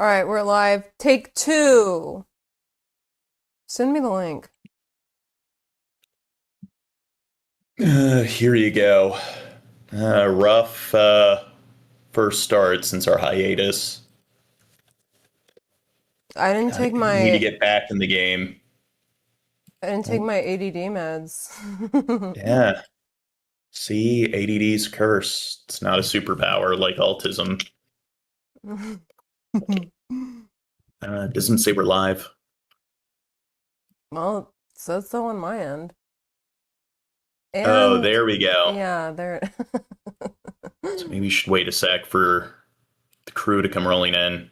All right, we're live. Take two. Send me the link. Here you go. Rough first start since our hiatus. I didn't take Need to my get back in the game. ADD meds. Yeah. See, ADD's curse. It's not a superpower like autism. It doesn't say we're live. Well, it says so on my end. Oh, And there we go. yeah, there. So maybe we should wait a sec for the crew to come rolling in.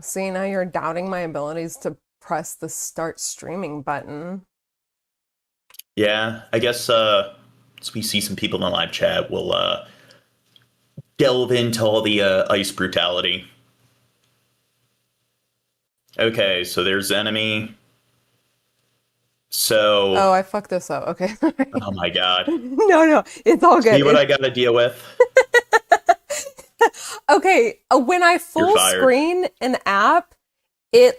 See, now you're doubting my abilities to press the start streaming button. Yeah, I guess as we see some people in the live chat, we'll delve into all the ice brutality. Okay, so there's enemy. So, Oh, I fucked this up. Okay. oh my God. No, it's all good. See what I got to deal with? Okay, when I full screen an app, it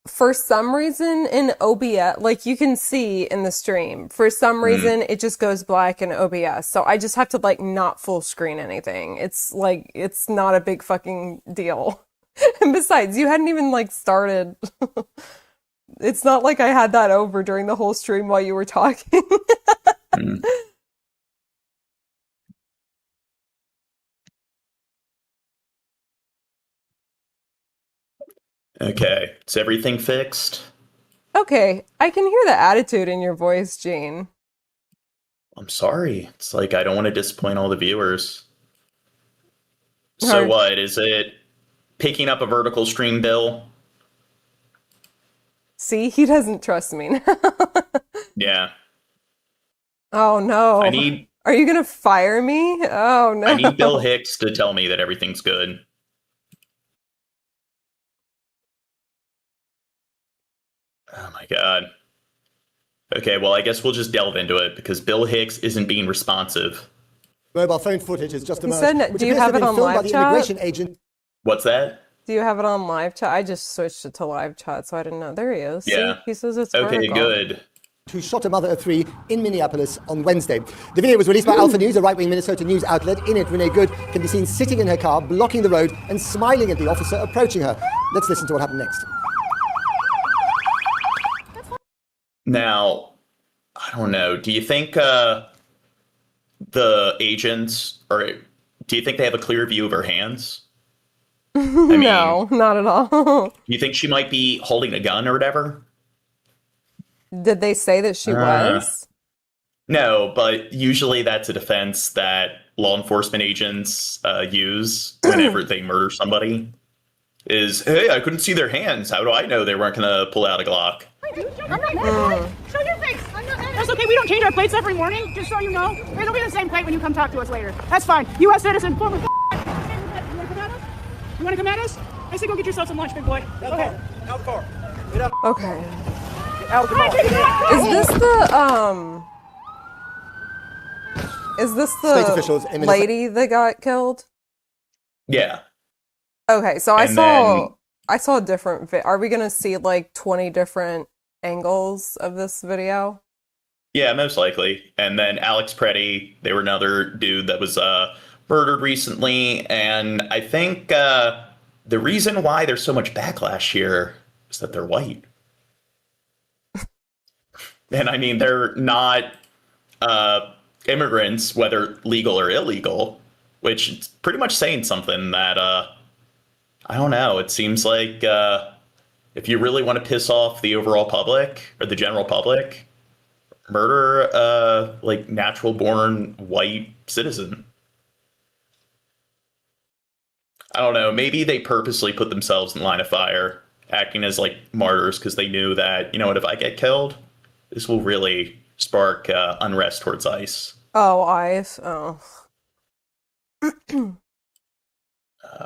for some reason in OBS, you can see in the stream, for some reason it just goes black in OBS. So I just have to not full screen anything. It's it's not a big fucking deal. And besides, you hadn't even started. It's not like I had that over during the whole stream while you were talking. Okay, is everything fixed? Okay, I can hear the attitude in your voice, Gene. I'm sorry. It's I don't want to disappoint all the viewers. So what? Is it picking up a vertical stream, Bill? See, he doesn't trust me now. Yeah. Oh no. Are you gonna fire me? Oh no. I need Bill Hicks to tell me that everything's good. Oh my God. Okay, well, I guess we'll just delve into it because Bill Hicks isn't being responsive. Mobile phone footage is just emerged. Do you have it on live chat? What's that? Do you have it on live chat? I just switched it to live chat, so I didn't know. There he is. Yeah. See? He says it's okay, vertical. Good. Who shot a mother of three in Minneapolis on Wednesday. The video was released by Alpha News, a right-wing Minnesota news outlet. In it, Renee Good can be seen sitting in her car, blocking the road and smiling at the officer approaching her. Let's listen to what happened next. Now, I don't know. Do you think the agents, or do you think they have a clear view of her hands? No, not at all. You think she might be holding a gun or whatever? Did they say that she was? No, but usually that's a defense that law enforcement agents use whenever they murder somebody. Is, hey, I couldn't see their hands. How do I know they weren't going to pull out a Glock? I'm not mad. Show your face. I'm not mad. That's okay. We don't change our plates every morning, just so you know. It'll be the same plate when you come talk to us later. That's fine. U.S. citizen, former. You want to come at us? You want to come at us? I say go get yourself some lunch, big boy. Okay. Out the car. Okay. Out the car. Is this State officials the lady that got killed? Yeah. Okay, so I saw a different are we gonna see 20 different angles of this video? Yeah, most likely. And then Alex Preddy, they were another dude that was murdered recently, and I think the reason why there's so much backlash here is that they're white. And I mean, they're not immigrants, whether legal or illegal, which is pretty much saying something that I don't know. It seems like if you really want to piss off the overall public or the general public, murder natural born white citizen. I don't know. Maybe they purposely put themselves in line of fire, acting as martyrs because they knew that, you know what, if I get killed, this will really spark unrest towards ICE. Oh, ICE. Oh.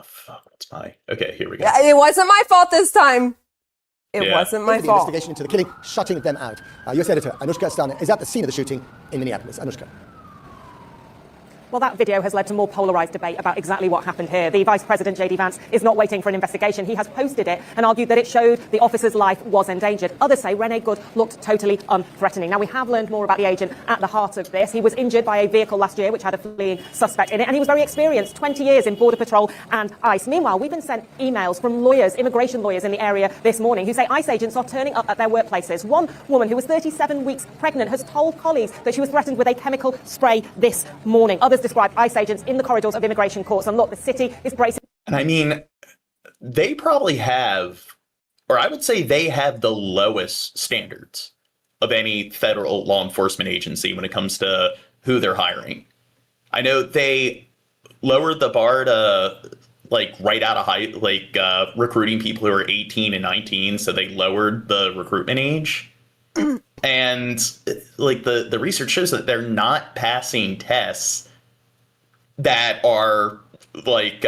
Fuck, what's my... Okay, here we go. Yeah, it wasn't my fault this time. It wasn't my The fault. investigation into the killing, shutting them out. US editor Anushka Stana is at the scene of the shooting in Minneapolis. Anushka. Well, that video has led to more polarised debate about exactly what happened here. The Vice President, J.D. Vance, is not waiting for an investigation. He has posted it and argued that it showed the officer's life was endangered. Others say Rene Good looked totally unthreatening. Now, we have learned more about the agent at the heart of this. He was injured by a vehicle last year which had a fleeing suspect in it, and he was very experienced, 20 years in Border Patrol and ICE. Meanwhile, we've been sent emails from lawyers, immigration lawyers in the area this morning, who say ICE agents are turning up at their workplaces. One woman who was 37 weeks pregnant has told colleagues that she was threatened with a chemical spray this morning. Others describe ICE agents in the corridors of immigration courts. And look, the city is bracing. And I mean, they probably have, or I would say they have the lowest standards of any federal law enforcement agency when it comes to who they're hiring. I know they lowered the bar to like right out of high, like recruiting people who are 18 and 19. So they lowered the recruitment age. And like the research shows that they're not passing tests that are like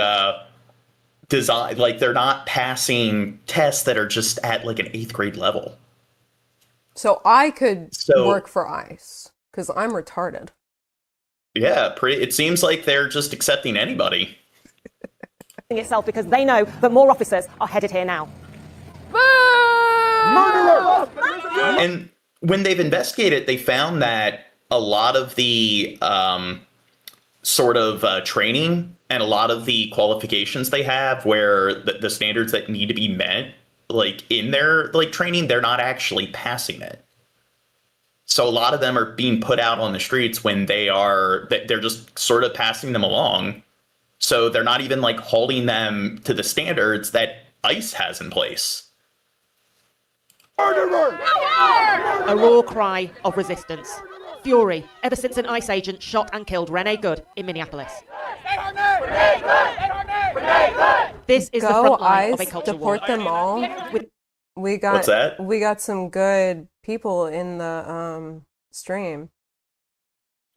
designed, like they're not passing tests that are just at like an 8th grade level. So I could work for ICE because I'm retarded. Yeah, it seems like they're just accepting anybody. Itself because they know that more officers are headed here now. And when they've investigated, they found that a lot of the sort of training and a lot of the qualifications they have where the standards that need to be met, like in their like training, they're not actually passing it. So a lot of them are being put out on the streets when they're just sort of passing them along. So they're not even like holding them to the standards that ICE has in place. A raw cry of resistance. Fury, ever since an ICE agent shot and killed Rene Good in Minneapolis. This is the front line of a culture war. Deport them all. What's that? We got some good people in the stream.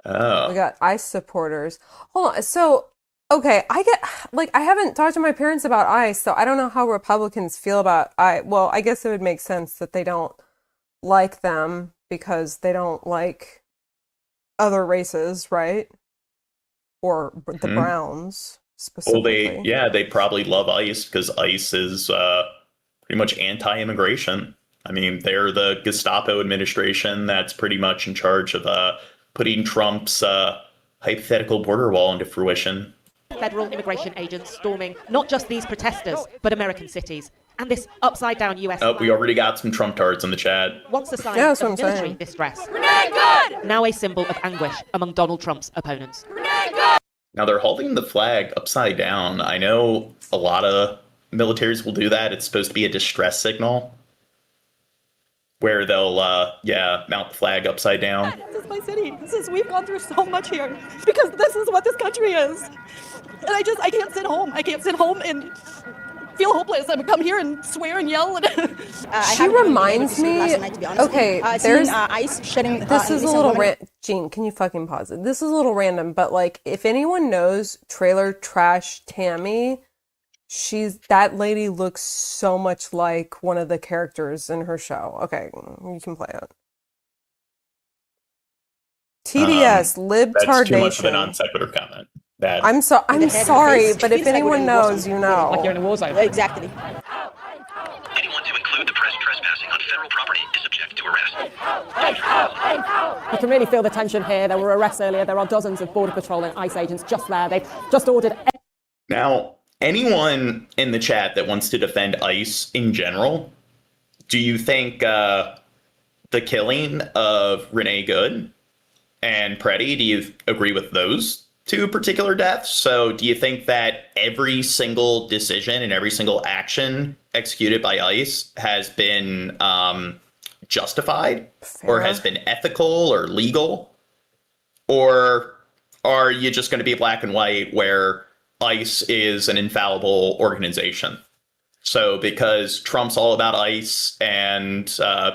Oh. We got ICE supporters. Hold on. So, okay, I haven't talked to my parents about ICE, so I don't know how Republicans feel about ICE. Well, I guess it would make sense that they don't like them because they don't like other races, right? Or the Browns specifically. Well, they probably love ICE because ICE is pretty much anti-immigration. I mean, they're the Gestapo administration that's pretty much in charge of putting Trump's hypothetical border wall into fruition. Federal immigration agents storming not just these protesters, but American cities. And this upside-down U.S. Oh, we already got some Trump tards in the chat. Once a sign of military distress. Now a symbol of anguish among Donald Trump's opponents. Now they're holding the flag upside down. I know a lot of militaries will do that. It's supposed to be a distress signal where they'll, mount the flag upside down. This is my city. We've gone through so much here because this is what this country is. And I can't sit home. I can't sit home and feel hopeless. I would come here and swear and yell. She reminds me. Okay, there's ice shedding. This is a little Gene, can you fucking pause it? This is a little random, but like, if anyone knows Trailer Trash Tammy, that lady looks so much like one of the characters in her show. Okay, you can play it. TDS, libtardation. That's too much of a non sequitur comment. I'm sorry, but if anyone knows, you know. Like you're in a war zone. Exactly. Anyone to include the press trespassing on federal property is subject to arrest. You can really feel the tension here. There were arrests earlier. There are dozens of Border Patrol and ICE agents just there. They've just ordered. Now, anyone in the chat that wants to defend ICE in general, do you think the killing of Rene Good and Preddy, do you agree with those two particular deaths? So do you think that every single decision and every single action executed by ICE has been justified or has been ethical or legal? Or are you just going to be black and white where ICE is an infallible organization? So because Trump's all about ICE and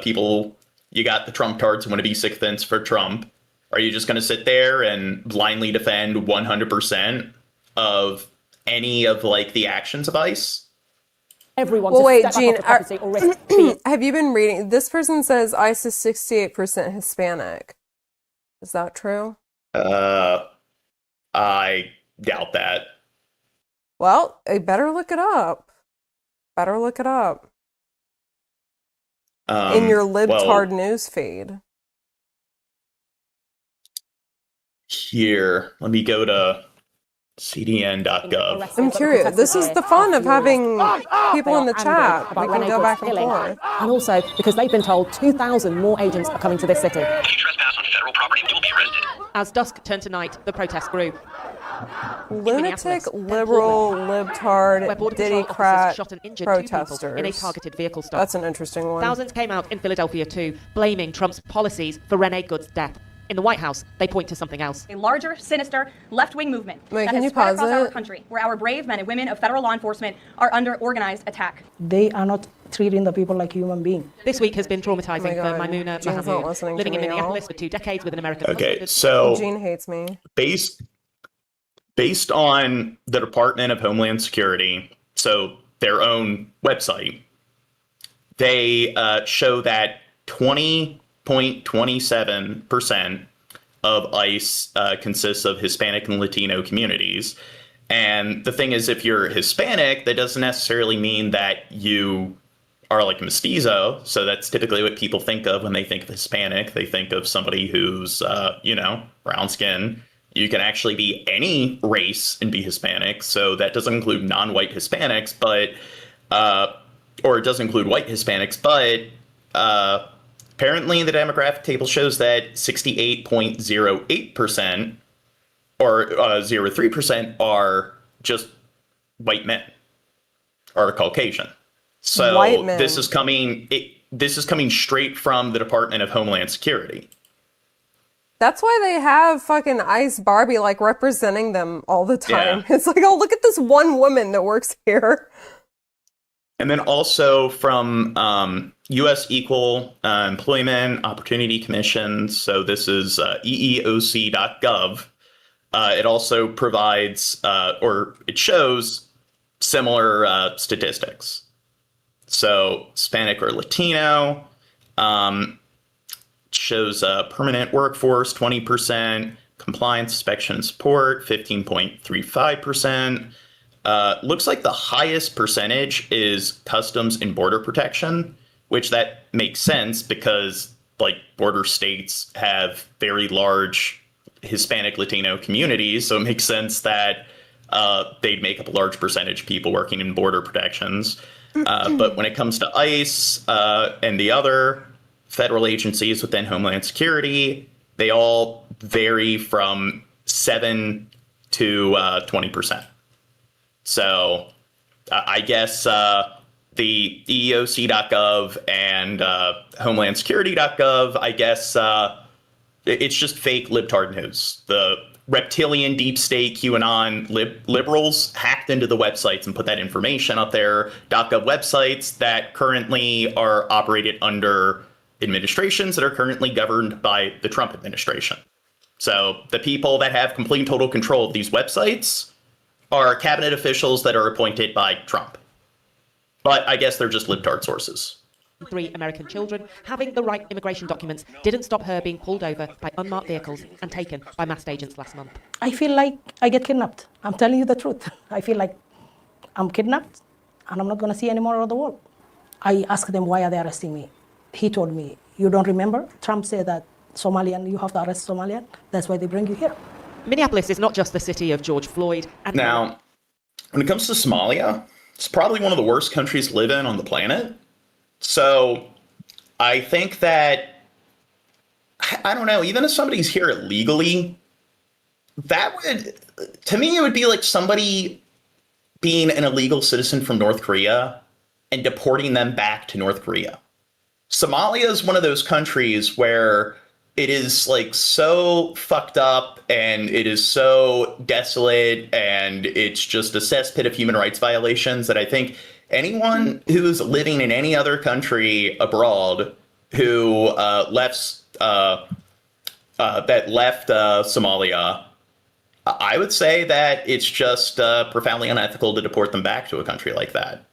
people, you got the Trump tards who want to be sycophants for Trump, are you just going to sit there and blindly defend 100% of any of like the actions of ICE? Everyone. Well, wait, Gene, have you been reading? This person says ICE is 68% Hispanic. Is that true? I doubt that. Well, I better look it up. Better look it up. In your libtard news feed. Here, let me go to cdn.gov. I'm curious. This is the fun of having people in the chat. We can go back and forth. And also, because they've been told 2,000 more agents are coming to this city. If you trespass on federal property, you will be arrested. As dusk turned to night, the protest grew. Lunatic, liberal, libtard, diddy-crat shot and injured 2 people protesters. in a targeted vehicle stop. That's an interesting one. Thousands came out in Philadelphia too, blaming Trump's policies for Renee Good's death. In the White House, they point to something else. A larger, sinister, left-wing movement Wait, that can has you spread pause across our it? country, where our brave men and women of federal law enforcement are under organized attack. They are not treating the people like human beings. This week has been traumatizing Oh my for God. Maimouna Gene's not listening Mahmood, living to in me, Minneapolis y'all. for 2 decades with an American Okay, husband. so Gene hates me. based on the Department of Homeland Security, so their own website, they show that 20.27% of ICE consists of Hispanic and Latino communities. And the thing is, if you're Hispanic, that doesn't necessarily mean that you are like a mestizo. So that's typically what people think of when they think of Hispanic. They think of somebody who's, brown skin. You can actually be any race and be Hispanic. So that doesn't include non-white Hispanics, or it does include white Hispanics, but apparently the demographic table shows that 68.08% or 0.03% are just white men or Caucasian. So White men. this is coming straight from the Department of Homeland Security. That's why they have fucking Ice Barbie like representing them all the time. Yeah. It's like, oh, look at this one woman that works here. And then also from U.S. Equal Employment Opportunity Commission. So this is EEOC.gov. It also provides or it shows similar statistics. So Hispanic or Latino shows permanent workforce 20%, compliance, inspection, and support 15.35%. Looks like the highest percentage is customs and border protection, which that makes sense because like border states have very large Hispanic Latino communities. So it makes sense that they'd make up a large percentage of people working in border protections. But when it comes to ICE and the other federal agencies within Homeland Security, they all vary from 7 to 20%. So I guess the EEOC.gov and HomelandSecurity.gov, I guess it's just fake libtard news. The reptilian deep state QAnon liberals hacked into the websites and put that information up there. .gov websites that currently are operated under administrations that are currently governed by the Trump administration. So the people that have complete and total control of these websites are cabinet officials that are appointed by Trump. But I guess they're just libtard sources. 3 American children having the right immigration documents didn't stop her being pulled over by unmarked vehicles and taken by masked agents last month. I feel like I get kidnapped. I'm telling you the truth. I feel like I'm kidnapped and I'm not going to see any more of the world. I asked them, why are they arresting me? He told me, you don't remember? Trump said that Somalian, you have to arrest Somalian. That's why they bring you here. Minneapolis is not just the city of George Floyd. And Now, when it comes to Somalia, it's probably one of the worst countries to live in on the planet. So I think that, I don't know, even if somebody's here illegally, that would, to me, it would be like somebody being an illegal citizen from North Korea and deporting them back to North Korea. Somalia is one of those countries where it is like so fucked up and it is so desolate and it's just a cesspit of human rights violations that I think anyone who's living in any other country abroad who left Somalia, I would say that it's just profoundly unethical to deport them back to a country like that.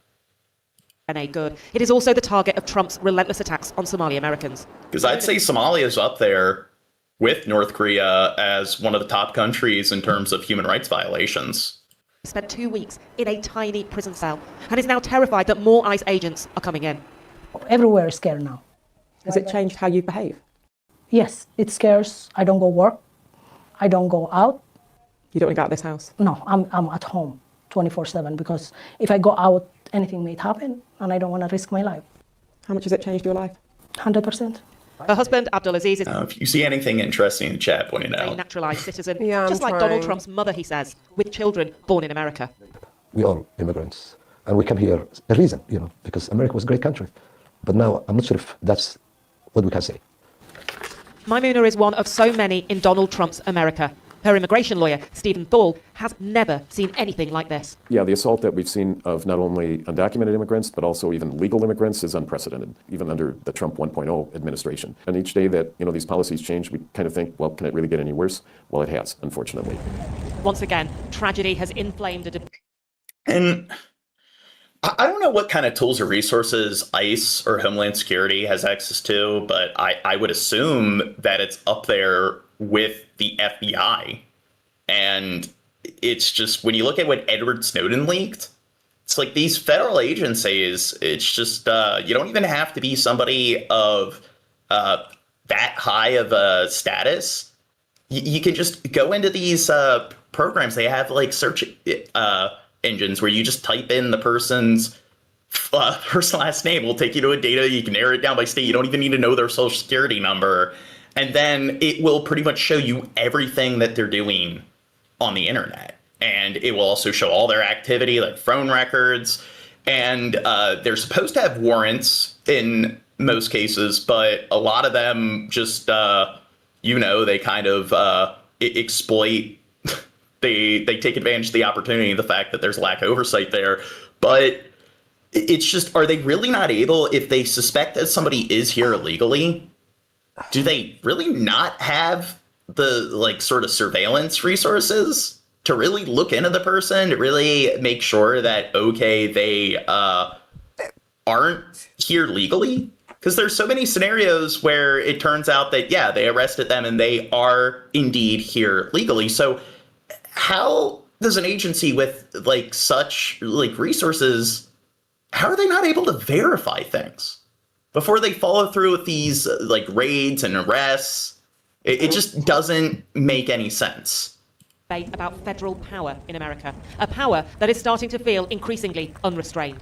Renee Good. It is also the target of Trump's relentless attacks on Somali Americans. Because I'd say Somalia is up there with North Korea as one of the top countries in terms of human rights violations. Spent 2 weeks in a tiny prison cell and is now terrified that more ICE agents are coming in. Everywhere is scared now. Has it changed how you behave? Yes, it scares. I don't go work. I don't go out. You don't want to go out of this house? No, I'm at home 24/7 because if I go out, anything may happen and I don't want to risk my life. How much has it changed your life? 100%. Her husband, Abdulaziz, is If you see anything interesting in the chat, point it a out. naturalized citizen, Yeah, just I'm like Donald trying. Trump's mother, he says, with children born in America. We are immigrants, and we come here a reason, because America was a great country. But now I'm not sure if that's what we can say. Maimouna is one of so many in Donald Trump's America. Her immigration lawyer, Stephen Thal, has never seen anything like this. Yeah, the assault that we've seen of not only undocumented immigrants, but also even legal immigrants is unprecedented, even under the Trump 1.0 administration. And each day that, these policies change, we kind of think, well, can it really get any worse? Well, it has, unfortunately. Once again, tragedy has inflamed a debate. And I don't know what kind of tools or resources ICE or Homeland Security has access to, but I would assume that it's up there with the FBI. And it's just, when you look at what Edward Snowden leaked, it's like these federal agencies, it's just, you don't even have to be somebody of that high of a status. You can just go into these programs. They have like search engines where you just type in the person's first and last name. Will take you to a data. You can narrow it down by state. You don't even need to know their social security number. And then it will pretty much show you everything that they're doing on the internet. And it will also show all their activity, like phone records. And they're supposed to have warrants in most cases, but a lot of them just, they kind of exploit. They take advantage of the opportunity, the fact that there's lack of oversight there. But it's just, are they really not able, if they suspect that somebody is here illegally, do they really not have the sort of surveillance resources to really look into the person, to really make sure that, okay, they aren't here legally? Because there's so many scenarios where it turns out that, yeah, they arrested them and they are indeed here legally. So how does an agency with such resources, how are they not able to verify things before they follow through with these raids and arrests? It just doesn't make any sense. About federal power in America, a power that is starting to feel increasingly unrestrained.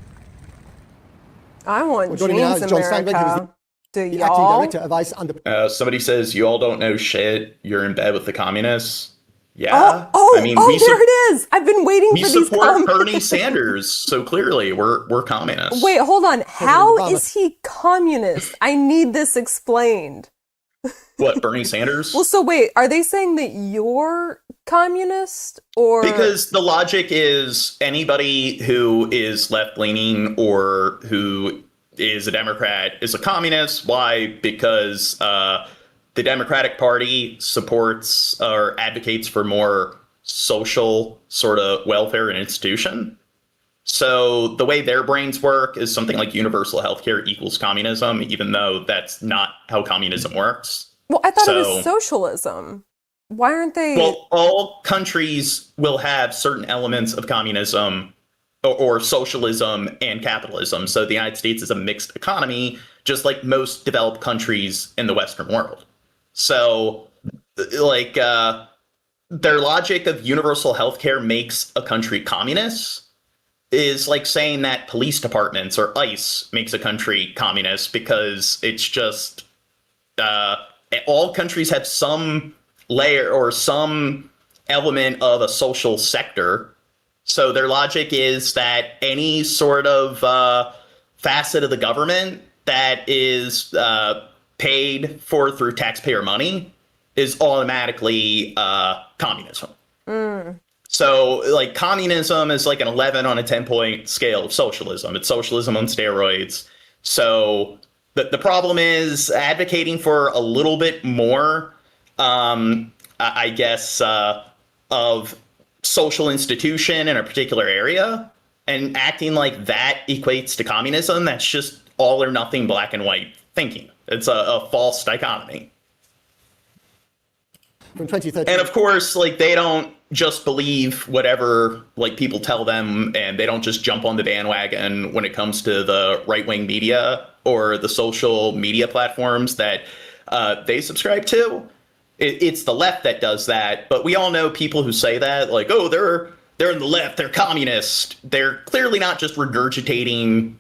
I want Joining me now is James John Steinberg, who's America. Do the acting y'all? director of ICE under. Somebody says, you all don't know shit. You're in bed with the communists. Yeah. There it is. I've been waiting we for these support comments. Bernie Sanders, so clearly we're communists. Wait, hold on. How Obama. is he communist? I need this explained. What, Bernie Sanders? Well, so wait, are they saying that you're communist or? Because the logic is anybody who is left-leaning or who is a Democrat is a communist. Why? Because the Democratic Party supports or advocates for more social sort of welfare and institution. So the way their brains work is something like universal healthcare equals communism, even though that's not how communism works. Well, I thought it was socialism. Why aren't they? Well, all countries will have certain elements of communism or socialism and capitalism. So the United States is a mixed economy, just like most developed countries in the Western world. So, their logic of universal healthcare makes a country communist is like saying that police departments or ICE makes a country communist, because it's just all countries have some layer or some element of a social sector. So their logic is that any sort of facet of the government that is paid for through taxpayer money is automatically communism. So communism is like an 11 on a 10-point scale of socialism. It's socialism on steroids. So the problem is advocating for a little bit more, I guess, of social institution in a particular area, and acting like that equates to communism. That's just all or nothing black and white thinking. It's a false dichotomy. from 2013. And of course, like, they don't just believe whatever like people tell them, and they don't just jump on the bandwagon when it comes to the right-wing media or the social media platforms that they subscribe to. It's the left that does that. But we all know people who say that, like, oh, they're in the left, they're communist. They're clearly not just regurgitating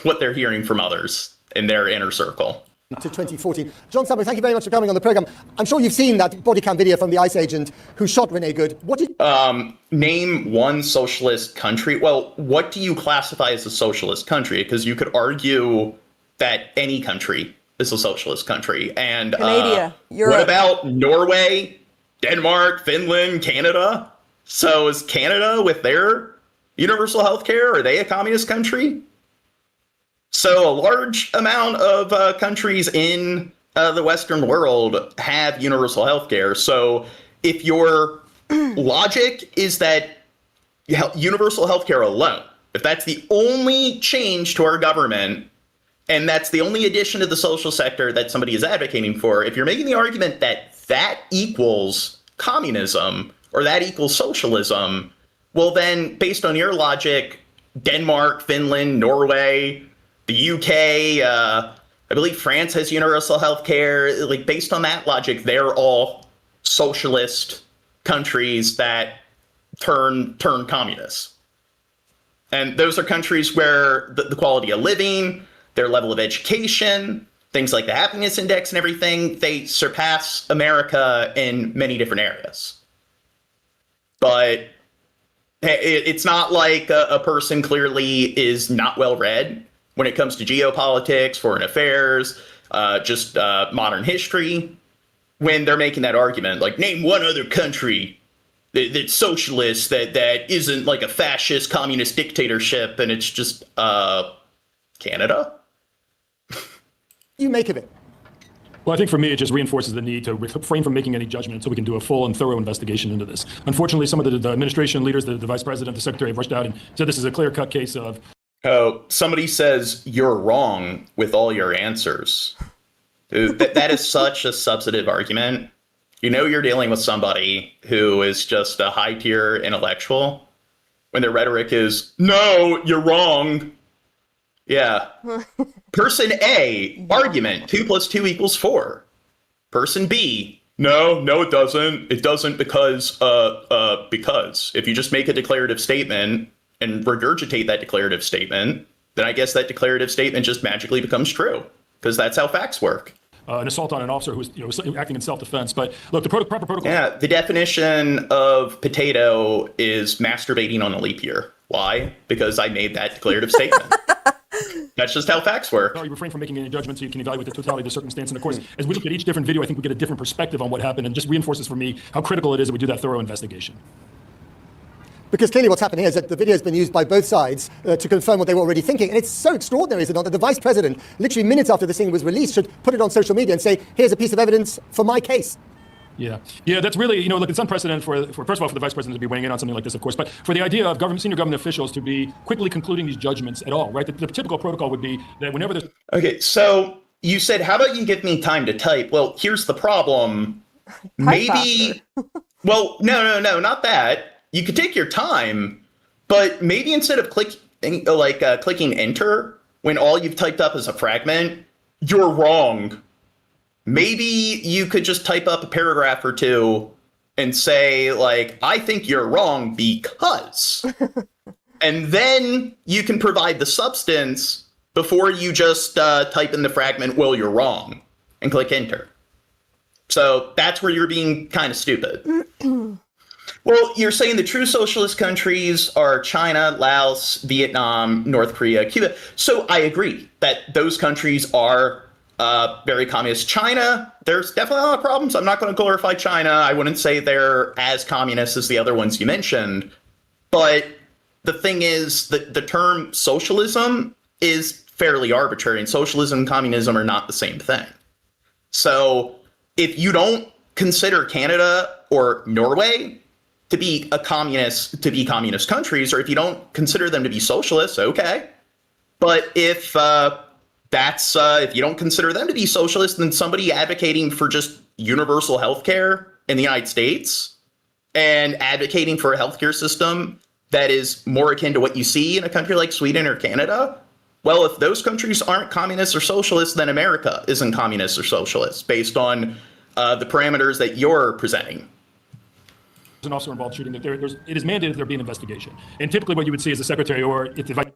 what they're hearing from others in their inner circle. To 2014. John Summer, thank you very much for coming on the program. I'm sure you've seen that body cam video from the ICE agent who shot Renee Good. What did name one socialist country? Well, what do you classify as a socialist country? Because you could argue that any country is a socialist country. And Canada, Europe. What about Norway, Denmark, Finland, Canada? So is Canada with their universal health care, are they a communist country? So a large amount of countries in the Western world have universal health care. So if your logic is that universal health care alone, if that's the only change to our government, and that's the only addition to the social sector that somebody is advocating for, if you're making the argument that that equals communism or that equals socialism, well then, based on your logic, Denmark, Finland, Norway, the UK, I believe France has universal health care. Like, based on that logic, they're all socialist countries that turn communist. And those are countries where the quality of living, their level of education, things like the happiness index and everything, they surpass America in many different areas. But it's not like a person clearly is not well read when it comes to geopolitics, foreign affairs, just modern history, when they're making that argument, like, name one other country that's socialist, that isn't like a fascist communist dictatorship, and it's just Canada. You make of it? Well, I think for me, it just reinforces the need to refrain from making any judgment until we can do a full and thorough investigation into this. Unfortunately, some of the administration leaders, the vice president, the secretary, have rushed out and said this is a clear-cut case of... Oh, somebody says you're wrong with all your answers. Dude, that is such a substantive argument. You know you're dealing with somebody who is just a high-tier intellectual when their rhetoric is, no, you're wrong. Yeah. Person A, argument, 2 + 2 = 4. Person B, no, it doesn't. It doesn't because. If you just make a declarative statement and regurgitate that declarative statement, then I guess that declarative statement just magically becomes true, because that's how facts work. An assault on an officer who was acting in self-defense. But look, the proper protocol... Yeah, the definition of potato is masturbating on a leap year. Why? Because I made that declarative statement. That's just how facts work. You refrain from making any judgments so you can evaluate the totality of the circumstance. And of course, as we look at each different video, I think we get a different perspective on what happened, and just reinforces for me how critical it is that we do that thorough investigation. Because clearly what's happening is that the video has been used by both sides to confirm what they were already thinking. And it's so extraordinary, is it not, that the vice president, literally minutes after this thing was released, should put it on social media and say, here's a piece of evidence for my case. Yeah, that's really, look, it's unprecedented for first of all, for the vice president to be weighing in on something like this, of course, but for the idea of senior government officials to be quickly concluding these judgments at all, right? The typical protocol would be that whenever there's... Okay, so you said, how about you give me time to type? Well, here's the problem. Maybe... Well, no, not that. You could take your time, but maybe instead of clicking enter when all you've typed up is a fragment, you're wrong. Maybe you could just type up a paragraph or two and say, like, I think you're wrong because. And then you can provide the substance before you just type in the fragment, well, you're wrong, and click enter. So that's where you're being kind of stupid. Well, you're saying the true socialist countries are China, Laos, Vietnam, North Korea, Cuba. So I agree that those countries are very communist. China, there's definitely a lot of problems. I'm not going to glorify China. I wouldn't say they're as communist as the other ones you mentioned. But the thing is that the term socialism is fairly arbitrary, and socialism and communism are not the same thing. So if you don't consider Canada or Norway to be communist countries, or if you don't consider them to be socialists, okay. But if you don't consider them to be socialist, then somebody advocating for just universal healthcare in the United States and advocating for a healthcare system that is more akin to what you see in a country like Sweden or Canada, well, if those countries aren't communist or socialist, then America isn't communist or socialist based on the parameters that you're presenting. An officer involved shooting, that it is mandated there be an investigation. And typically what you would see is the secretary or if the vice.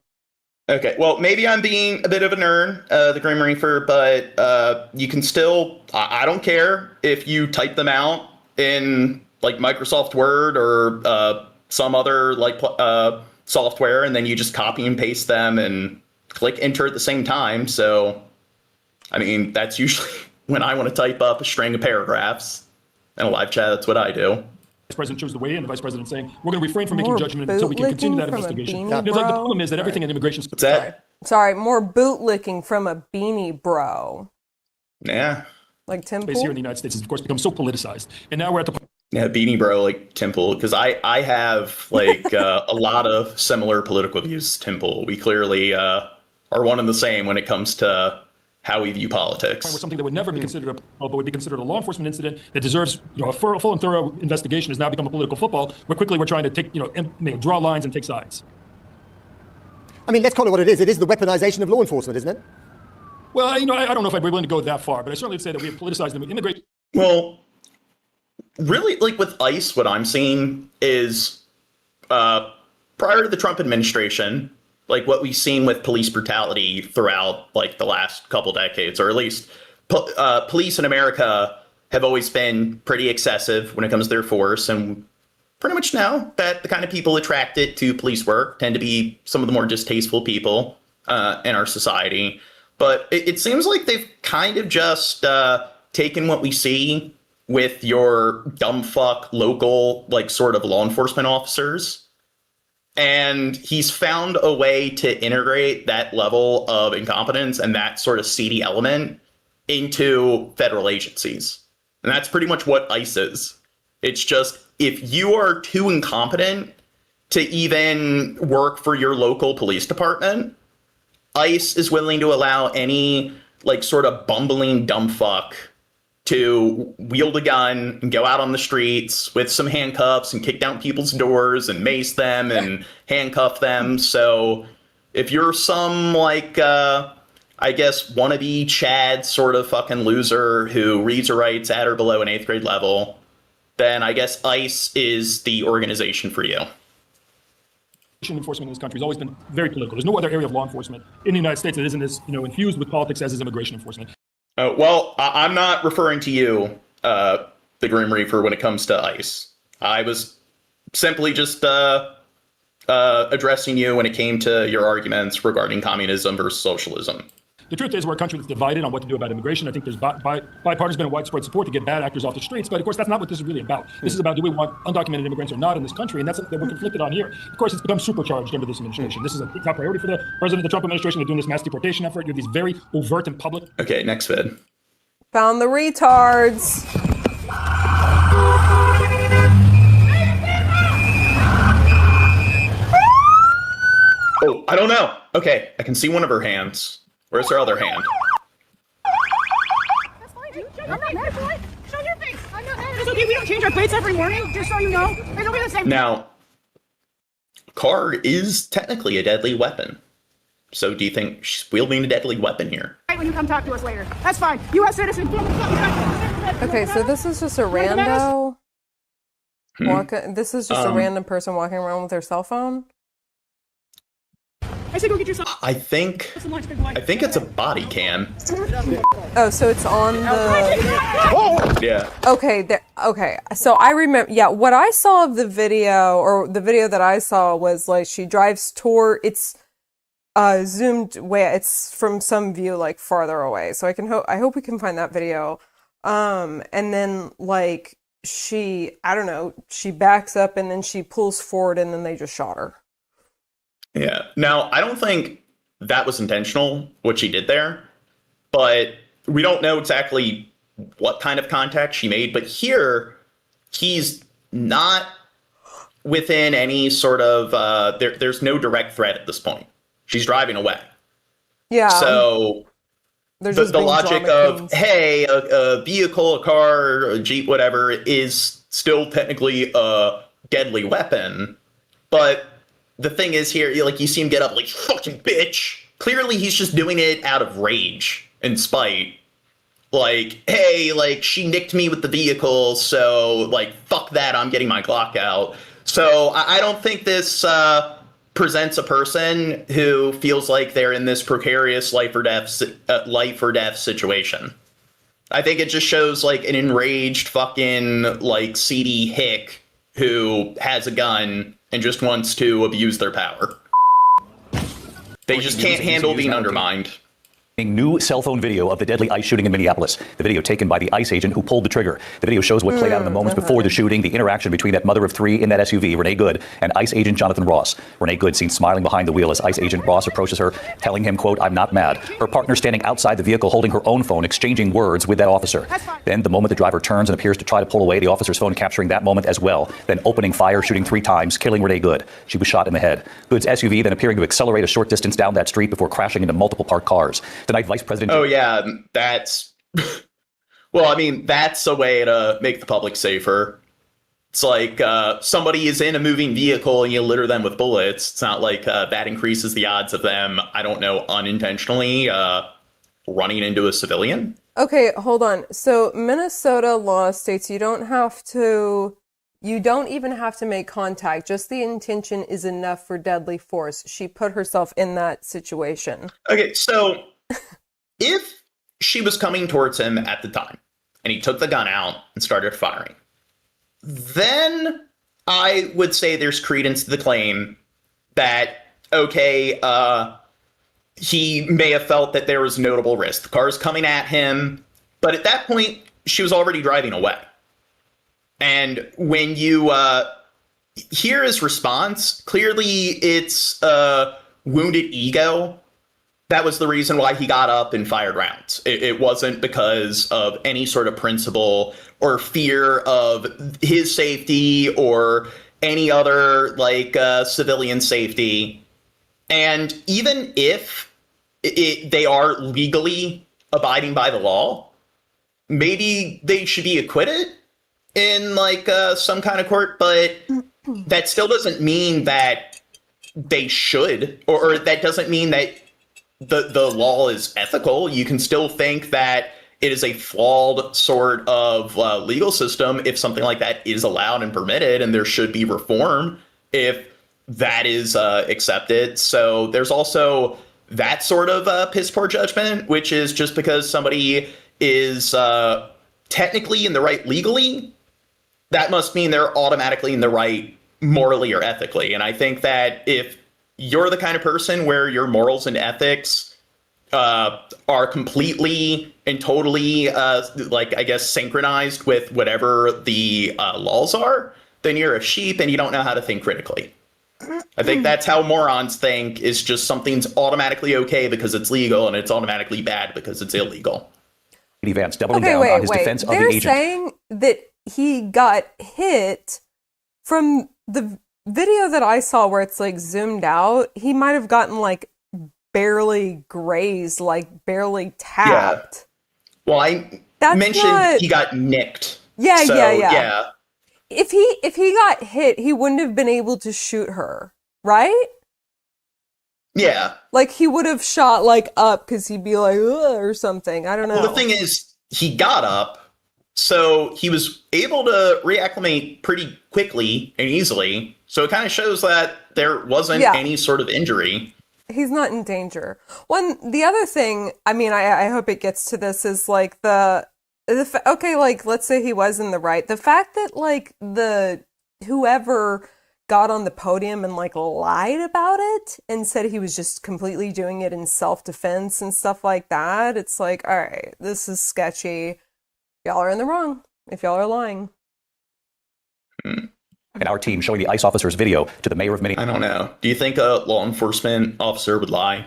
Okay, well, maybe I'm being a bit of a nerd, the Grim Reaper, but you can still, I don't care if you type them out in like Microsoft Word or some other like software, and then you just copy and paste them and click enter at the same time. So, I mean, that's usually when I want to type up a string of paragraphs in a live chat. That's what I do. Vice President chose the way in, the Vice President saying, we're going to refrain from making judgment until we can continue that investigation. The problem is that everything in immigration... What's that? Sorry, more bootlicking from a beanie bro. Yeah. Like Temple? Space here in the United States has, of course, become so politicized. And now we're at the... Yeah, beanie bro, like Temple, because I have like a lot of similar political views to Temple. We clearly are one and the same when it comes to how we view politics. Where something that would never be considered but would be considered a law enforcement incident that deserves a full and thorough investigation has now become a political football where quickly we're trying to take draw lines and take sides. I mean, let's call it what it is. It is the weaponization of law enforcement, isn't it? Well, I don't know if I'd be willing to go that far, but I certainly would say that we have politicized immigration. Well, really, like with ICE, what I'm seeing is prior to the Trump administration, like what we've seen with police brutality throughout like the last couple decades, or at least police in America have always been pretty excessive when it comes to their force. And pretty much now that the kind of people attracted to police work tend to be some of the more distasteful people in our society. But it seems like they've kind of just taken what we see with your dumb fuck local like sort of law enforcement officers. And he's found a way to integrate that level of incompetence and that sort of seedy element into federal agencies. And that's pretty much what ICE is. It's just, if you are too incompetent to even work for your local police department, ICE is willing to allow any like sort of bumbling dumb fuck to wield a gun and go out on the streets with some handcuffs and kick down people's doors and mace them and handcuff them. So if you're some like, I guess, wannabe Chad sort of fucking loser who reads or writes at or below an 8th grade level, then I guess ICE is the organization for you. Enforcement in this country has always been very political. There's no other area of law enforcement in the United States that isn't as infused with politics as is immigration enforcement. Well, I'm not referring to you, the Grim Reaper, when it comes to ICE. I was simply just addressing you when it came to your arguments regarding communism versus socialism. The truth is, we're a country that's divided on what to do about immigration. I think there's bipartisan and widespread support to get bad actors off the streets. But of course, that's not what this is really about. This is about, do we want undocumented immigrants or not in this country? And that's what we're conflicted on here. Of course, it's become supercharged under this administration. This is a top priority for the president of the Trump administration. They're doing this mass deportation effort. You have these very overt and public. Okay, next vid. Found the retards. Oh, I don't know. Okay, I can see one of her hands. Where's her other hand? That's fine, dude. I'm not mad at you. Show your face. I'm not mad at you. It's okay. We don't change our plates every morning, just so you know. It'll be the same. Now, car is technically a deadly weapon. So do you think she's wielding a deadly weapon here? Right when you come talk to us later. That's fine. U.S. citizen. Okay, so this is just a rando. This is just a random person walking around with their cell phone. I said go get yourself. I think it's a body cam. Oh, so it's on the. Yeah. Okay. Okay. So I remember. Yeah. What I saw of the video, or the video that I saw, was like she drives toward. It's zoomed way. It's from some view like farther away. So I hope we can find that video. And then like I don't know. She backs up and then she pulls forward and then they just shot her. Yeah. Now, I don't think that was intentional, what she did there, but we don't know exactly what kind of contact she made. But here, he's not within any sort of, there's no direct threat at this point. She's driving away. Yeah. So the logic of, hey, a vehicle, a car, a Jeep, whatever, is still technically a deadly weapon. But the thing is here, you see him get up like, fucking bitch. Clearly he's just doing it out of rage and spite. Like, hey, she nicked me with the vehicle, so, fuck that, I'm getting my Glock out. So I don't think this presents a person who feels like they're in this precarious life or death situation. I think it just shows, an enraged fucking, seedy hick who has a gun and just wants to abuse their power. They just can't handle being undermined. New cell phone video of the deadly ICE shooting in Minneapolis. The video taken by the ICE agent who pulled the trigger. The video shows what played out in the moments before the shooting, the interaction between that mother of three in that SUV, Renee Good, and ICE agent Jonathan Ross. Renee Good seen smiling behind the wheel as ICE agent Ross approaches her, telling him, quote, "I'm not mad." Her partner standing outside the vehicle holding her own phone, exchanging words with that officer. Then the moment the driver turns and appears to try to pull away, the officer's phone capturing that moment as well. Then opening fire, shooting 3 times, killing Renee Good. She was shot in the head. Good's SUV then appearing to accelerate a short distance down that street before crashing into multiple parked cars. Tonight, Vice President... yeah, that's... well, I mean, that's a way to make the public safer. It's like somebody is in a moving vehicle and you litter them with bullets. It's not like that increases the odds of them, I don't know, unintentionally running into a civilian. Okay, hold on. So Minnesota law states you don't even have to make contact. Just the intention is enough for deadly force. She put herself in that situation. Okay, so... if she was coming towards him at the time and he took the gun out and started firing, then I would say there's credence to the claim that, okay, he may have felt that there was notable risk. The car's coming at him, but at that point, she was already driving away. And when you hear his response, clearly it's wounded ego. That was the reason why he got up and fired rounds. It wasn't because of any sort of principle or fear of his safety or any other civilian safety. And even if they are legally abiding by the law, maybe they should be acquitted in some kind of court. But that still doesn't mean that they should, or that doesn't mean that the law is ethical. You can still think that it is a flawed sort of legal system if something like that is allowed and permitted, and there should be reform if that is accepted. So there's also that sort of piss poor judgment, which is just because somebody is technically in the right legally, that must mean they're automatically in the right morally or ethically. And I think that if you're the kind of person where your morals and ethics are completely and totally, synchronized with whatever the laws are, then you're a sheep and you don't know how to think critically. I think that's how morons think, is just something's automatically okay because it's legal and it's automatically bad because it's illegal. Vance doubling down on his defense of the agent. They're saying that he got hit from the video that I saw where it's zoomed out. He might have gotten barely grazed, barely tapped. Yeah. Well, I mentioned he got nicked. Yeah, so, yeah. If he got hit, he wouldn't have been able to shoot her, right? Yeah. He would have shot up because he'd be like, ugh, or something. I don't know. Well, the thing is, he got up, so he was able to reacclimate pretty quickly and easily. So it kind of shows that there wasn't any sort of injury. He's not in danger. The other thing, I mean, I hope it gets to this, is let's say he was in the right. The fact that whoever got on the podium and lied about it and said he was just completely doing it in self-defense and stuff like that, it's all right, this is sketchy. Y'all are in the wrong if y'all are lying. And our team showing the ICE officer's video to the mayor of Minneapolis. I don't know. Do you think a law enforcement officer would lie?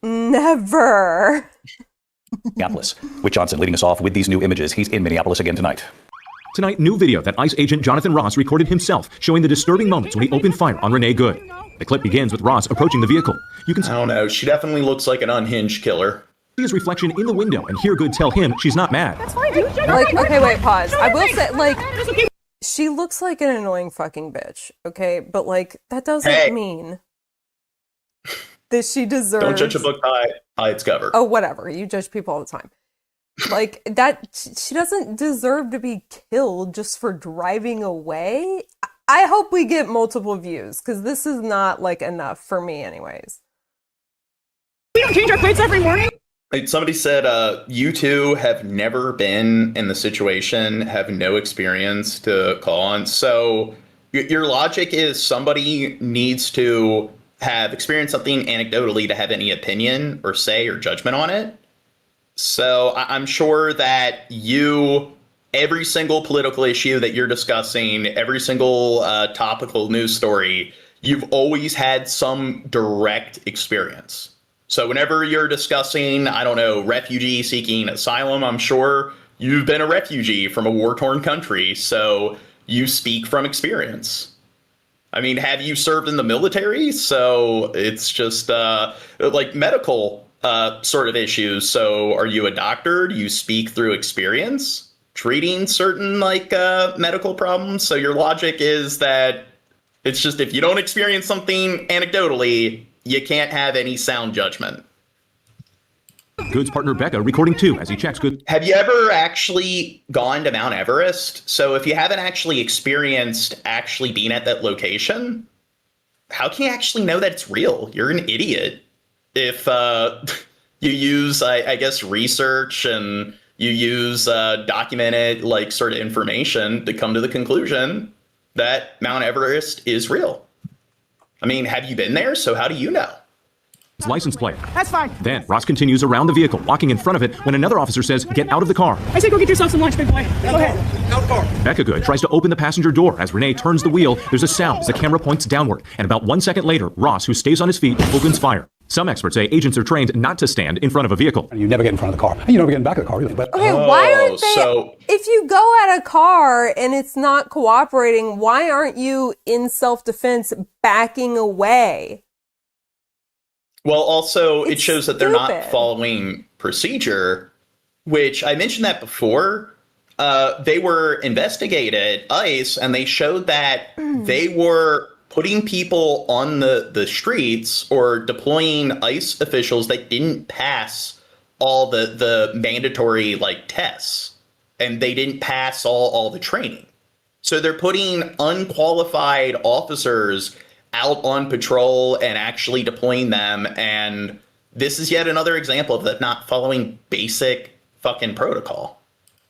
Never. Minneapolis. Whit Johnson leading us off with these new images. He's in Minneapolis again tonight. Tonight, new video that ICE agent Jonathan Ross recorded himself, showing the disturbing moments when he opened fire on Renee Good. The clip begins with Ross approaching the vehicle. I don't know. She definitely looks like an unhinged killer. his reflection in the window and hear Good tell him she's not mad. That's fine, dude. Like, okay, wait, pause. I will say, like, she looks like an annoying fucking bitch, okay? But, like, that doesn't mean that she deserves... Don't judge a book by its cover. Oh, whatever. You judge people all the time. Like, that, she doesn't deserve to be killed just for driving away. I hope we get multiple views, because this is not, like, enough for me anyways. We don't change our plates every morning. Somebody said, you two have never been in the situation, have no experience to call on. So your logic is somebody needs to have experienced something anecdotally to have any opinion or say or judgment on it. So I'm sure that every single political issue that you're discussing, every single topical news story, you've always had some direct experience. So whenever you're discussing, I don't know, refugee seeking asylum, I'm sure you've been a refugee from a war-torn country, so you speak from experience. I mean, have you served in the military? So it's just like medical sort of issues. So are you a doctor? Do you speak through experience treating certain like medical problems? So your logic is that it's just if you don't experience something anecdotally, you can't have any sound judgment. Good's partner Becca recording too as he checks Good. Have you ever actually gone to Mount Everest? So if you haven't actually experienced actually being at that location, how can you actually know that it's real? You're an idiot. If you use, I guess, research and you use documented like sort of information to come to the conclusion that Mount Everest is real. I mean, have you been there? So how do you know? His license plate. That's fine. Then Ross continues around the vehicle, walking in front of it when another officer says, "Get out of the car." I say go get yourself some lunch, big boy. Go ahead. Out the car. Becca Good tries to open the passenger door. As Renee turns the wheel, there's a sound as the camera points downward. And about 1 second later, Ross, who stays on his feet, opens fire. Some experts say agents are trained not to stand in front of a vehicle. You never get in front of the car. You never get in back of the car, really. But okay, why aren't they... if you go at a car and it's not cooperating, why aren't you in self-defense backing away? Well, also, it shows that they're not following procedure, which I mentioned that before. They were investigated, ICE, and they showed that they were putting people on the streets or deploying ICE officials that didn't pass all the mandatory like tests, and they didn't pass all the training. So they're putting unqualified officers out on patrol and actually deploying them, and this is yet another example of that not following basic fucking protocol.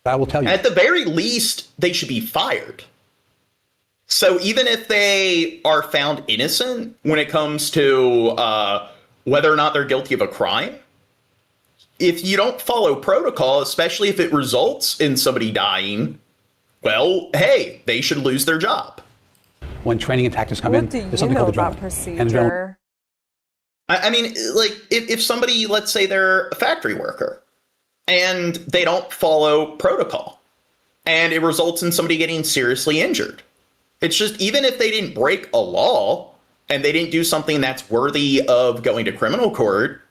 I will tell you. At the very least, they should be fired. So even if they are found innocent when it comes to whether or not they're guilty of a crime, if you don't follow protocol, especially if it results in somebody dying, well, hey, they should lose their job. When training and tactics come in, there's something called the drone. Procedure? I mean, like, if somebody, let's say they're a factory worker, and they don't follow protocol, and it results in somebody getting seriously injured. It's just, even if they didn't break a law, and they didn't do something that's worthy of going to criminal court,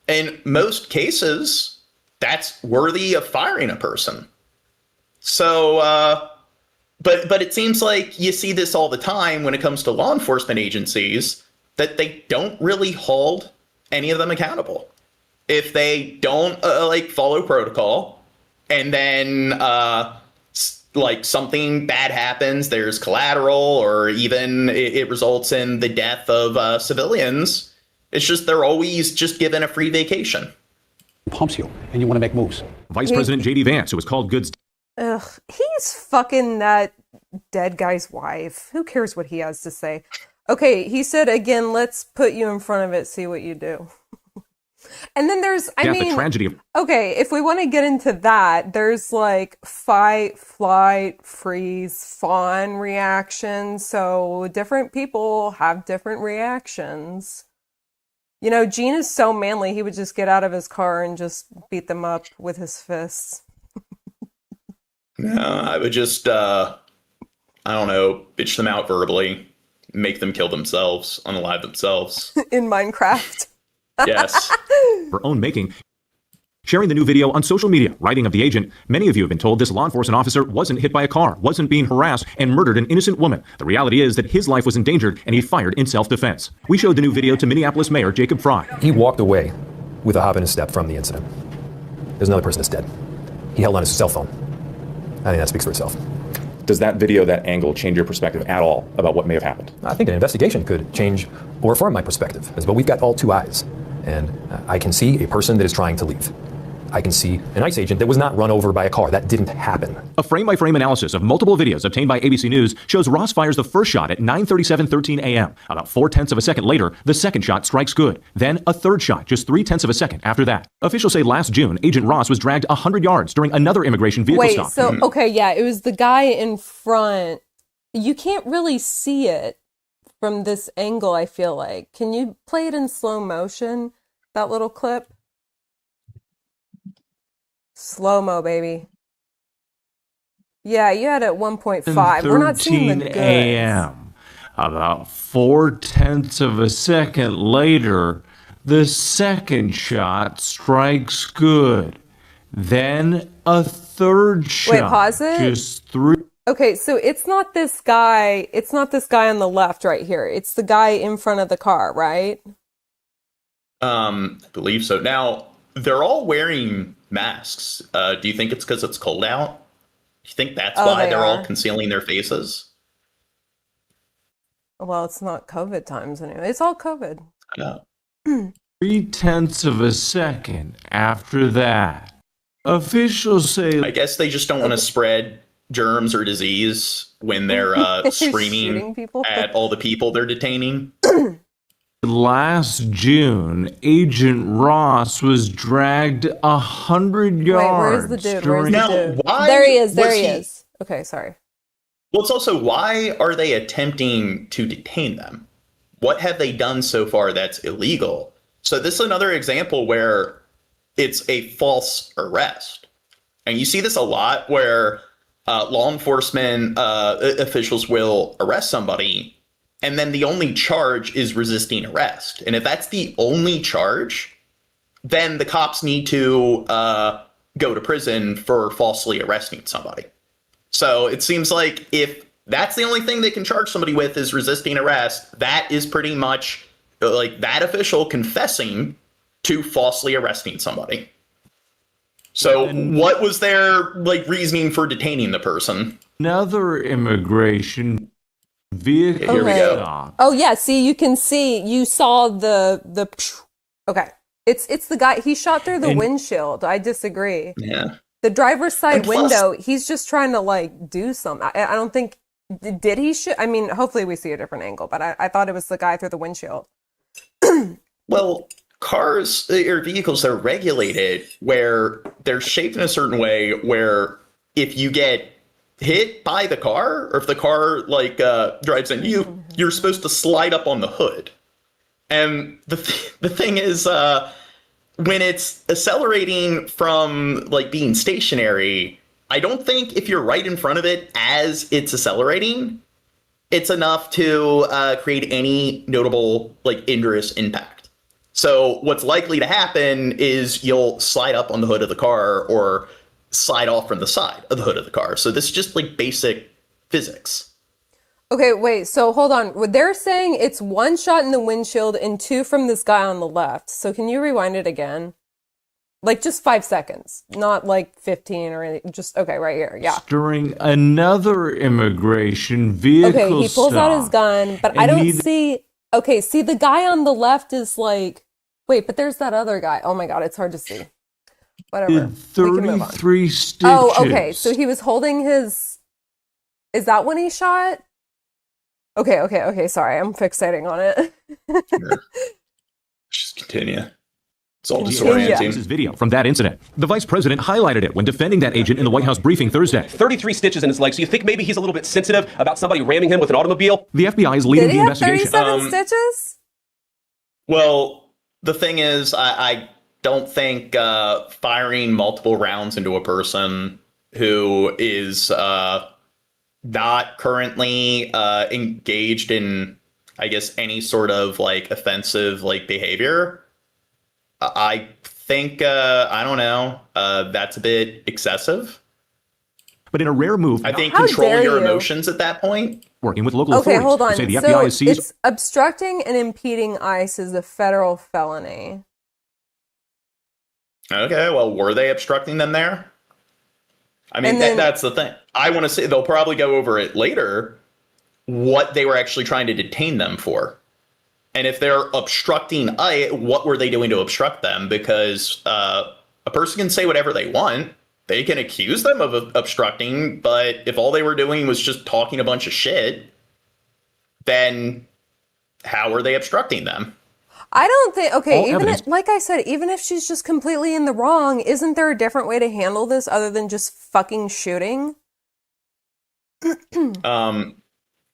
in most cases, that's worthy of firing a person. So, but it seems like you see this all the time when it comes to law enforcement agencies, that they don't really hold any of them accountable. If they don't like follow protocol, and then like something bad happens, there's collateral, or even it results in the death of civilians, it's just they're always just given a free vacation. Pumps you, and you want to make moves. Vice President J.D. Vance, who was called Good's... Ugh, he's fucking that dead guy's wife. Who cares what he has to say? Okay, he said again, let's put you in front of it, see what you do. And then there's, I mean, the tragedy of... okay, if we want to get into that, there's like fight, flight, freeze, fawn reactions. So different people have different reactions. You know, Gene is so manly, he would just get out of his car and just beat them up with his fists. No, I would just, I don't know, bitch them out verbally, make them kill themselves, unalive themselves. In Minecraft. Yes. Her own making. Sharing the new video on social media, writing of the agent, many of you have been told this law enforcement officer wasn't hit by a car, wasn't being harassed, and murdered an innocent woman. The reality is that his life was endangered and he fired in self-defense. We showed the new video to Minneapolis Mayor Jacob Fry. He walked away with a hop in his step from the incident. There's another person that's dead. He held on his cell phone. I think that speaks for itself. Does that video, that angle, change your perspective at all about what may have happened? I think an investigation could change or reform my perspective. But we've got all two eyes. And I can see a person that is trying to leave. I can see an ICE agent that was not run over by a car. That didn't happen. A frame-by-frame analysis of multiple videos obtained by ABC News shows Ross fires the first shot at 9:37:13 a.m. About 0.4 of a second later, the second shot strikes good. Then a third shot just 0.3 of a second after that. Officials say last June, Agent Ross was dragged 100 yards during another immigration vehicle stop. Wait, so, okay, yeah, it was the guy in front. You can't really see it from this angle, I feel like. Can you play it in slow motion, that little clip? Slow-mo, baby. Yeah, you had it at 1.5. We're not seeing the goods. a.m. About 0.4 of a second later, the second shot strikes good. Then a third shot. Wait, pause it. Just 3. Okay, so it's not this guy. It's not this guy on the left right here. It's the guy in front of the car, right? I believe so. Now, they're all wearing masks. Do you think it's because it's cold out? Do you think that's why they're all concealing their faces? Well, it's not COVID times anyway. It's all COVID. I know. 0.3 of a second after that, officials say... I guess they just don't want to spread germs or disease when they're screaming at all the people they're detaining. Last June, Agent Ross was dragged 100 yards. Wait, where's the dude? Where's Now, the dude? why There he is. There was he he- is. Okay, sorry. Well, it's also, why are they attempting to detain them? What have they done so far that's illegal? So this is another example where it's a false arrest. And you see this a lot where law enforcement officials will arrest somebody, and then the only charge is resisting arrest. And if that's the only charge, then the cops need to go to prison for falsely arresting somebody. So it seems like if that's the only thing they can charge somebody with is resisting arrest, that is pretty much like that official confessing to falsely arresting somebody. So what was their reasoning for detaining the person? Another immigration vehicle. Here we go. Oh yeah, see, you can see, you saw the okay. It's the guy, he shot through the windshield. I disagree. Yeah. The driver's side And plus- window, he's just trying to do something. I don't think, did he shoot? I mean, hopefully we see a different angle, but I thought it was the guy through the windshield. Well, cars or vehicles are regulated where they're shaped in a certain way where if you get hit by the car, or if the car drives in you, you're supposed to slide up on the hood. And the thing is, when it's accelerating from being stationary, I don't think if you're right in front of it as it's accelerating, it's enough to create any notable injurious impact. So what's likely to happen is you'll slide up on the hood of the car or slide off from the side of the hood of the car. So this is just basic physics. Okay, wait, so hold on. They're saying it's one shot in the windshield and two from this guy on the left. So can you rewind it again? Just 5 seconds, not 15 or anything. Just, okay, right here, yeah. During another immigration vehicle Okay, he pulls out his gun, but I and don't see... Okay, see, the guy on the left is wait, but there's that other guy. Oh my God, it's hard to see. Whatever. Did 33 stitches. Oh, okay, so he was holding his... Is that when he shot? Okay, sorry, I'm fixating on it. Just continue. It's all This disorienting. is video from that incident. The vice president highlighted it when defending that agent in the White House briefing Thursday. 33 stitches in his leg. So you think maybe he's a little bit sensitive about somebody ramming him with an automobile? The FBI is leading Did he the have investigation. 37 stitches? Well, the thing is, I don't think firing multiple rounds into a person who is not currently engaged in, I guess, any sort of offensive behavior, I think, I don't know, that's a bit excessive. But in a rare move, I think How control dare your you. emotions at that point. Working with local Okay, authorities hold on. who say the So FBI has seized. it's obstructing and impeding ICE is a federal felony. Okay, well, were they obstructing them there? I mean, And then- that's the thing. I want to say they'll probably go over it later, what they were actually trying to detain them for. And if they're obstructing, what were they doing to obstruct them? Because a person can say whatever they want. They can accuse them of obstructing, but if all they were doing was just talking a bunch of shit, then how are they obstructing them? I don't think, okay, All even evidence- if, like I said, even if she's just completely in the wrong, isn't there a different way to handle this other than just fucking shooting?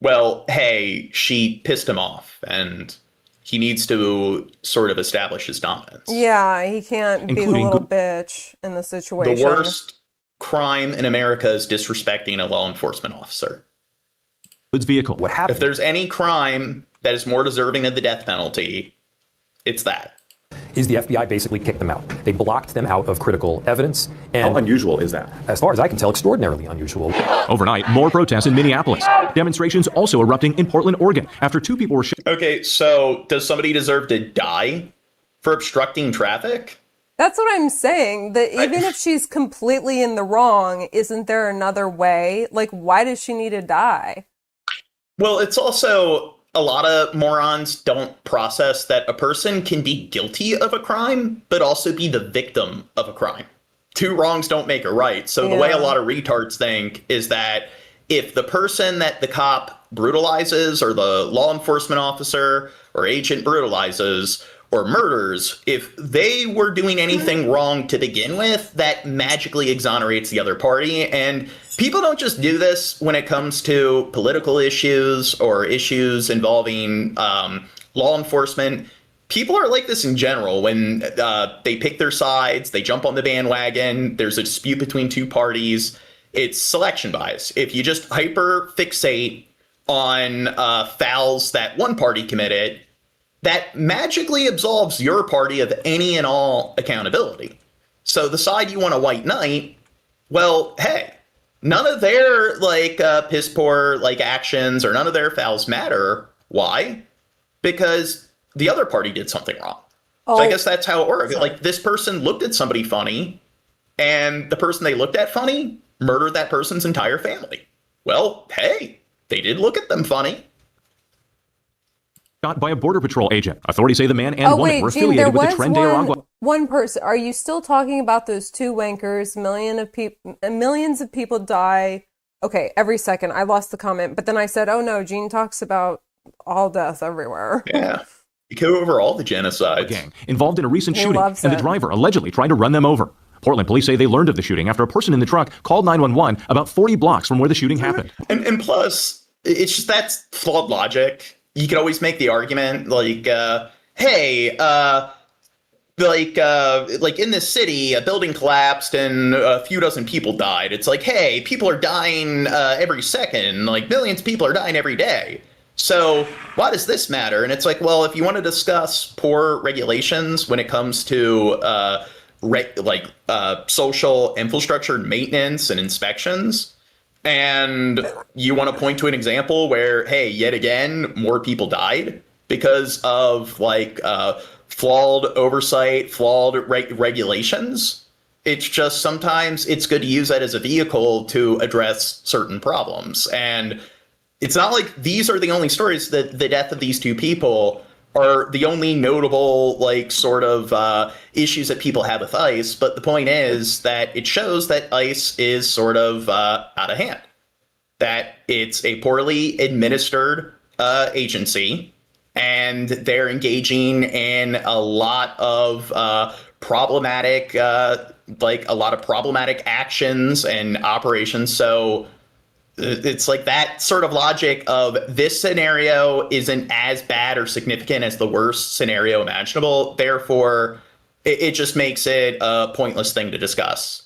Well, hey, she pissed him off, and he needs to sort of establish his dominance. Yeah, he can't be the Including little bitch in the situation. The worst crime in America is disrespecting a law enforcement officer. Goods vehicle. What happened? If there's any crime that is more deserving of the death penalty, it's that. Is the FBI basically kicked them out. They blocked them out of critical evidence. And How unusual is that? As far as I can tell, extraordinarily unusual. Overnight, more protests in Minneapolis. Demonstrations also erupting in Portland, Oregon, after two people were shot. Okay, so does somebody deserve to die for obstructing traffic? That's what I'm saying. That even if she's completely in the wrong, isn't there another way? Like, why does she need to die? Well, it's also a lot of morons don't process that a person can be guilty of a crime, but also be the victim of a crime. Two wrongs don't make a right. So the way a lot of retards think is that if the person that the cop brutalizes or the law enforcement officer or agent brutalizes or murders, if they were doing anything wrong to begin with, that magically exonerates the other party. And people don't just do this when it comes to political issues or issues involving law enforcement. People are like this in general. When they pick their sides, they jump on the bandwagon, there's a dispute between two parties, it's selection bias. If you just hyper fixate on fouls that one party committed, that magically absolves your party of any and all accountability. So the side you want to white knight, well, hey, none of their piss poor actions or none of their fouls matter. Why? Because the other party did something wrong. So I guess that's how it works. Like, this person looked at somebody funny, and the person they looked at funny murdered that person's entire family. Well, hey, they did look at them funny. Shot by a Border Patrol agent. Authorities say the man and woman wait, were Gene, there affiliated with was the Tren de Aragua. one person. Are you still talking about those two wankers? Millions of people die. Okay, every second. I lost the comment, but then I said, oh no, Gene talks about all death everywhere. Yeah. You go over all the genocides. Gang involved in a recent He shooting, loves and the it. driver allegedly tried to run them over. Portland police say they learned of the shooting after a person in the truck called 911 about 40 blocks from where the shooting happened. And plus, it's just that's flawed logic. You could always make the argument hey, in this city, a building collapsed and a few dozen people died. It's like, hey, people are dying every second. Like, millions of people are dying every day. So why does this matter? And it's like, well, if you want to discuss poor regulations when it comes to social infrastructure maintenance and inspections, and you want to point to an example where, hey, yet again, more people died because of flawed oversight, flawed regulations. It's just sometimes it's good to use that as a vehicle to address certain problems. And it's not like these are the only stories. That the death of these two people are the only notable issues that people have with ICE. But the point is that it shows that ICE is sort of out of hand, that it's a poorly administered agency, and they're engaging in a lot of problematic actions and operations. So it's like that sort of logic of this scenario isn't as bad or significant as the worst scenario imaginable. Therefore, it just makes it a pointless thing to discuss.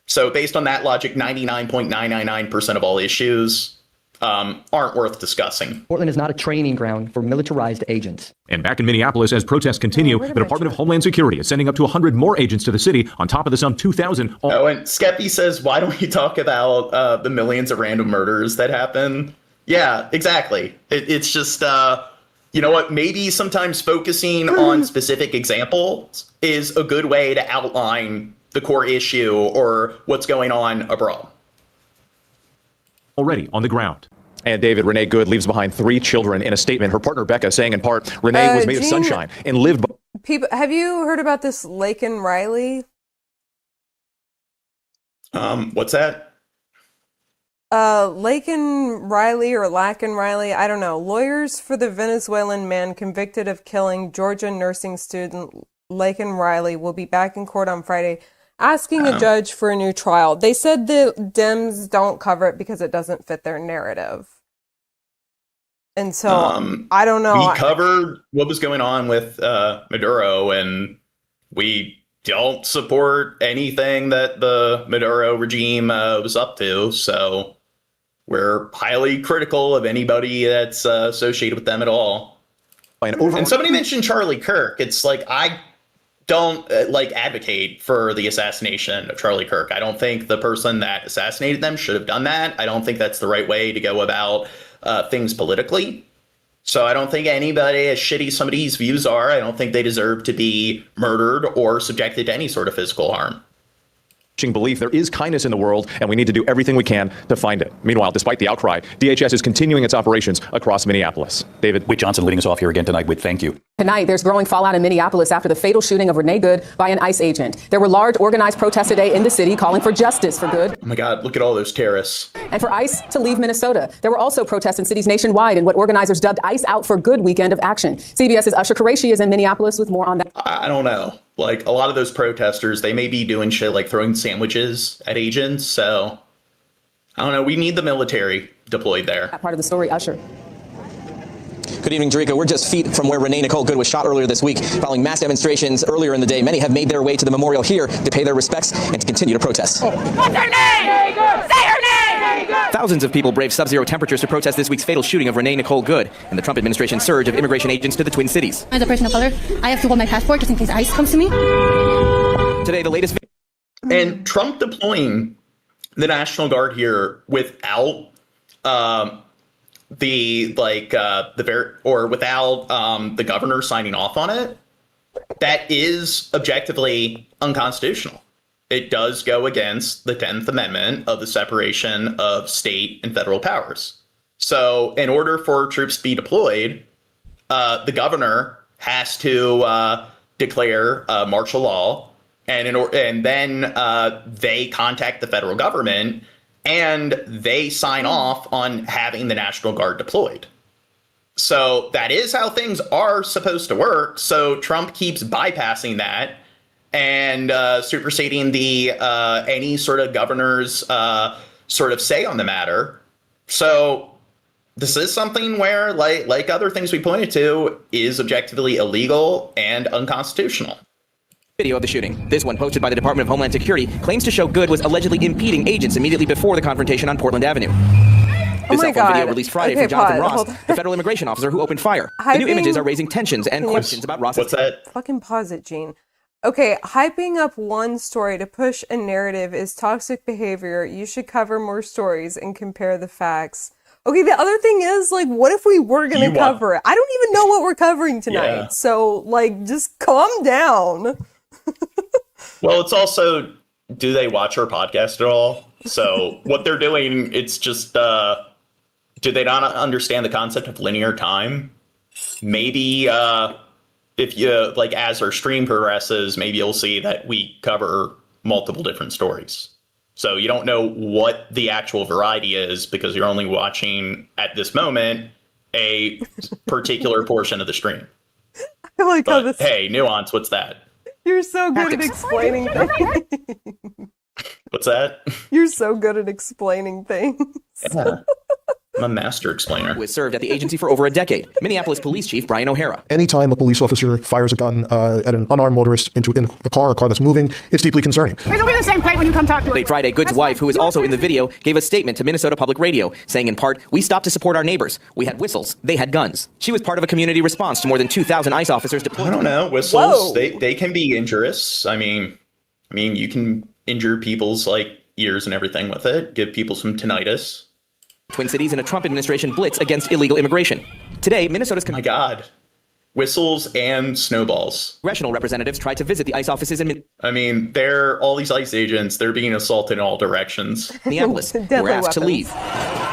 So based on that logic, 99.999% of all issues aren't worth discussing. Portland is not a training ground for militarized agents. And back in Minneapolis, as protests continue, the Department of Homeland Security is sending up to 100 more agents to the city on top of the some 2,000. Oh, and Skeppy says, why don't we talk about the millions of random murders that happen? Yeah, exactly. It's just, you know what, maybe sometimes focusing on specific examples is a good way to outline the core issue or what's going on abroad. Already on the ground. And David, Renee Good leaves behind 3 children in a statement. Her partner Becca saying in part, Renee was made of sunshine and lived. People, have you heard about this Laken Riley? What's that? Laken Riley or Laken Riley, I don't know. Lawyers for the Venezuelan man convicted of killing Georgia nursing student Laken Riley will be back in court on Friday, asking a judge for a new trial. They said the Dems don't cover it because it doesn't fit their narrative. And so, I don't know. We covered what was going on with Maduro, and we don't support anything that the Maduro regime was up to. So we're highly critical of anybody that's associated with them at all. And somebody mentioned Charlie Kirk. It's like, I don't advocate for the assassination of Charlie Kirk. I don't think the person that assassinated them should have done that. I don't think that's the right way to go about things politically. So I don't think anybody, as shitty as some of these views are, I don't think they deserve to be murdered or subjected to any sort of physical harm. Belief there is kindness in the world, and we need to do everything we can to find it. Meanwhile, despite the outcry, DHS is continuing its operations across Minneapolis. David. Whit Johnson leading us off here again tonight. Whit, thank you. Tonight, there's growing fallout in Minneapolis after the fatal shooting of Renee Good by an ICE agent. There were large organized protests today in the city calling for justice for Good. Oh my God, look at all those terrorists. And for ICE to leave Minnesota. There were also protests in cities nationwide in what organizers dubbed ICE Out for Good weekend of action. CBS's Usher Qureshi is in Minneapolis with more on that. I don't know. Like, a lot of those protesters, they may be doing shit like throwing sandwiches at agents. So, I don't know. We need the military deployed there. That part of the story, Usher. Good evening, Jericho. We're just feet from where Renee Nicole Good was shot earlier this week. Following mass demonstrations earlier in the day, many have made their way to the memorial here to pay their respects and to continue to protest. What's her name? Say her name! Thousands of people braved sub-zero temperatures to protest this week's fatal shooting of Renee Nicole Good and the Trump administration's surge of immigration agents to the Twin Cities. As a person of color, I have to hold my passport just in case ICE comes to me. Today, the latest. And Trump deploying the National Guard here without the governor signing off on it, that is objectively unconstitutional. It does go against the 10th Amendment of the separation of state and federal powers. So in order for troops to be deployed, the governor has to declare martial law, and then they contact the federal government and they sign off on having the National Guard deployed. So that is how things are supposed to work. So Trump keeps bypassing that and superseding the any sort of governor's sort of say on the matter. So this is something where, like other things we pointed to, is objectively illegal and unconstitutional. Video of the shooting. This one, posted by the Department of Homeland Security, claims to show Good was allegedly impeding agents immediately before the confrontation on Portland Avenue. This cell phone video released Friday from Jonathan Ross, the federal immigration officer who opened fire. The new images are raising tensions and questions about Ross's... What's that? Fucking pause it, Gene. Okay, hyping up one story to push a narrative is toxic behavior. You should cover more stories and compare the facts. Okay, the other thing is, like, what if we were going to cover it? I don't even know what we're covering tonight. Yeah. So, like, just calm down. Well, it's also, do they watch our podcast at all? So what they're doing, it's just, do they not understand the concept of linear time? Maybe if you, like, as our stream progresses, maybe you'll see that we cover multiple different stories. So you don't know what the actual variety is because you're only watching, at this moment, a particular portion of the stream. I like how but, hey, nuance, what's that? You're so good at explaining things. What's that? You're so good at explaining things. Yeah. I'm a master explainer. Who has served at the agency for over a decade. Minneapolis Police Chief Brian O'Hara. Anytime a police officer fires a gun at an unarmed motorist in a car that's moving, it's deeply concerning. It'll be the same plate when you come talk to us. Late Friday, Good's wife, who is also in the video, gave a statement to Minnesota Public Radio, saying in part, "We stopped to support our neighbors. We had whistles. They had guns." She was part of a community response to more than 2,000 ICE officers deployed. I don't know. Whistles, they can be injurious. I mean, you can injure people's ears and everything with it. Give people some tinnitus. Twin Cities in a Trump administration blitz against illegal immigration. Today, Minnesota's... My God. Whistles and snowballs. Congressional representatives tried to visit the ICE offices in... all these ICE agents, they're being assaulted in all directions. Minneapolis, who were asked to leave.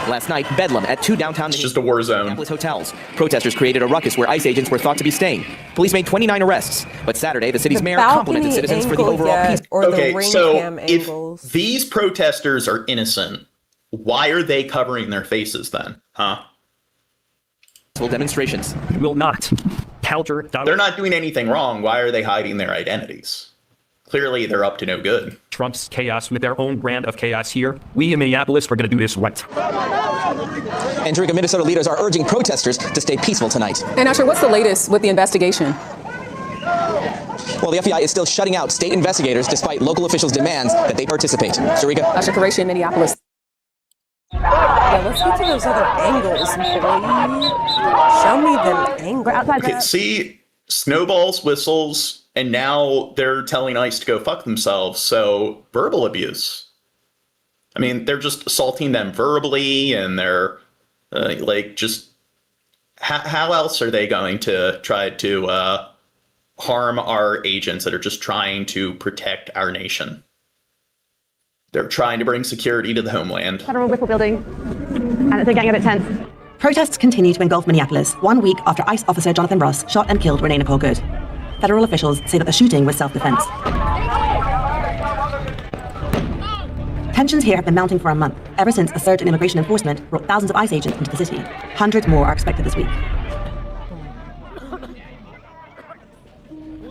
Last night, bedlam at 2 downtown... It's just a war zone. Minneapolis hotels. Protesters created a ruckus where ICE agents were thought to be staying. Police made 29 arrests. But Saturday, the city's mayor complimented citizens for the overall peace. If these protesters are innocent, why are they covering their faces then? Huh? Demonstrations. We will not counter Donald. They're not doing anything wrong. Why are they hiding their identities? Clearly, they're up to no good. Trump's chaos with their own brand of chaos here. We in Minneapolis are going to do this right. And Minnesota leaders are urging protesters to stay peaceful tonight. And Usher, what's the latest with the investigation? Well, the FBI is still shutting out state investigators despite local officials' demands that they participate. Sharika. Usher Qureshi in Minneapolis. Yeah, let's get to those other angles, boy. Show me them angles. Okay, see, snowballs, whistles, and now they're telling ICE to go fuck themselves. So, verbal abuse. They're just assaulting them verbally, and they're just... How else are they going to try to harm our agents that are just trying to protect our nation? They're trying to bring security to the homeland. Federal Whipple building, and they're getting a bit tense. Protests continue to engulf Minneapolis 1 week after ICE officer Jonathan Ross shot and killed Renee Nicole Good. Federal officials say that the shooting was self-defense. Tensions here have been mounting for a month, ever since a surge in immigration enforcement brought thousands of ICE agents into the city. Hundreds more are expected this week.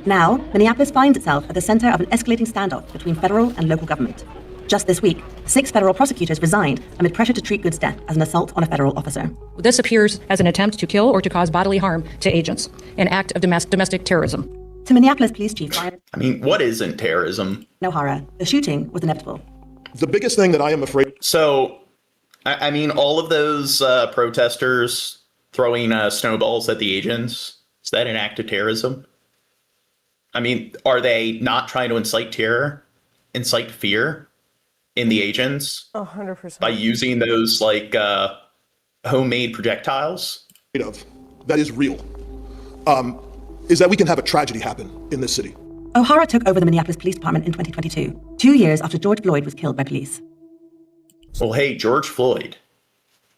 Now, Minneapolis finds itself at the center of an escalating standoff between federal and local government. Just this week, 6 federal prosecutors resigned amid pressure to treat Good's death as an assault on a federal officer. This appears as an attempt to kill or to cause bodily harm to agents, an act of domestic terrorism. To Minneapolis Police Chief Brian... what isn't terrorism? O'Hara, the shooting was inevitable. The biggest thing that I am afraid... So, all of those protesters throwing snowballs at the agents, is that an act of terrorism? Are they not trying to incite terror, incite fear in the agents 100% by using those homemade projectiles? That is real. Is that we can have a tragedy happen in this city. O'Hara took over the Minneapolis Police Department in 2022, 2 years after George Floyd was killed by police. Well, hey, George Floyd,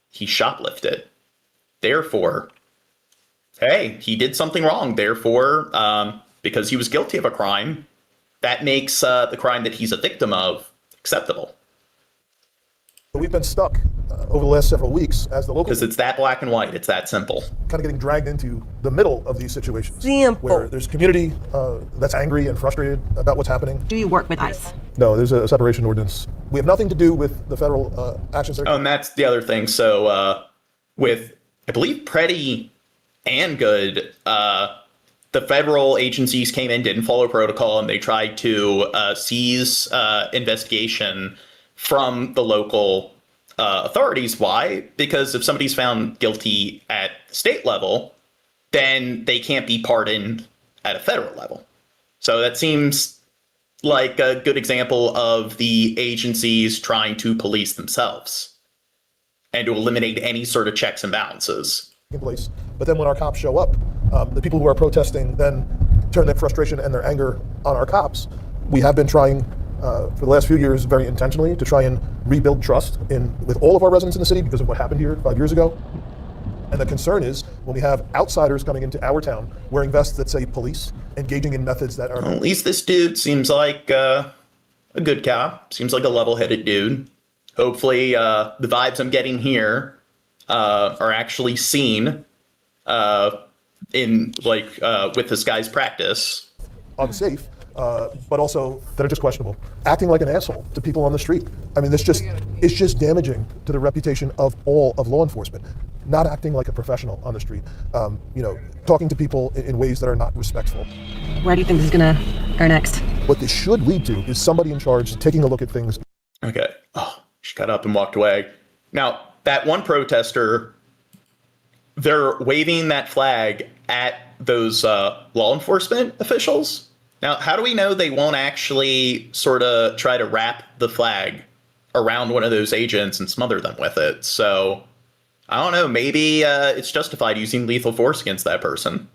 he shoplifted. Therefore, hey, he did something wrong. Therefore, because he was guilty of a crime, that makes the crime that he's a victim of acceptable. We've been stuck over the last several weeks as the local... Because it's that black and white. It's that simple. Kind of getting dragged into the middle of these situations. Simple. Where there's community that's angry and frustrated about what's happening. Do you work with ICE? No, there's a separation ordinance. We have nothing to do with the federal actions. Oh, and that's the other thing. So with, I believe, Preddy and Good, the federal agencies came in, didn't follow protocol, and they tried to seize investigation from the local authorities. Why? Because if somebody's found guilty at state level, then they can't be pardoned at a federal level. So that seems like a good example of the agencies trying to police themselves and to eliminate any sort of checks and balances. Place. But then when our cops show up, the people who are protesting then turn their frustration and their anger on our cops. We have been trying for the last few years very intentionally to try and rebuild trust with all of our residents in the city because of what happened here 5 years ago. And the concern is when we have outsiders coming into our town wearing vests that say police, engaging in methods that are... Well, at least this dude seems like a good cop, seems like a level-headed dude. Hopefully the vibes I'm getting here are actually seen with this guy's practice. Unsafe. but also that are just questionable. Acting like an asshole to people on the street. I mean, it's just damaging to the reputation of all of law enforcement. Not acting like a professional on the street. Talking to people in ways that are not respectful. Where do you think this is gonna go next? What this should lead to is somebody in charge taking a look at things. Okay. Oh, she got up and walked away. Now, that one protester, they're waving that flag at those law enforcement officials. Now, how do we know they won't actually sort of try to wrap the flag around one of those agents and smother them with it? So, I don't know. Maybe it's justified using lethal force against that person.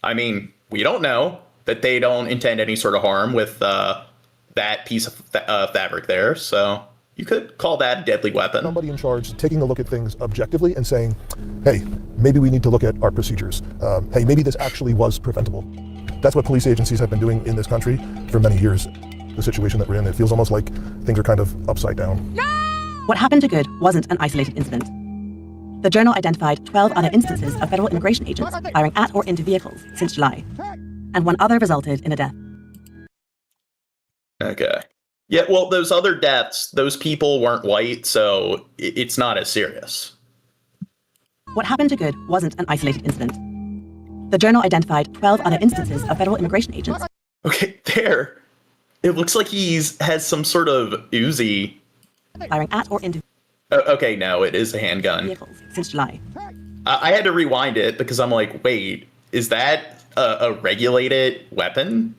I mean, we don't know that they don't intend any sort of harm with that piece of fabric there. So you could call that a deadly weapon. Somebody in charge taking a look at things objectively and saying, hey, maybe we need to look at our procedures. Hey, maybe this actually was preventable. That's what police agencies have been doing in this country for many years. The situation that we're in, it feels almost like things are kind of upside down. No! What happened to Good wasn't an isolated incident. The journal identified 12 other instances of federal immigration agents firing at or into vehicles since July, and one other resulted in a death. Okay. Yeah, well, those other deaths, those people weren't white, so it's not as serious. What happened to Good wasn't an isolated incident. The journal identified 12 other instances of federal immigration agents. Okay, there. It looks like has some sort of Uzi. Firing at or into okay, no, it is a handgun. Vehicles since July. I had to rewind it because I'm like, wait, is that a regulated weapon?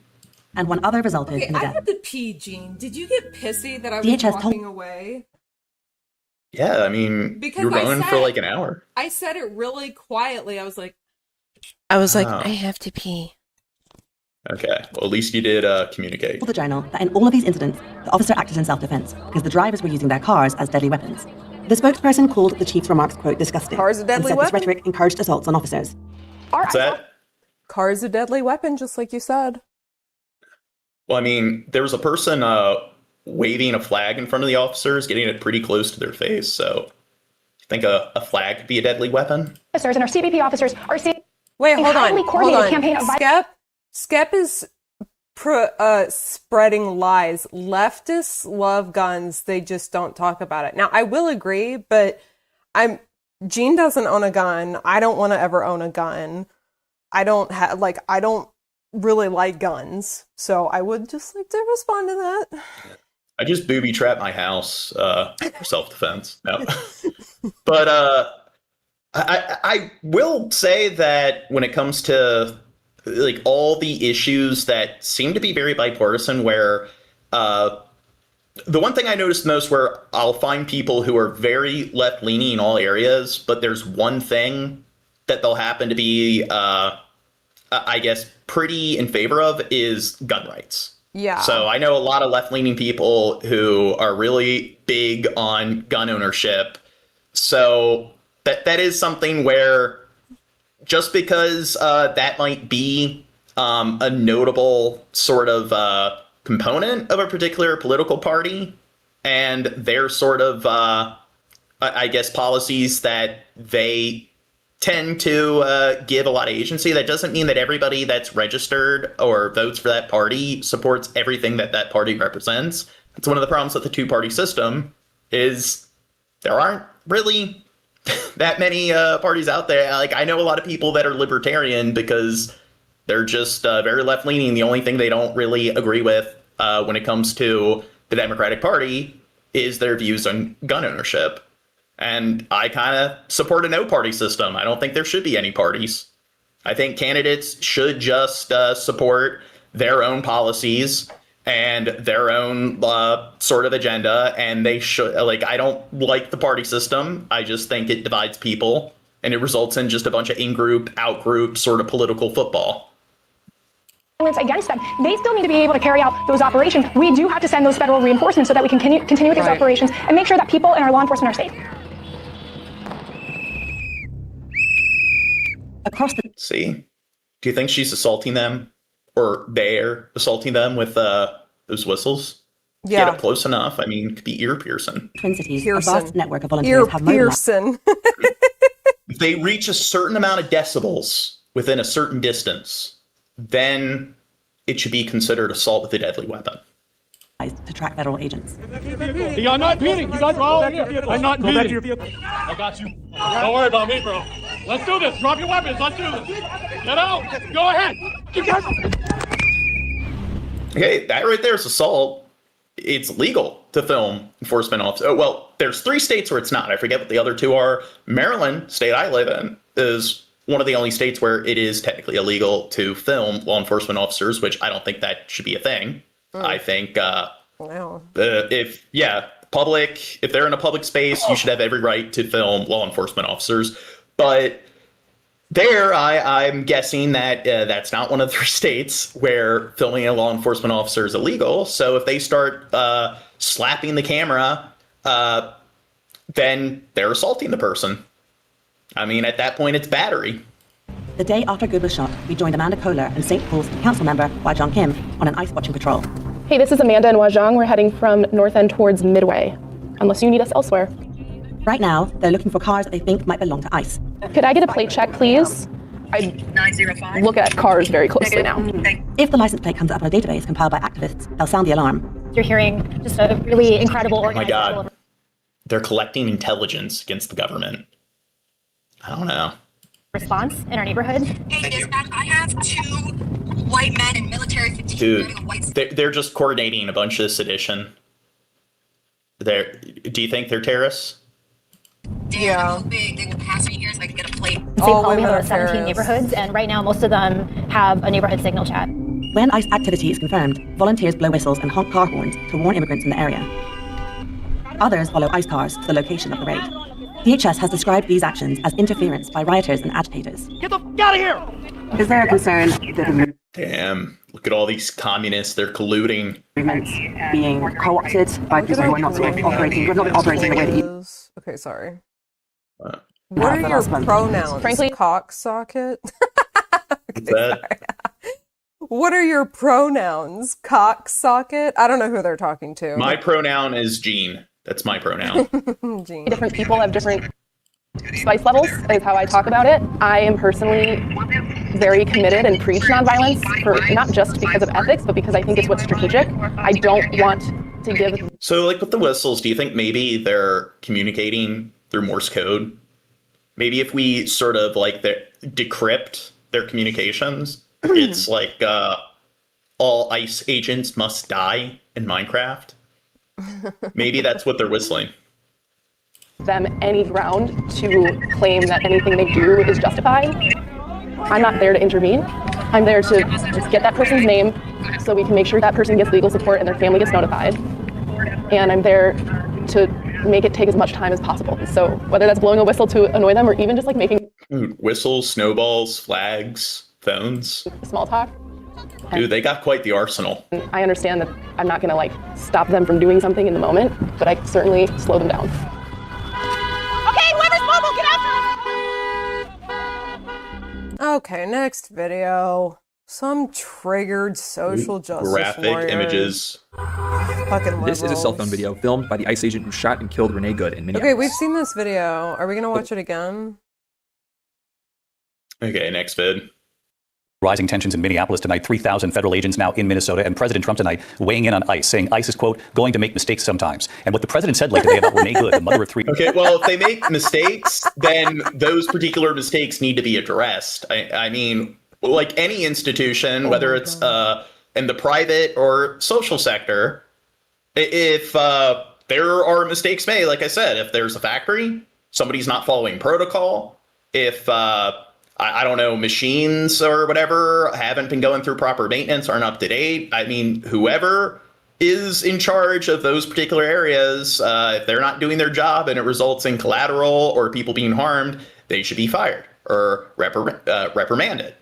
And one other resulted in a I death. had to pee, Gene. Did you get pissy that I was walking away? Yeah, I mean, Because you were going for like an hour. I said it really quietly. I was like, I have to pee. Okay, well, at least you did communicate. For the journal that in all of these incidents, the officer acted in self-defense because the drivers were using their cars as deadly weapons. The spokesperson called the chief's remarks, quote, disgusting. Cars a deadly and said weapon? This rhetoric encouraged assaults on officers. What's that? Car's a deadly weapon, just like you said. Well, I mean, there was a person waving a flag in front of the officers, getting it pretty close to their face. So, you think a flag could be a deadly weapon? Officers and our CBP officers are seeing Wait, hold on. Campaign of Skep is spreading lies. Leftists love guns. They just don't talk about it. Now, I will agree, but Gene doesn't own a gun. I don't want to ever own a gun. I don't really like guns. So I would just like to respond to that. I just booby trap my house for self-defense. No. But I will say that when it comes to like all the issues that seem to be very bipartisan, where the one thing I noticed most where I'll find people who are very left-leaning in all areas, but there's one thing that they'll happen to be, I guess, pretty in favor of is gun rights. Yeah. So I know a lot of left-leaning people who are really big on gun ownership. So that is something where just because that might be a notable sort of component of a particular political party and their sort of, I guess, policies that they tend to give a lot of agency, that doesn't mean that everybody that's registered or votes for that party supports everything that that party represents. It's one of the problems with the two-party system is there aren't really that many parties out there. Like, I know a lot of people that are libertarian because they're just very left-leaning. The only thing they don't really agree with when it comes to the Democratic Party is their views on gun ownership. And I kind of support a no-party system. I don't think there should be any parties. I think candidates should just support their own policies and their own sort of agenda. And they should, like, I don't like the party system. I just think it divides people and it results in just a bunch of in-group, out-group sort of political football. Against them, they still need to be able to carry out those operations. We do have to send those federal reinforcements so that we can continue with these operations and make sure that people and our law enforcement are safe. Across the See, do you think she's assaulting them, or they're assaulting them with those whistles? Yeah. Get up close enough. I mean, it could be ear piercing. Twin Cities, a vast network of volunteers have piercing. If they reach a certain amount of decibels within a certain distance, then it should be considered assault with a deadly weapon. To track federal agents. I'm not impeding. You guys are all I'm not impeding. I got you. Don't worry about me, bro. Let's do this. Drop your weapons. Let's do this. Get out. Go ahead. Okay, that right there is assault. It's legal to film enforcement officers. Oh, well, there's 3 states where it's not. I forget what the other 2 are. Maryland, state I live in, is one of the only states where it is technically illegal to film law enforcement officers, which I don't think that should be a thing. I think if they're in a public space, you should have every right to film law enforcement officers. But there, I'm guessing that that's not one of the 3 states where filming a law enforcement officer is illegal. So if they start slapping the camera, then they're assaulting the person. I mean, at that point, it's battery. The day after Good was shot, we joined Amanda Kohler and St. Paul's council member Wajong Kim on an ice-watching patrol. Hey, this is Amanda and Wajong. We're heading from North End towards Midway, unless you need us elsewhere. Right now, they're looking for cars that they think might belong to ICE. Could I get a plate check, please? I look at cars very closely now. If the license plate comes up on a database compiled by activists, they'll sound the alarm. You're hearing just a really incredible organized... Oh my God. They're collecting intelligence against the government. I don't know. Response in our neighborhood. Hey, dispatch, I have 2 white men in military fatigue. Dude, they're just coordinating a bunch of sedition. Do you think they're terrorists? Yeah. They would pass me here so I could get a plate. In St. Paul, we have 17 neighborhoods, and right now most of them have a neighborhood signal chat. When ICE activity is confirmed, volunteers blow whistles and honk car horns to warn immigrants in the area. Others follow ICE cars to the location of the raid. DHS has described these actions as interference by rioters and agitators. Get the f*** out of here! Is there a concern that Damn, look at all these communists, they're colluding. movements being co-opted by people who are not operating the way that you... Okay, sorry. What are your pronouns? Frankly, cocksocket? Sorry. What are your pronouns? Cocksocket? I don't know who they're talking to. My pronoun is Gene. That's my pronoun. Gene. Different people have different spice levels, is how I talk about it. I am personally very committed and preach nonviolence, for not just because of ethics, but because I think it's what's strategic. I don't want to give... So, like with the whistles, do you think maybe they're communicating through Morse code? Maybe if we sort of like decrypt their communications, it's like all ICE agents must die in Minecraft. Maybe that's what they're whistling. Them any ground to claim that anything they do is justified. I'm not there to intervene. I'm there to just get that person's name so we can make sure that person gets legal support and their family gets notified. And I'm there to make it take as much time as possible. So whether that's blowing a whistle to annoy them or even just like making whistles, snowballs, flags, phones, small talk. Dude, they got quite the arsenal. I understand that I'm not going to like stop them from doing something in the moment, but I certainly slow them down. Okay, whoever's mobile, get after it! Okay, next video. Some triggered social justice graphic warriors. Images. Fucking This is a cell liberals. phone video filmed by the ICE agent who shot and killed Renee Good in Minneapolis. Okay, we've seen this video. Are we gonna watch it again? Okay, next vid. Rising tensions in Minneapolis tonight, 3,000 federal agents now in Minnesota, and President Trump tonight weighing in on ICE, saying ICE is, quote, going to make mistakes sometimes. And what the president said late today about Renee Good, the mother of 3... Okay, well, if they make mistakes, then those particular mistakes need to be addressed. I mean, like any institution, whether it's in the private or social sector, if there are mistakes made, like I said, if there's a factory, somebody's not following protocol, if... I don't know, machines or whatever haven't been going through proper maintenance, aren't up to date. I mean, whoever is in charge of those particular areas, if they're not doing their job and it results in collateral or people being harmed, they should be fired or reprimanded.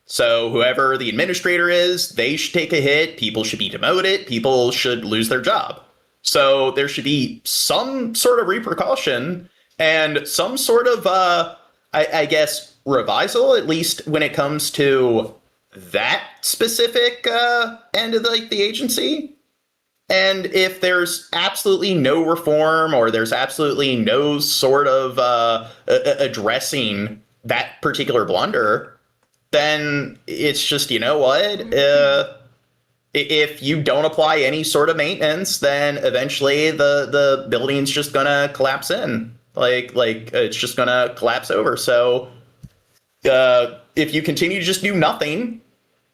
So whoever the administrator is, they should take a hit. People should be demoted. People should lose their job. So there should be some sort of repercussion and some sort of, I guess, revisal, at least when it comes to that specific end of the agency. And if there's absolutely no reform or there's absolutely no sort of addressing that particular blunder, then it's just, you know what, if you don't apply any sort of maintenance, then eventually the building's just gonna collapse in. Like it's just gonna collapse over. So if you continue to just do nothing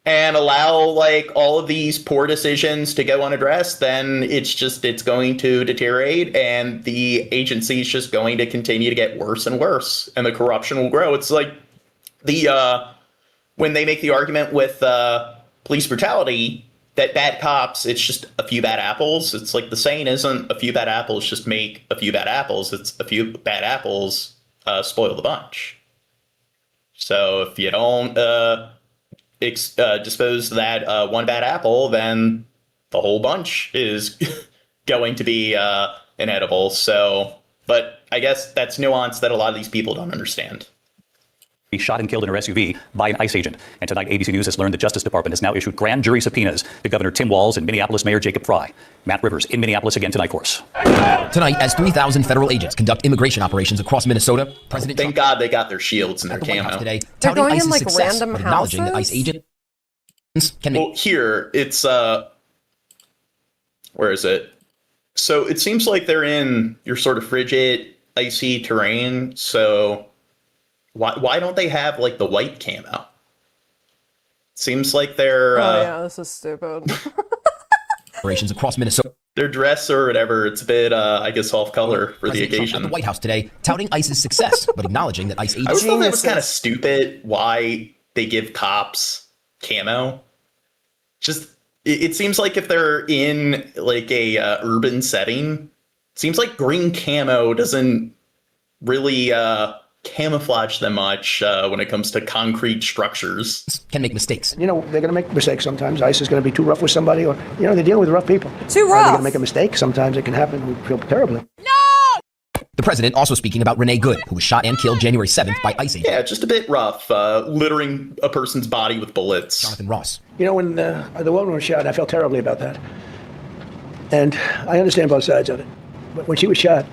and allow like all of these poor decisions to go unaddressed, then it's going to deteriorate, and the agency is just going to continue to get worse and worse, and the corruption will grow. It's like when they make the argument with police brutality that bad cops, it's just a few bad apples. It's like the saying isn't a few bad apples just make a few bad apples. It's a few bad apples spoil the bunch. So if you don't dispose that one bad apple, then the whole bunch is going to be inedible. So, but I guess that's nuance that a lot of these people don't understand. He shot and killed in her SUV by an ICE agent. And tonight, ABC News has learned the Justice Department has now issued grand jury subpoenas to Governor Tim Walz and Minneapolis Mayor Jacob Fry. Matt Rivers in Minneapolis again tonight for us. Tonight, as 3,000 federal agents conduct immigration operations across Minnesota, President Thank God they got their shields and their camo. Today, they're going ICE's in like success, random but acknowledging that ICE houses. agents can make. Well, here it's where is it? So it seems like they're in your sort of frigid, icy terrain. So why don't they have like the white camo? Seems like they're yeah, this is stupid. Operations across Minnesota. Their dress or whatever, it's a bit I guess off color for the occasion. At the White House today, touting ICE's success, but acknowledging that ICE agents. I always thought that was kind of stupid why they give cops camo. Just it seems like if they're in like a urban setting, it seems like green camo doesn't really camouflage them much when it comes to concrete structures. Can make mistakes. You know, they're going to make mistakes sometimes. ICE is going to be too rough with somebody, or, you know, they're dealing with rough people. Too They're rough. going to make a mistake. Sometimes it can happen. We feel terribly. The president also speaking about Renee Good, who was shot and killed January 7th by ICE agents. Yeah, just a bit rough, littering a person's body with bullets. Jonathan Ross. You know, when the woman was shot, I felt terribly about that. And I understand both sides of it. But when she was shot,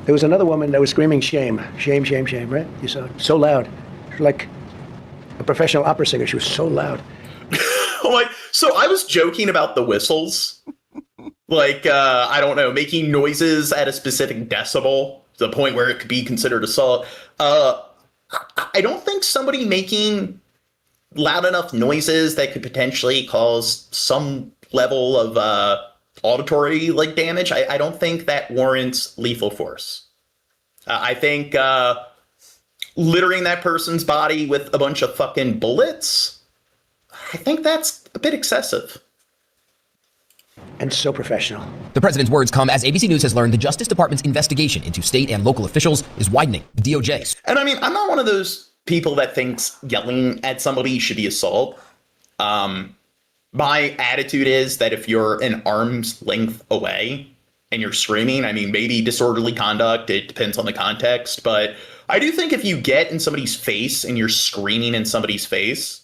there was another woman that was screaming shame, shame, shame, shame, right? You saw it. So loud. Like a professional opera singer. She was so loud. Oh my, so I was joking about the whistles. Like, I don't know, making noises at a specific decibel to the point where it could be considered assault. I don't think somebody making loud enough noises that could potentially cause some level of auditory like damage, I don't think that warrants lethal force. I think littering that person's body with a bunch of fucking bullets, I think that's a bit excessive. And so professional. The president's words come as ABC News has learned the Justice Department's investigation into state and local officials is widening. The DOJ. And I mean, I'm not one of those people that thinks yelling at somebody should be assault. My attitude is that if you're an arm's length away and you're screaming, I mean, maybe disorderly conduct, it depends on the context. But I do think if you get in somebody's face and you're screaming in somebody's face,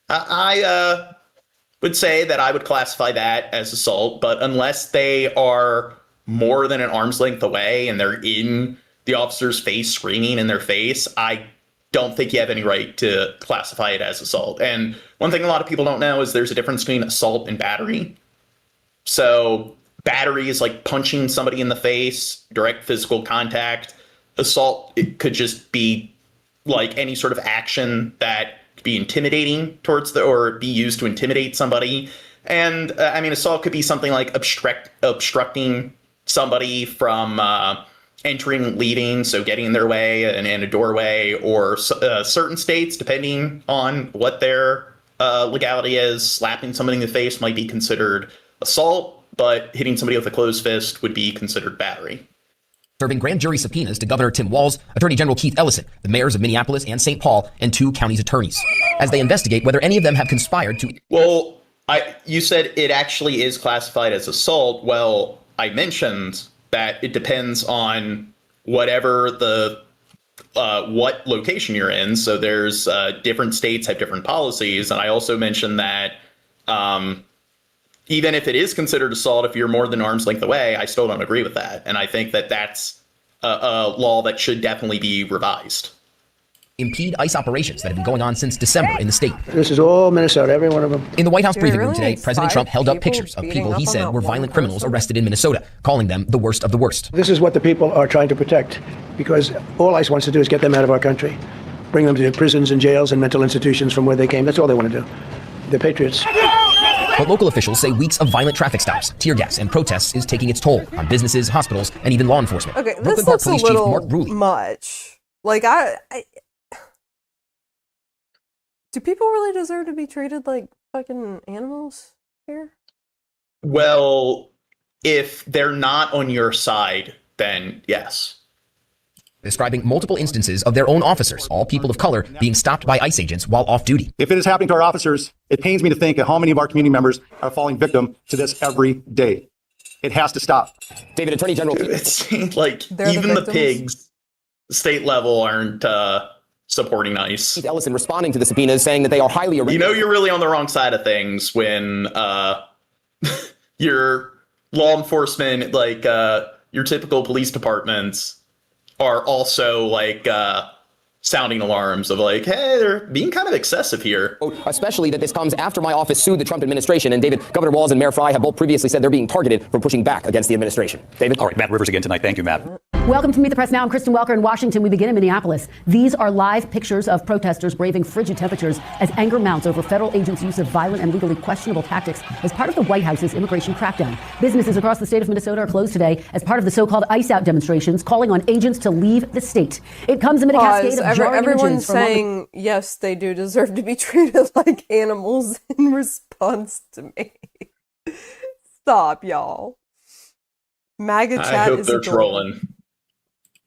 I would say that I would classify that as assault. But unless they are more than an arm's length away and they're in the officer's face screaming in their face, I don't think you have any right to classify it as assault. And one thing a lot of people don't know is there's a difference between assault and battery. So battery is like punching somebody in the face, direct physical contact. Assault, it could just be like any sort of action that could be intimidating towards or be used to intimidate somebody. And I mean, assault could be something like obstructing somebody from entering, leaving, so getting in their way and in a doorway, or certain states, depending on what their legality is, slapping somebody in the face might be considered assault, but hitting somebody with a closed fist would be considered battery. Serving grand jury subpoenas to Governor Tim Walz, Attorney General Keith Ellison, the mayors of Minneapolis and St. Paul, and 2 counties' attorneys, as they investigate whether any of them have conspired to... Well, you said it actually is classified as assault. Well, I mentioned that it depends on whatever the what location you're in. So there's different states have different policies. And I also mentioned that even if it is considered assault, if you're more than arm's length away, I still don't agree with that. And I think that that's a law that should definitely be revised. impede ICE operations that have been going on since December in the state. This is all Minnesota, every one of them. In the White House briefing room today, President Trump held up pictures of people he said were violent criminals arrested in Minnesota, calling them the worst of the worst. This is what the people are trying to protect, because all ICE wants to do is get them out of our country, bring them to prisons and jails and mental institutions from where they came. That's all they want to do. They're patriots. But local officials say weeks of violent traffic stops, tear gas, and protests is taking its toll on businesses, hospitals, and even law enforcement. Okay, Brooklyn this Park looks a Police Chief little Mark Bruley. much. Like, do people really deserve to be treated like fucking animals here? Well, if they're not on your side, then yes. Describing multiple instances of their own officers, all people of color, being stopped by ICE agents while off duty. If it is happening to our officers, it pains me to think of how many of our community members are falling victim to this every day. It has to stop. David, Attorney General. It seems like even the pigs, state level, aren't supporting ICE. Keith Ellison responding to the subpoenas, saying that they are highly... You know you're really on the wrong side of things when your law enforcement, like your typical police departments, are also like sounding alarms of like, hey, they're being kind of excessive here. Especially that this comes after my office sued the Trump administration. And David, Governor Walz and Mayor Fry have both previously said they're being targeted for pushing back against the administration. David? All right, Matt Rivers again tonight. Thank you, Matt. Welcome to Meet the Press Now. I'm Kristen Welker in Washington. We begin in Minneapolis. These are live pictures of protesters braving frigid temperatures as anger mounts over federal agents' use of violent and legally questionable tactics as part of the White House's immigration crackdown. Businesses across the state of Minnesota are closed today as part of the so-called ICE out demonstrations, calling on agents to leave the state. It comes amid a cascade of jarring Everyone's images from saying, yes, they do deserve to be treated like animals in response to me. Stop, y'all. MAGA chat I hope is they're adorable. trolling.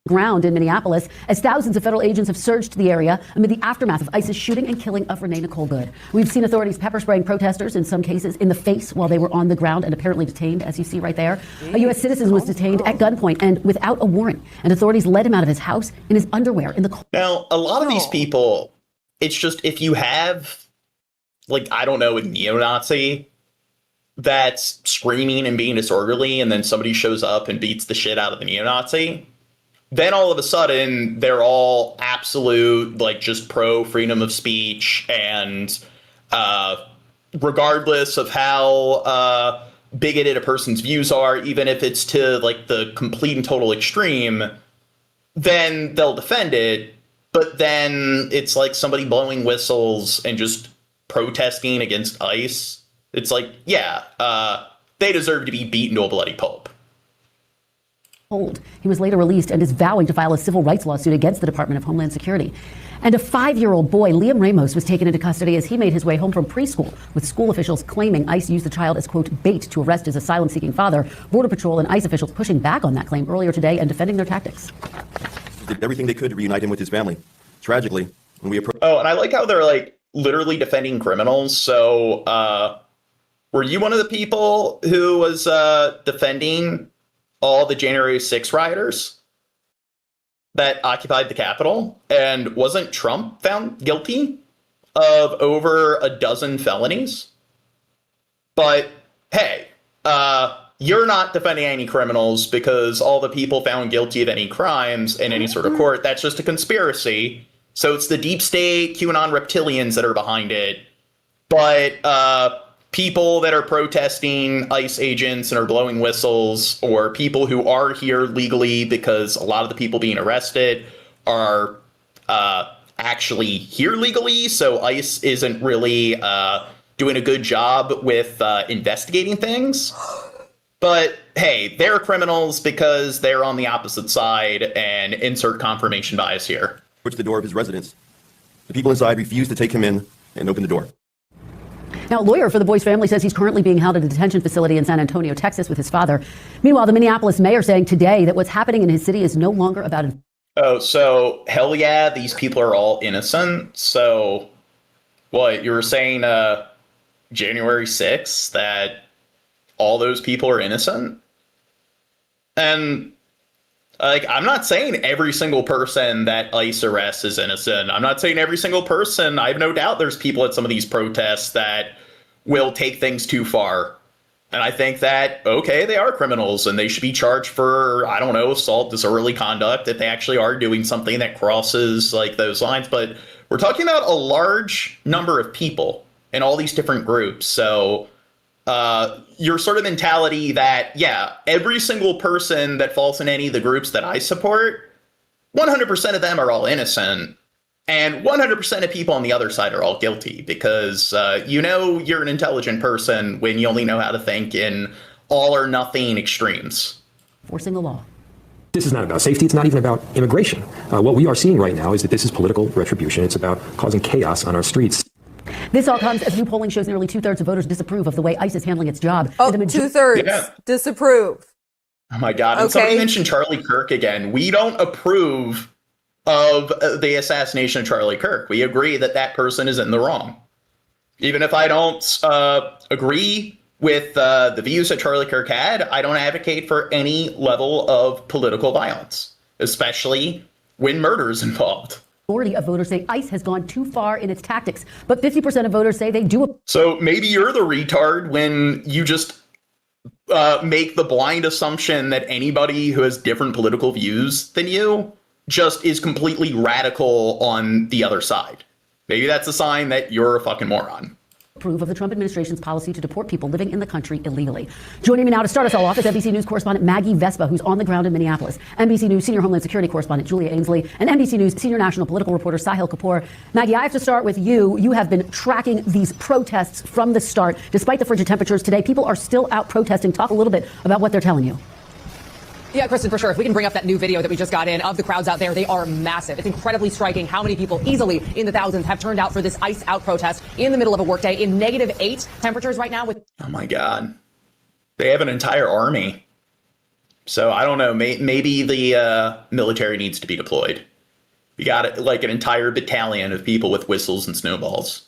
ground in Minneapolis as thousands of federal agents have surged to the area amid the aftermath of ICE's shooting and killing of Renee Nicole Good. We've seen authorities pepper spraying protesters, in some cases in the face, while they were on the ground and apparently detained, as you see right there. A U.S. citizen was detained at gunpoint and without a warrant, and authorities led him out of his house in his underwear in the cold. Now, a lot of these people, it's just if you have, like, I don't know, a neo-Nazi that's screaming and being disorderly, and then somebody shows up and beats the shit out of the neo-Nazi, then all of a sudden they're all absolute, like, just pro freedom of speech, and regardless of how bigoted a person's views are, even if it's to, like, the complete and total extreme, then they'll defend it. But then it's like somebody blowing whistles and just protesting against ICE. It's like, yeah, they deserve to be beaten to a bloody pulp. He was later released and is vowing to file a civil rights lawsuit against the Department of Homeland Security. And a 5-year-old boy, Liam Ramos, was taken into custody as he made his way home from preschool, with school officials claiming ICE used the child as, quote, bait to arrest his asylum-seeking father. Border Patrol and ICE officials pushing back on that claim earlier today and defending their tactics. Did everything they could to reunite him with his family. Tragically, when we approached... Oh, and I like how they're, like, literally defending criminals. So, were you one of the people who was defending all the January 6 rioters that occupied the Capitol? And wasn't Trump found guilty of over a dozen felonies? But, hey, you're not defending any criminals because all the people found guilty of any crimes in any sort of court, that's just a conspiracy. So it's the deep state, QAnon reptilians that are behind it. But people that are protesting ICE agents and are blowing whistles, or people who are here legally, because a lot of the people being arrested are actually here legally, so ICE isn't really doing a good job with investigating things. But hey, they're criminals because they're on the opposite side, and insert confirmation bias here. Approached the door of his residence. The people inside refused to take him in and open the door. Now, a lawyer for the boy's family says he's currently being held at a detention facility in San Antonio, Texas, with his father. Meanwhile, the Minneapolis mayor saying today that what's happening in his city is no longer about... Oh, so hell yeah, these people are all innocent. So what, you were saying January 6th that all those people are innocent? And like, I'm not saying every single person that ICE arrests is innocent. I'm not saying every single person. I have no doubt there's people at some of these protests that will take things too far. And I think that, okay, they are criminals and they should be charged for, I don't know, assault, disorderly conduct, if they actually are doing something that crosses like those lines. But we're talking about a large number of people in all these different groups. So your sort of mentality that, yeah, every single person that falls in any of the groups that I support, 100% of them are all innocent. And 100% of people on the other side are all guilty because, you're an intelligent person when you only know how to think in all or nothing extremes. Forcing the law. This is not about safety. It's not even about immigration. What we are seeing right now is that this is political retribution. It's about causing chaos on our streets. This all comes as new polling shows nearly 2/3 of voters disapprove of the way ICE is handling its job. Oh, 2/3 disapprove. Oh, my God. And somebody mentioned Charlie Kirk again. We don't approve of the assassination of Charlie Kirk. We agree that that person is in the wrong. Even if I don't agree with the views that Charlie Kirk had, I don't advocate for any level of political violence, especially when murder is involved. Majority of voters say ICE has gone too far in its tactics, but 50% of voters say they do. So maybe you're the retard when you just make the blind assumption that anybody who has different political views than you just is completely radical on the other side. Maybe that's a sign that you're a fucking moron. Approve of the Trump administration's policy to deport people living in the country illegally. Joining me now to start us all off is NBC News correspondent Maggie Vespa, who's on the ground in Minneapolis, NBC News senior Homeland Security correspondent Julia Ainsley, and NBC News senior national political reporter Sahil Kapoor. Maggie, I have to start with you. You have been tracking these protests from the start. Despite the frigid temperatures today, people are still out protesting. Talk a little bit about what they're telling you. Yeah, Kristen, for sure. If we can bring up that new video that we just got in of the crowds out there, they are massive. It's incredibly striking how many people, easily in the thousands, have turned out for this ICE out protest in the middle of a workday in -8 temperatures right now. Oh, my God. They have an entire army. So I don't know. Maybe the military needs to be deployed. We got like an entire battalion of people with whistles and snowballs.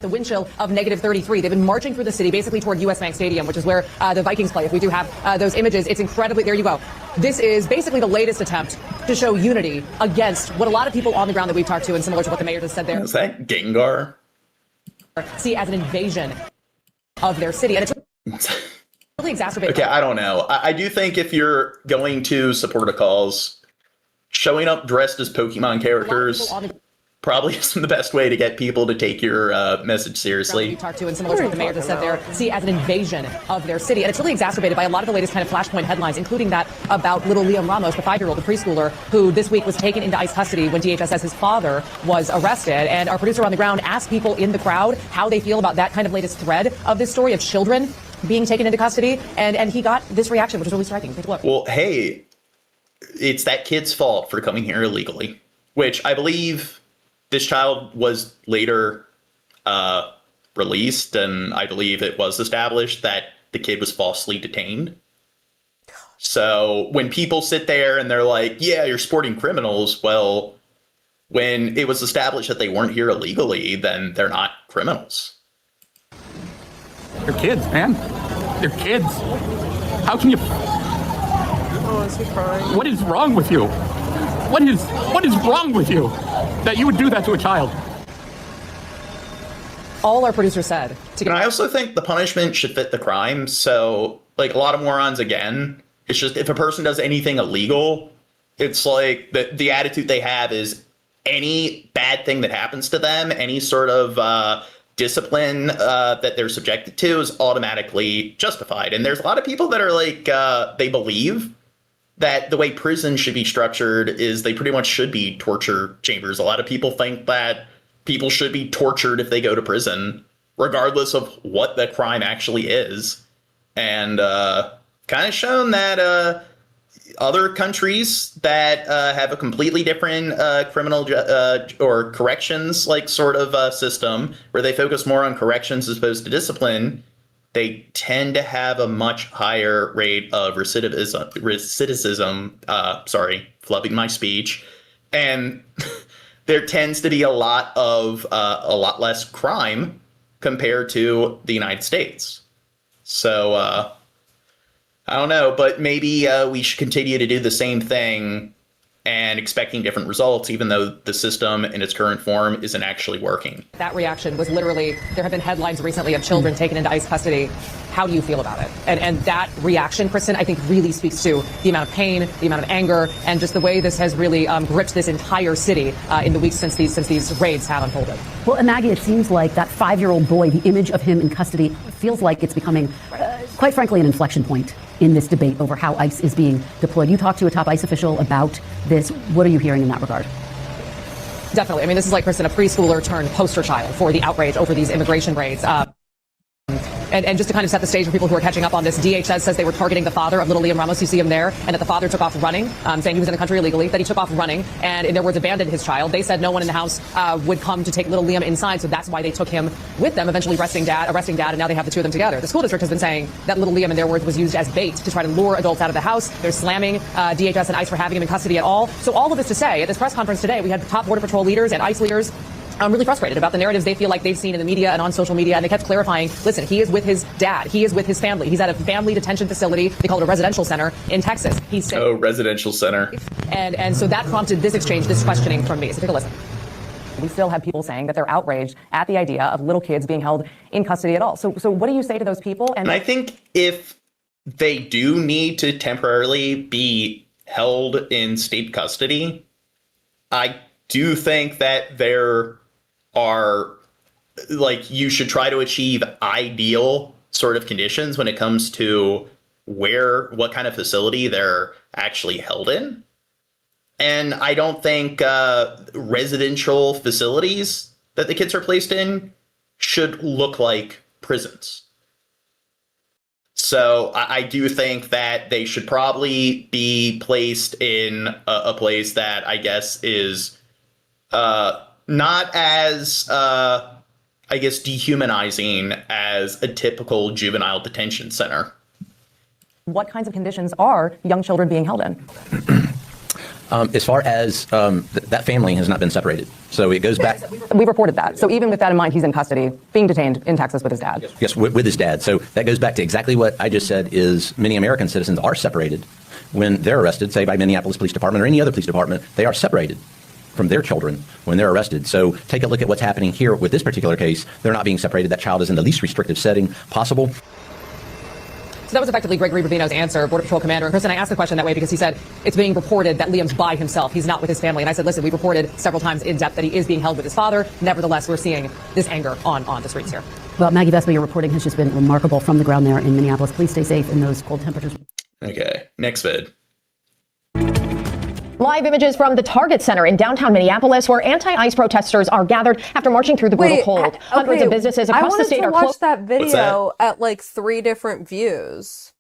The wind chill of -33. They've been marching through the city, basically toward US Bank Stadium, which is where the Vikings play. If we do have those images, it's incredibly, there you go. This is basically the latest attempt to show unity against what a lot of people on the ground that we've talked to, and similar to what the mayor just said there. Is that Gengar? See as an invasion of their city. And it's really exacerbated. Okay, I don't know. I do think if you're going to support a cause, showing up dressed as Pokemon characters probably isn't the best way to get people to take your message seriously. We talked to, and similar to what the mayor just said there, see as an invasion of their city. And it's really exacerbated by a lot of the latest kind of flashpoint headlines, including that about little Liam Ramos, the 5-year-old, the preschooler, who this week was taken into ICE custody when DHS says his father was arrested. And our producer on the ground asked people in the crowd how they feel about that kind of latest thread of this story of children being taken into custody. And he got this reaction, which is really striking. Take a look. Well, hey, it's that kid's fault for coming here illegally, which I believe this child was later released, and I believe it was established that the kid was falsely detained. So when people sit there and they're like, yeah, you're supporting criminals, well, when it was established that they weren't here illegally, then they're not criminals. They're kids, man. They're kids. How can you... Oh, is he crying? What is wrong with you? What is wrong with you that you would do that to a child? All our producer said. And I also think the punishment should fit the crime. So, like, a lot of morons, again, it's just if a person does anything illegal, it's like the attitude they have is any bad thing that happens to them, any sort of discipline that they're subjected to is automatically justified. And there's a lot of people that are like, they believe that the way prison should be structured is they pretty much should be torture chambers. A lot of people think that people should be tortured if they go to prison, regardless of what the crime actually is. And kind of shown that other countries that have a completely different criminal or corrections like sort of system where they focus more on corrections as opposed to discipline, they tend to have a much higher rate of recidivism, flubbing my speech. And there tends to be a lot less crime compared to the United States. So I don't know, but maybe we should continue to do the same thing and expecting different results, even though the system in its current form isn't actually working. That reaction was literally, there have been headlines recently of children taken into ICE custody. How do you feel about it? And that reaction, Kristen, I think really speaks to the amount of pain, the amount of anger, and just the way this has really gripped this entire city in the weeks since these raids have unfolded. Well, and Maggie, it seems like that 5-year-old boy, the image of him in custody, feels like it's becoming, quite frankly, an inflection point in this debate over how ICE is being deployed. You talked to a top ICE official about this. What are you hearing in that regard? Definitely. I mean, this is like, Kristen, a preschooler turned poster child for the outrage over these immigration raids. And just to kind of set the stage for people who are catching up on this, DHS says they were targeting the father of little Liam Ramos. You see him there, and that the father took off running, saying he was in the country illegally, that he took off running, and in their words, abandoned his child. They said no one in the house would come to take little Liam inside, so that's why they took him with them, eventually arresting dad, and now they have the two of them together. The school district has been saying that little Liam, in their words, was used as bait to try to lure adults out of the house. They're slamming DHS and ICE for having him in custody at all. So all of this to say, at this press conference today, we had top Border Patrol leaders and ICE leaders really frustrated about the narratives they feel like they've seen in the media and on social media, and they kept clarifying, listen, he is with his dad. He is with his family. He's at a family detention facility. They call it a residential center in Texas. He's safe. Oh, residential center. And so that prompted this exchange, this questioning from me. So take a listen. We still have people saying that they're outraged at the idea of little kids being held in custody at all. So what do you say to those people? And I think if they do need to temporarily be held in state custody, I do think that there are, like, you should try to achieve ideal sort of conditions when it comes to what kind of facility they're actually held in. And I don't think residential facilities that the kids are placed in should look like prisons. So I do think that they should probably be placed in a place that I guess is not as, I guess, dehumanizing as a typical juvenile detention center. What kinds of conditions are young children being held in? As far as that family has not been separated. So it goes back. We reported that. So even with that in mind, he's in custody, being detained in Texas with his dad. Yes, with his dad. So that goes back to exactly what I just said is many American citizens are separated when they're arrested, say by Minneapolis Police Department or any other police department. They are separated from their children when they're arrested. So take a look at what's happening here with this particular case. They're not being separated. That child is in the least restrictive setting possible. So that was effectively Gregory Rubino's answer, Border Patrol commander. And Kristen, I asked the question that way because he said it's being reported that Liam's by himself. He's not with his family. And I said, listen, we reported several times in depth that he is being held with his father. Nevertheless, we're seeing this anger on the streets here. Well, Maggie Vespa, your reporting has just been remarkable from the ground there in Minneapolis. Please stay safe in those cold temperatures. Okay, next vid. Live images from the Target Center in downtown Minneapolis, where anti-ICE protesters are gathered after marching through the brutal cold. Hundreds of businesses across the state are closed. I wanted to watch that video at like 3 different views,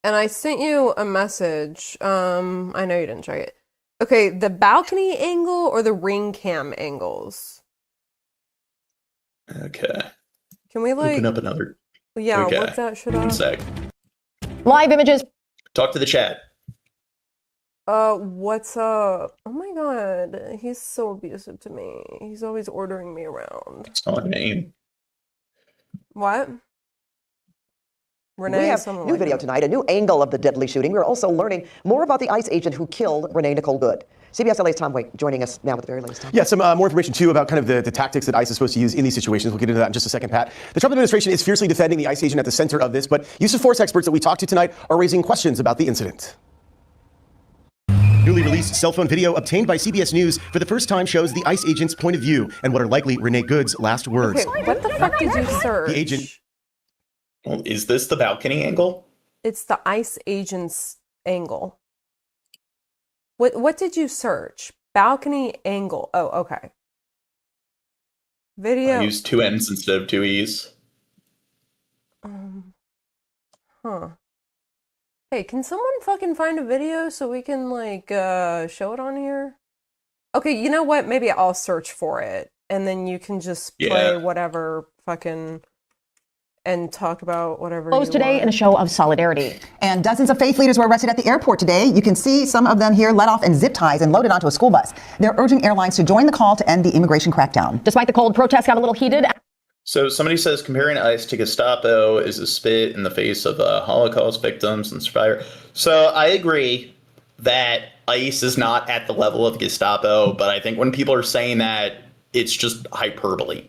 and I sent you a message. I know you didn't check it. Okay, the balcony angle or the ring cam angles? Okay. Can we like open up another? Yeah, okay. look that shit up. 1 sec. Live images. Talk to the chat. What's up? Oh my god, he's so abusive to me. He's always ordering me around. It's not a name. What? Renee, we have new video tonight, a new angle of the deadly shooting. We're also learning more about the ICE agent who killed Renee Nicole Good. CBS LA's Tom Wake joining us now with the very latest. Yeah, some more information, too, about kind of the tactics that ICE is supposed to use in these situations. We'll get into that in just a second, Pat. The Trump administration is fiercely defending the ICE agent at the center of this, but use of force experts that we talked to tonight are raising questions about the incident. Newly released cell phone video obtained by CBS News for the first time shows the ICE agent's point of view and what are likely Renee Good's last words. Okay, what the fuck did you search? The agent. Well, is this the balcony angle? It's the ICE agent's angle. What did you search? Balcony angle. Oh, okay. Video. I used 2 N's instead of 2 E's. Huh. Hey, can someone fucking find a video so we can, like, show it on here? Okay, you know what? Maybe I'll search for it, and then you can just play whatever fucking... and talk about whatever Closed today in a show of solidarity. And dozens of faith leaders were arrested at the airport today. You can see some of them here let off in zip ties and loaded onto a school bus. They're urging airlines to join the call to end the immigration crackdown. Despite the cold, protests got a little heated. So somebody says comparing ICE to Gestapo is a spit in the face of Holocaust victims and survivors. So I agree that ICE is not at the level of Gestapo, but I think when people are saying that, it's just hyperbole.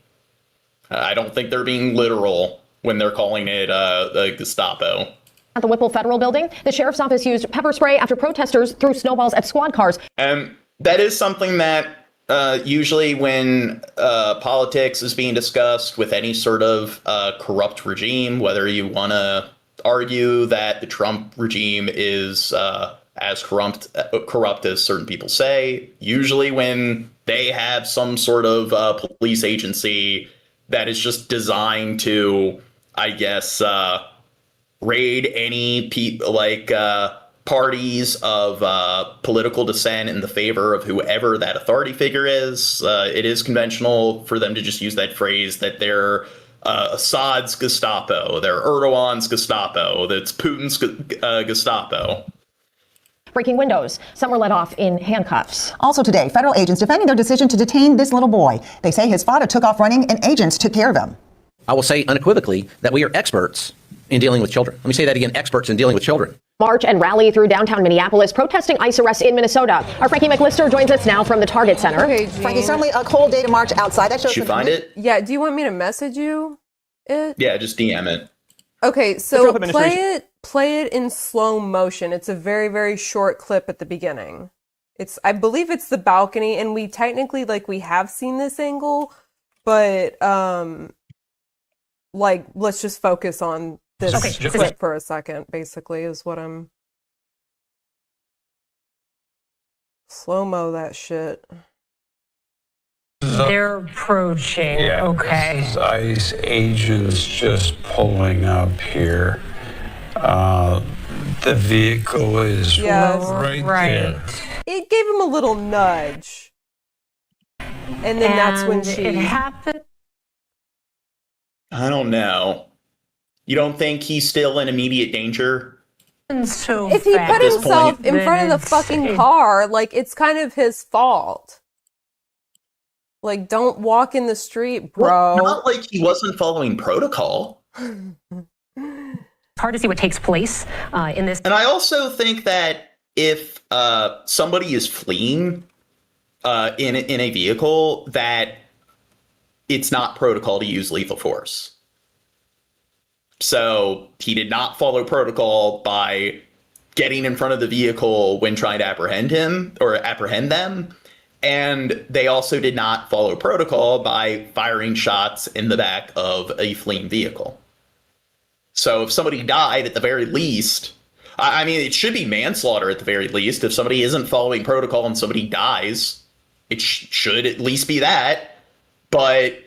I don't think they're being literal when they're calling it the Gestapo. At the Whipple Federal Building, the sheriff's office used pepper spray after protesters threw snowballs at squad cars. That is something that usually when politics is being discussed with any sort of corrupt regime, whether you want to argue that the Trump regime is as corrupt as certain people say, usually when they have some sort of police agency that is just designed to, I guess, raid any parties of political dissent in the favor of whoever that authority figure is. It is conventional for them to just use that phrase that they're Assad's Gestapo, they're Erdogan's Gestapo, that's Putin's Gestapo. Breaking windows. Some were let off in handcuffs. Also today, federal agents defending their decision to detain this little boy. They say his father took off running and agents took care of him. I will say unequivocally that we are experts in dealing with children. Let me say that again, experts in dealing with children. March and rally through downtown Minneapolis, protesting ICE arrests in Minnesota. Our Frankie McLister joins us now from the Target Center. Okay, Frankie, certainly a cold day to march outside. That shows Did you find it? Yeah, do you want me to message you it? Yeah, just DM it. Okay, so play it in slow motion. It's a very, very short clip at the beginning. I believe it's the balcony, and we technically, we have seen this angle, but, let's just focus on this clip for a second, basically, is what I'm... Slow-mo that shit. They're approaching. Yeah, okay. This is ICE agents just pulling up here. The vehicle is right there. It gave him a little nudge. And then that's when it happened. I don't know. You don't think he's still in immediate danger? So if he put himself in front of the fucking car, it's kind of his fault. Don't walk in the street, bro. Well, not like he wasn't following protocol. It's hard to see what takes place in this. And I also think that if somebody is fleeing in a vehicle, that it's not protocol to use lethal force. So he did not follow protocol by getting in front of the vehicle when trying to apprehend them. And they also did not follow protocol by firing shots in the back of a fleeing vehicle. So if somebody died, at the very least, I mean, it should be manslaughter at the very least. If somebody isn't following protocol and somebody dies, it should at least be that. But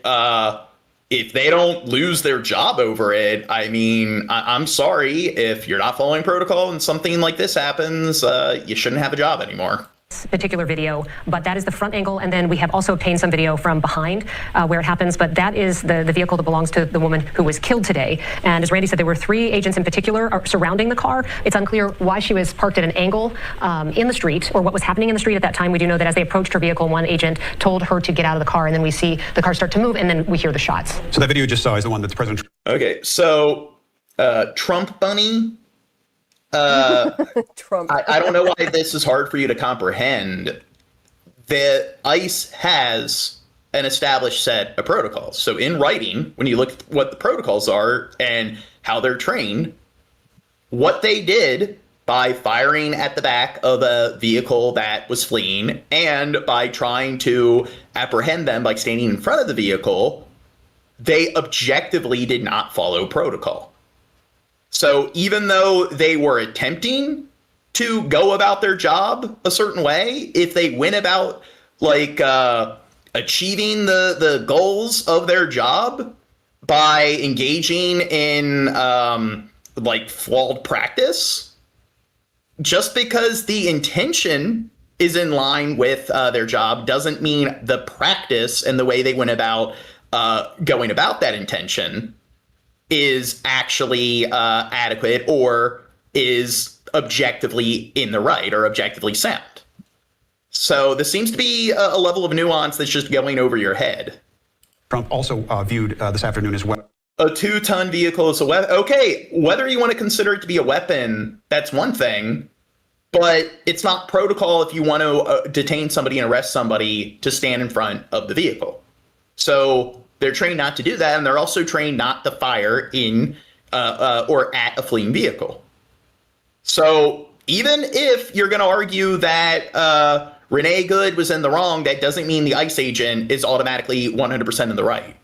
if they don't lose their job over it, I mean, I'm sorry. If you're not following protocol and something like this happens, you shouldn't have a job anymore. Particular video, but that is the front angle, and then we have also obtained some video from behind where it happens, but that is the vehicle that belongs to the woman who was killed today. And as Randy said, there were 3 agents in particular surrounding the car. It's unclear why she was parked at an angle in the street, or what was happening in the street at that time. We do know that as they approached her vehicle, one agent told her to get out of the car, and then we see the car start to move, and then we hear the shots. So that video you just saw is the one that's President. Okay, so Trump bunny. Trump. I don't know why this is hard for you to comprehend. The ICE has an established set of protocols. So in writing, when you look at what the protocols are and how they're trained, what they did by firing at the back of a vehicle that was fleeing and by trying to apprehend them by standing in front of the vehicle, they objectively did not follow protocol. So even though they were attempting to go about their job a certain way, if they went about achieving the goals of their job by engaging in flawed practice, just because the intention is in line with their job doesn't mean the practice and the way they went about going about that intention is actually adequate or is objectively in the right or objectively sound. So this seems to be a level of nuance that's just going over your head. Trump also viewed this afternoon as well. A 2-ton vehicle is a weapon. Okay, whether you want to consider it to be a weapon, that's one thing. But it's not protocol if you want to detain somebody and arrest somebody to stand in front of the vehicle. So they're trained not to do that, and they're also trained not to fire in or at a fleeing vehicle. So even if you're going to argue that Renee Good was in the wrong, that doesn't mean the ICE agent is automatically 100% in the right.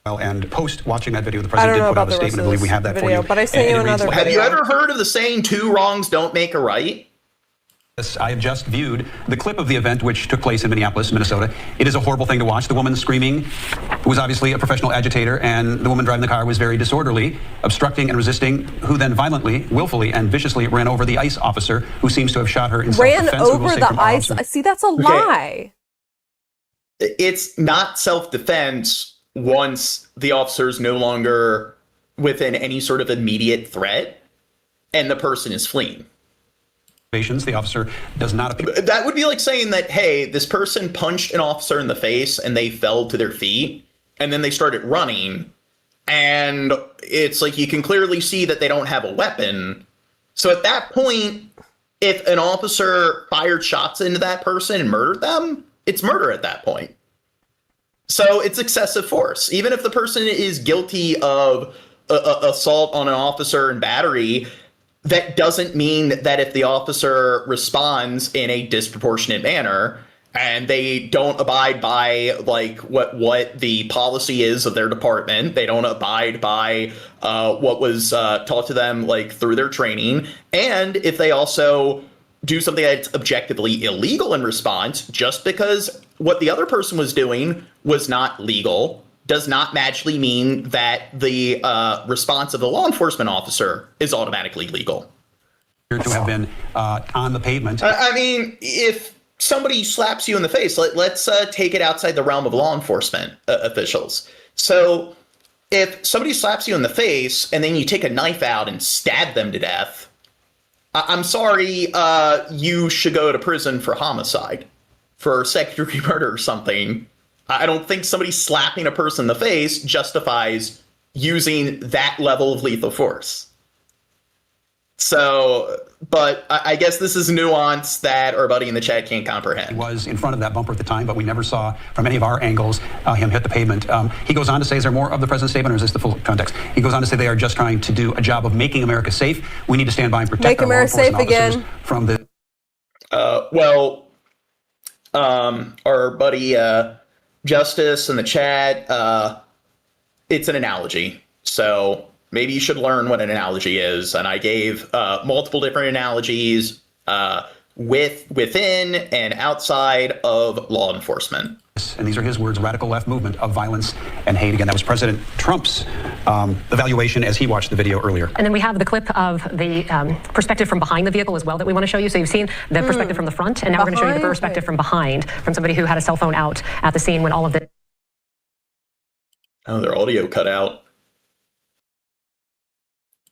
Well, and post watching that video, the president did put out a statement. I believe we have that for you. But I sent you another video. Have you ever heard of the saying, 2 wrongs don't make a right? Yes, I have just viewed the clip of the event which took place in Minneapolis, Minnesota. It is a horrible thing to watch. The woman screaming was obviously a professional agitator, and the woman driving the car was very disorderly, obstructing and resisting, who then violently, willfully, and viciously ran over the ICE officer who seems to have shot her in self-defense. Ran over the ICE? See, that's a lie. It's not self-defense once the officer is no longer within any sort of immediate threat and the person is fleeing. The officer does not appear. That would be like saying that, hey, this person punched an officer in the face and they fell to their feet and then they started running. And it's like you can clearly see that they don't have a weapon. So at that point, if an officer fired shots into that person and murdered them, it's murder at that point. So it's excessive force. Even if the person is guilty of assault on an officer and battery, that doesn't mean that if the officer responds in a disproportionate manner and they don't abide by like what the policy is of their department, they don't abide by what was taught to them like through their training, and if they also do something that's objectively illegal in response, just because what the other person was doing was not legal does not magically mean that the response of the law enforcement officer is automatically legal. To have been on the pavement. I mean, if somebody slaps you in the face, let's take it outside the realm of law enforcement officials. So if somebody slaps you in the face and then you take a knife out and stab them to death, I'm sorry, you should go to prison for homicide, for second-degree murder or something. I don't think somebody slapping a person in the face justifies using that level of lethal force. So, but I guess this is nuance that our buddy in the chat can't comprehend. He was in front of that bumper at the time, but we never saw from any of our angles him hit the pavement. He goes on to say, is there more of the president's statement, or is this the full context? He goes on to say they are just trying to do a job of making America safe. We need to stand by and protect our law enforcement officers from the... Our buddy Justice in the chat, it's an analogy. So maybe you should learn what an analogy is. And I gave multiple different analogies within and outside of law enforcement. And these are his words, radical left movement of violence and hate. Again, that was President Trump's evaluation as he watched the video earlier. And then we have the clip of the perspective from behind the vehicle as well that we want to show you. So you've seen the perspective from the front, and now we're going to show you the perspective from behind, from somebody who had a cell phone out at the scene when all of the... Oh, their audio cut out.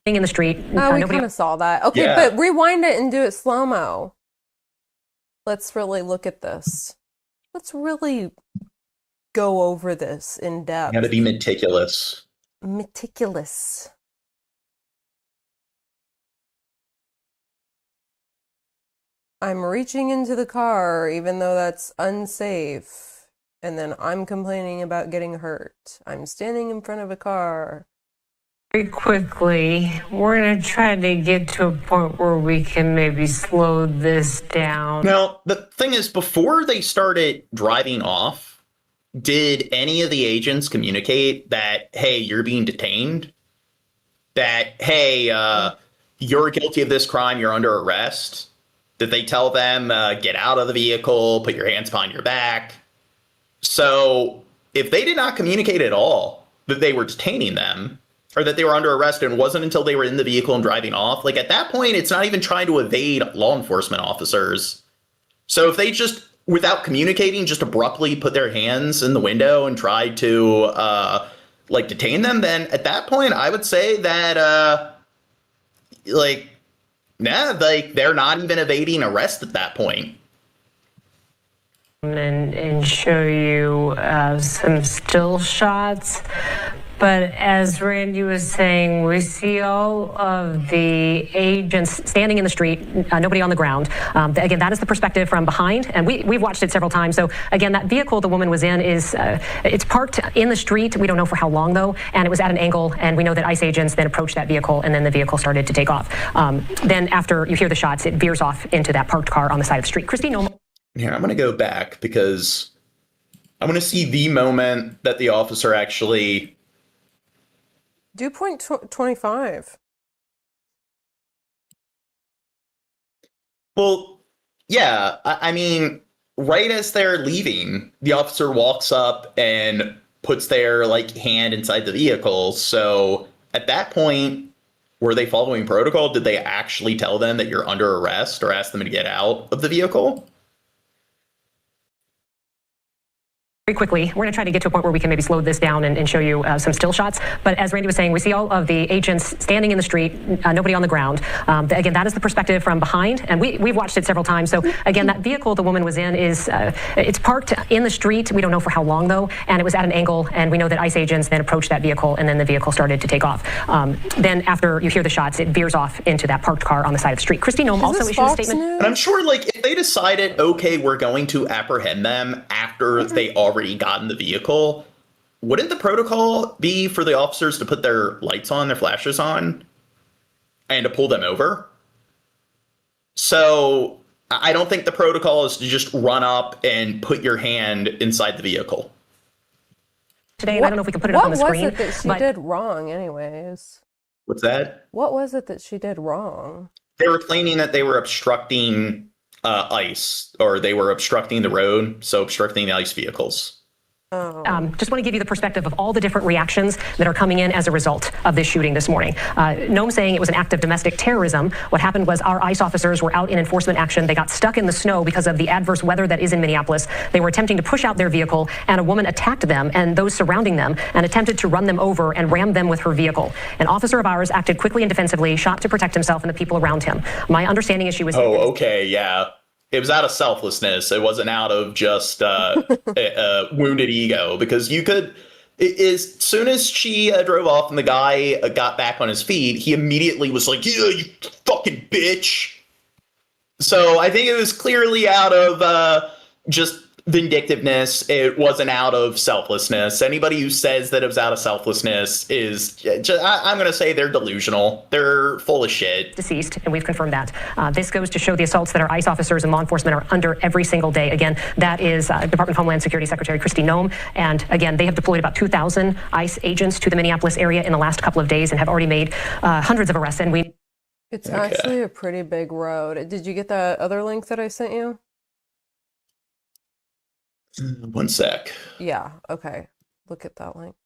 In the street. Oh, we kind of saw that. Okay, yeah. But rewind it and do it slow-mo. Let's really look at this. Let's really go over this in depth. You gotta be meticulous. Meticulous. I'm reaching into the car, even though that's unsafe. And then I'm complaining about getting hurt. I'm standing in front of a car. Very quickly, we're going to try to get to a point where we can maybe slow this down. Now, the thing is, before they started driving off, did any of the agents communicate that, hey, you're being detained? That, hey, you're guilty of this crime, you're under arrest? Did they tell them, get out of the vehicle, put your hands behind your back? So if they did not communicate at all that they were detaining them, or that they were under arrest, and it wasn't until they were in the vehicle and driving off, like at that point, it's not even trying to evade law enforcement officers. So if they just, without communicating, just abruptly put their hands in the window and tried to like detain them, then at that point, I would say that like they're not even evading arrest at that point. And show you some still shots. But as Randy was saying, we see all of the agents standing in the street, nobody on the ground. Again, that is the perspective from behind, and we've watched it several times. So again, that vehicle the woman was in is it's parked in the street. We don't know for how long though, and it was at an angle. And we know that ICE agents then approached that vehicle, and then the vehicle started to take off. Then after you hear the shots, it veers off into that parked car on the side of the street. Christy Nome. Here, I'm going to go back because I want to see the moment that the officer actually. Do point 25. Well, yeah. I mean, right as they're leaving, the officer walks up and puts their hand inside the vehicle. So at that point, were they following protocol? Did they actually tell them that you're under arrest or ask them to get out of the vehicle? Very quickly, we're going to try to get to a point where we can maybe slow this down and show you some still shots. But as Randy was saying, we see all of the agents standing in the street, nobody on the ground. Again, that is the perspective from behind, and we've watched it several times. So again, that vehicle the woman was in is it's parked in the street. We don't know for how long though, and it was at an angle. And we know that ICE agents then approached that vehicle, and then the vehicle started to take off. Then after you hear the shots, it veers off into that parked car on the side of the street. Christy Nome also issued a statement. And I'm sure, if they decided, okay, we're going to apprehend them after they already got in the vehicle, wouldn't the protocol be for the officers to put their lights on, their flashes on, and to pull them over? So I don't think the protocol is to just run up and put your hand inside the vehicle. Today, and I don't know if we can put it up on the screen. What was it that she did wrong anyways? What's that? What was it that she did wrong? They were claiming that they were obstructing ICE, or they were obstructing the road, so obstructing the ICE vehicles. Just want to give you the perspective of all the different reactions that are coming in as a result of this shooting this morning. Nome saying it was an act of domestic terrorism. What happened was our ICE officers were out in enforcement action. They got stuck in the snow because of the adverse weather that is in Minneapolis. They were attempting to push out their vehicle, and a woman attacked them and those surrounding them and attempted to run them over and ram them with her vehicle. An officer of ours acted quickly and defensively, shot to protect himself and the people around him. My understanding is she was... Oh, okay, yeah. It was out of selflessness. It wasn't out of just a wounded ego, because you could, as soon as she drove off and the guy got back on his feet, he immediately was like, yeah, you fucking bitch. So I think it was clearly out of just vindictiveness. It wasn't out of selflessness. Anybody who says that it was out of selflessness is just, I'm going to say they're delusional. They're full of shit. Deceased, and we've confirmed that. This goes to show the assaults that our ICE officers and law enforcement are under every single day. Again, that is Department of Homeland Security Secretary Christy Nome. And again, they have deployed about 2,000 ICE agents to the Minneapolis area in the last couple of days and have already made hundreds of arrests. And it's actually a pretty big road. Did you get that other link that I sent you? One sec. Yeah, okay. Look at that link.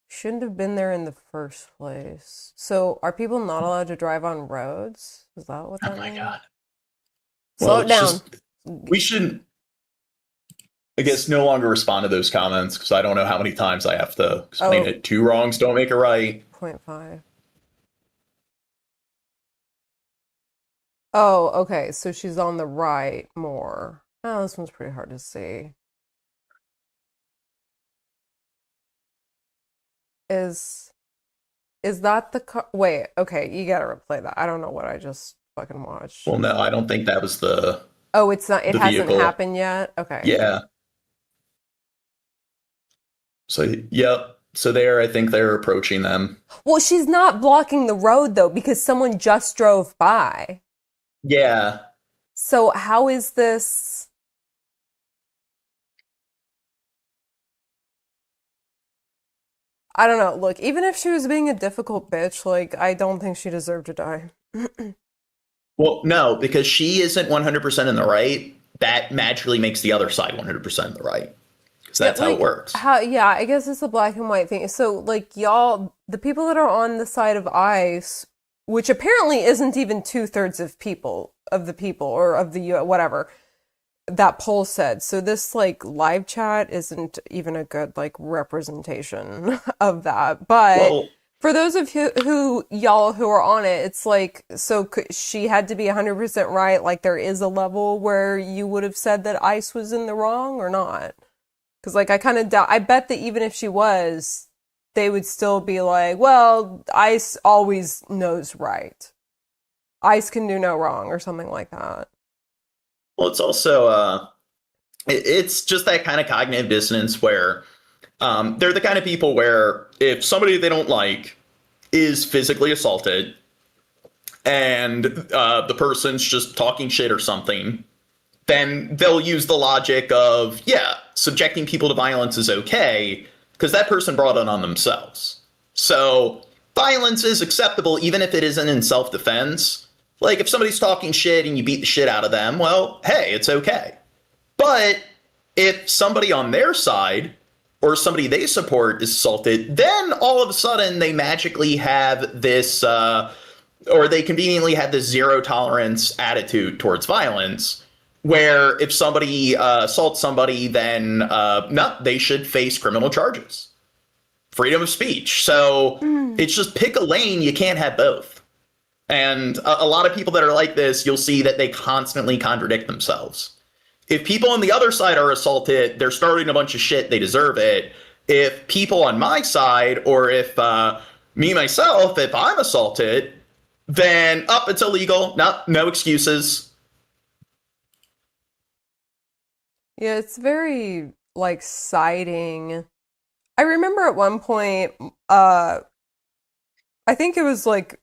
Shouldn't have been there in the first place. So are people not allowed to drive on roads? Is that what that means? Oh my God. Slow it down. We shouldn't, I guess, no longer respond to those comments, because I don't know how many times I have to explain it. Two wrongs don't make a right. 0.5. Oh, okay. So she's on the right more. Oh, this one's pretty hard to see. Is that the car? Wait, okay, you gotta replay that. I don't know what I just fucking watched. Well, no, I don't think that was the... Oh, it's not, it hasn't happened yet? Okay. Yeah. So, yep. So I think they're approaching them. Well, she's not blocking the road, though, because someone just drove by. Yeah. So how is this... I don't know. Look, even if she was being a difficult bitch, I don't think she deserved to die. Well, no, because she isn't 100% in the right. That magically makes the other side 100% in the right. Because that's how it works. Yeah, I guess it's a black and white thing. So, y'all, the people that are on the side of ICE, which apparently isn't even 2/3 of the people, or of the whatever that poll said. So this live chat isn't even a good representation of that. But for those of y'all who are on it, it's so she had to be 100% right. There is a level where you would have said that ICE was in the wrong or not. Because I kind of doubt. I bet that even if she was, they would still be like, well, ICE always knows right. ICE can do no wrong or something like that. Well, it's also, it's just that kind of cognitive dissonance where they're the kind of people where if somebody they don't like is physically assaulted and the person's just talking shit or something, then they'll use the logic of, yeah, subjecting people to violence is okay because that person brought it on themselves. So violence is acceptable even if it isn't in self-defense. Like, if somebody's talking shit and you beat the shit out of them, well, hey, it's okay. But if somebody on their side or somebody they support is assaulted, then all of a sudden they magically have this, or they conveniently have this zero tolerance attitude towards violence, where if somebody assaults somebody, then no, they should face criminal charges. Freedom of speech. So it's just pick a lane. You can't have both. And a lot of people that are like this, you'll see that they constantly contradict themselves. If people on the other side are assaulted, they're starting a bunch of shit, they deserve it. If people on my side, or if me, myself, if I'm assaulted, then it's illegal. No excuses. Yeah, it's very, like, siding. I remember at one point, I think it was, like,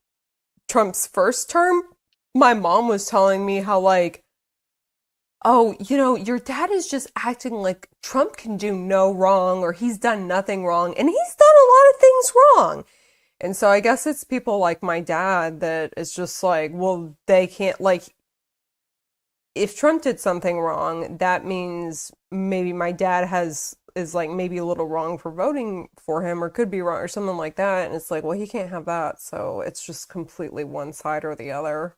Trump's first term, my mom was telling me how, like, oh, you know, your dad is just acting like Trump can do no wrong or he's done nothing wrong, and he's done a lot of things wrong. And so I guess it's people like my dad that is just like, well, they can't, like, if Trump did something wrong, that means maybe my dad is like maybe a little wrong for voting for him or could be wrong or something like that. And it's like, well, he can't have that. So it's just completely one side or the other.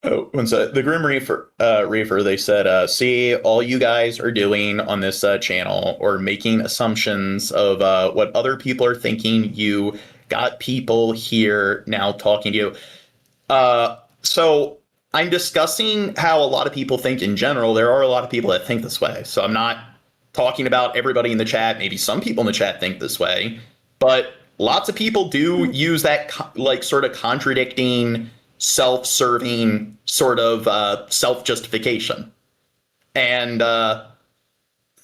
Oh, the Grim Reaper, they said, see, all you guys are doing on this channel or making assumptions of what other people are thinking. You got people here now talking to you. So I'm discussing how a lot of people think in general. There are a lot of people that think this way. So I'm not talking about everybody in the chat. Maybe some people in the chat think this way, but lots of people do use that like sort of contradicting, self-serving sort of self-justification. And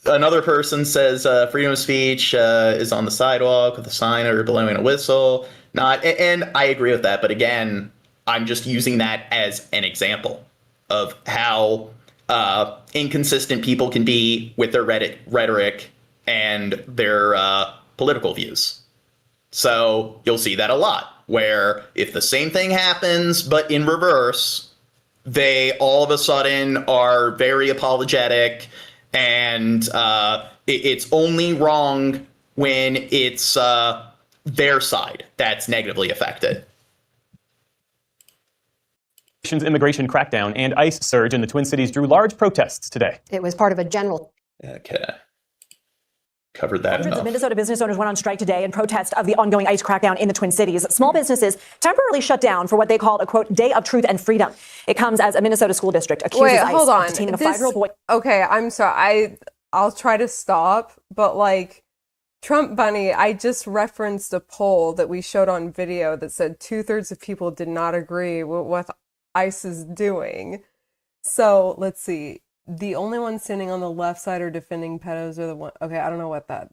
another person says freedom of speech is on the sidewalk with a sign or blowing a whistle. And I agree with that. But again, I'm just using that as an example of how inconsistent people can be with their rhetoric and their political views. So you'll see that a lot, where if the same thing happens, but in reverse, they all of a sudden are very apologetic, and it's only wrong when it's their side that's negatively affected. Immigration crackdown and ICE surge in the Twin Cities drew large protests today. It was part of a general. Okay. Covered that Hundreds enough. of Minnesota business owners went on strike today in protest of the ongoing ICE crackdown in the Twin Cities. Small businesses temporarily shut down for what they called a, quote, day of truth and freedom. It comes as a Minnesota school district accuses ICE of detaining a 5-year-old boy. Okay, I'm sorry. I'll try to stop, but like Trump Bunny, I just referenced a poll that we showed on video that said 2/3 of people did not agree with what ICE is doing. So let's see. The only ones standing on the left side are defending pedos are the one. Okay, I don't know what that.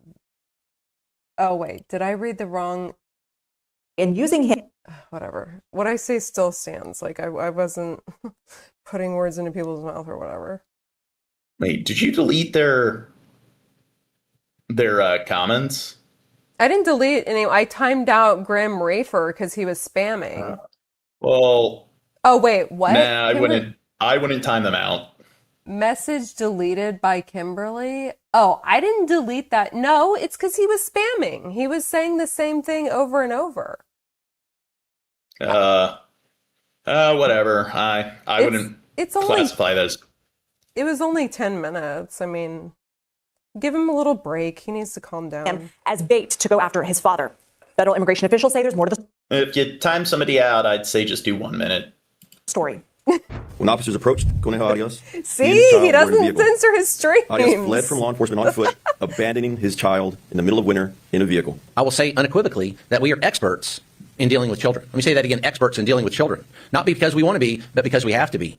Oh wait, did I read the wrong? And using him. Whatever. What I say still stands. Like I wasn't putting words into people's mouth or whatever. Wait, did you delete their comments? I didn't delete any. I timed out Graham Rafer because he was spamming. Well. Oh wait, what? Nah, I wouldn't time them out. Message deleted by Kimberly. Oh, I didn't delete that. No, it's because he was spamming. He was saying the same thing over and over. Whatever. I wouldn't classify that as. It was only 10 minutes. I mean, give him a little break. He needs to calm down. As bait to go after his father. Federal immigration officials say there's more to the If you time somebody out, I'd say just do 1 minute. story. When officers approached Conejo Arias, See, he doesn't censor his streams. Arias fled from law enforcement on foot, abandoning his child in the middle of winter in a vehicle. I will say unequivocally that we are experts in dealing with children. Let me say that again, experts in dealing with children. Not because we want to be, but because we have to be.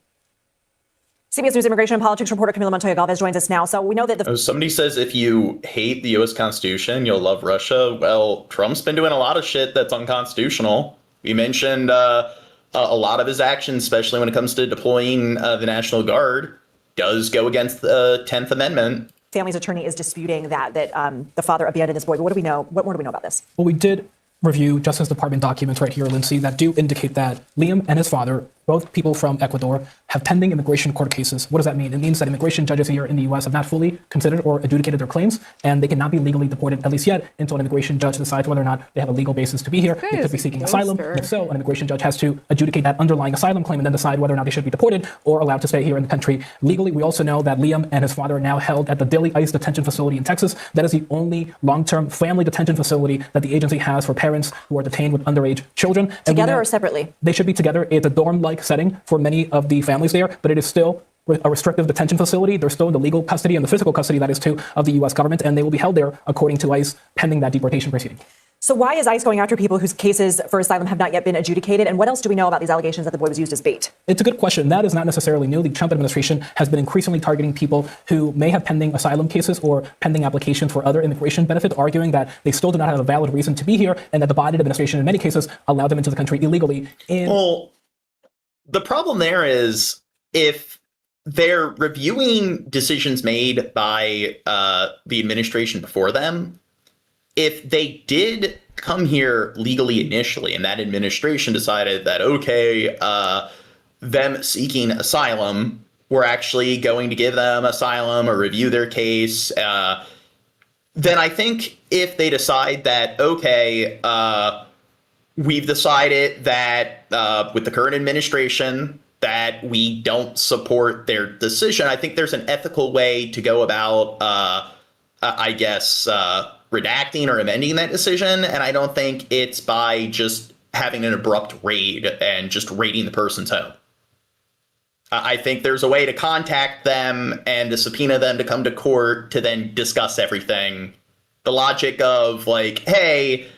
CBS News immigration and politics reporter Camila Montoya Galvez joins us now. So we know that somebody says if you hate the U.S. Constitution, you'll love Russia. Well, Trump's been doing a lot of shit that's unconstitutional. We mentioned a lot of his actions, especially when it comes to deploying the National Guard, does go against the 10th Amendment. family's attorney is disputing that the father abandoned his boy. But what do we know? What more do we know about this? Well, we did review Justice Department documents right here, Lindsay, that do indicate that Liam and his father, both people from Ecuador, have pending immigration court cases. What does that mean? It means that immigration judges here in the U.S. have not fully considered or adjudicated their claims, and they cannot be legally deported, at least yet, until an immigration judge decides whether or not they have a legal basis to be here. They could be seeking asylum. And if so, an immigration judge has to adjudicate that underlying asylum claim and then decide whether or not they should be deported or allowed to stay here in the country legally. We also know that Liam and his father are now held at the Dilley ICE detention facility in Texas. That is the only long-term family detention facility that the agency has for parents who are detained with underage children. Together or separately? They should be together. It's a dorm-like setting for many of the families there, but it is still a restrictive detention facility. They're still in the legal custody and the physical custody, that is, too, of the U.S. government, and they will be held there, according to ICE, pending that deportation proceeding. So why is ICE going after people whose cases for asylum have not yet been adjudicated? And what else do we know about these allegations that the boy was used as bait? It's a good question. That is not necessarily new. The Trump administration has been increasingly targeting people who may have pending asylum cases or pending applications for other immigration benefits, arguing that they still do not have a valid reason to be here and that the Biden administration, in many cases, allowed them into the country illegally. Well, the problem there is if they're reviewing decisions made by the administration before them, if they did come here legally initially and that administration decided that, okay, them seeking asylum, we're actually going to give them asylum or review their case, then I think if they decide that, okay, we've decided that with the current administration that we don't support their decision, I think there's an ethical way to go about, I guess, redacting or amending that decision. And I don't think it's by just having an abrupt raid and just raiding the person's home. I think there's a way to contact them and to subpoena them to come to court to then discuss everything. The logic of like, hey,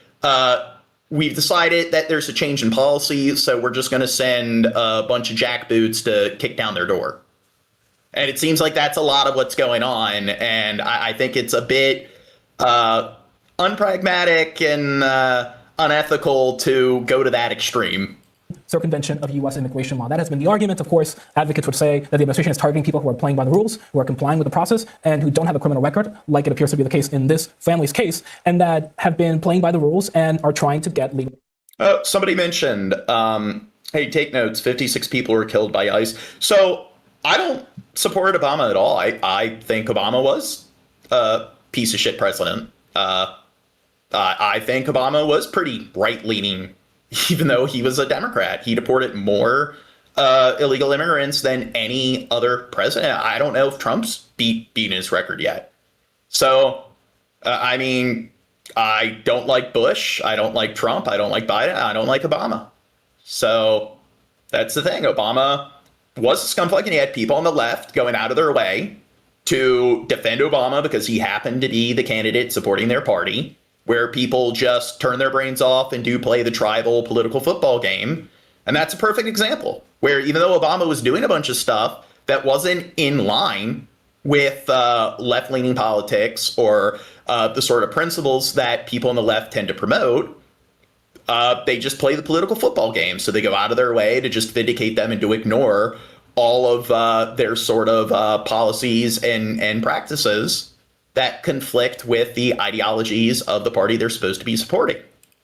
we've decided that there's a change in policy, so we're just going to send a bunch of jackboots to kick down their door. And it seems like that's a lot of what's going on. And I think it's a bit unpragmatic and unethical to go to that extreme. Circumvention of U.S. immigration law. That has been the argument. Of course, advocates would say that the administration is targeting people who are playing by the rules, who are complying with the process, and who don't have a criminal record, like it appears to be the case in this family's case, and that have been playing by the rules and are trying to get legal. Somebody mentioned, hey, take notes, 56 people were killed by ICE. So I don't support Obama at all. I think Obama was a piece of shit president. I think Obama was pretty right-leaning, even though he was a Democrat. He deported more illegal immigrants than any other president. I don't know if Trump's beaten his record yet. So, I mean, I don't like Bush. I don't like Trump. I don't like Biden. I don't like Obama. So that's the thing. Obama was a scumfuck, and he had people on the left going out of their way to defend Obama because he happened to be the candidate supporting their party, where people just turn their brains off and do play the tribal political football game. And that's a perfect example where even though Obama was doing a bunch of stuff that wasn't in line with left-leaning politics or the sort of principles that people on the left tend to promote, they just play the political football game. So they go out of their way to just vindicate them and to ignore all of their sort of policies and practices that conflict with the ideologies of the party they're supposed to be supporting.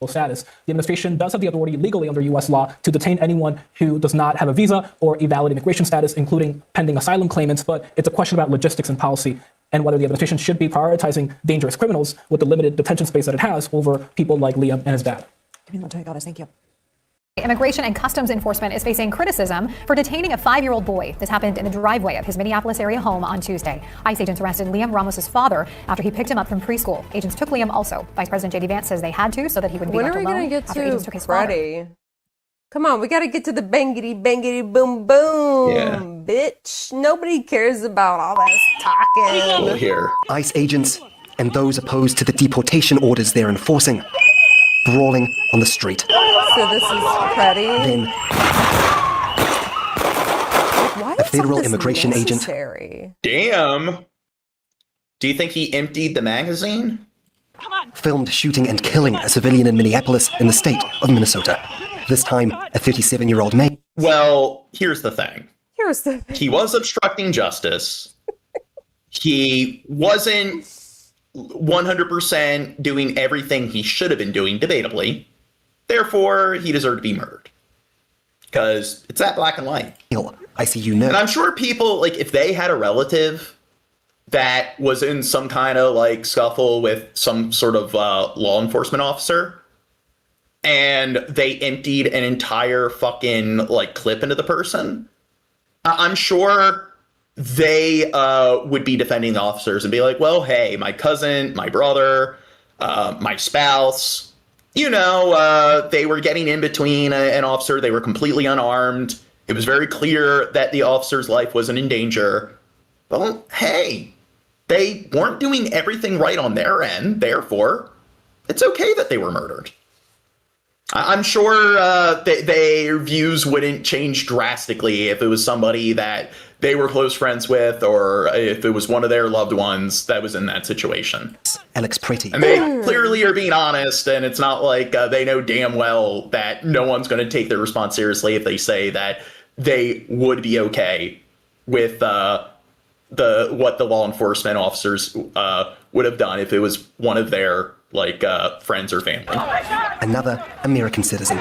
Status. The administration does have the authority legally under U.S. law to detain anyone who does not have a visa or a valid immigration status, including pending asylum claimants, but it's a question about logistics and policy and whether the administration should be prioritizing dangerous criminals with the limited detention space that it has over people like Liam and his dad. Thank you. Immigration and Customs Enforcement is facing criticism for detaining a 5-year-old boy. This happened in the driveway of his Minneapolis area home on Tuesday. ICE agents arrested Liam Ramos' father after he picked him up from preschool. Agents took Liam also. Vice President J.D. Vance says they had to so that he wouldn't be left alone. When are we going to get to Friday? Come on, we got to get to the bangity, bangity, boom, boom, bitch. Nobody cares about all that talking. Well, here. ICE agents and those opposed to the deportation orders they're enforcing, brawling on the street. So this is Freddie. Then a federal immigration agent. Damn. Do you think he emptied the magazine? Filmed shooting and killing a civilian in Minneapolis in the state of Minnesota. This time, a 37-year-old man. Well, here's the thing. Here's the thing. He was obstructing justice. He wasn't 100% doing everything he should have been doing, debatably. Therefore, he deserved to be murdered. Because it's that black and white. I see you know. And I'm sure people, like, if they had a relative that was in some kind of, like, scuffle with some sort of law enforcement officer, and they emptied an entire fucking, like, clip into the person, I'm sure they would be defending the officers and be like, well, hey, my cousin, my brother, my spouse, you know, they were getting in between an officer. They were completely unarmed. It was very clear that the officer's life wasn't in danger. Well, hey, they weren't doing everything right on their end. Therefore, it's okay that they were murdered. I'm sure their views wouldn't change drastically if it was somebody that they were close friends with, or if it was one of their loved ones that was in that situation. Alex Pretty. And they clearly are being honest, and it's not like they know damn well that no one's going to take their response seriously if they say that they would be okay with what the law enforcement officers would have done if it was one of their friends or family. Another American citizen.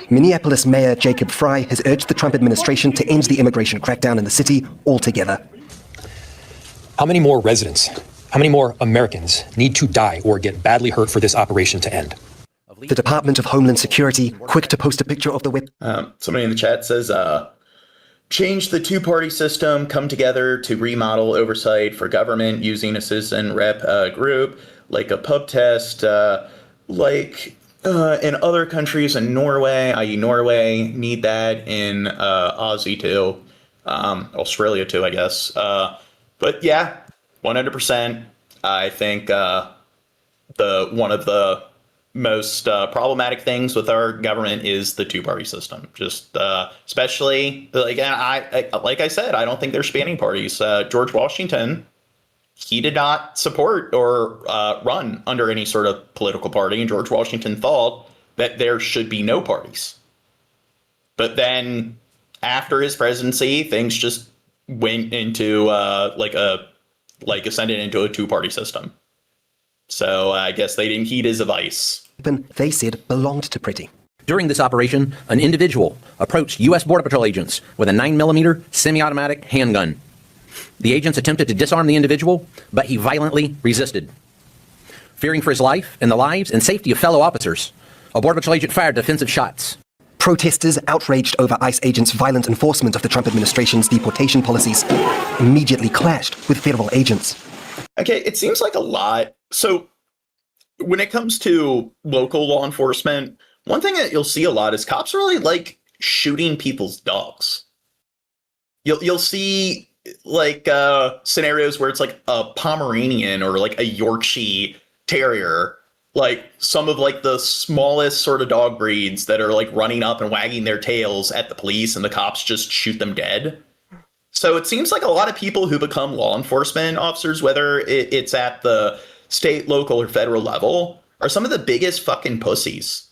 Minneapolis Mayor Jacob Fry has urged the Trump administration to end the immigration crackdown in the city altogether. How many more residents, how many more Americans need to die or get badly hurt for this operation to end? The Department of Homeland Security, quick to post a picture of the whip. Somebody in the chat says, change the two-party system, come together to remodel oversight for government using a citizen rep group, like a pub test, in other countries in Norway, i.e. Norway, need that in Aussie too, Australia too, I guess. But yeah, 100%. I think one of the most problematic things with our government is the two-party system. Just especially, like I said, I don't think there should be any parties. George Washington, he did not support or run under any sort of political party, and George Washington thought that there should be no parties. But then, after his presidency, things just went into ascended into a two-party system. So I guess they didn't heed his advice. They said belonged to Pretty. During this operation, an individual approached U.S. Border Patrol agents with a 9mm semi-automatic handgun. The agents attempted to disarm the individual, but he violently resisted. Fearing for his life and the lives and safety of fellow officers, a Border Patrol agent fired defensive shots. Protesters, outraged over ICE agents' violent enforcement of the Trump administration's deportation policies, immediately clashed with federal agents. Okay, it seems like a lot. So when it comes to local law enforcement, one thing that you'll see a lot is cops really like shooting people's dogs. You'll see scenarios where it's like a Pomeranian or like a Yorkshire Terrier, like some of like the smallest sort of dog breeds that are like running up and wagging their tails at the police, and the cops just shoot them dead. So it seems like a lot of people who become law enforcement officers, whether it's at the state, local, or federal level, are some of the biggest fucking pussies.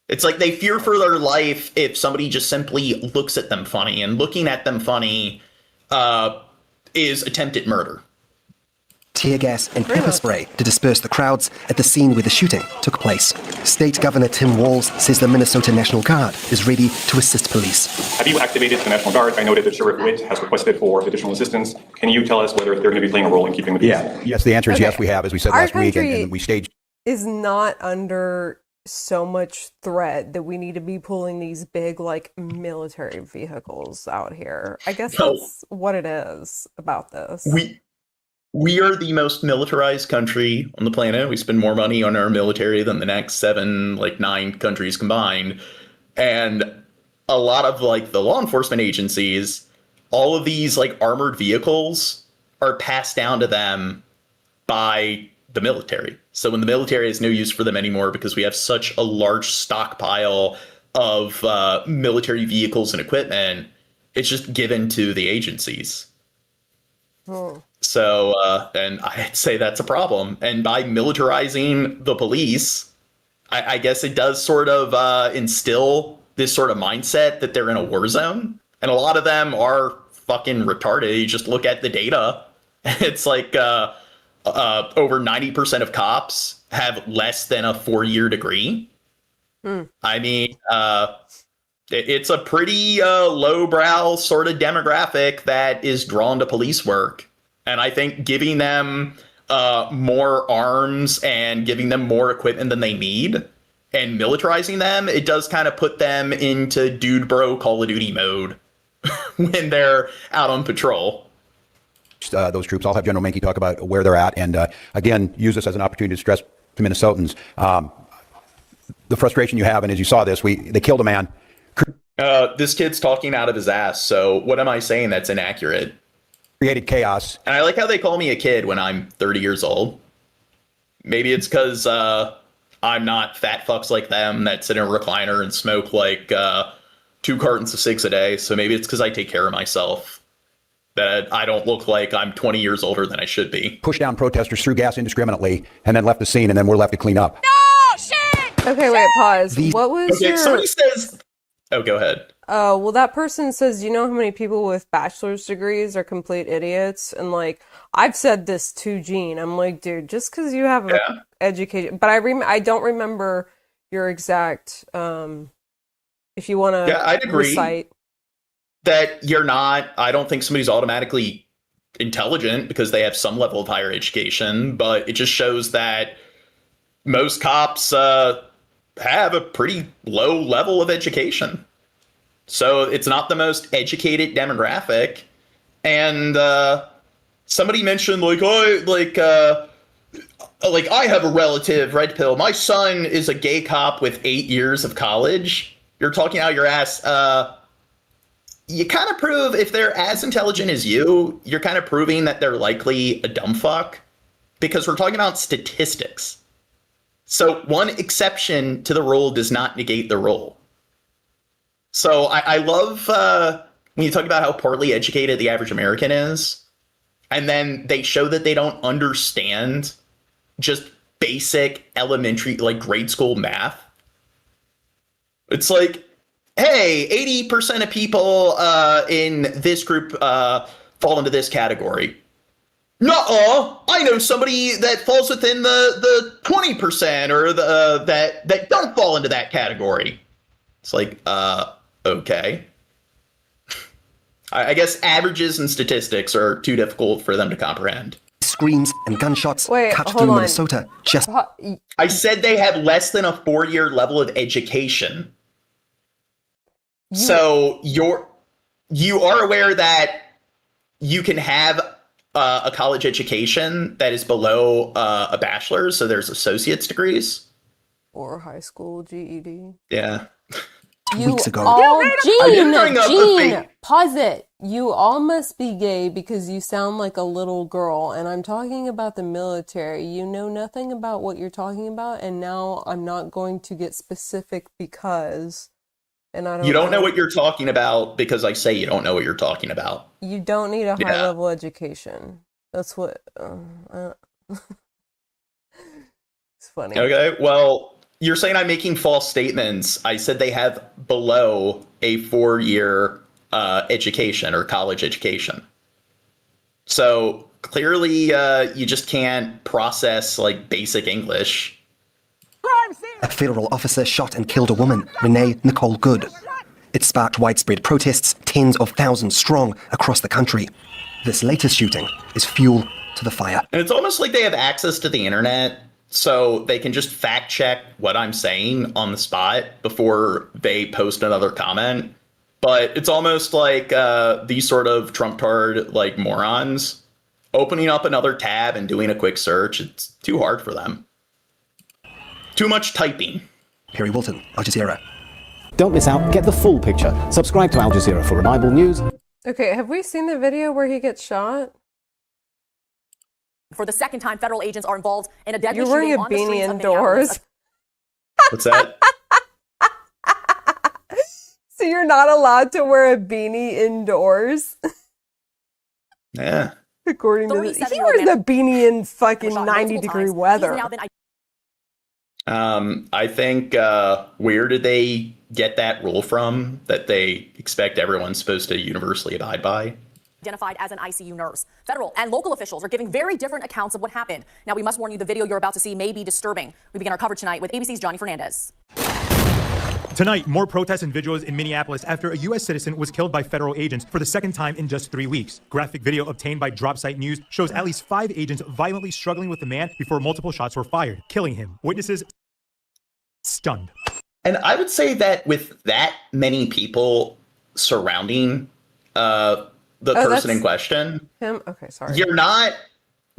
It's like they fear for their life if somebody just simply looks at them funny, and looking at them funny is attempted murder. Tear gas and pepper spray to disperse the crowds at the scene where the shooting took place. State Governor Tim Walz says the Minnesota National Guard is ready to assist police. Have you activated the National Guard? I noted that Sheriff Witt has requested for additional assistance. Can you tell us whether they're going to be playing a role in keeping the peace? Yes, the answer is yes, we have, as we said last week, and we staged. Is not under so much threat that we need to be pulling these big military vehicles out here. I guess that's what it is about this. We are the most militarized country on the planet. We spend more money on our military than the next 9 countries combined. And a lot of like the law enforcement agencies, all of these like armored vehicles are passed down to them by the military. So when the military has no use for them anymore because we have such a large stockpile of military vehicles and equipment, it's just given to the agencies. So, and I'd say that's a problem. And by militarizing the police, I guess it does sort of instill this sort of mindset that they're in a war zone. And a lot of them are fucking retarded. You just look at the data. It's like over 90% of cops have less than a 4-year degree. I mean, it's a pretty lowbrow sort of demographic that is drawn to police work. And I think giving them more arms and giving them more equipment than they need and militarizing them, it does kind of put them into dude bro Call of Duty mode when they're out on patrol. Those troops. I'll have General Menke talk about where they're at. And again, use this as an opportunity to stress to Minnesotans the frustration you have. And as you saw this, they killed a man. This kid's talking out of his ass. So what am I saying that's inaccurate? Created chaos. And I like how they call me a kid when I'm 30 years old. Maybe it's because I'm not fat fucks like them that sit in a recliner and smoke like 2 cartons of cigs a day. So maybe it's because I take care of myself, that I don't look like I'm 20 years older than I should be. Pushed down protesters, threw gas indiscriminately, and then left the scene, and then we're left to clean up. No, shit! Okay, wait, pause. What was your... Somebody says... Oh, go ahead. Oh, well, that person says, you know how many people with bachelor's degrees are complete idiots? And, like, I've said this to Gene. I'm like, dude, just because you have an education... But I don't remember your exact... if you want to I'd agree recite... that you're not... I don't think somebody's automatically intelligent because they have some level of higher education, but it just shows that most cops have a pretty low level of education. So it's not the most educated demographic. And somebody mentioned like I have a relative, red pill. My son is a gay cop with 8 years of college. You're talking out your ass. You kind of prove, if they're as intelligent as you're kind of proving that they're likely a dumb fuck, because we're talking about statistics. So one exception to the rule does not negate the rule. So I love when you talk about how poorly educated the average American is, and then they show that they don't understand just basic elementary, like grade school math. It's like, hey, 80% of people in this group fall into this category. Nuh-uh, I know somebody that falls within the 20% or that don't fall into that category. It's like, okay. I guess averages and statistics are too difficult for them to comprehend. Screams and gunshots cut through Minnesota. I said they have less than a 4-year level of education. So you are aware that you can have a college education that is below a bachelor's, so there's associate's degrees or high school GED. Yeah. Weeks ago. Gene, pause it. You all must be gay because you sound like a little girl, and I'm talking about the military. You know nothing about what you're talking about, and now I'm not going to get specific because... And I don't you don't know what you're talking about because I say you don't know what you're talking about. You don't need a high level education. That's what. It's funny. Okay, well, you're saying I'm making false statements. I said they have below a 4-year education or college education. So clearly, you just can't process like basic English. A federal officer shot and killed a woman, Renee Nicole Good. It sparked widespread protests, tens of thousands strong, across the country. This latest shooting is fuel to the fire. And it's almost like they have access to the internet, so they can just fact check what I'm saying on the spot before they post another comment. But it's almost like these sort of Trump-tard like morons opening up another tab and doing a quick search. It's too hard for them. Too much typing. Perry Wilton, Al Jazeera. Don't miss out. Get the full picture. Subscribe to Al Jazeera for reliable news. Okay, have we seen the video where he gets shot? For the second time, federal agents are involved in a deadly You're wearing shooting a on the beanie streets of indoors. What's that? So you're not allowed to wear a beanie indoors? Yeah. According to this, he wears the beanie in fucking 90-degree weather. I think, where did they get that rule from that they expect everyone's supposed to universally abide by? Identified as an ICU nurse. Federal and local officials are giving very different accounts of what happened. Now, we must warn you, the video you're about to see may be disturbing. We begin our coverage tonight with ABC's Johnny Fernandez. Tonight, more protests and vigils in Minneapolis after a U.S. citizen was killed by federal agents for the second time in just 3 weeks. Graphic video obtained by Dropsite News shows at least 5 agents violently struggling with the man before multiple shots were fired, killing him. Witnesses stunned. And I would say that with that many people surrounding the person in question, him? Okay, sorry. you're not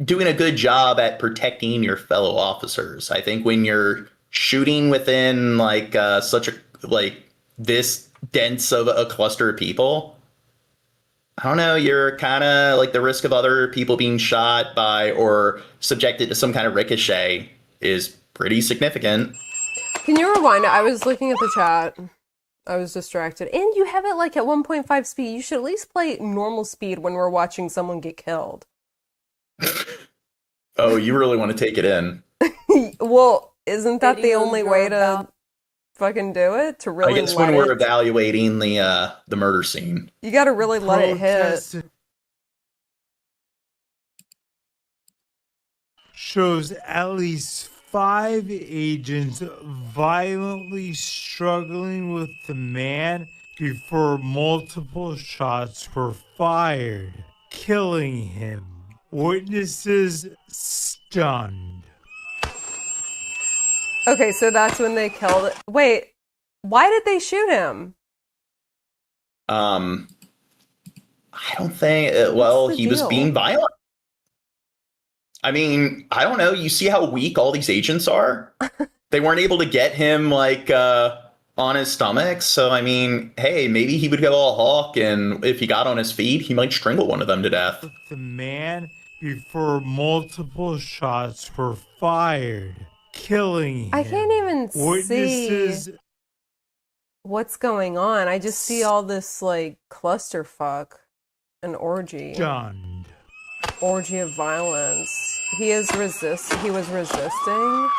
doing a good job at protecting your fellow officers. I think when you're shooting within like such a this dense of a cluster of people, I don't know, you're kind of like the risk of other people being shot by or subjected to some kind of ricochet is pretty significant. Can you rewind it? I was looking at the chat. I was distracted. And you have it like at 1.5 speed. You should at least play normal speed when we're watching someone get killed. Oh, you really want to take it in? Well, isn't that the only way to fucking do it? To really I guess when we're evaluating the murder scene. You got to really let it hit. Shows at least 5 agents violently struggling with the man before multiple shots were fired, killing him. Witnesses stunned. Okay, so that's when they killed it. Wait, why did they shoot him? I don't think, he was being violent. I mean, I don't know. You see how weak all these agents are? They weren't able to get him on his stomach. So, I mean, hey, maybe he would go all hawk, and if he got on his feet, he might strangle one of them to death. The man before multiple shots were fired, killing him. I can't even Witnesses see what's going on. I just see all this like clusterfuck, an orgy. Stunned. Orgy of violence. He was resisting.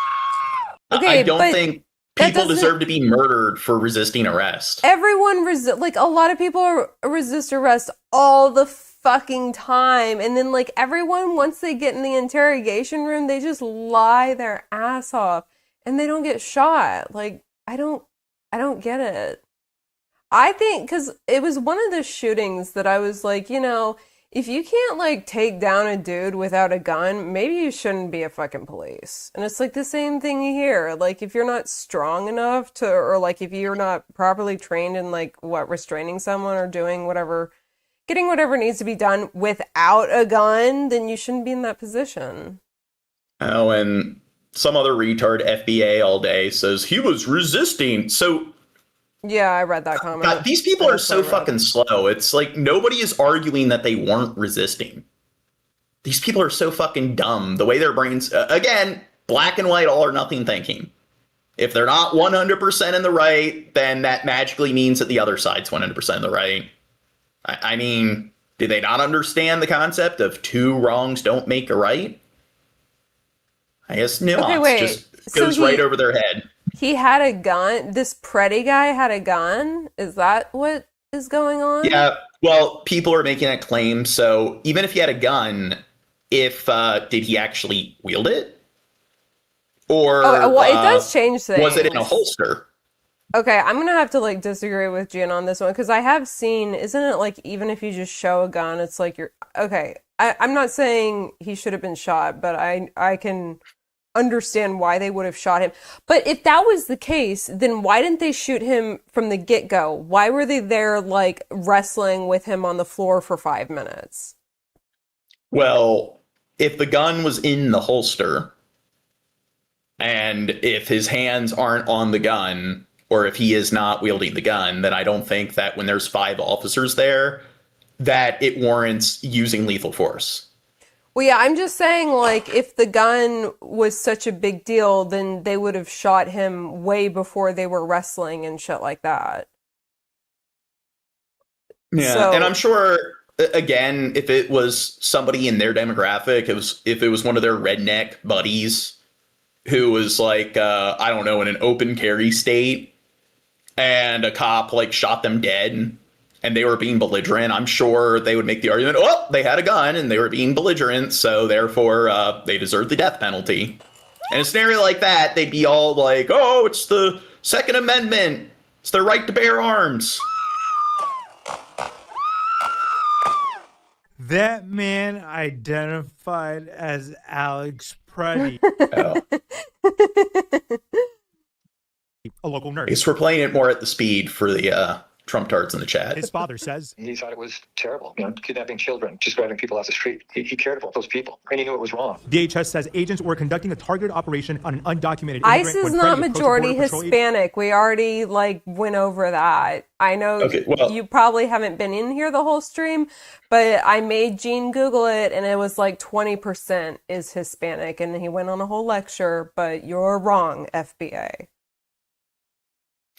Okay, I don't think people deserve to be murdered for resisting arrest. Everyone a lot of people resist arrest all the fucking time, and then like everyone, once they get in the interrogation room, they just lie their ass off and they don't get shot. Like I don't get it. I think because it was one of the shootings that I was like, if you can't like take down a dude without a gun, maybe you shouldn't be a fucking police. And it's like the same thing here. Like if you're not strong enough to, or like if you're not properly trained in like restraining someone or doing whatever, getting whatever needs to be done without a gun, then you shouldn't be in that position. Oh, and some other retard FBA all day says he was resisting. So yeah, I read that comment. God, these people are so fucking slow. It's like nobody is arguing that they weren't resisting. These people are so fucking dumb. The way their brains, again, black and white, all or nothing thinking. If they're not 100% in the right, then that magically means that the other side's 100% in the right. I mean, did they not understand the concept of 2 wrongs don't make a right? I guess nuance just goes right over their head. He had a gun. This Preddy guy had a gun. Is that what is going on? Yeah. Well, people are making that claim. So even if he had a gun, did he actually wield it? Or it does change things. Was it in a holster? Okay, I'm gonna have to like disagree with Jen on this one because I have seen. Isn't it like even if you just show a gun, it's like you're okay. I'm not saying he should have been shot, but I can understand why they would have shot him. But if that was the case, then why didn't they shoot him from the get-go? Why were they there like wrestling with him on the floor for 5 minutes? Well, if the gun was in the holster and if his hands aren't on the gun or if he is not wielding the gun, then I don't think that when there's 5 officers there, that it warrants using lethal force. Well, yeah, I'm just saying, like, if the gun was such a big deal, then they would have shot him way before they were wrestling and shit like that. Yeah, and I'm sure, again, if it was somebody in their demographic, if it was one of their redneck buddies who was like, I don't know, in an open carry state, and a cop like shot them dead, and they were being belligerent, I'm sure they would make the argument, oh, they had a gun and they were being belligerent, so therefore they deserve the death penalty. In a scenario like that, they'd be all like, oh, it's the Second Amendment. It's their right to bear arms. That man identified as Alex Preddy. A local nurse. I guess we're playing it more at the speed for the Trump tards in the chat. His father says he thought it was terrible, kidnapping children, just driving people off the street. He cared about those people, and he knew it was wrong. DHS says agents were conducting a targeted operation on an undocumented immigrant. ICE is not majority Hispanic. We already went over that. I know you probably haven't been in here the whole stream, but I made Gene Google it, and it was like 20% is Hispanic, and he went on a whole lecture. But you're wrong, FBA.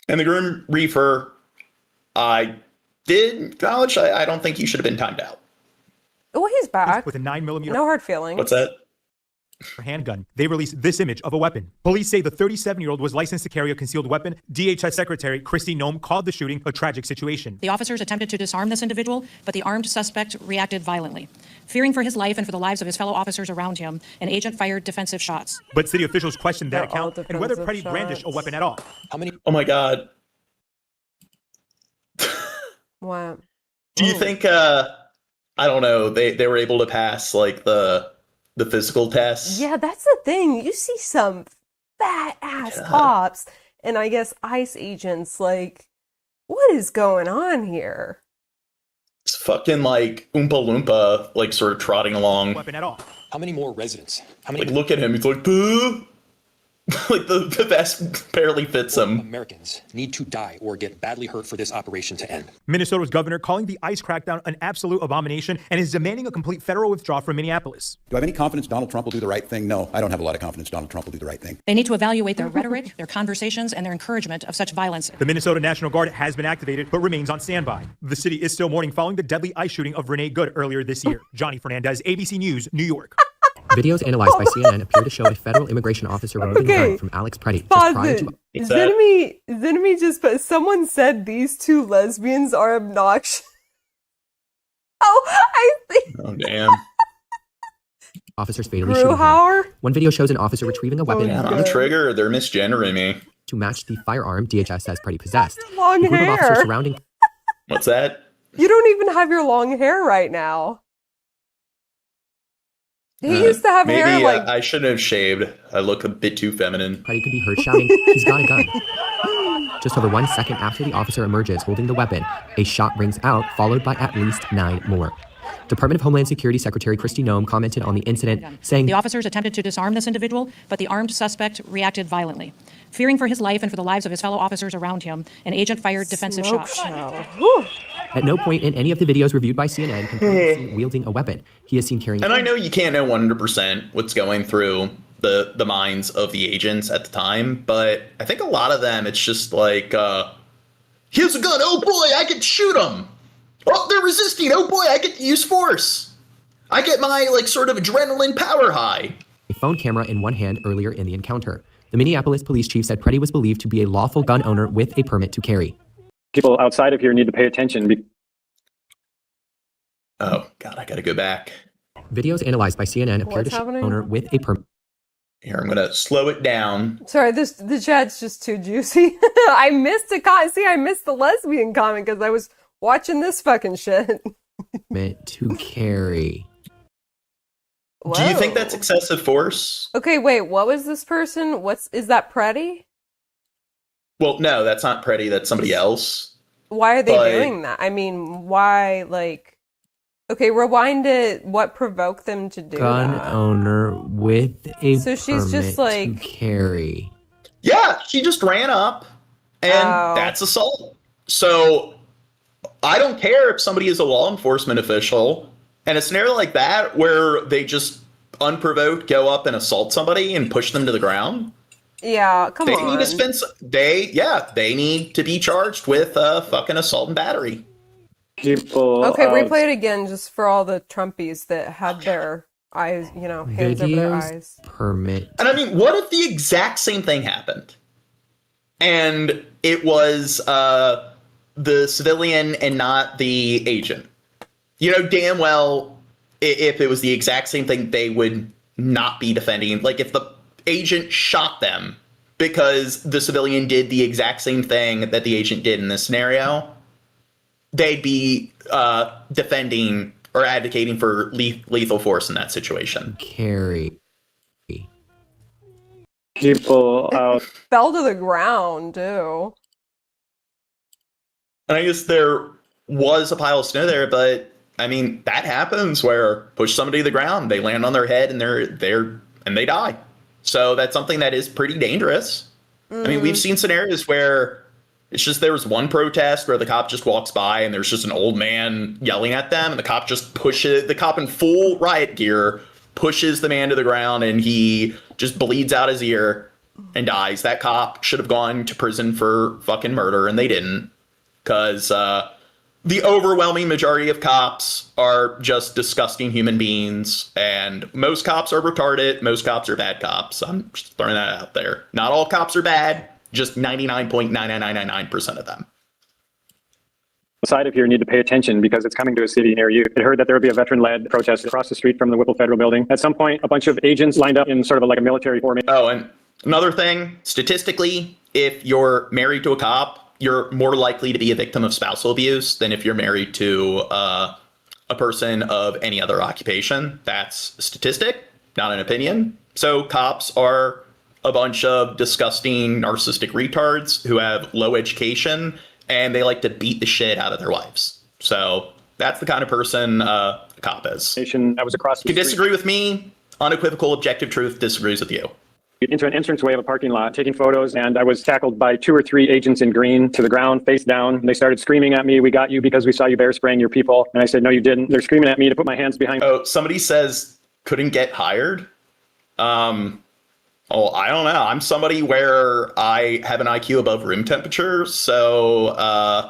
And the Grim Reaper, I did acknowledge I don't think you should have been timed out. Well, he's back. With a 9mm. No hard feelings. What's that? Handgun. They released this image of a weapon. Police say the 37-year-old was licensed to carry a concealed weapon. DHS Secretary Kristi Noem called the shooting a tragic situation. The officers attempted to disarm this individual, but the armed suspect reacted violently. Fearing for his life and for the lives of his fellow officers around him, an agent fired defensive shots. But city officials questioned that account and whether Preddy brandished a weapon at all. How many? Oh my God. What? Do you think, I don't know, they were able to pass like the physical tests? Yeah, that's the thing. You see some fat ass cops and I guess ICE agents, like, what is going on here? It's fucking like Oompa Loompa, like sort of trotting along. Weapon at all. How many more residents? How many? Like, look at him. He's like, boo. Like the vest barely fits him. Americans need to die or get badly hurt for this operation to end. Minnesota's governor calling the ICE crackdown an absolute abomination and is demanding a complete federal withdrawal from Minneapolis. Do I have any confidence Donald Trump will do the right thing? No, I don't have a lot of confidence Donald Trump will do the right thing. They need to evaluate their rhetoric, their conversations, and their encouragement of such violence. The Minnesota National Guard has been activated but remains on standby. The city is still mourning following the deadly ICE shooting of Renee Good earlier this year. Johnny Fernandez, ABC News, New York. Videos analyzed by CNN appear to show a federal immigration officer removing a gun from Alex Preddy just prior to... Zenemy just put, someone said these two lesbians are obnoxious. Oh, I think... Oh, damn. Officers fatally shooting him. One video shows an officer retrieving a weapon... I'm trigger, they're misgendering me. ...to match the firearm DHS says Preddy possessed. Long a group hair. of officers surrounding... What's that? You don't even have your long hair right now. He used to have hair like... I shouldn't have shaved. I look a bit too feminine. Preddy could be heard shouting, he's got a gun. Just over 1 second after the officer emerges holding the weapon, a shot rings out, followed by at least 9 more. Department of Homeland Security Secretary Kristi Noem commented on the incident, saying, The officers attempted to disarm this individual, but the armed suspect reacted violently. Fearing for his life and for the lives of his fellow officers around him, an agent fired defensive shots. At no point in any of the videos reviewed by CNN can Preddy be seen wielding a weapon. He is seen carrying... And I know you can't know 100% what's going through the minds of the agents at the time, but I think a lot of them, it's just like, here's a gun, oh boy, I can shoot them! Oh, they're resisting, oh boy, I get to use force! I get my, like, sort of adrenaline power high. A phone camera in one hand earlier in the encounter. The Minneapolis police chief said Preddy was believed to be a lawful gun owner with a permit to carry. People outside of here need to pay attention. Oh, God, I gotta go back. Videos analyzed by CNN appear to show owner with a permit. Here, I'm gonna slow it down. Sorry, the chat's just too juicy. I missed a comment. See, I missed the lesbian comment because I was watching this fucking shit. Permit to carry. Do you think that's excessive force? Okay, wait, what was this person? Is that Preddy? Well, no, that's not Preddy, that's somebody else. Why are they doing that? I mean, why, like... Okay, rewind it. What provoked them to do gun that? Owner with a so she's just like to carry. Yeah, she just ran up And that's assault. So I don't care if somebody is a law enforcement official. And a scenario like that where they just unprovoked go up and assault somebody and push them to the ground. Yeah, come on. They need to spend. They need to be charged with fucking assault and battery. Okay, replay it again just for all the Trumpies that had their eyes, hands over their eyes. Permit. And I mean, what if the exact same thing happened? And it was the civilian and not the agent. You know damn well if it was the exact same thing, they would not be defending. Like if the agent shot them because the civilian did the exact same thing that the agent did in this scenario, they'd be defending or advocating for lethal force in that situation. Carrie. People fell to the ground, too. And I guess there was a pile of snow there, but I mean, that happens where push somebody to the ground, they land on their head and they die. So that's something that is pretty dangerous. I mean, we've seen scenarios where it's just there was one protest where the cop just walks by and there's just an old man yelling at them and the cop just pushes the cop in full riot gear, pushes the man to the ground and he just bleeds out his ear and dies. That cop should have gone to prison for fucking murder and they didn't, because the overwhelming majority of cops are just disgusting human beings, and most cops are retarded. Most cops are bad cops. I'm just throwing that out there. Not all cops are bad, just 99.99999% of them. Side of here need to pay attention because it's coming to a city near you. I heard that there would be a veteran-led protest across the street from the Whipple Federal Building. At some point, a bunch of agents lined up in sort of like a military formation. Oh, and another thing, statistically, if you're married to a cop, you're more likely to be a victim of spousal abuse than if you're married to a person of any other occupation. That's a statistic, not an opinion. So cops are a bunch of disgusting, narcissistic retards who have low education and they like to beat the shit out of their wives. So that's the kind of person a cop is. I was across the You can disagree with me. Unequivocal, objective truth disagrees with you. Into an entranceway of a parking lot, taking photos, and I was tackled by 2 or 3 agents in green to the ground, face down. They started screaming at me, "We got you because we saw you bear spraying your people." And I said, "No, you didn't." They're screaming at me to put my hands behind. Oh, somebody says couldn't get hired. I don't know. I'm somebody where I have an IQ above room temperature, so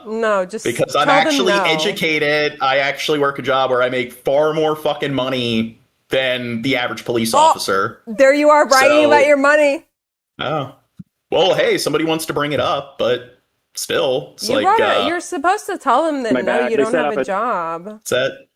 no, just because I'm actually educated, I actually work a job where I make far more fucking money than the average police officer. There you are bragging about your money. Oh. Well, hey, somebody wants to bring it up, but still, it's you're supposed to tell them that no, you don't have a job. What's that?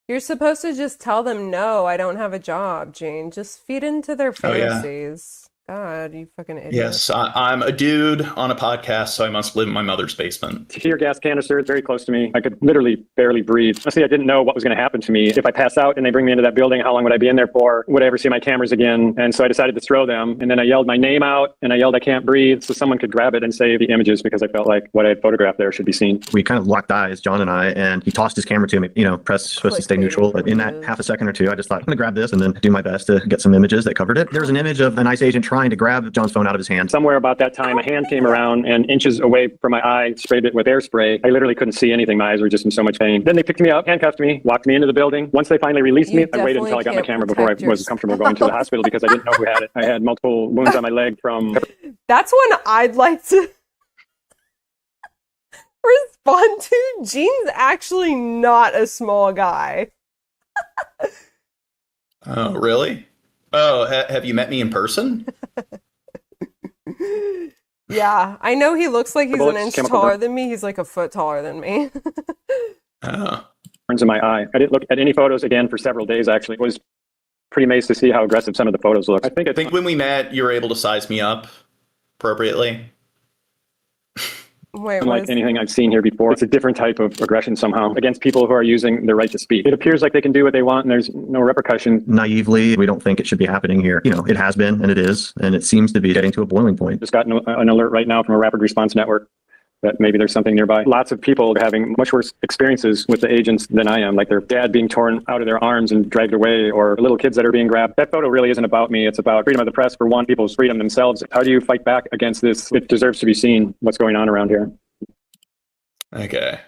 You're supposed to just tell them, no, I don't have a job, Gene. Just feed into their fantasies. God, you fucking idiot. Yes, I'm a dude on a podcast, so I must live in my mother's basement. Tear gas canister, it's very close to me. I could literally barely breathe. Honestly, I didn't know what was going to happen to me. If I pass out and they bring me into that building, how long would I be in there for? Would I ever see my cameras again? And so I decided to throw them. And then I yelled my name out and I yelled, "I can't breathe," so someone could grab it and save the images, because I felt like what I had photographed there should be seen. We kind of locked eyes, John and I, and he tossed his camera to me. Press supposed to stay neutral. But in that half a second or two, I just thought, I'm going to grab this and then do my best to get some images that covered it. There was an image of an ICE agent trying to grab John's phone out of his hand. Somewhere about that time, a hand came around and inches away from my eye, sprayed it with air spray. I literally couldn't see anything. My eyes were just in so much pain. Then they picked me up, handcuffed me, walked me into the building. Once they finally released me, I waited until I got my camera before I was comfortable going to the hospital, because I didn't know who had it. I had multiple wounds on my leg from... That's one I'd like to respond to. Gene's actually not a small guy. Oh, really? Oh, have you met me in person? Yeah, I know he looks like he's an inch taller than me. He's like a foot taller than me. Burns in my eye. I didn't look at any photos again for several days, actually. It was pretty amazed to see how aggressive some of the photos look. I think when we met, you were able to size me up appropriately. Wait, unlike anything I've seen here before. It's a different type of aggression somehow against people who are using their right to speak. It appears like they can do what they want and there's no repercussion. Naively, we don't think it should be happening here. It has been, and it is, and it seems to be getting to a boiling point. Just got an alert right now from a rapid response network that maybe there's something nearby. Lots of people are having much worse experiences with the agents than I am, like their dad being torn out of their arms and dragged away, or little kids that are being grabbed. That photo really isn't about me. It's about freedom of the press, for one, people's freedom themselves. How do you fight back against this? It deserves to be seen what's going on around here. Okay.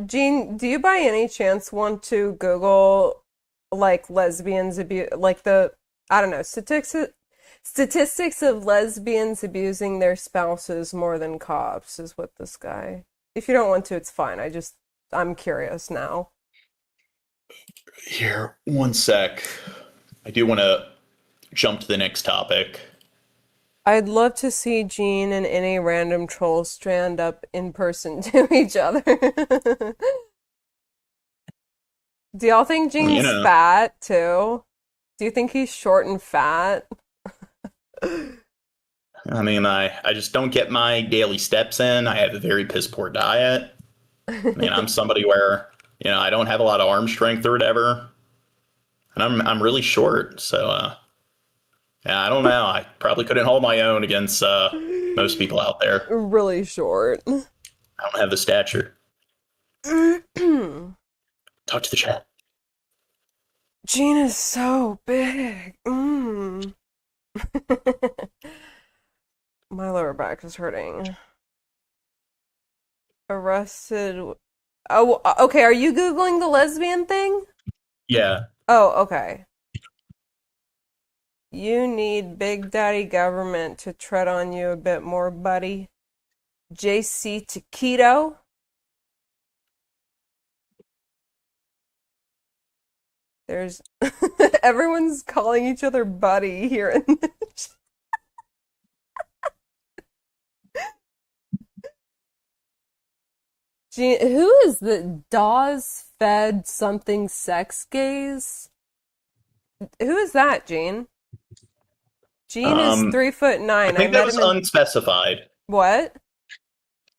Gene, do you by any chance want to Google like lesbians abuse, like statistics of lesbians abusing their spouses more than cops is what this guy. If you don't want to, it's fine. I'm curious now. Here, one sec. I do want to jump to the next topic. I'd love to see Gene and any random troll stand up in person to each other. Do y'all think Gene's fat too? Do you think he's short and fat? I mean, I just don't get my daily steps in. I have a very piss poor diet. I mean, I'm somebody where, I don't have a lot of arm strength or whatever. And I'm really short, so yeah, I don't know. I probably couldn't hold my own against most people out there. Really short. I don't have the stature. Talk to the chat. Gene is so big. My lower back is hurting. Arrested. Oh, okay. Are you Googling the lesbian thing? Yeah. Oh, okay. You need Big Daddy government to tread on you a bit more, buddy. JC Taquito. There's everyone's calling each other buddy here in this. Gee, who is the Dawes Fed something sex gaze? Who is that, Gene? Gene is 3'9". I think that was unspecified. What?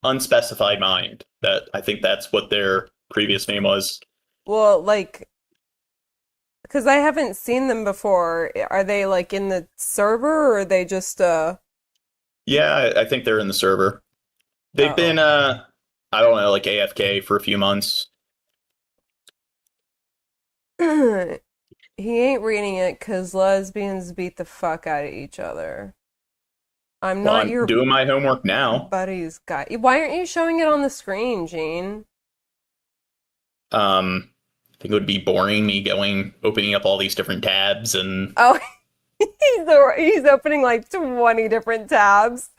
Unspecified mind. I think that's what their previous name was. Well, because I haven't seen them before. Are they in the server, or are they just Yeah, I think they're in the server. They've been I don't know, AFK for a few months. He ain't reading it because lesbians beat the fuck out of each other. I'm doing my homework now. Buddy's guy. Why aren't you showing it on the screen, Gene? I think it would be boring me opening up all these different tabs and. Oh, he's opening 20 different tabs.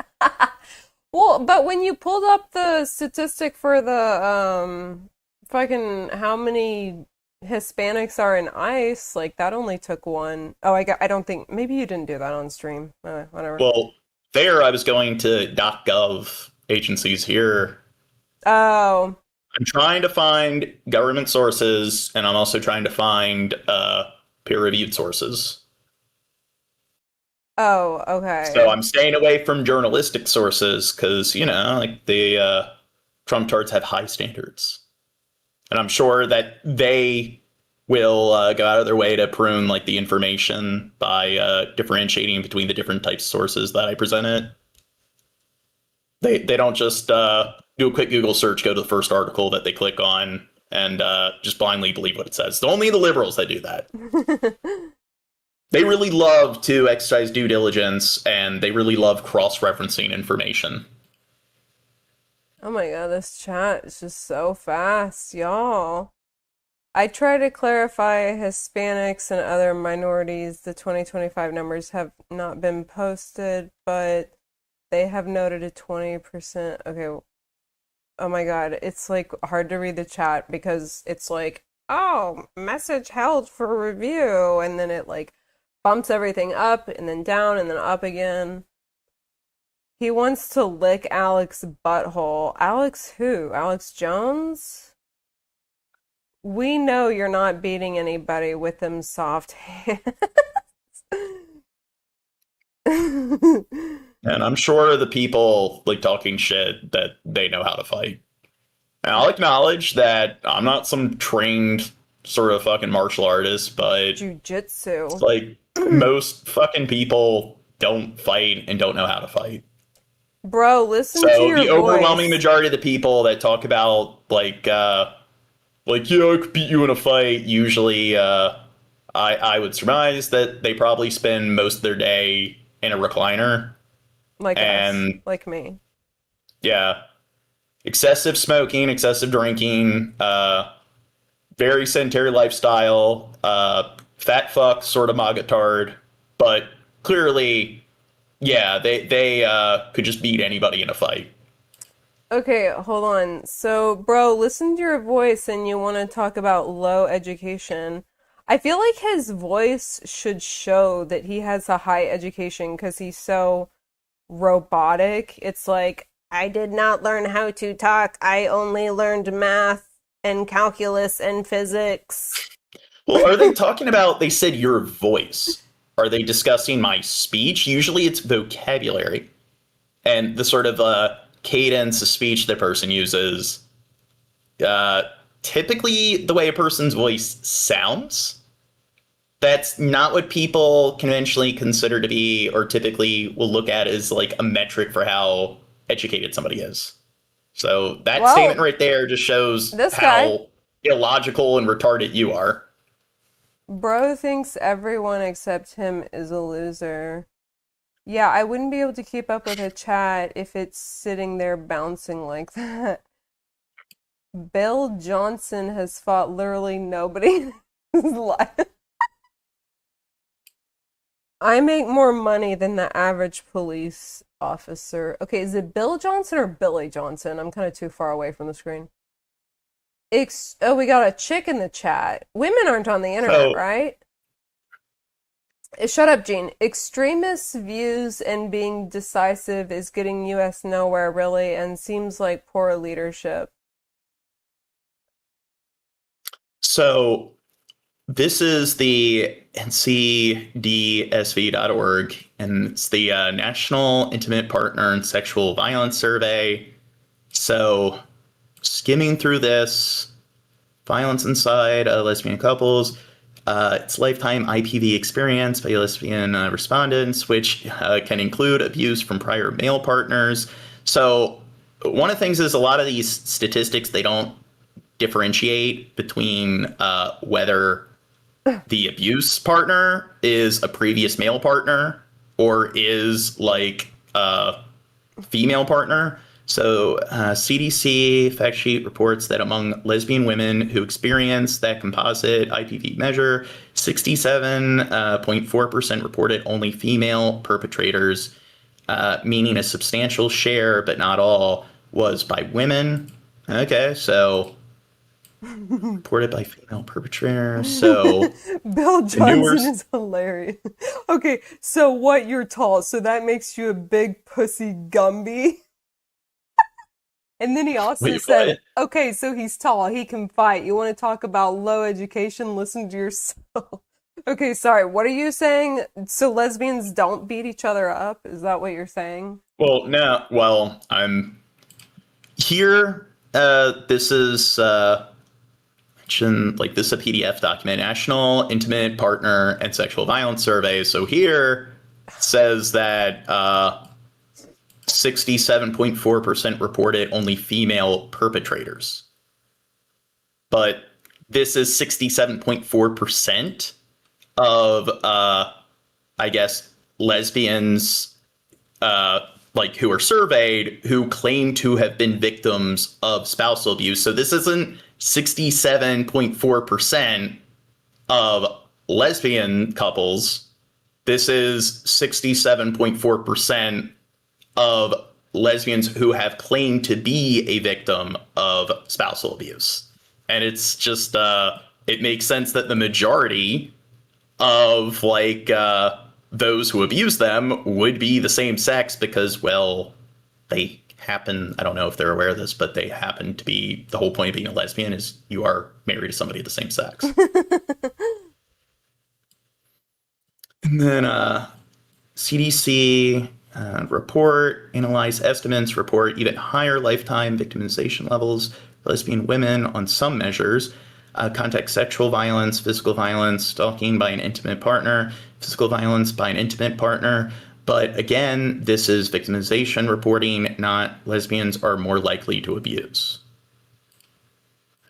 Well, but when you pulled up the statistic for the fucking how many Hispanics are in ICE, that only took one. Oh, I don't think, maybe you didn't do that on stream. Whatever. Well, I was going to .gov agencies here. Oh. I'm trying to find government sources, and I'm also trying to find peer-reviewed sources. Oh, okay. So I'm staying away from journalistic sources because, the Trump tards have high standards. And I'm sure that they will go out of their way to prune the information by differentiating between the different types of sources that I presented. They don't just do a quick Google search, go to the first article that they click on, and just blindly believe what it says. It's only the liberals that do that. They really love to exercise due diligence, and they really love cross-referencing information. Oh my god, this chat is just so fast, y'all. I try to clarify Hispanics and other minorities. The 2025 numbers have not been posted, but they have noted a 20%. Okay. Oh my god, it's hard to read the chat because it's oh, message held for review, and then it bumps everything up and then down and then up again. He wants to lick Alex's butthole. Alex who? Alex Jones? We know you're not beating anybody with them soft hands. And I'm sure the people talking shit that they know how to fight. And I'll acknowledge that I'm not some trained sort of fucking martial artist, but Jiu-jitsu. Most fucking people don't fight and don't know how to fight. Bro, listen so to your the overwhelming voice. majority of the people that talk about yeah, I could beat you in a fight. Usually, I would surmise that they probably spend most of their day in a recliner. Like us, like me. Yeah. Excessive smoking, excessive drinking, very sedentary lifestyle, fat fuck, sort of magatard, but clearly, yeah, they could just beat anybody in a fight. Okay, hold on. So, bro, listen to your voice and you want to talk about low education. I feel like his voice should show that he has a high education because he's so robotic. It's like, I did not learn how to talk. I only learned math and calculus and physics. Well, are they talking about, they said your voice? Are they discussing my speech? Usually it's vocabulary and the sort of cadence of speech the person uses. Typically, the way a person's voice sounds, that's not what people conventionally consider to be, or typically will look at as like a metric for how educated somebody is. So that statement right there just shows how illogical and retarded you are. Bro thinks everyone except him is a loser. Yeah, I wouldn't be able to keep up with a chat if it's sitting there bouncing like that. Bill Johnson has fought literally nobody in his life. I make more money than the average police officer. Okay, is it Bill Johnson or Billy Johnson? I'm kind of too far away from the screen. Oh, we got a chick in the chat. Women aren't on the internet, right? Shut up, Gene. Extremist views and being decisive is getting U.S. nowhere, really, and seems like poor leadership. So this is the ncdsv.org, and it's the National Intimate Partner and Sexual Violence Survey. So skimming through this, violence inside lesbian couples, it's lifetime IPV experience by lesbian respondents, which can include abuse from prior male partners. So one of the things is a lot of these statistics, they don't differentiate between whether the abuse partner is a previous male partner or is like a female partner. So CDC fact sheet reports that among lesbian women who experience that composite IPV measure, 67.4% reported only female perpetrators, meaning a substantial share, but not all, was by women. Okay, so reported by female perpetrators. So Bill Johnson is hilarious. Okay, so what? You're tall, so that makes you a big pussy Gumby. And then he also said, okay, so he's tall, he can fight. You want to talk about low education? Listen to yourself. Okay, sorry, what are you saying? So lesbians don't beat each other up? Is that what you're saying? Well, no. Well, I'm here. This is like this is a PDF document, National Intimate Partner and Sexual Violence Survey. So here it says that 67.4% reported only female perpetrators. But this is 67.4% of, I guess, lesbians like who are surveyed who claim to have been victims of spousal abuse. So this isn't 67.4% of lesbian couples. This is 67.4% of lesbians who have claimed to be a victim of spousal abuse. And it's just, it makes sense that the majority of like those who abuse them would be the same sex because, well, they happen, I don't know if they're aware of this, but they happen to be, the whole point of being a lesbian is you are married to somebody of the same sex. And then CDC report, analyze estimates, report even higher lifetime victimization levels for lesbian women on some measures. Contact sexual violence, physical violence, stalking by an intimate partner, physical violence by an intimate partner. But again, this is victimization reporting, not lesbians are more likely to abuse.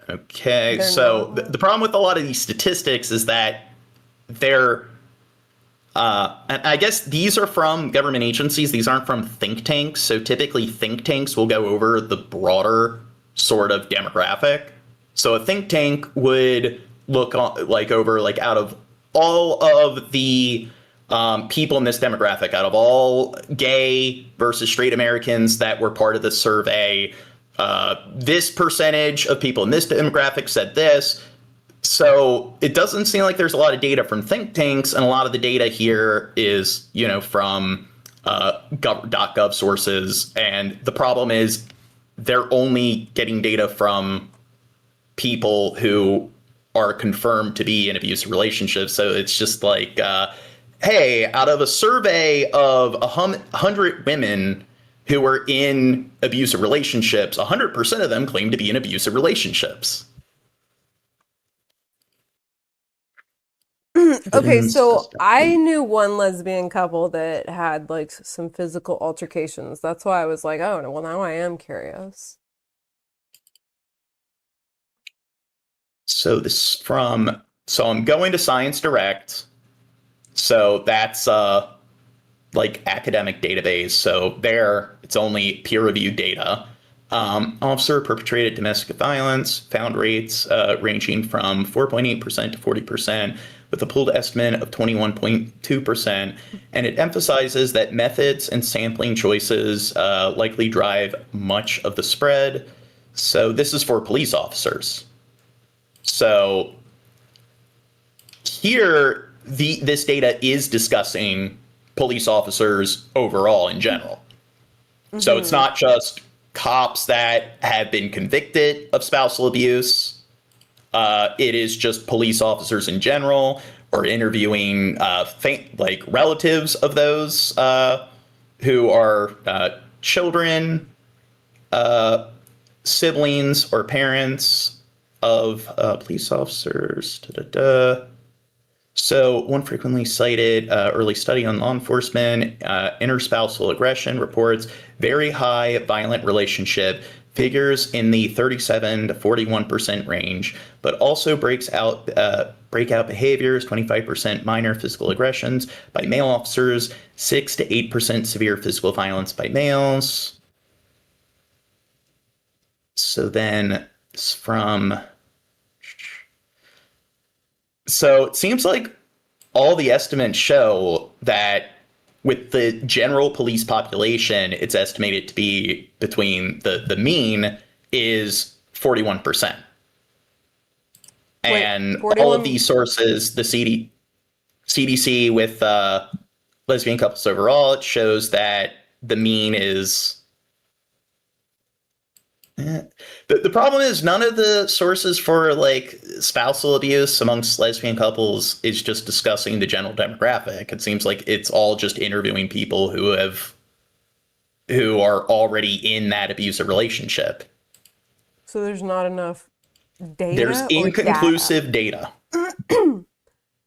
Okay, so the problem with a lot of these statistics is that they're, and I guess these are from government agencies. These aren't from think tanks. So typically think tanks will go over the broader sort of demographic. So a think tank would look over out of all of the people in this demographic, out of all gay versus straight Americans that were part of the survey, this percentage of people in this demographic said this. So it doesn't seem like there's a lot of data from think tanks, and a lot of the data here is, from .gov sources. And the problem is they're only getting data from people who are confirmed to be in abusive relationships. So it's just like, hey, out of a survey of 100 women who were in abusive relationships, 100% of them claim to be in abusive relationships. Okay, so I knew one lesbian couple that had some physical altercations. That's why I was like, oh, well, now I am curious. So I'm going to Science Direct. So that's academic database. So there, it's only peer-reviewed data. Officer perpetrated domestic violence, found rates ranging from 4.8% to 40%, with a pooled estimate of 21.2%. And it emphasizes that methods and sampling choices likely drive much of the spread. So this is for police officers. So here, this data is discussing police officers overall in general. Mm-hmm. So it's not just cops that have been convicted of spousal abuse. It is just police officers in general, or interviewing relatives of those who are children, siblings, or parents of police officers. So one frequently cited early study on law enforcement, interspousal aggression reports very high violent relationship figures in the 37 to 41% range, but also breakout behaviors, 25% minor physical aggressions by male officers, 6 to 8% severe physical violence by males. So then it's So it seems like all the estimates show that with the general police population, it's estimated to be between the mean is 41%. And 41? All of these sources, the CDC with lesbian couples overall, it shows that the mean is... The problem is none of the sources for spousal abuse amongst lesbian couples is just discussing the general demographic. It seems like it's all just interviewing people who are already in that abusive relationship. So there's not enough data. There's inconclusive data.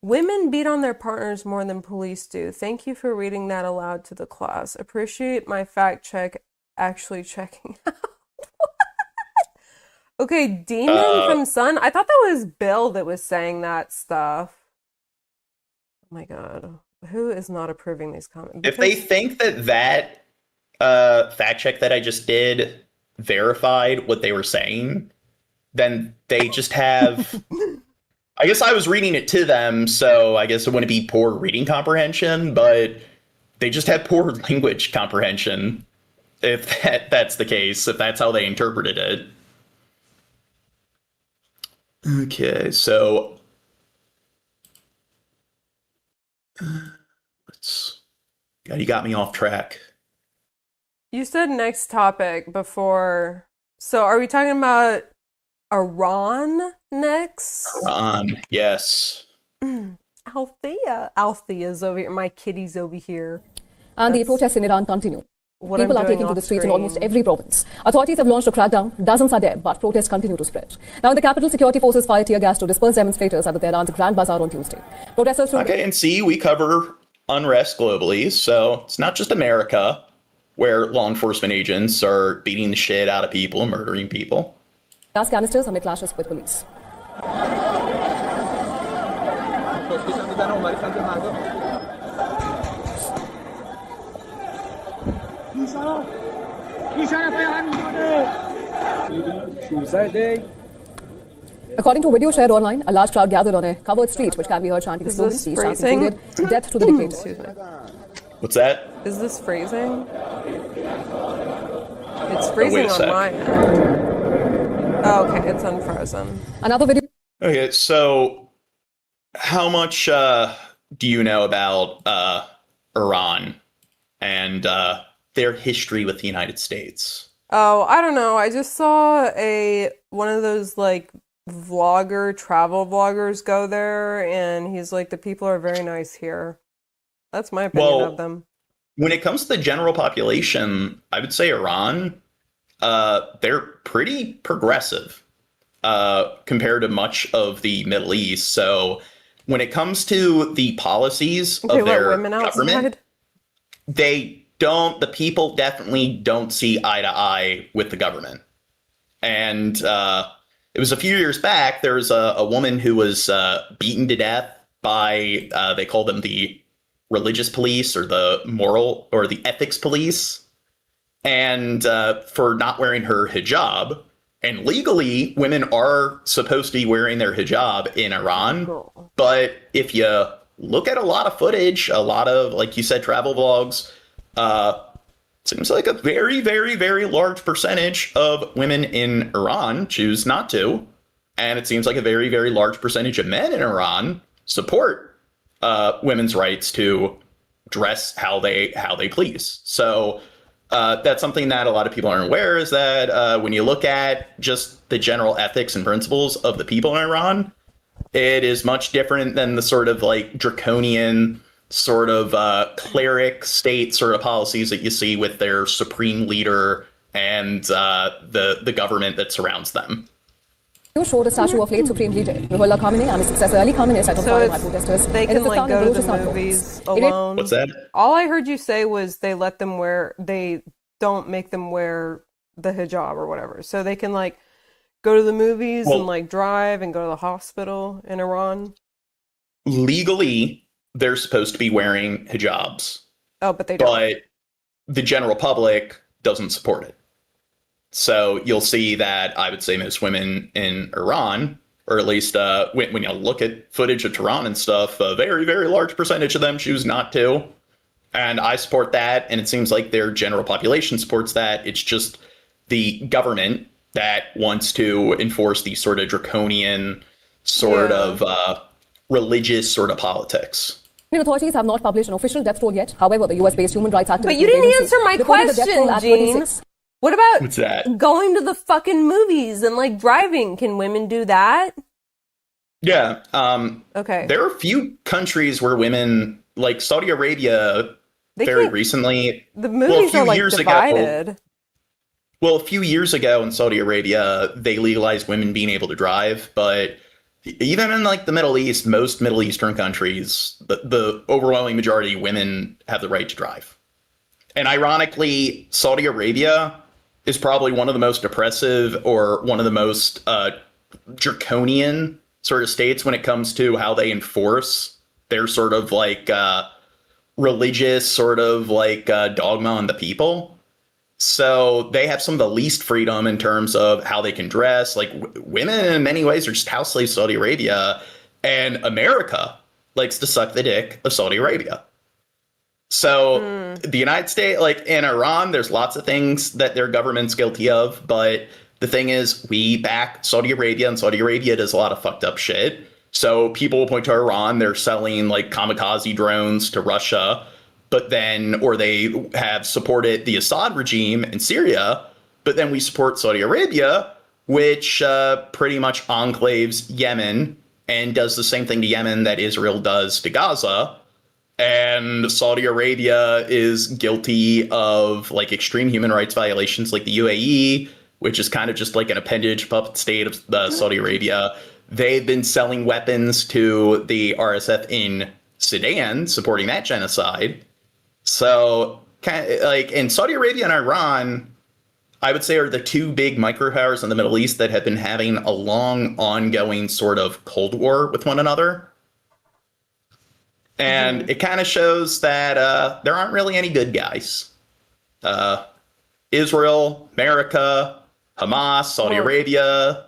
Women beat on their partners more than police do. Thank you for reading that aloud to the class. Appreciate my fact check actually checking out. Okay, Demon from Sun. I thought that was Bill that was saying that stuff. Oh my god. Who is not approving these comments? If they think that fact check that I just did verified what they were saying, then they just have... I guess I was reading it to them, so I guess it wouldn't be poor reading comprehension, but they just have poor language comprehension, if that's the case, if that's how they interpreted it. Okay, so God, you got me off track. You said next topic before. So are we talking about Iran next? Iran, yes. Althea's over here. My kitty's over here. And the protests in Iran continue. People are taking to the streets in almost every province. Authorities have launched a crackdown. Dozens are dead, but protests continue to spread. Now in the capital, security forces fired tear gas to disperse demonstrators at the Tehran's Grand Bazaar on Tuesday. Protesters... Okay, and see, we cover unrest globally. So it's not just America where law enforcement agents are beating the shit out of people and murdering people. Gas canisters amid clashes with police. According to a video shared online, a large crowd gathered on a covered street, which can be heard chanting the slogan. These chants included "Death to the dictator." What's that? Is this freezing? It's freezing on my end. Oh, okay, it's unfrozen. Another video. Okay, so how much do you know about Iran and their history with the United States? Oh, I don't know. I just saw one of those like travel vloggers go there, and he's like, the people are very nice here. That's my opinion of them. When it comes to the general population, I would say Iran, they're pretty progressive compared to much of the Middle East. So when it comes to the policies of their government, the people definitely don't see eye to eye with the government. And it was a few years back, there was a woman who was beaten to death by, they call them the religious police or the moral or the ethics police, and for not wearing her hijab. And legally, women are supposed to be wearing their hijab in Iran. But if you look at a lot of footage, a lot of, like you said, travel vlogs, seems like a very, very, very large percentage of women in Iran choose not to. And it seems like a very, very large percentage of men in Iran support women's rights to dress how they please. So that's something that a lot of people aren't aware, is that when you look at just the general ethics and principles of the people in Iran, it is much different than the sort of like draconian sort of cleric state sort of policies that you see with their supreme leader and the government that surrounds them. You showed a statue of late Supreme Leader Ruhollah Khomeini and his successor Ali Khamenei set on fire by protesters. They can like go to the movies alone. What's that? All I heard you say was they don't make them wear the hijab or whatever. So they can like go to the movies and like drive and go to the hospital in Iran. Legally, they're supposed to be wearing hijabs. Oh, but they don't. But the general public doesn't support it. So you'll see that I would say most women in Iran, or at least when you look at footage of Tehran and stuff, a very, very large percentage of them choose not to. And I support that. And it seems like their general population supports that. It's just the government that wants to enforce these sort of draconian sort of religious sort of politics. Authorities have not published an official death toll yet. However, the US-based human rights activist... But you didn't answer my question, Gene. What about going to the fucking movies and like driving? Can women do that? Yeah. Okay. There are a few countries where women, like Saudi Arabia, recently. The movies are like divided. A few years ago in Saudi Arabia, they legalized women being able to drive. But even in like the Middle East, most Middle Eastern countries, the overwhelming majority of women have the right to drive. And ironically, Saudi Arabia is probably one of the most oppressive or one of the most draconian sort of states when it comes to how they enforce their sort of like religious sort of like dogma on the people. So they have some of the least freedom in terms of how they can dress. Like women in many ways are just house slaves in Saudi Arabia, and America likes to suck the dick of Saudi Arabia. So the United States, like in Iran, there's lots of things that their government's guilty of. But the thing is, we back Saudi Arabia, and Saudi Arabia does a lot of fucked up shit. So people will point to Iran. They're selling like kamikaze drones to Russia, but then, or they have supported the Assad regime in Syria. But then we support Saudi Arabia, which pretty much enclaves Yemen and does the same thing to Yemen that Israel does to Gaza. And Saudi Arabia is guilty of like extreme human rights violations, like the UAE, which is kind of just like an appendage puppet state of Saudi Arabia. They've been selling weapons to the RSF in Sudan, supporting that genocide. So, and Saudi Arabia and Iran, I would say, are the two big micropowers in the Middle East that have been having a long, ongoing sort of Cold War with one another. And it kind of shows that there aren't really any good guys. Israel, America, Hamas, Saudi Arabia,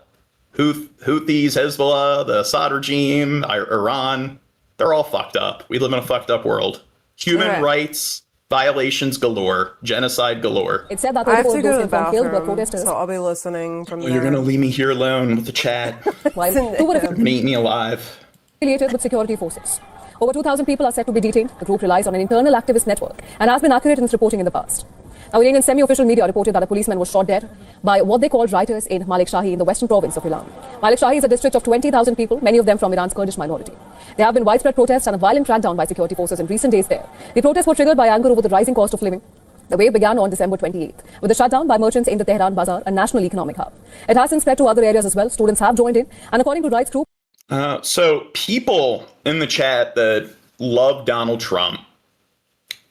Houthis, Hezbollah, the Assad regime, Iran, they're all fucked up. We live in a fucked up world. Human rights violations galore, genocide galore. It said that I have to go to the bathroom, so I'll be listening from there. You're going to leave me here alone with the chat. Eat me alive. Affiliated with security forces. Over 2,000 people are said to be detained. The group relies on an internal activist network and has been accurate in its reporting in the past. Now, Iranian semi-official media reported that a policeman was shot dead by what they called rioters in Malik Shahi in the western province of Iran. Malik Shahi is a district of 20,000 people, many of them from Iran's Kurdish minority. There have been widespread protests and a violent crackdown by security forces in recent days there. The protests were triggered by anger over the rising cost of living. The wave began on December 28th, with a shutdown by merchants in the Tehran Bazaar, a national economic hub. It has since spread to other areas as well. Students have joined in, and according to rights group... So people in the chat that love Donald Trump,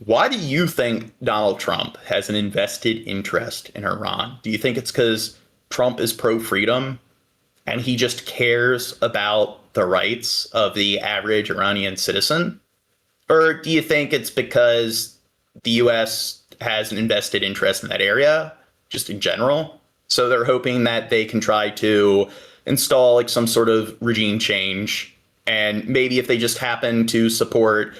why do you think Donald Trump has an invested interest in Iran? Do you think it's because Trump is pro-freedom and he just cares about the rights of the average Iranian citizen? Or do you think it's because the U.S. has an invested interest in that area, just in general? So they're hoping that they can try to install like some sort of regime change. And maybe if they just happen to support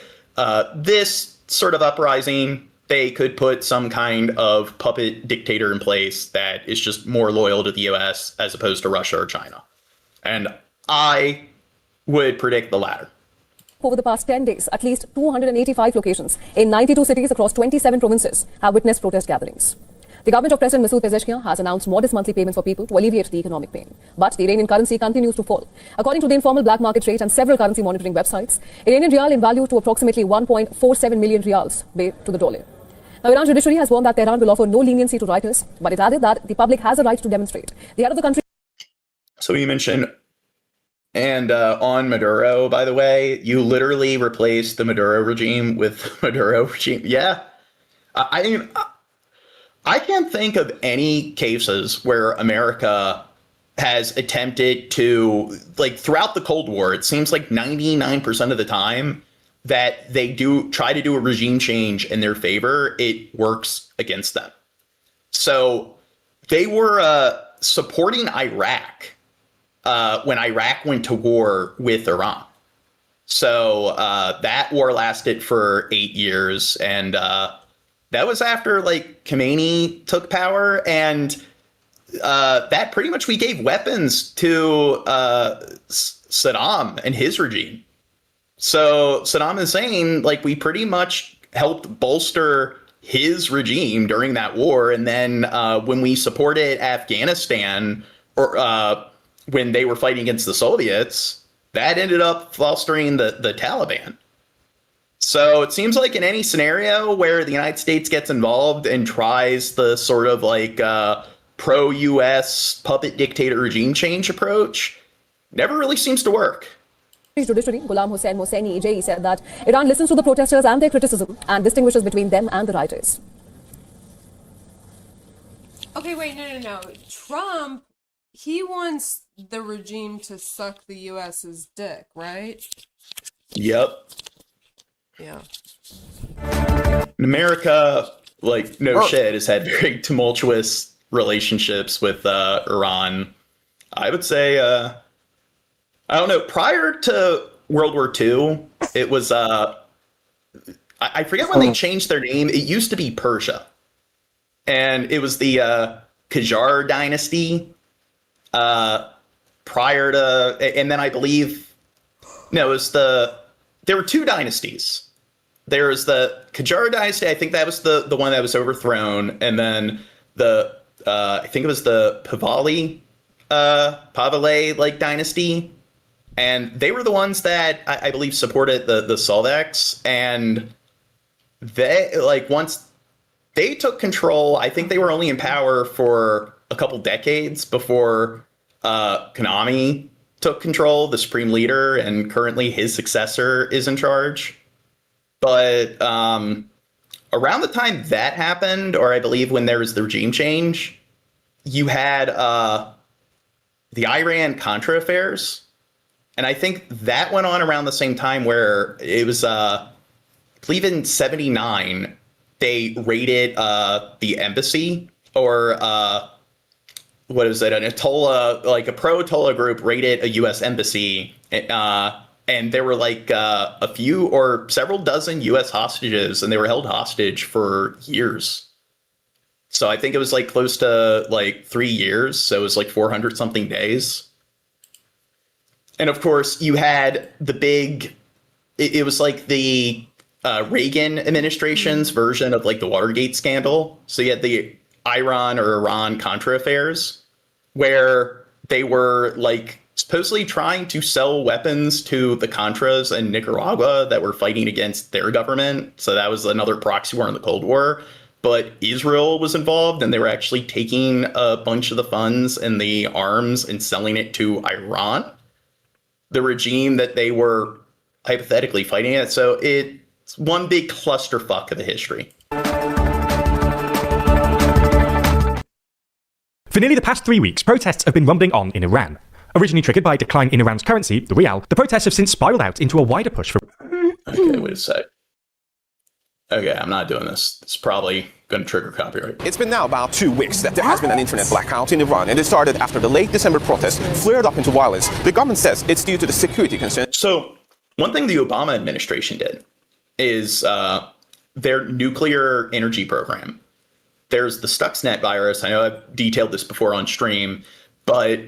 this sort of uprising, they could put some kind of puppet dictator in place that is just more loyal to the U.S. as opposed to Russia or China. And I would predict the latter. Over the past 10 days, at least 285 locations in 92 cities across 27 provinces have witnessed protest gatherings. The government of President Masoud Pezeshkian has announced modest monthly payments for people to alleviate the economic pain. But the Iranian currency continues to fall. According to the informal black market rate and several currency monitoring websites, Iranian rial in value to approximately 1.47 million rials to the dollar. Now, Iran's judiciary has warned that Tehran will offer no leniency to rioters, but it added that the public has a right to demonstrate. The head of the country... So you mentioned, and on Maduro, by the way, you literally replaced the Maduro regime with Maduro regime. Yeah. I can't think of any cases where America has attempted to, like, throughout the Cold War, it seems like 99% of the time that they do try to do a regime change in their favor, it works against them. So they were supporting Iraq when Iraq went to war with Iran. So that war lasted for 8 years, and that was after like Khomeini took power, and that pretty much we gave weapons to Saddam and his regime. So Saddam Hussein, like, we pretty much helped bolster his regime during that war. And then when we supported Afghanistan, or when they were fighting against the Soviets, that ended up fostering the Taliban. So it seems like in any scenario where the United States gets involved and tries the sort of like pro-U.S. puppet dictator regime change approach, never really seems to work. Judiciary, Ghulam Hussain Mohseni, EJE, said that Iran listens to the protesters and their criticism and distinguishes between them and the rioters. Okay, wait, no. Trump, he wants the regime to suck the U.S.'s dick, right? Yep. Yeah. America, like, no shit, has had very tumultuous relationships with Iran. I would say, I don't know, prior to World War II, it was, I forget when they changed their name. It used to be Persia. And it was the Qajar dynasty prior to, and then I believe, no, it was there were two dynasties. There was the Qajar dynasty. I think that was the one that was overthrown. And then I think it was the Pahlavi like dynasty. And they were the ones that I believe supported the Soviets. And they, like, once they took control, I think they were only in power for a couple decades before Konami took control, the supreme leader, and currently his successor is in charge. But around the time that happened, or I believe when there was the regime change, you had the Iran-Contra affairs. And I think that went on around the same time where it was, I believe in 79, they raided the embassy, or what is it? An Atola, like a pro-Atola group raided a U.S. embassy. And there were like a few or several dozen U.S. hostages, and they were held hostage for years. So I think it was like close to like 3 years. So it was like 400 something days. And of course, you had the big, it was like the Reagan administration's version of like the Watergate scandal. So you had the Iran-Contra affairs, where they were like supposedly trying to sell weapons to the Contras in Nicaragua that were fighting against their government. So that was another proxy war in the Cold War. But Israel was involved, and they were actually taking a bunch of the funds and the arms and selling it to Iran, the regime that they were hypothetically fighting at. So it's one big clusterfuck of a history. For nearly the past 3 weeks, protests have been rumbling on in Iran. Originally triggered by a decline in Iran's currency, the rial, the protests have since spiraled out into a wider push for... Okay, wait a sec. Okay, I'm not doing this. It's probably going to trigger copyright. It's been now about 2 weeks that there has been an internet blackout in Iran, and it started after the late December protests flared up into violence. The government says it's due to the security concerns. So one thing the Obama administration did is their nuclear energy program. There's the Stuxnet virus. I know I've detailed this before on stream, but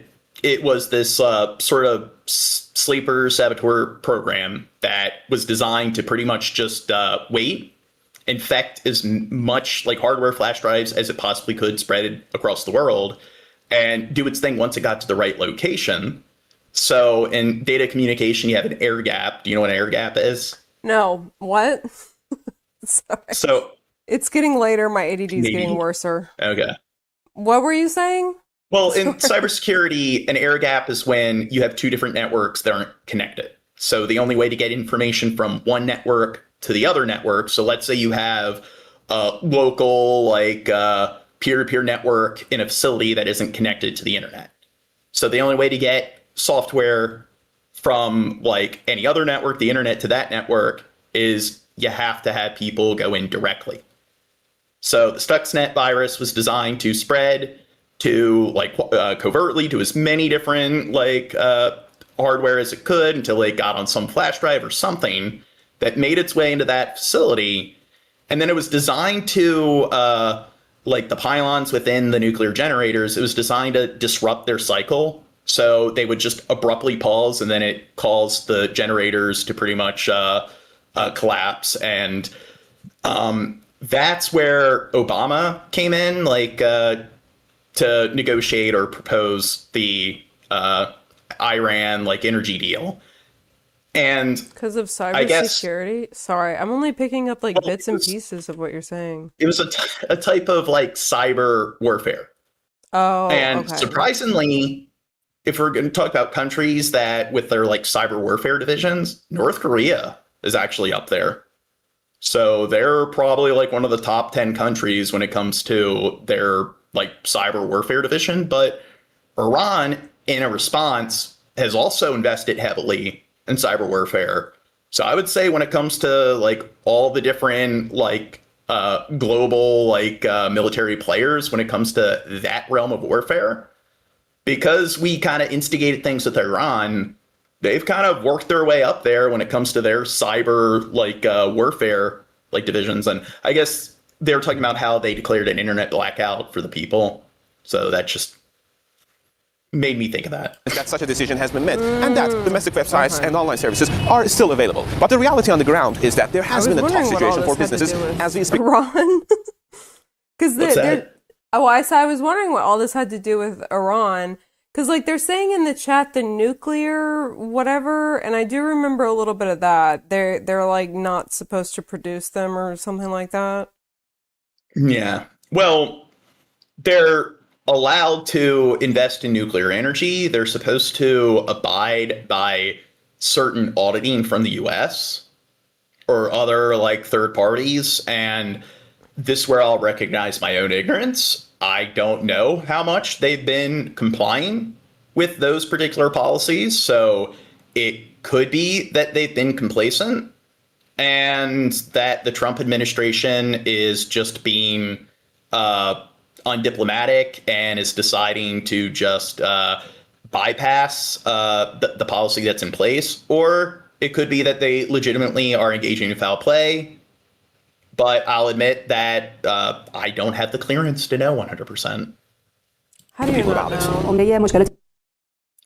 it was this sort of sleeper saboteur program that was designed to pretty much just wait, infect as much like hardware flash drives as it possibly could, spread it across the world, and do its thing once it got to the right location. So in data communication, you have an air gap. Do you know what an air gap is? No. What? Sorry. So it's getting later. My ADD is getting worser. Okay. What were you saying? Well, in cybersecurity, an air gap is when you have two different networks that aren't connected. So the only way to get information from one network to the other network. So let's say you have a local, like peer-to-peer network in a facility that isn't connected to the internet. So the only way to get software from like any other network, the internet, to that network is you have to have people go in directly. So the Stuxnet virus was designed to spread to like covertly to as many different like hardware as it could until it got on some flash drive or something that made its way into that facility. And then it was designed to like the pylons within the nuclear generators, it was designed to disrupt their cycle. So they would just abruptly pause, and then it calls the generators to pretty much collapse. And that's where Obama came in, like to negotiate or propose the Iran like energy deal. And because of cybersecurity? Sorry, I'm only picking up like bits and pieces of what you're saying. It was a type of like cyber warfare. Oh, and okay. Surprisingly, if we're going to talk about countries that with their like cyber warfare divisions, North Korea is actually up there. So they're probably like one of the top 10 countries when it comes to their like cyber warfare division. But Iran, in a response, has also invested heavily in cyber warfare. So I would say when it comes to like all the different like global like military players, when it comes to that realm of warfare, because we kind of instigated things with Iran, they've kind of worked their way up there when it comes to their cyber like warfare like divisions. And I guess they were talking about how they declared an internet blackout for the people. So that just made me think of that. That such a decision has been made, and that domestic websites and online services are still available. But the reality on the ground is that there has been a tough situation for businesses as we speak. Iran? Because I was wondering what all this had to do with Iran. Because like they're saying in the chat the nuclear whatever, and I do remember a little bit of that. They're like not supposed to produce them or something like that. Yeah. Well, they're allowed to invest in nuclear energy. They're supposed to abide by certain auditing from the US or other like third parties. And this is where I'll recognize my own ignorance. I don't know how much they've been complying with those particular policies. So it could be that they've been complacent and that the Trump administration is just being undiplomatic and is deciding to just bypass the policy that's in place. Or it could be that they legitimately are engaging in foul play. But I'll admit that I don't have the clearance to know 100%. How do you not know?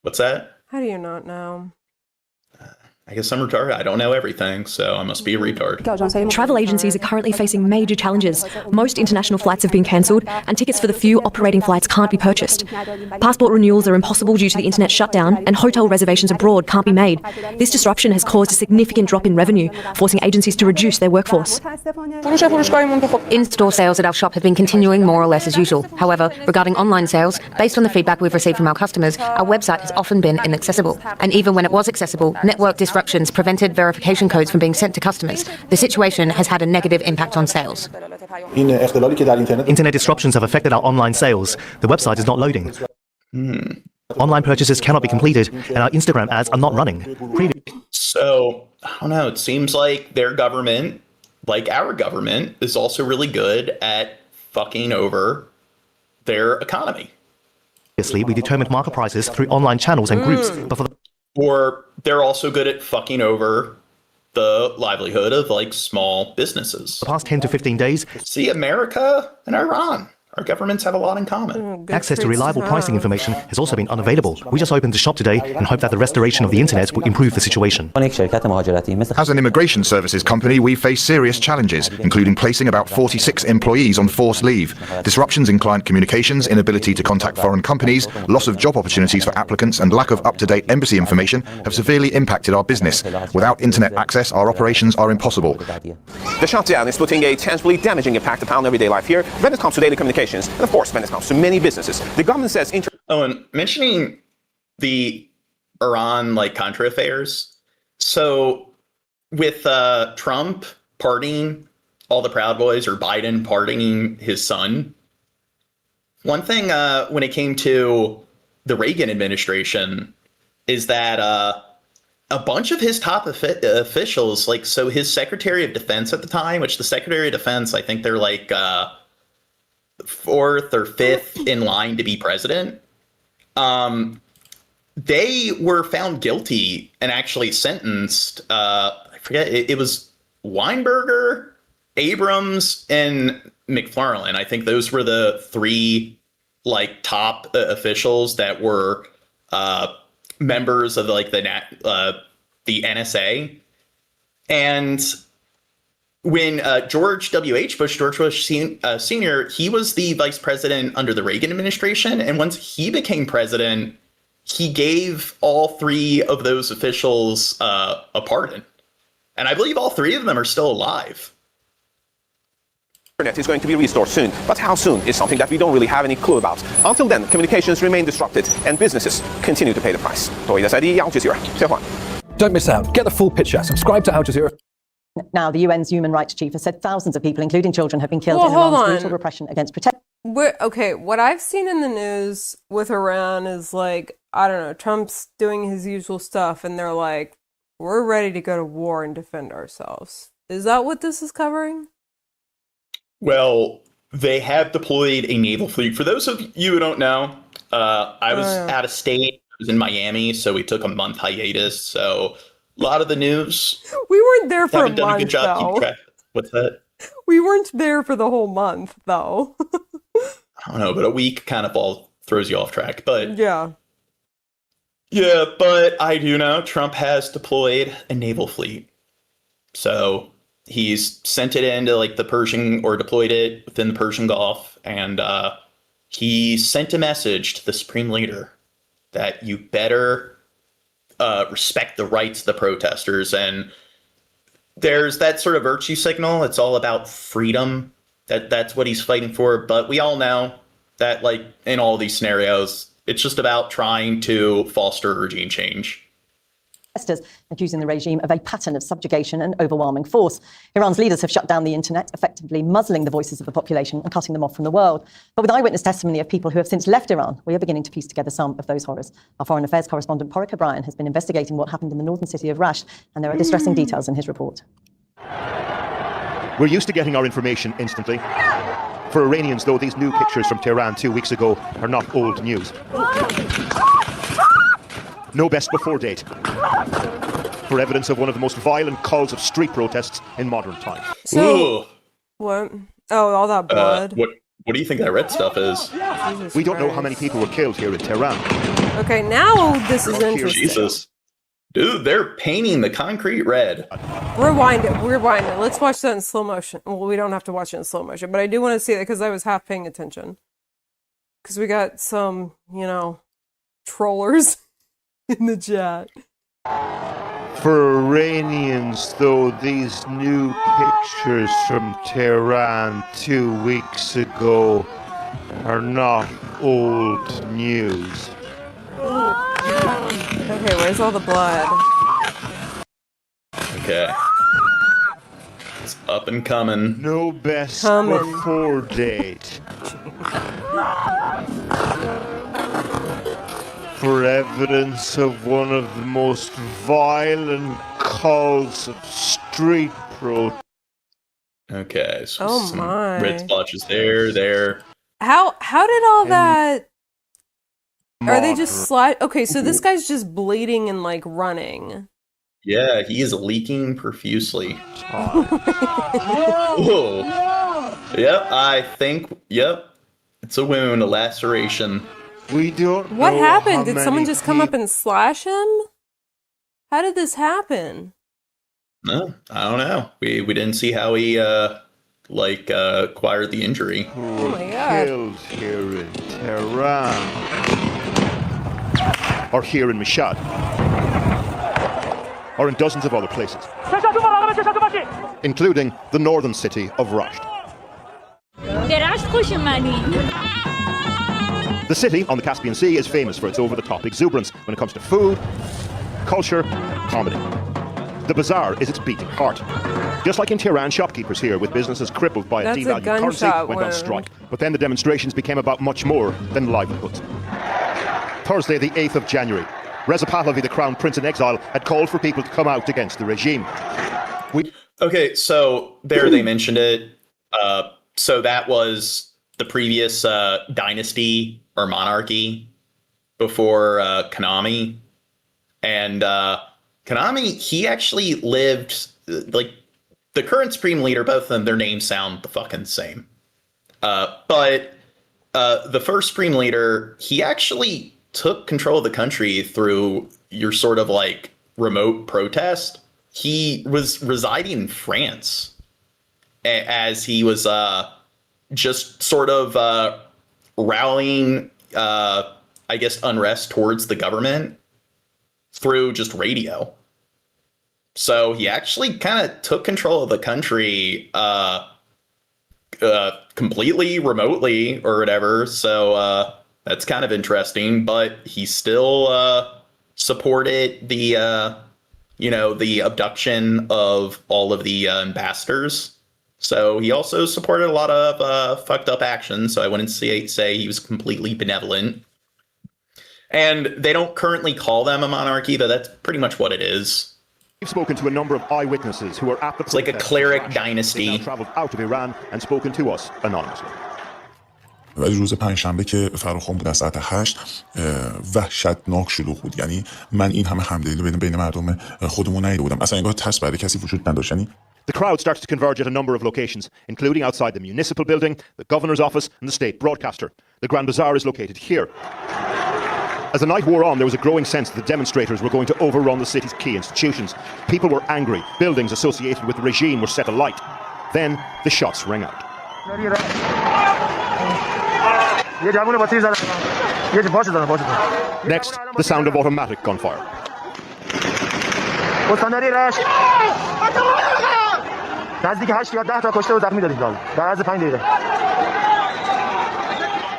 What's that? How do you not know? I guess I'm retarded. I don't know everything, so I must be a retard. Travel agencies are currently facing major challenges. Most international flights have been cancelled, and tickets for the few operating flights can't be purchased. Passport renewals are impossible due to the internet shutdown, and hotel reservations abroad can't be made. This disruption has caused a significant drop in revenue, forcing agencies to reduce their workforce. In-store sales at our shop have been continuing more or less as usual. However, regarding online sales, based on the feedback we've received from our customers, our website has often been inaccessible. And even when it was accessible, network disruptions prevented verification codes from being sent to customers. The situation has had a negative impact on sales. Internet disruptions have affected our online sales. The website is not loading. Online purchases cannot be completed, and our Instagram ads are not running. So, I don't know, it seems like their government, like our government, is also really good at fucking over their economy. Obviously, we determined market prices through online channels and groups, but for the Or they're also good at fucking over the livelihood of like small businesses. The past 10 to 15 days. See, America and Iran, our governments have a lot in common. Access to reliable pricing information has also been unavailable. We just opened the shop today and hope that the restoration of the internet will improve the situation. As an immigration services company, we face serious challenges, including placing about 46 employees on forced leave, disruptions in client communications, inability to contact foreign companies, loss of job opportunities for applicants, and lack of up-to-date embassy information have severely impacted our business. Without internet access, our operations are impossible. The shutdown is putting a tangibly damaging impact upon everyday life here when it comes to daily communications. And of course, when it comes to many businesses, the government says... and mentioning the Iran, like, Contra affairs. So with Trump pardoning all the Proud Boys, or Biden pardoning his son, one thing when it came to the Reagan administration is that a bunch of his top officials, like, so his Secretary of Defense at the time, which the Secretary of Defense, I think they're like... fourth or fifth in line to be president, they were found guilty and actually sentenced. I forget, it was Weinberger, Abrams, and McFarlane. I think those were the three like top officials that were members of like the NSA. And when George Bush Sr., he was the vice president under the Reagan administration. And once he became president, he gave all three of those officials a pardon. And I believe all three of them are still alive. Internet is going to be restored soon, but how soon is something that we don't really have any clue about. Until then, communications remain disrupted and businesses continue to pay the price. Don't miss out. Get the full picture. Subscribe to Al Jazeera. Now, the UN's human rights chief has said thousands of people, including children, have been killed in Iran's brutal repression against Okay, what I've seen in the news with Iran is like, I don't know, Trump's doing his usual stuff and they're like, we're ready to go to war and defend ourselves. Is that what this is covering? Well, they have deployed a naval fleet. For those of you who don't know, I was out of state. I was in Miami, so we took a month hiatus. So a lot of the news. We weren't there for a month, done a good job though. keeping track. What's that? We weren't there for the whole month, though. I don't know, but a week kind of all throws you off track. But yeah, but I do know Trump has deployed a naval fleet. So he's sent it into like the Persian, or deployed it within the Persian Gulf, and he sent a message to the supreme leader that you better respect the rights of the protesters. And there's that sort of virtue signal. It's all about freedom. That's what he's fighting for. But we all know that, like, in all these scenarios, it's just about trying to foster regime change. Accusing the regime of a pattern of subjugation and overwhelming force. Iran's leaders have shut down the internet, effectively muzzling the voices of the population and cutting them off from the world. But with eyewitness testimony of people who have since left Iran, we are beginning to piece together some of those horrors. Our foreign affairs correspondent, Porrick O'Brien, has been investigating what happened in the northern city of Rasht, and there are distressing details in his report. We're used to getting our information instantly. For Iranians, though, these new pictures from Tehran 2 weeks ago are not old news. No best before date for evidence of one of the most violent calls of street protests in modern times. So, what? Oh, all that blood. What do you think that red stuff is? We don't know how many people were killed here in Tehran. Okay, now this is interesting. Jesus. Dude, they're painting the concrete red. Rewind it. Let's watch that in slow motion. Well, we don't have to watch it in slow motion, but I do want to see it because I was half paying attention. Because we got some, trollers in the chat. For Iranians, though, these new pictures from Tehran 2 weeks ago are not old news. Okay, where's all the blood? Okay. It's up and coming. No best before date. For evidence of one of the most violent calls of street protest. Okay, so some my. red splotches there. How did all that... Are they just slide? Okay, so this guy's just bleeding and like running. Yeah, he is leaking profusely. Whoa. Yep, it's a wound, a laceration. We don't What happened? Did someone just come up and slash him? How did this happen? No, I don't know. We didn't see how he acquired the injury. Oh my god. Killed here in Tehran. Or here in Mashhad. Or in dozens of other places. Including the northern city of Rasht. The city on the Caspian Sea is famous for its over-the-top exuberance when it comes to food, culture, comedy. The bazaar is its beating heart. Just like in Tehran, shopkeepers here with businesses crippled by a devalued currency went on strike. But then the demonstrations became about much more than livelihoods. Thursday, the 8th of January, Reza Pahlavi, the crown prince in exile, had called for people to come out against the regime. Okay, so there they mentioned it. So that was the previous dynasty or monarchy before Khanami. And Khanami, he actually lived, like, the current supreme leader, both of them, their names sound the fucking same. But the first supreme leader, he actually took control of the country through your sort of like remote protest. He was residing in France as he was just sort of rallying, I guess, unrest towards the government through just radio. So he actually kind of took control of the country completely remotely or whatever. So that's kind of interesting, but he still supported the, the abduction of all of the ambassadors. So he also supported a lot of fucked up actions. So I wouldn't say he was completely benevolent. And they don't currently call them a monarchy, but that's pretty much what it is. We've spoken to a number of eyewitnesses who were at the It's like a cleric dynasty. They've now traveled out of Iran and spoken to us anonymously. ولی روز پنجشنبه که فراخوان بود از ساعت 8 وحشتناک شلوغ بود. یعنی من این همه همدلی بین مردم خودمون ندیده بودم. اصلا انگار ترس برای کسی وجود نداشت. The crowd starts to converge at a number of locations, including outside the municipal building, the governor's office, and the state broadcaster. The Grand Bazaar is located here. As the night wore on, there was a growing sense that the demonstrators were going to overrun the city's key institutions. People were angry. Buildings associated with the regime were set alight. Then the shots rang out. Next, the sound of automatic gunfire.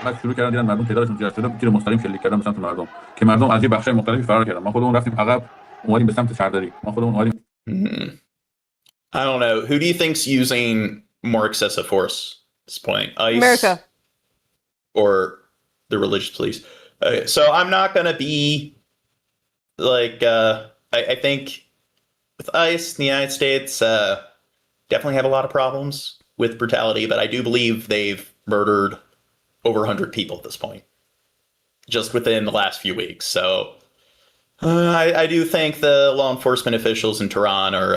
بعد شروع کردن دیدن مردم تعدادشون زیاد شده تیر مستقیم شلیک کردن به سمت مردم که مردم از یه بخشای مختلفی فرار کردن ما خودمون رفتیم عقب اومدیم به سمت شهرداری ما خودمون اومدیم I don't know. Who do you think's using more excessive force at this point? ICE? America. Or the religious police? Okay, so I'm not going to be like, I think with ICE in the United States, definitely have a lot of problems with brutality, but I do believe they've murdered over 100 people at this point, just within the last few weeks. So I do think the law enforcement officials in Tehran are,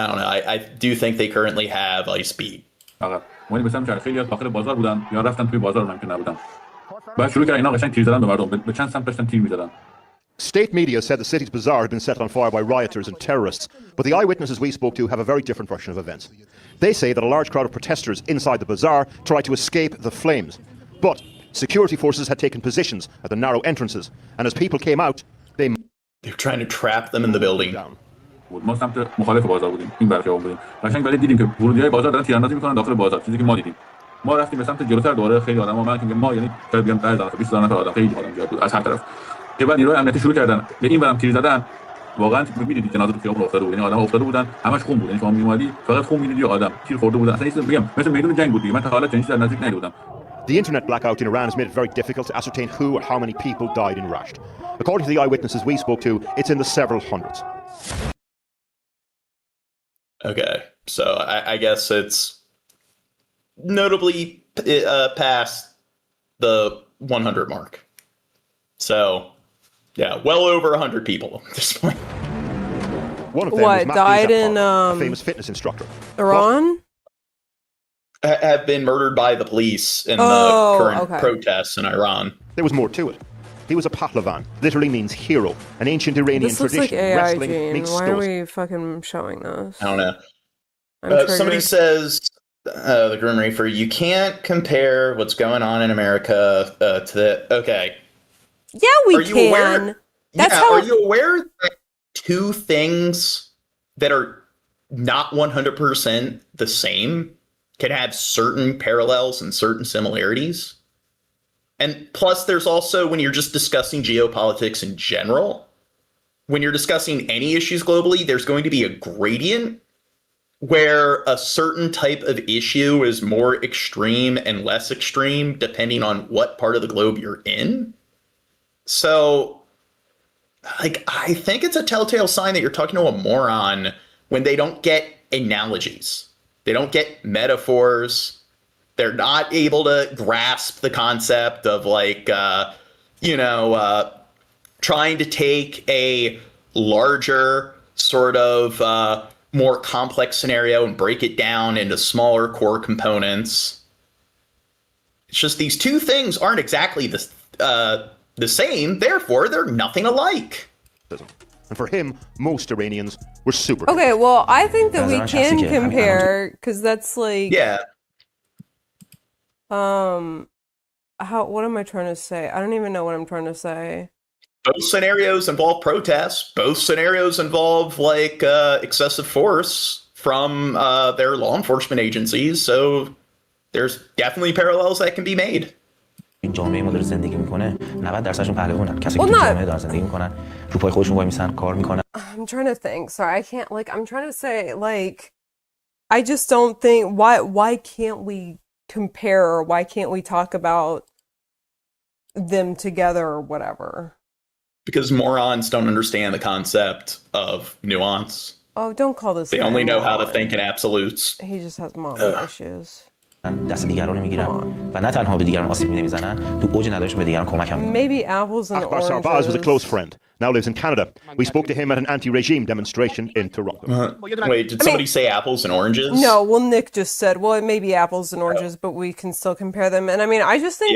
I don't know, I do think they currently have ICE beat. اومدیم به سمت خیلی داخل بازار بودن یا رفتن توی بازار من که نبودن بعد شروع کردن اینا قشنگ تیر زدن به مردم به چند سمت داشتن تیر می‌زدن. State media said the city's bazaar had been set on fire by rioters and terrorists, but the eyewitnesses we spoke to have a very different version of events. They say that a large crowd of protesters inside the bazaar tried to escape the flames, but security forces had taken positions at the narrow entrances, and as people came out, they were trying to trap them in the building. ما سمت مخالف بازار بودیم این برخه بودیم قشنگ ولی دیدیم که ورودیای بازار دارن تیراندازی میکنن داخل بازار چیزی که ما دیدیم ما رفتیم به سمت جلوتر دوره خیلی آدم‌ها من که ما یعنی شاید بگم 10000 تا 20000 نفر آدم خیلی آدم زیاد بود از هر طرف که بعد نیروی امنیتی شروع کردن به این برم تیر زدن واقعا می‌دیدید جنازه تو خیابون افتاده بود یعنی آدم افتاده بودن همش خون بود یعنی شما میومدی فقط خون می‌دیدی آدم تیر خورده بودن اصلا چیزی بگم مثل میدون جنگ بود من تا حالا چنین چیزی در نزدیک ندیدم. The internet blackout in Iran has made it very difficult to ascertain who or how many people died in Rasht. According to the eyewitnesses we spoke to, it's in the several hundreds. Okay, so I guess it's notably past the 100 mark. So, yeah, well over 100 people at this point. One of them was died in a famous fitness instructor. Iran? Have been murdered by the police in the current protests in Iran. There was more to it. He was a Pahlavan, literally means hero, an ancient Iranian tradition. Like AI, wrestling Gene. makes Why are we fucking showing this? I don't know. Somebody says, the Grim Reaper, you can't compare what's going on in America to the... Okay. Yeah, we can. Are you aware that two things that are not 100% the same can have certain parallels and certain similarities? And plus, there's also, when you're just discussing geopolitics in general, when you're discussing any issues globally, there's going to be a gradient where a certain type of issue is more extreme and less extreme depending on what part of the globe you're in. So, like, I think it's a telltale sign that you're talking to a moron when they don't get analogies. They don't get metaphors. They're not able to grasp the concept of like, trying to take a larger sort of more complex scenario and break it down into smaller core components. It's just these two things aren't exactly the same. Therefore, they're nothing alike. And for him, most Iranians were super. Okay, well, I think that we can compare because that's like what am I trying to say? I don't even know what I'm trying to say. Both scenarios involve protests. Both scenarios involve like excessive force from their law enforcement agencies. So there's definitely parallels that can be made. این جامعه ما داره زندگی میکنه 90%شون پهلوانن کسی که جامعه دارن زندگی میکنن رو پای خودشون وای میسن کار میکنن. I'm trying to think. Sorry, I can't I'm trying to say I just don't think why can't we compare or why can't we talk about them together or whatever? Because morons don't understand the concept of nuance. Oh, don't call this. They only know how to think in absolutes. He just has mom issues. دست دیگران رو میگیرن و نه تنها به دیگران آسیب نمیزنن تو اوج نداشت به دیگران کمک هم میکنن. Maybe apples and Akbar oranges. Sarbaz was a close friend. Now lives in Canada. We spoke to him at an anti-regime demonstration in Toronto. Wait, did somebody say apples and oranges? No, well, Nick just said, well, it may be apples and oranges, but we can still compare them. And I mean, I just think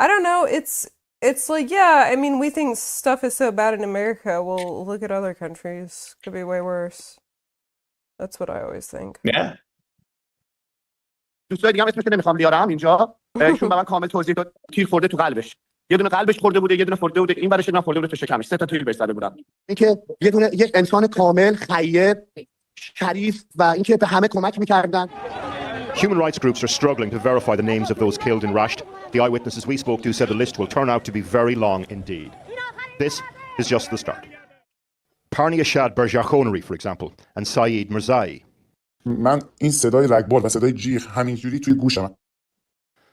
I don't know. It's like, yeah, I mean, we think stuff is so bad in America. Well, look at other countries. Could be way worse. That's what I always think. Yeah. دوستای دیگه هم اسمش نمیخوام بیارم اینجا ایشون به من کامل توضیح داد تیر خورده تو قلبش یه دونه قلبش خورده بوده یه دونه خورده بوده این ورش خورده بوده تو شکمش 3 تا تیر بهش زده بودن اینکه یه دونه یک انسان کامل خیر شریف و اینکه به همه کمک میکردن Human rights groups are struggling to verify the names of those killed in Rasht. The eyewitnesses we spoke to said the list will turn out to be very long indeed. This is just the start. Parnia Shad Berjakhoneri, for example, and Saeed Mirzai. من این صدای رگبار و صدای جیغ همینجوری توی گوشم.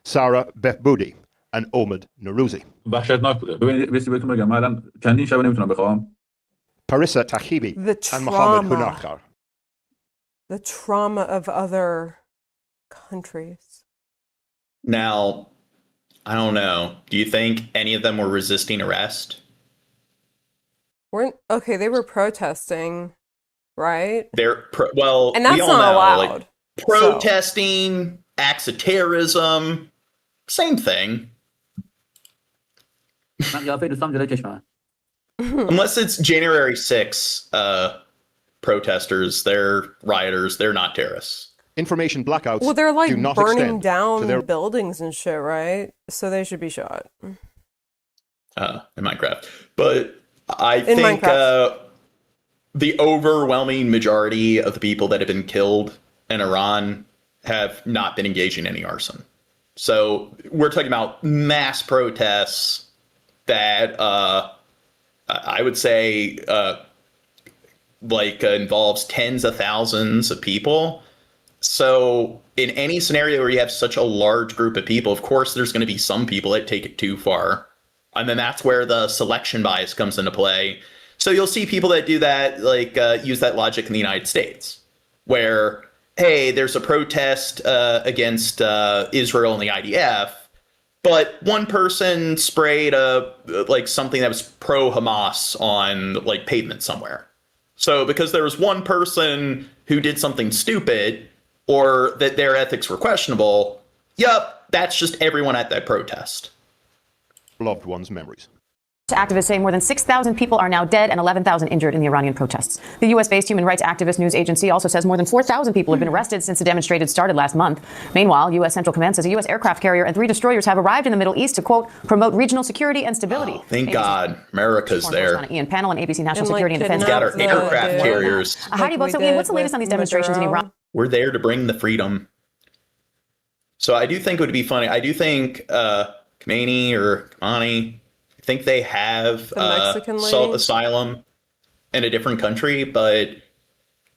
Sarah Behboudi and Omid Nourouzi. وحشتناک بوده. ببینید بسی بهتون بگم من الان چندین شب نمیتونم بخوام. Parissa Tahibi and Mohammed Hunakhar. The trauma of other countries. Now, I don't know. Do you think any of them were resisting arrest? Okay, they were protesting, right? Well, and that's we all not know, allowed. like, protesting, acts of terrorism, same thing. Unless it's January 6th protesters, they're rioters, they're not terrorists. Information blackouts. Well, they're like do not burning extend down to their buildings and shit, right? So they should be shot. In Minecraft. But I think the overwhelming majority of the people that have been killed in Iran have not been engaged in any arson. So we're talking about mass protests that I would say involves tens of thousands of people. So in any scenario where you have such a large group of people, of course, there's going to be some people that take it too far. And then that's where the selection bias comes into play. So you'll see people that do that, use that logic in the United States, where, hey, there's a protest against Israel and the IDF, but one person sprayed something that was pro-Hamas on pavement somewhere. So because there was one person who did something stupid or that their ethics were questionable, that's just everyone at that protest. Loved ones' memories. Activists say more than 6,000 people are now dead and 11,000 injured in the Iranian protests. The U.S.-based human rights activist news agency also says more than 4,000 people have been arrested since the demonstrations started last month. Meanwhile, U.S. Central Command says a U.S. aircraft carrier and 3 destroyers have arrived in the Middle East to, quote, promote regional security and stability. Oh, thank God. America's there. Ian Panel and ABC National Security and Defense. We got our aircraft carriers. Heidi, what's the latest on these demonstrations in Iran? We're there to bring the freedom. So I do think it would be funny. I do think Khomeini or Khamenei, I think they have asylum in a different country, but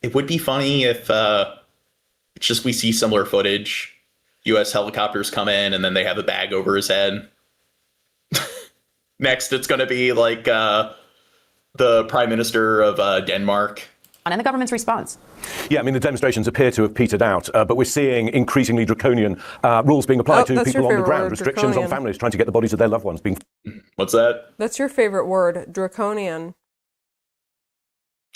it would be funny if it's just we see similar footage. U.S. helicopters come in and then they have a bag over his head. Next, it's going to be the Prime Minister of Denmark. And the government's response. Yeah, I mean, the demonstrations appear to have petered out, but we're seeing increasingly draconian rules being applied to people on the ground, restrictions on families trying to get the bodies of their loved ones being... What's that? That's your favorite word, draconian.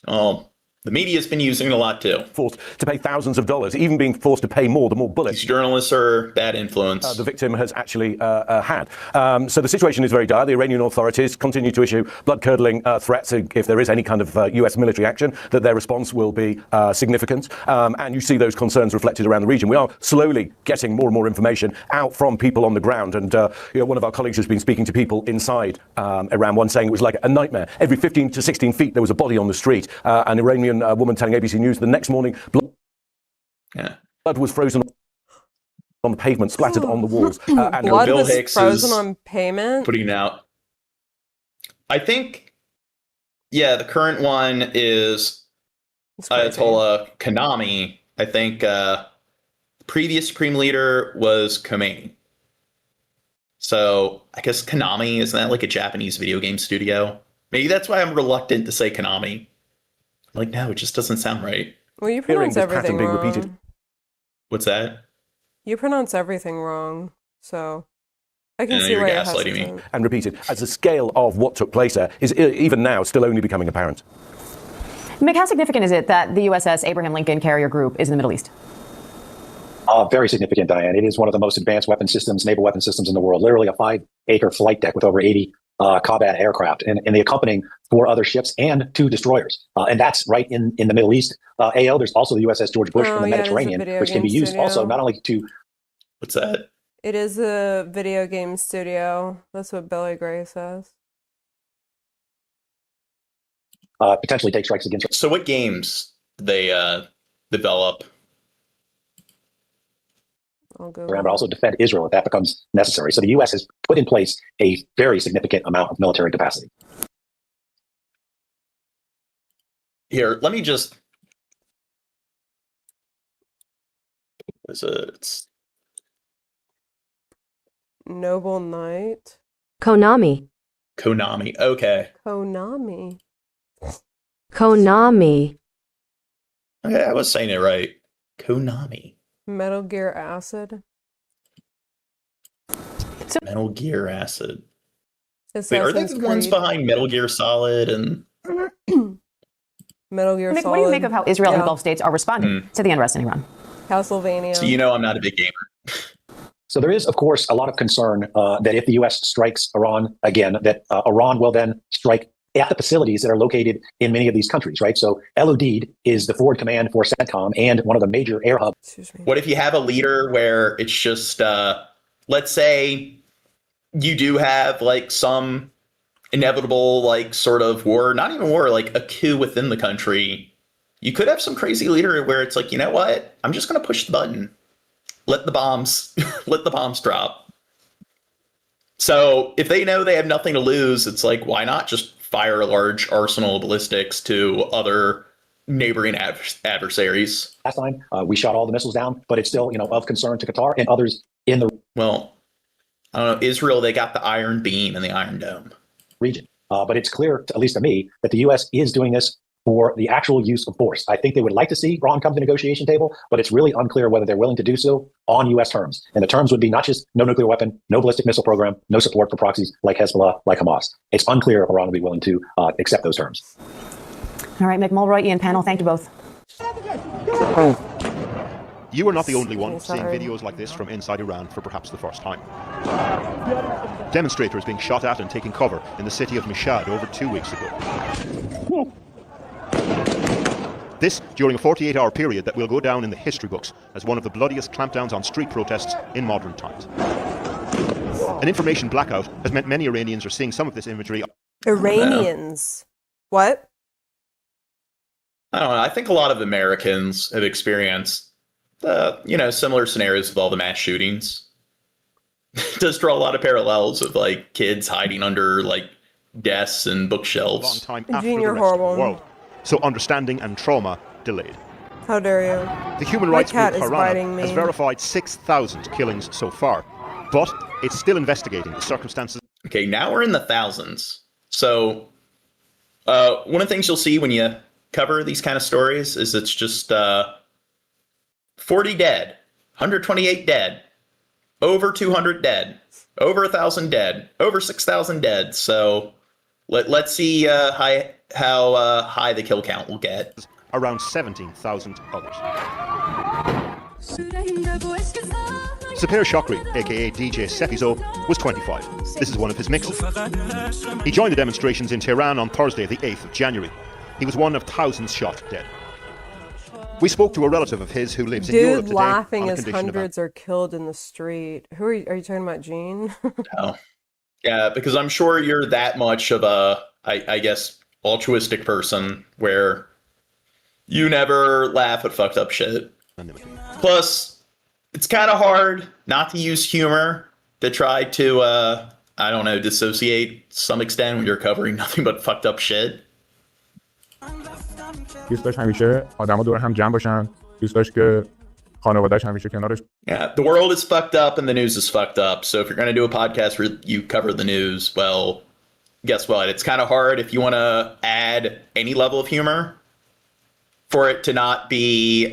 Oh, the media's been using it a lot too. Forced to pay thousands of dollars, even being forced to pay more the more bullets. These journalists are bad influence. The victim has actually had. So the situation is very dire. The Iranian authorities continue to issue blood-curdling threats if there is any kind of US military action, that their response will be significant. And you see those concerns reflected around the region. We are slowly getting more and more information out from people on the ground. And one of our colleagues has been speaking to people inside Iran, one saying it was like a nightmare. Every 15 to 16 feet, there was a body on the street. An Iranian woman telling ABC News the next morning blood was frozen on the pavement, splattered on the walls. And blood Bill was Hicks frozen on pavement? Putting out. I think, the current one is Ayatollah Khamenei. I think previous supreme leader was Khomeini. So I guess Konami, isn't that like a Japanese video game studio? Maybe that's why I'm reluctant to say Konami. No, it just doesn't sound right. Well, you pronounce everything wrong. Repeated. What's that? You pronounce everything wrong, so I can see why you're hesitant. Me. And repeated, as the scale of what took place there is even now still only becoming apparent. Mick, how significant is it that the USS Abraham Lincoln Carrier Group is in the Middle East? Very significant, Diane. It is one of the most advanced weapon systems, naval weapon systems in the world. Literally a 5-acre flight deck with over 80 combat aircraft and the accompanying 4 other ships and 2 destroyers. And that's right in the Middle East. AO, there's also the USS George Bush in the Mediterranean, which can be used also not only to... What's that? It is a video game studio. That's what Billy Gray says. Potentially take strikes against... So what games do they develop? but also defend Israel if that becomes necessary. So the U.S. has put in place a very significant amount of military capacity. Here, let me just. What is it? It's Noble Knight. Konami. Konami. Okay. Konami. Konami. Okay, I was saying it right. Konami. Metal Gear Acid. Metal Gear Acid. Assassin's Wait, are they the ones Creed. behind Metal Gear Solid and Metal Gear Nick, Solid? what do you make of how Israel and Yeah. Gulf states are responding to the unrest in Iran? Castlevania. So you know I'm not a big gamer. So there is, of course, a lot of concern that if the U.S. strikes Iran again, that Iran will then strike at the facilities that are located in many of these countries, right? So El Udeid is the forward command for CENTCOM and one of the major air hubs. What if you have a leader where it's just, let's say you do have like some inevitable, like sort of war, not even war, like a coup within the country. You could have some crazy leader where it's like, you know what? I'm just going to push the button. Let the bombs drop. So if they know they have nothing to lose, it's like, why not just fire a large arsenal of ballistics to other neighboring adversaries? Last time we shot all the missiles down, but it's still, of concern to Qatar and others in the Well, I don't know. Israel, they got the Iron Beam and the Iron Dome region. But it's clear, at least to me, that the U.S. is doing this for the actual use of force. I think they would like to see Iran come to the negotiation table, but it's really unclear whether they're willing to do so on U.S. terms. And the terms would be not just no nuclear weapon, no ballistic missile program, no support for proxies like Hezbollah, like Hamas. It's unclear if Iran will be willing to accept those terms. All right, Mick Mulroy, Ian Panel, thank you both. You are not the only one seeing videos like this from inside Iran for perhaps the first time. Demonstrators being shot at and taking cover in the city of Mashhad over 2 weeks ago. This during a 48-hour period that will go down in the history books as one of the bloodiest clampdowns on street protests in modern times. An information blackout has meant many Iranians are seeing some of this imagery. Iranians. What? I don't know. I think a lot of Americans have experienced, similar scenarios with all the mass shootings. Does draw a lot of parallels of like kids hiding under like desks and bookshelves. Long time after the rest of the world. So understanding and trauma delayed. How dare you? The human rights group Harana has verified 6,000 killings so far, but it's still investigating the circumstances. Okay, now we're in the thousands. So one of the things you'll see when you cover these kind of stories is it's just 40 dead, 128 dead, over 200 dead, over 1,000 dead, over 6,000 dead. So let's see how high the kill count will get. Around 17,000 others. Sapir Shokri, aka DJ Sefizo, was 25. This is one of his mixes. He joined the demonstrations in Tehran on Thursday, the 8th of January. He was one of thousands shot dead. We spoke to a relative of his who lives in Europe today. Laughing as hundreds are killed in the street. Who are you talking about, Gene? Oh. Yeah, because I'm sure you're that much of a, I guess, altruistic person where you never laugh at fucked up shit. Plus, it's kind of hard not to use humor to try to, dissociate to some extent when you're covering nothing but fucked up shit. دوست داشت همیشه آدما دور هم جمع باشن دوست داشت که خانواده‌اش همیشه کنارش Yeah, the world is fucked up and the news is fucked up. So if you're going to do a podcast where you cover the news, well, guess what? It's kind of hard if you want to add any level of humor for it to not be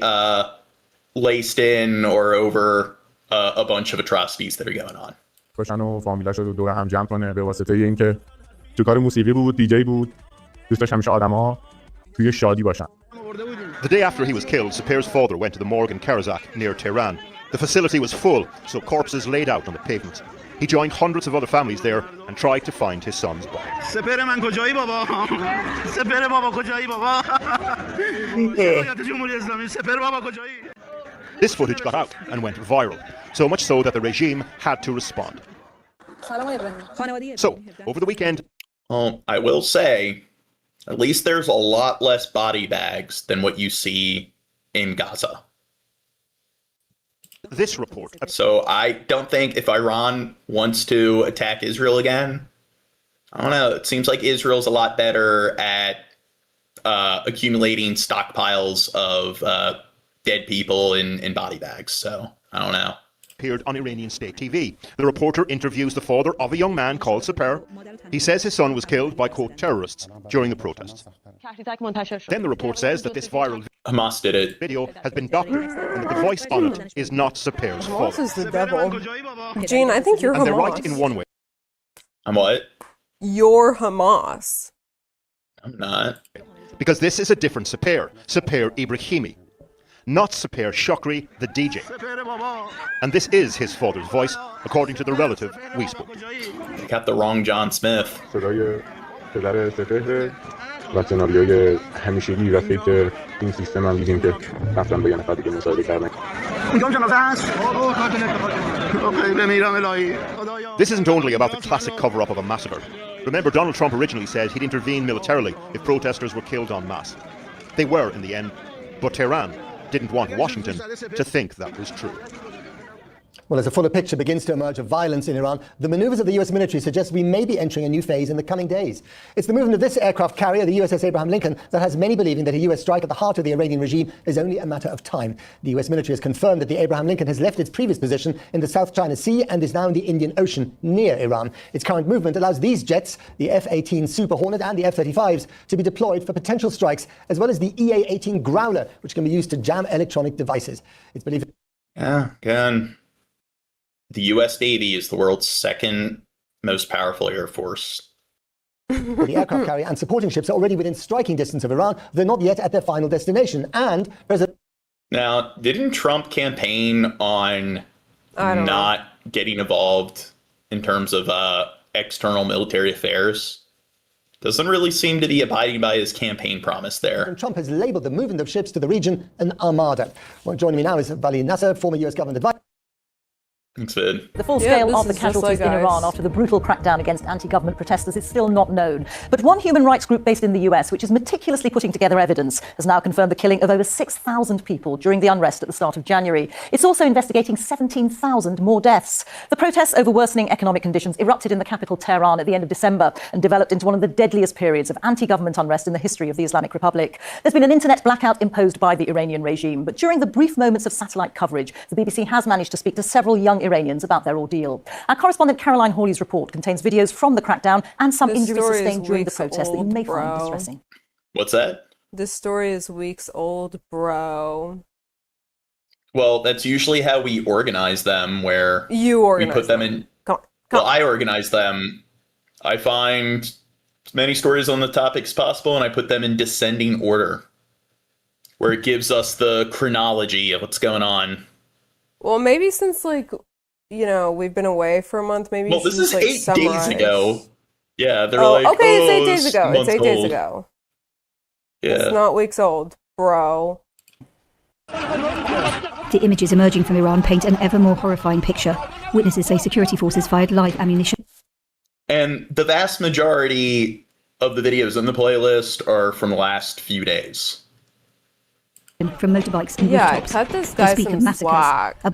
laced in or over a bunch of atrocities that are going on. باشن و فامیلاشو دور هم جمع کنه به واسطه اینکه تو کار موسیقی بود دیجی بود دوست داشت همیشه آدما توی شادی باشن. The day after he was killed, Sapir's father went to the morgue in Karazak near Tehran. The facility was full, so corpses laid out on the pavements. He joined hundreds of other families there and tried to find his son's body. سپر من کجایی بابا؟ سپر بابا کجایی بابا؟ جمهوری اسلامی سپر بابا کجایی؟ This footage got out and went viral, so much so that the regime had to respond. So, over the weekend... I will say, at least there's a lot less body bags than what you see in Gaza. this report. So I don't think if Iran wants to attack Israel again, I don't know. It seems like Israel's a lot better at accumulating stockpiles of dead people in body bags. So I don't know. Appeared on Iranian state TV. The reporter interviews the father of a young man called Saper. He says his son was killed by, quote, terrorists during the protests. Then the report says that this viral Hamas did it. Video has been doctored and that the voice on it is not Saper's Hamas father. is the devil. Gene, I think you're And Hamas. they're right in one way. I'm what? You're Hamas. I'm not. Because this is a different Saper, Saper Ibrahimi, not Saper Shokri, the DJ. And this is his father's voice, according to the relative we spoke to. You got the wrong John Smith. و سناریوی همیشگی و فکر این سیستم هم دیدیم که رفتن با یه نفر دیگه مصاحبه کردن. This isn't only about the classic cover-up of a massacre. Remember, Donald Trump originally said he'd intervene militarily if protesters were killed en masse. They were in the end, but Tehran didn't want Washington to think that was true. Well, as a fuller picture begins to emerge of violence in Iran, the maneuvers of the US military suggest we may be entering a new phase in the coming days. It's the movement of this aircraft carrier, the USS Abraham Lincoln, that has many believing that a US strike at the heart of the Iranian regime is only a matter of time. The US military has confirmed that the Abraham Lincoln has left its previous position in the South China Sea and is now in the Indian Ocean near Iran. Its current movement allows these jets, the F-18 Super Hornet and the F-35s, to be deployed for potential strikes, as well as the EA-18 Growler, which can be used to jam electronic devices. It's believed... Yeah, again. The U.S. Navy is the world's second most powerful air force. The aircraft carrier and supporting ships are already within striking distance of Iran. They're not yet at their final destination. And President... Now, didn't Trump campaign on not getting involved in terms of external military affairs? Doesn't really seem to be abiding by his campaign promise there. Trump has labelled the movement of ships to the region an armada. Well, joining me now is Vali Nasser, former US government advisor. Thanks, Vid. The full scale of the casualties in Iran after the brutal crackdown against anti-government protesters is still not known. But one human rights group based in the US, which is meticulously putting together evidence, has now confirmed the killing of over 6,000 people during the unrest at the start of January. It's also investigating 17,000 more deaths. The protests over worsening economic conditions erupted in the capital Tehran at the end of December and developed into one of the deadliest periods of anti-government unrest in the history of the Islamic Republic. There's been an internet blackout imposed by the Iranian regime, but during the brief moments of satellite coverage, the BBC has managed to speak to several young Iranians about their ordeal. Our correspondent Caroline Hawley's report contains videos from the crackdown and some injuries sustained during the protest that you may find distressing. What's that? This story is weeks old, bro. Well, that's usually how we organize them, where you organize we put them in. Well, I organize them. I find as many stories on the topic as possible, and I put them in descending order, where it gives us the chronology of what's going on. Well, maybe since, like, you know, we've been away for a month, maybe. Well, this is like 8 days ago. Yeah, they're okay, it's 8 this days ago. It's month's 8 days old. ago. Yeah. It's not weeks old, bro. The images emerging from Iran paint an ever more horrifying picture. Witnesses say security forces fired live ammunition. And the vast majority of the videos in the playlist are from the last few days. From motorbikes and Yeah, rooftops. cut this They guy speak some of massacres, slack. a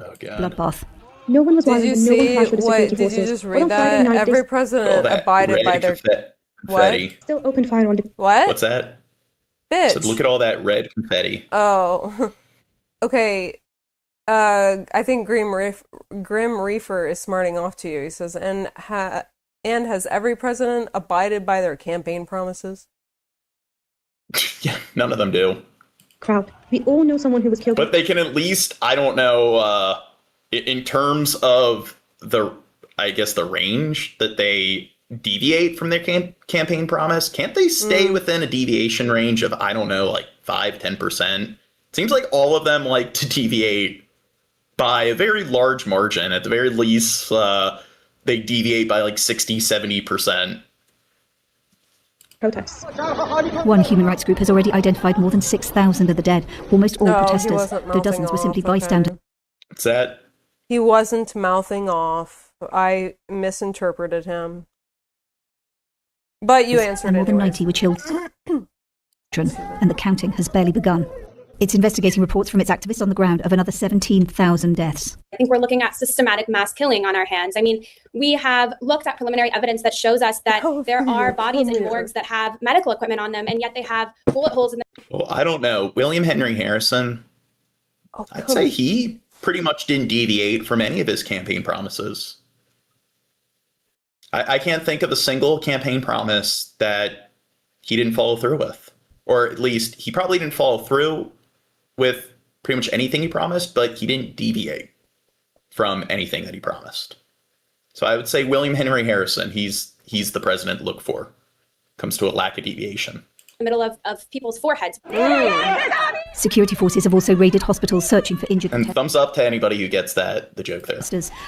Oh, God. bloodbath. No one was Did wanted you and no one see clashed with the what? security Did you forces. just But read on Friday that? night, Every they president that abided by red their confetti. still opened fire on the... What? What's that? Bitch. Said, look at all that red confetti. Oh, okay. I think Grim Reefer is smarting off to you. He says, and has every president abided by their campaign promises? Yeah, none of them do. crowd. We all know someone who was killed. But they can at least, I don't know, in terms of the range that they deviate from their campaign promise, can't they stay within a deviation range of, I don't know, like 5-10%? Seems like all of them like to deviate by a very large margin. At the very least, they deviate by like 60-70%. Protests. One human rights group has already identified more than 6,000 of the dead, almost all No, he protesters, wasn't though dozens were mouthing simply off, okay. bystanders. What's that? He wasn't mouthing off. I misinterpreted him. But you answered And more than anyway. 90 were children, and the counting has barely begun. It's investigating reports from its activists on the ground of another 17,000 deaths. I think we're looking at systematic mass killing on our hands. I mean, we have looked at preliminary evidence that shows us that there are bodies in morgues that have medical equipment on them, and yet they have bullet holes in them. Well, I don't know. William Henry Harrison, I'd say he pretty much didn't deviate from any of his campaign promises. I can't think of a single campaign promise that he didn't follow through with. Or at least he probably didn't follow through with pretty much anything he promised, but he didn't deviate from anything that he promised. So I would say William Henry Harrison, he's the president to look for. Comes to a lack of deviation. The middle of people's foreheads. Security forces have also raided hospitals searching for injured And thumbs up to anybody who gets the joke there.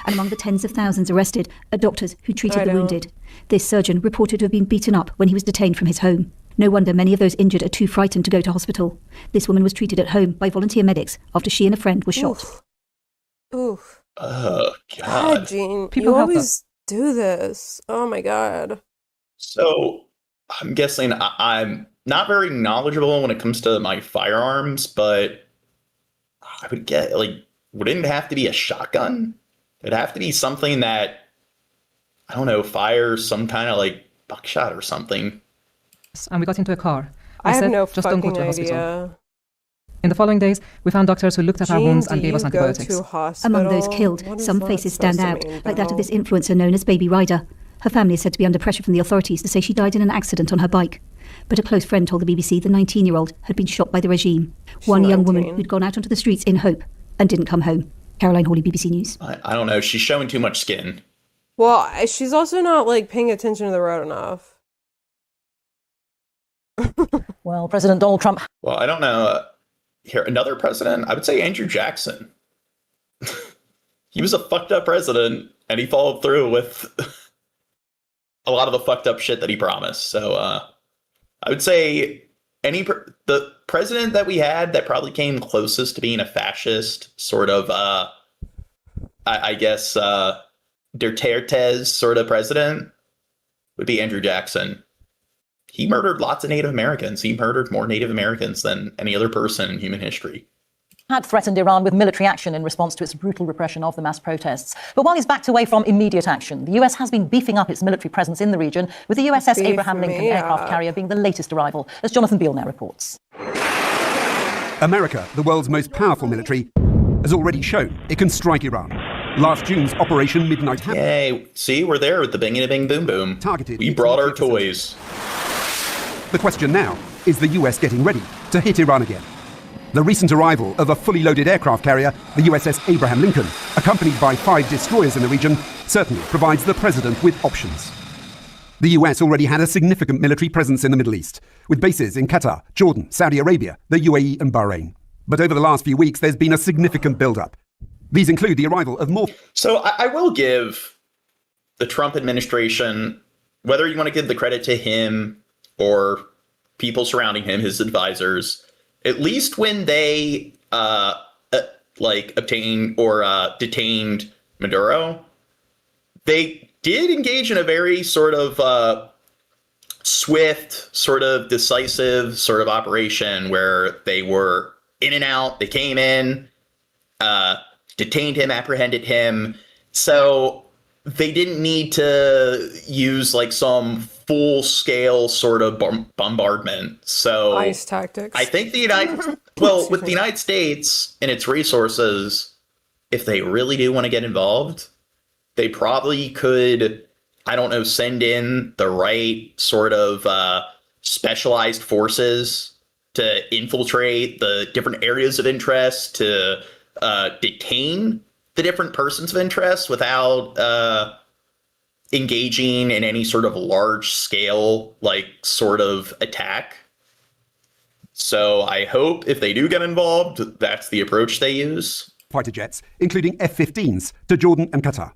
And among the tens of thousands arrested are doctors who treated the wounded. This surgeon reported to have been beaten up when he was detained from his home. No wonder many of those injured are too frightened to go to hospital. This woman was treated at home by volunteer medics after she and a friend were shot. Oof. Oh, God. God, Gene, you always do this. Oh, my God. So I'm guessing I'm not very knowledgeable when it comes to my firearms, but I would get, wouldn't it have to be a shotgun? It'd have to be something that, I don't know, fires some kind of buckshot or something. And we got into a car. I have no just don't go to fucking hospital. idea. In the following days, we found doctors who looked at our wounds and gave us antibiotics. Among those killed, some faces stand out, like that of this influencer known as Baby Ryder. Her family is said to be under pressure from the authorities to say she died in an accident on her bike. But a close friend told the BBC the 19-year-old had been shot by the regime. One young woman who'd gone out onto the streets in hope and didn't come home. Caroline Hawley, BBC News. I don't know. She's showing too much skin. Well, she's also not paying attention to the road enough. Well, President Donald Trump. Well, I don't know. Here, another president, I would say Andrew Jackson. He was a fucked up president, and he followed through with a lot of the fucked up shit that he promised. So I would say the president that we had that probably came closest to being a fascist, sort of, I guess, Duterte's sort of president would be Andrew Jackson. He murdered lots of Native Americans. He murdered more Native Americans than any other person in human history. Had threatened Iran with military action in response to its brutal repression of the mass protests. But while he's backed away from immediate action, the US has been beefing up its military presence in the region, with the USS Abraham Lincoln aircraft carrier being the latest arrival, as Jonathan Beale now reports. America, the world's most powerful military, has already shown it can strike Iran. Last June's Operation Midnight Hammer. Yay, see, we're there with the bing-a-bing boom-boom. We brought our toys. The question now, is the US getting ready to hit Iran again? The recent arrival of a fully loaded aircraft carrier, the USS Abraham Lincoln, accompanied by 5 destroyers in the region, certainly provides the president with options. The US already had a significant military presence in the Middle East, with bases in Qatar, Jordan, Saudi Arabia, the UAE and Bahrain. But over the last few weeks, there's been a significant build-up. These include the arrival of more... So I will give the Trump administration, whether you want to give the credit to him or people surrounding him, his advisors, at least when they obtained or detained Maduro, they did engage in a very sort of swift, sort of decisive sort of operation where they were in and out. They came in, detained him, apprehended him. So they didn't need to use some full-scale sort of bombardment. So ice tactics. I think the with the United States and its resources, if they really do want to get involved, they probably could, I don't know, send in the right sort of specialized forces to infiltrate the different areas of interest, to detain the different persons of interest without engaging in any sort of large scale, sort of attack. So I hope if they do get involved, that's the approach they use. Fighter jets, including F-15s, to Jordan and Qatar.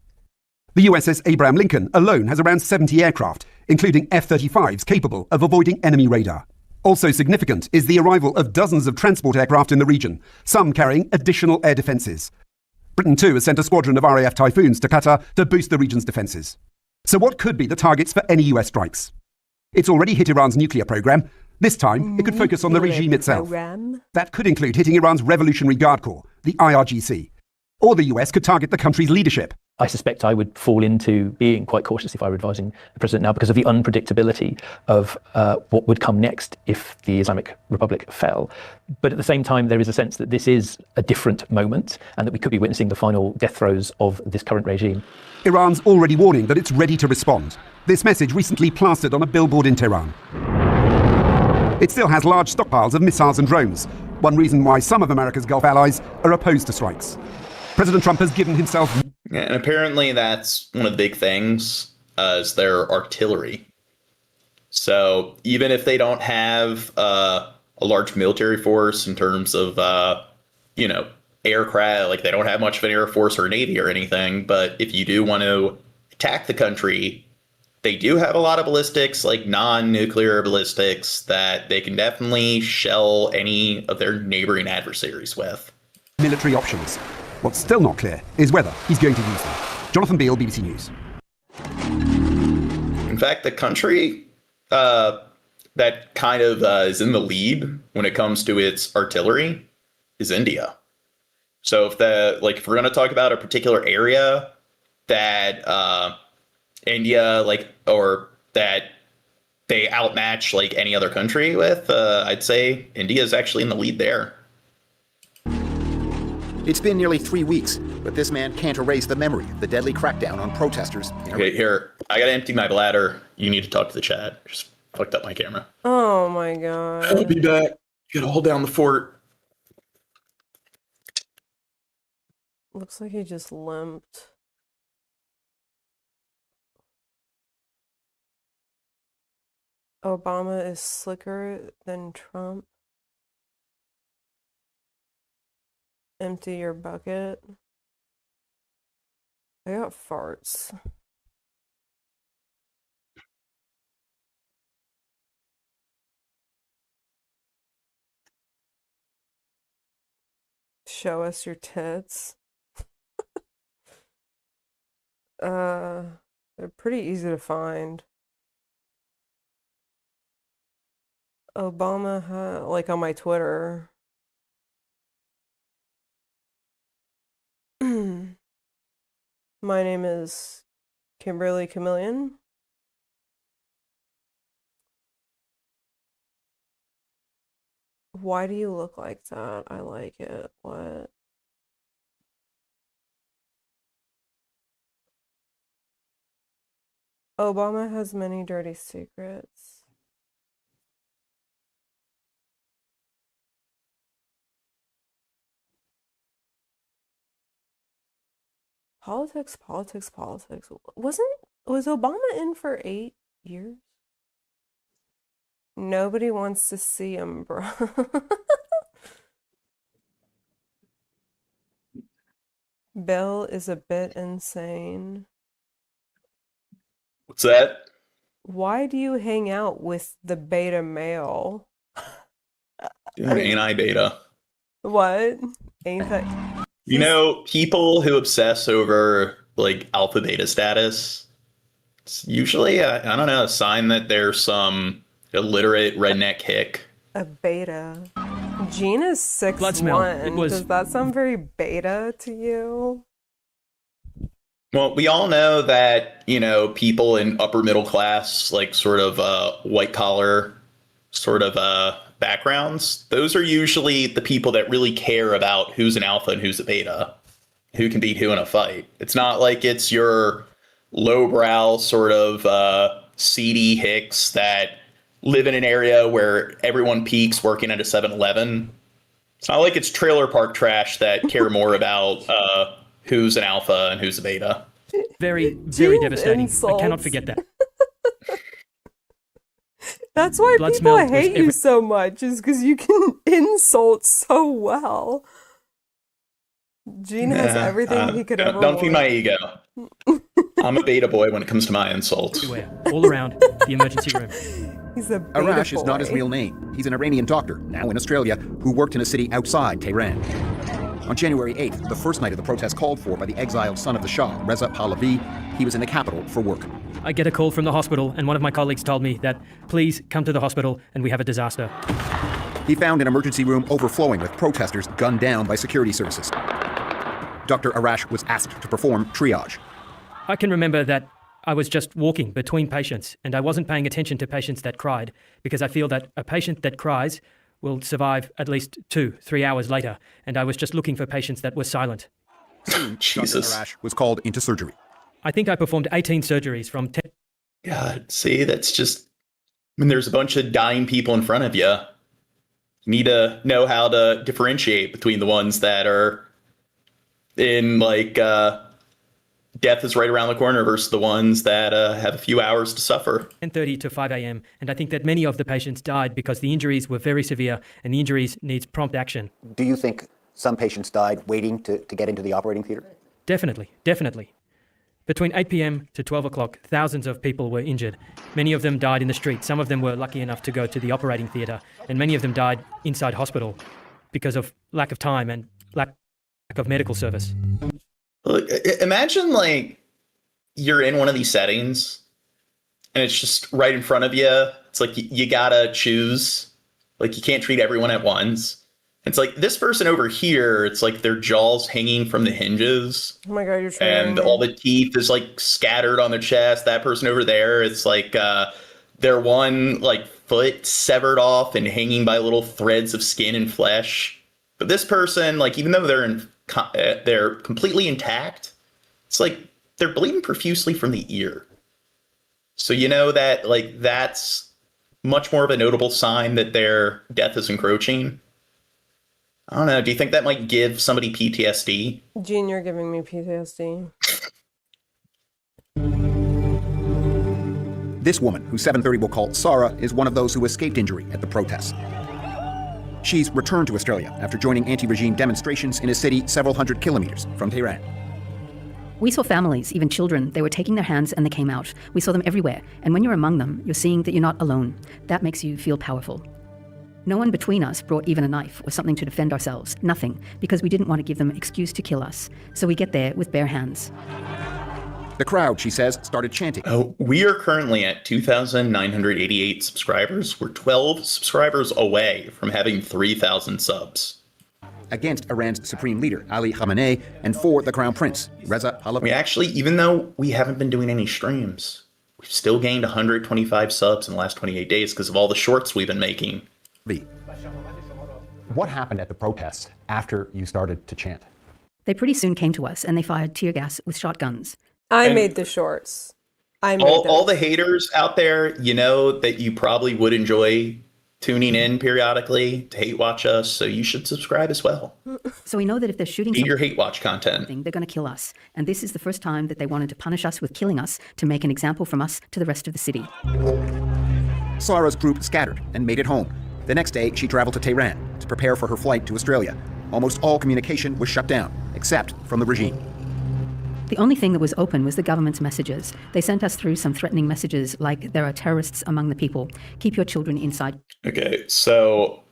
The USS Abraham Lincoln alone has around 70 aircraft, including F-35s capable of avoiding enemy radar. Also significant is the arrival of dozens of transport aircraft in the region, some carrying additional air defences. Britain too has sent a squadron of RAF Typhoons to Qatar to boost the region's defences. So what could be the targets for any US strikes? It's already hit Iran's nuclear programme. This time, it could focus on the regime itself. That could include hitting Iran's Revolutionary Guard Corps, the IRGC. Or the US could target the country's leadership. I suspect I would fall into being quite cautious if I were advising the president now because of the unpredictability of what would come next if the Islamic Republic fell. But at the same time, there is a sense that this is a different moment and that we could be witnessing the final death throes of this current regime. Iran's already warning that it's ready to respond. This message recently plastered on a billboard in Tehran. It still has large stockpiles of missiles and drones, one reason why some of America's Gulf allies are opposed to strikes. President Trump has given himself... Yeah, and apparently that's one of the big things, is their artillery. So even if they don't have a large military force in terms of, aircraft, like they don't have much of an air force or navy or anything, but if you do want to attack the country, they do have a lot of ballistics, like non-nuclear ballistics, that they can definitely shell any of their neighboring adversaries with. Military options. What's still not clear is whether he's going to use them. Jonathan Beale, BBC News. In fact, the country that kind of is in the lead when it comes to its artillery is India. So if we're going to talk about a particular area that India or that they outmatch like any other country with, I'd say India is actually in the lead there. It's been nearly 3 weeks, but this man can't erase the memory of the deadly crackdown on protesters. Okay, here, I gotta empty my bladder. You need to talk to the chat. Just fucked up my camera. Oh my god. I'll be back. You gotta hold down the fort. Looks like he just limped. Obama is slicker than Trump. Empty your bucket. I got farts. Show us your tits. They're pretty easy to find. Obama, like on my Twitter. My name is Kimberly Chameleon. Why do you look like that? I like it. What? Obama has many dirty secrets. Politics. Was Obama in for 8 years? Nobody wants to see him, bro. Bill is a bit insane. What's that? Why do you hang out with the beta male? Ain't I beta? What? Ain't that... You know, people who obsess over like alpha beta status, it's usually, I don't know, a sign that there's some illiterate redneck hick. A beta. Gene is 6'1". Does that sound very beta to you? Well, we all know that, people in upper middle class, like sort of white collar sort of backgrounds, those are usually the people that really care about who's an alpha and who's a beta, who can beat who in a fight. It's not like it's your lowbrow sort of seedy hicks that live in an area where everyone peaks working at a 7-Eleven. It's not like it's trailer park trash that care more about who's an alpha and who's a beta. Very, very devastating. I cannot forget that. That's why people hate you so much, is because you can insult so well. Gene has everything he could ever Don't want. feed my ego. I'm a beta boy when it comes to my insults. All around the emergency room. He's a beta Arash is boy. not his real name. He's an Iranian doctor, now in Australia, who worked in a city outside Tehran. On January 8th, the first night of the protest called for by the exiled son of the Shah, Reza Pahlavi, he was in the capital for work. I get a call from the hospital, and one of my colleagues told me that, please come to the hospital and we have a disaster. He found an emergency room overflowing with protesters gunned down by security services. Dr. Arash was asked to perform triage. I can remember that I was just walking between patients, and I wasn't paying attention to patients that cried, because I feel that a patient that cries will survive at least 2-3 hours later, and I was just looking for patients that were silent. Soon, Dr. Arash was called into surgery. I think I performed 18 surgeries from 10. God, see, that's just, when there's a bunch of dying people in front of you, you need to know how to differentiate between the ones that are in, like, death is right around the corner versus the ones that have a few hours to suffer. 10:30 to 5 a.m. And I think that many of the patients died because the injuries were very severe and the injuries needs prompt action. Do you think some patients died waiting to get into the operating theater? Definitely. Between 8 p.m. to 12 o'clock, thousands of people were injured. Many of them died in the street. Some of them were lucky enough to go to the operating theater. And many of them died inside hospital because of lack of time and lack of medical service. Look, imagine, like, you're in one of these settings and it's just right in front of you. It's like you gotta choose. Like, you can't treat everyone at once. It's like this person over here, it's like their jaw's hanging from the hinges. Oh my God, you're trying. And all the teeth is like scattered on their chest. That person over there, it's like their one like foot severed off and hanging by little threads of skin and flesh. But this person, like, even though they're completely intact, it's like they're bleeding profusely from the ear. So you know that, like, that's much more of a notable sign that their death is encroaching. I don't know. Do you think that might give somebody PTSD? Gene, you're giving me PTSD. This woman, who 730 will call Sarah, is one of those who escaped injury at the protests. She's returned to Australia after joining anti-regime demonstrations in a city several hundred kilometers from Tehran. We saw families, even children. They were taking their hands and they came out. We saw them everywhere. And when you're among them, you're seeing that you're not alone. That makes you feel powerful. No one between us brought even a knife or something to defend ourselves. Nothing, because we didn't want to give them an excuse to kill us. So we get there with bare hands. The crowd, she says, started chanting. Oh, we are currently at 2,988 subscribers. We're 12 subscribers away from having 3,000 subs. Against Iran's supreme leader, Ali Khamenei, and for the crown prince, Reza Pahlavi. We actually, even though we haven't been doing any streams, we've still gained 125 subs in the last 28 days because of all the shorts we've been making. What happened at the protests after you started to chant? They pretty soon came to us and they fired tear gas with shotguns. I made the shorts. All the haters out there, you know that you probably would enjoy tuning in periodically to hate watch us, so you should subscribe as well. So we know that if they're shooting your hate watch content, they're going to kill us. And this is the first time that they wanted to punish us with killing us to make an example from us to the rest of the city. Sarah's group scattered and made it home. The next day, she traveled to Tehran to prepare for her flight to Australia. Almost all communication was shut down, except from the regime. The only thing that was open was the government's messages. They sent us through some threatening messages like, there are terrorists among the people. Keep your children inside. Okay, so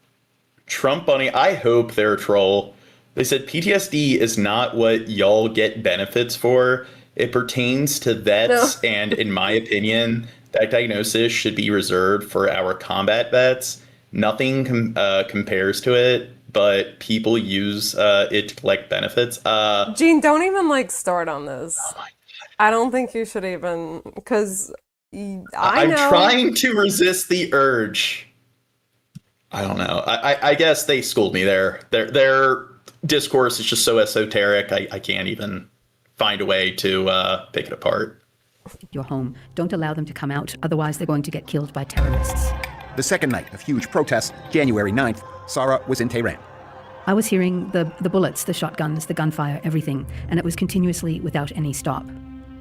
Trump Bunny, I hope they're a troll. They said PTSD is not what y'all get benefits for. It pertains to vets, and in my opinion, that diagnosis should be reserved for our combat vets. Nothing compares to it, but people use it to collect benefits. Gene, don't even start on this. Oh my God. I don't think you should even, because I'm trying to resist the urge. I don't know. I guess they schooled me there. Their discourse is just so esoteric. I can't even find a way to pick it apart. Your home. Don't allow them to come out. Otherwise, they're going to get killed by terrorists. The second night of huge protests, January 9th, Sarah was in Tehran. I was hearing the bullets, the shotguns, the gunfire, everything, and it was continuously without any stop.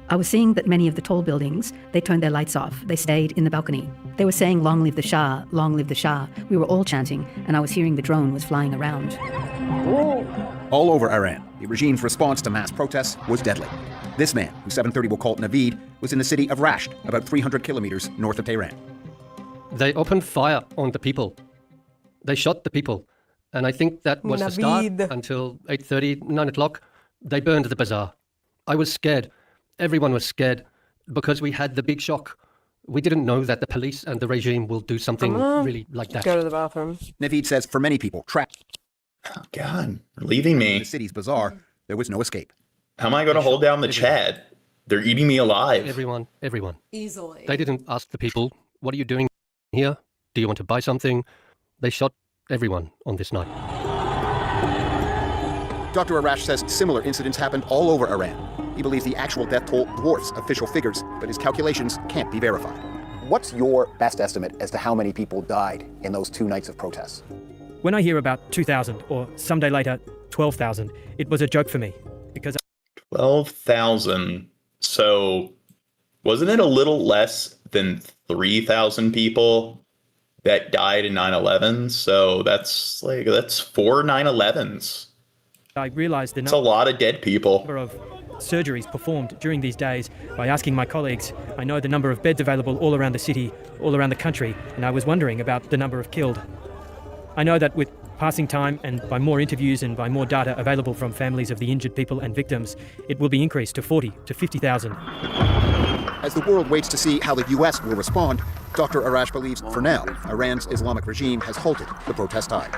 I was seeing that many of the tall buildings, they turned their lights off. They stayed in the balcony. They were saying, "Long live the Shah, long live the Shah." We were all chanting, and I was hearing the drone was flying around. All over Iran, the regime's response to mass protests was deadly. This man, who 730 will call Naveed, was in the city of Rasht, about 300 kilometers north of Tehran. They opened fire on the people. They shot the people. And I think that was the start until 8:30, 9 o'clock. They burned the bazaar. I was scared. Everyone was scared because we had the big shock. We didn't know that the police and the regime will do something really like that. Go to the bathroom. Naveed says for many people trapped Oh, God, you're leaving me. in the city's bazaar, there was no escape. How am I going to hold down the chat? They're eating me alive. Everyone. Easily. They didn't ask the people, what are you doing here? Do you want to buy something? They shot everyone on this night. Dr. Arash says similar incidents happened all over Iran. He believes the actual death toll dwarfs official figures, but his calculations can't be verified. What's your best estimate as to how many people died in those 2 nights of protests? When I hear about 2,000 or someday later 12,000, it was a joke for me because 12,000. So wasn't it a little less than 3,000 people that died in 9/11? So that's 4 9/11s. I realized It's a lot of dead people. number of surgeries performed during these days by asking my colleagues. I know the number of beds available all around the city, all around the country, and I was wondering about the number of killed. I know that with passing time and by more interviews and by more data available from families of the injured people and victims, it will be increased to 40 to 50,000. As the world waits to see how the U.S. will respond, Dr. Arash believes, for now, Iran's Islamic regime has halted the protest tide.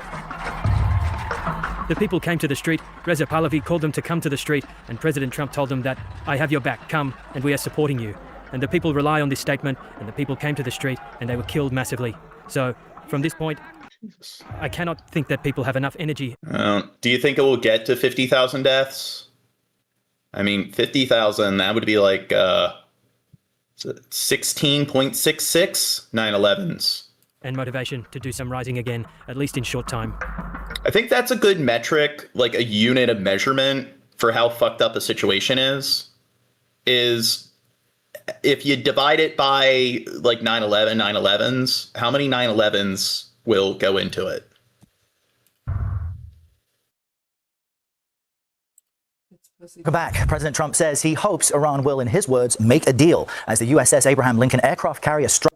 The people came to the street. Reza Pahlavi called them to come to the street, and President Trump told them that, I have your back, come, and we are supporting you. And the people rely on this statement, and the people came to the street, and they were killed massively. So, from this point, I cannot think that people have enough energy. Do you think it will get to 50,000 deaths? I mean, 50,000, that would be like 16.66 9/11s. And motivation to do some rising again, at least in short time. I think that's a good metric, like a unit of measurement for how fucked up a situation is if you divide it by like 9/11, 9/11s, how many 9/11s will go into it? Welcome back. President Trump says he hopes Iran will, in his words, make a deal as the USS Abraham Lincoln aircraft carrier strike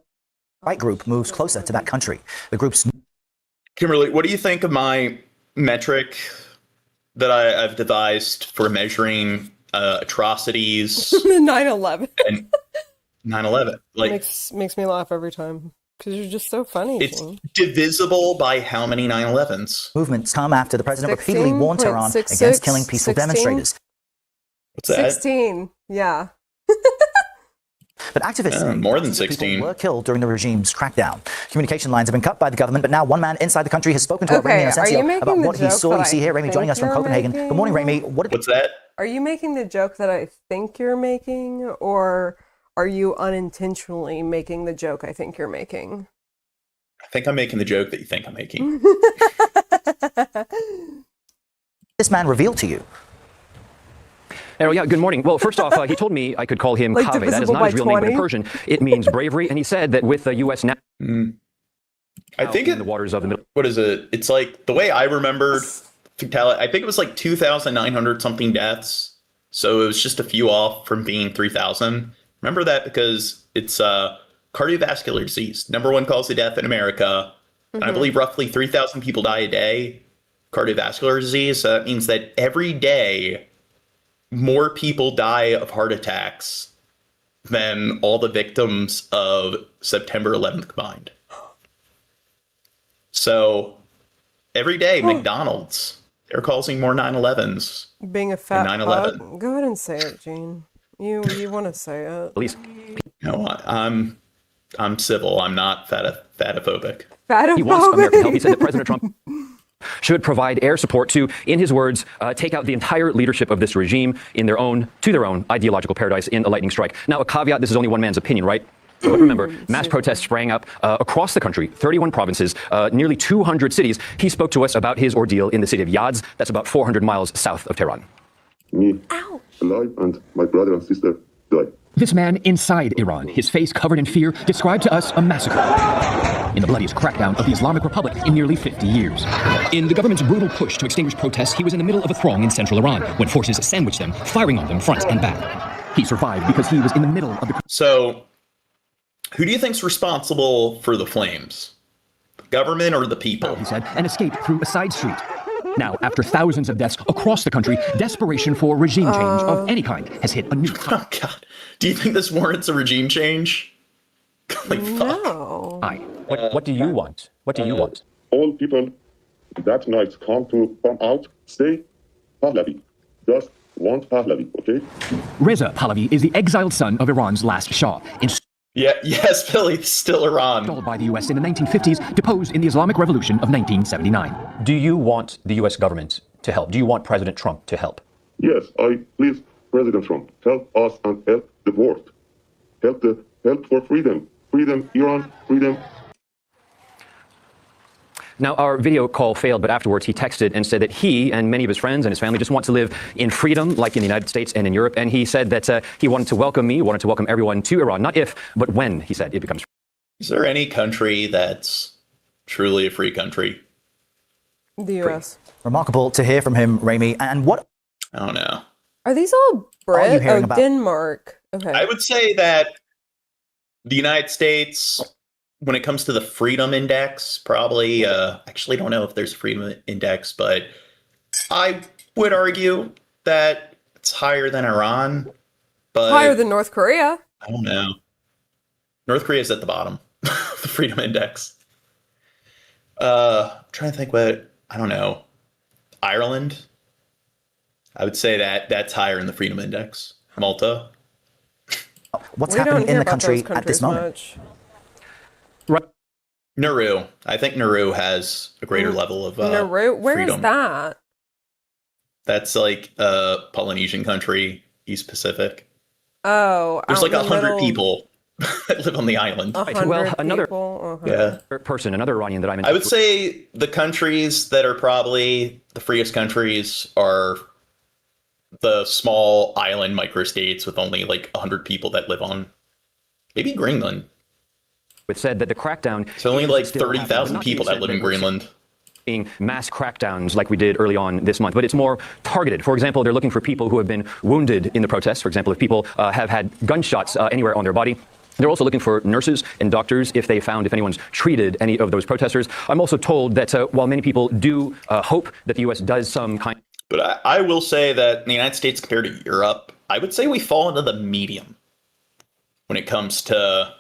group moves closer to that country. The group's... Kimberly, what do you think of my metric that I've devised for measuring atrocities? 9/11. And 9/11. Like, makes me laugh every time because you're just so funny. It's divisible by how many 9/11s? Movements come after the president repeatedly warned Tehran against killing peaceful demonstrators. What's that? 16. Yeah. But activists say more than 16 were killed during the regime's crackdown. Communication lines have been cut by the government, but now one man inside the country has spoken to Iranian Essential about what he saw. You see here, Rami joining us from Copenhagen. Good morning, Rami. What's that? Are you making the joke that I think you're making, or are you unintentionally making the joke I think you're making? I think I'm making the joke that you think I'm making. This man revealed to you. Oh, yeah, good morning. Well, first off, he told me I could call him Like Kaveh. That is not his real name, but in Persian, it means bravery. And he said that with the U.S. now I think in the waters of the middle. What is it? It's like the way I remembered fatality. I think it was like 2,900 something deaths. So it was just a few off from being 3,000. Remember that because it's cardiovascular disease. Number one cause of death in America. And I believe roughly 3,000 people die a day. Cardiovascular disease. So that means that every day more people die of heart attacks than all the victims of September 11th combined. So every day, McDonald's, they're causing more 9/11s. Being a fat 9/11. fuck. Go ahead and say it, Gene. You want to say it? Please. No, I'm civil. I'm not fatophobic. He wants American help. He said that President Trump should provide air support to, in his words, take out the entire leadership of this regime to their own ideological paradise in a lightning strike. Now, a caveat, this is only one man's opinion, right? But remember, mass protests sprang up across the country, 31 provinces, nearly 200 cities. He spoke to us about his ordeal in the city of Yazd. That's about 400 miles south of Tehran. Me, alive, and my brother and sister died. This man inside Iran, his face covered in fear, described to us a massacre in the bloodiest crackdown of the Islamic Republic in nearly 50 years. In the government's brutal push to extinguish protests, he was in the middle of a throng in central Iran when forces sandwiched them, firing on them front and back. He survived because he was in the middle of the... So, who do you think's responsible for the flames? government or the people? He said, and escaped through a side street. Now, after thousands of deaths across the country, desperation for regime change of any kind has hit a new Oh, God. Do you think this warrants a regime change? Like, fuck. No. What do you want? What do you want? All people that night come out, say Pahlavi. Just want Pahlavi, okay? Reza Pahlavi is the exiled son of Iran's last Shah. Yes, Billy, still Iran. Installed by the U.S. in the 1950s, deposed in the Islamic Revolution of 1979. Do you want the U.S. government to help? Do you want President Trump to help? Yes, I please President Trump, help us and help the world. Help for freedom. Freedom, Iran, freedom. Now, our video call failed, but afterwards he texted and said that he and many of his friends and his family just want to live in freedom, like in the United States and in Europe. And he said that he wanted to welcome me, wanted to welcome everyone to Iran, not if, but when, he said, it becomes free. Is there any country that's truly a free country? The U.S. Remarkable to hear from him, Rami. And what? I don't know. Are these all Brit? hearing Oh, about? Denmark. Okay. I would say that the United States, when it comes to the Freedom Index, probably, actually don't know if there's a Freedom Index, but I would argue that it's higher than Iran. But higher than North Korea. I don't know. North Korea is at the bottom of the Freedom Index. I'm trying to think I don't know. Ireland. I would say that that's higher in the Freedom Index. Malta. What's happening in the country at this moment? Right. Nauru. I think Nauru has a greater level of Nauru? Where freedom. is that? That's like a Polynesian country, East Pacific. Oh, there's like 100 middle... people that live on the island. Well, another person, another Iranian that I'm in. I would say the countries that are probably the freest countries are the small island microstates with only like 100 people that live on. Maybe Greenland. It said that the crackdown. It's only like 30,000 people that live in Greenland. Being mass crackdowns like we did early on this month, but it's more targeted. For example, they're looking for people who have been wounded in the protests. For example, if people have had gunshots anywhere on their body. They're also looking for nurses and doctors if anyone's treated any of those protesters. I'm also told that while many people do hope that the U.S. does some kind. But I will say that in the United States compared to Europe, I would say we fall into the medium when it comes to,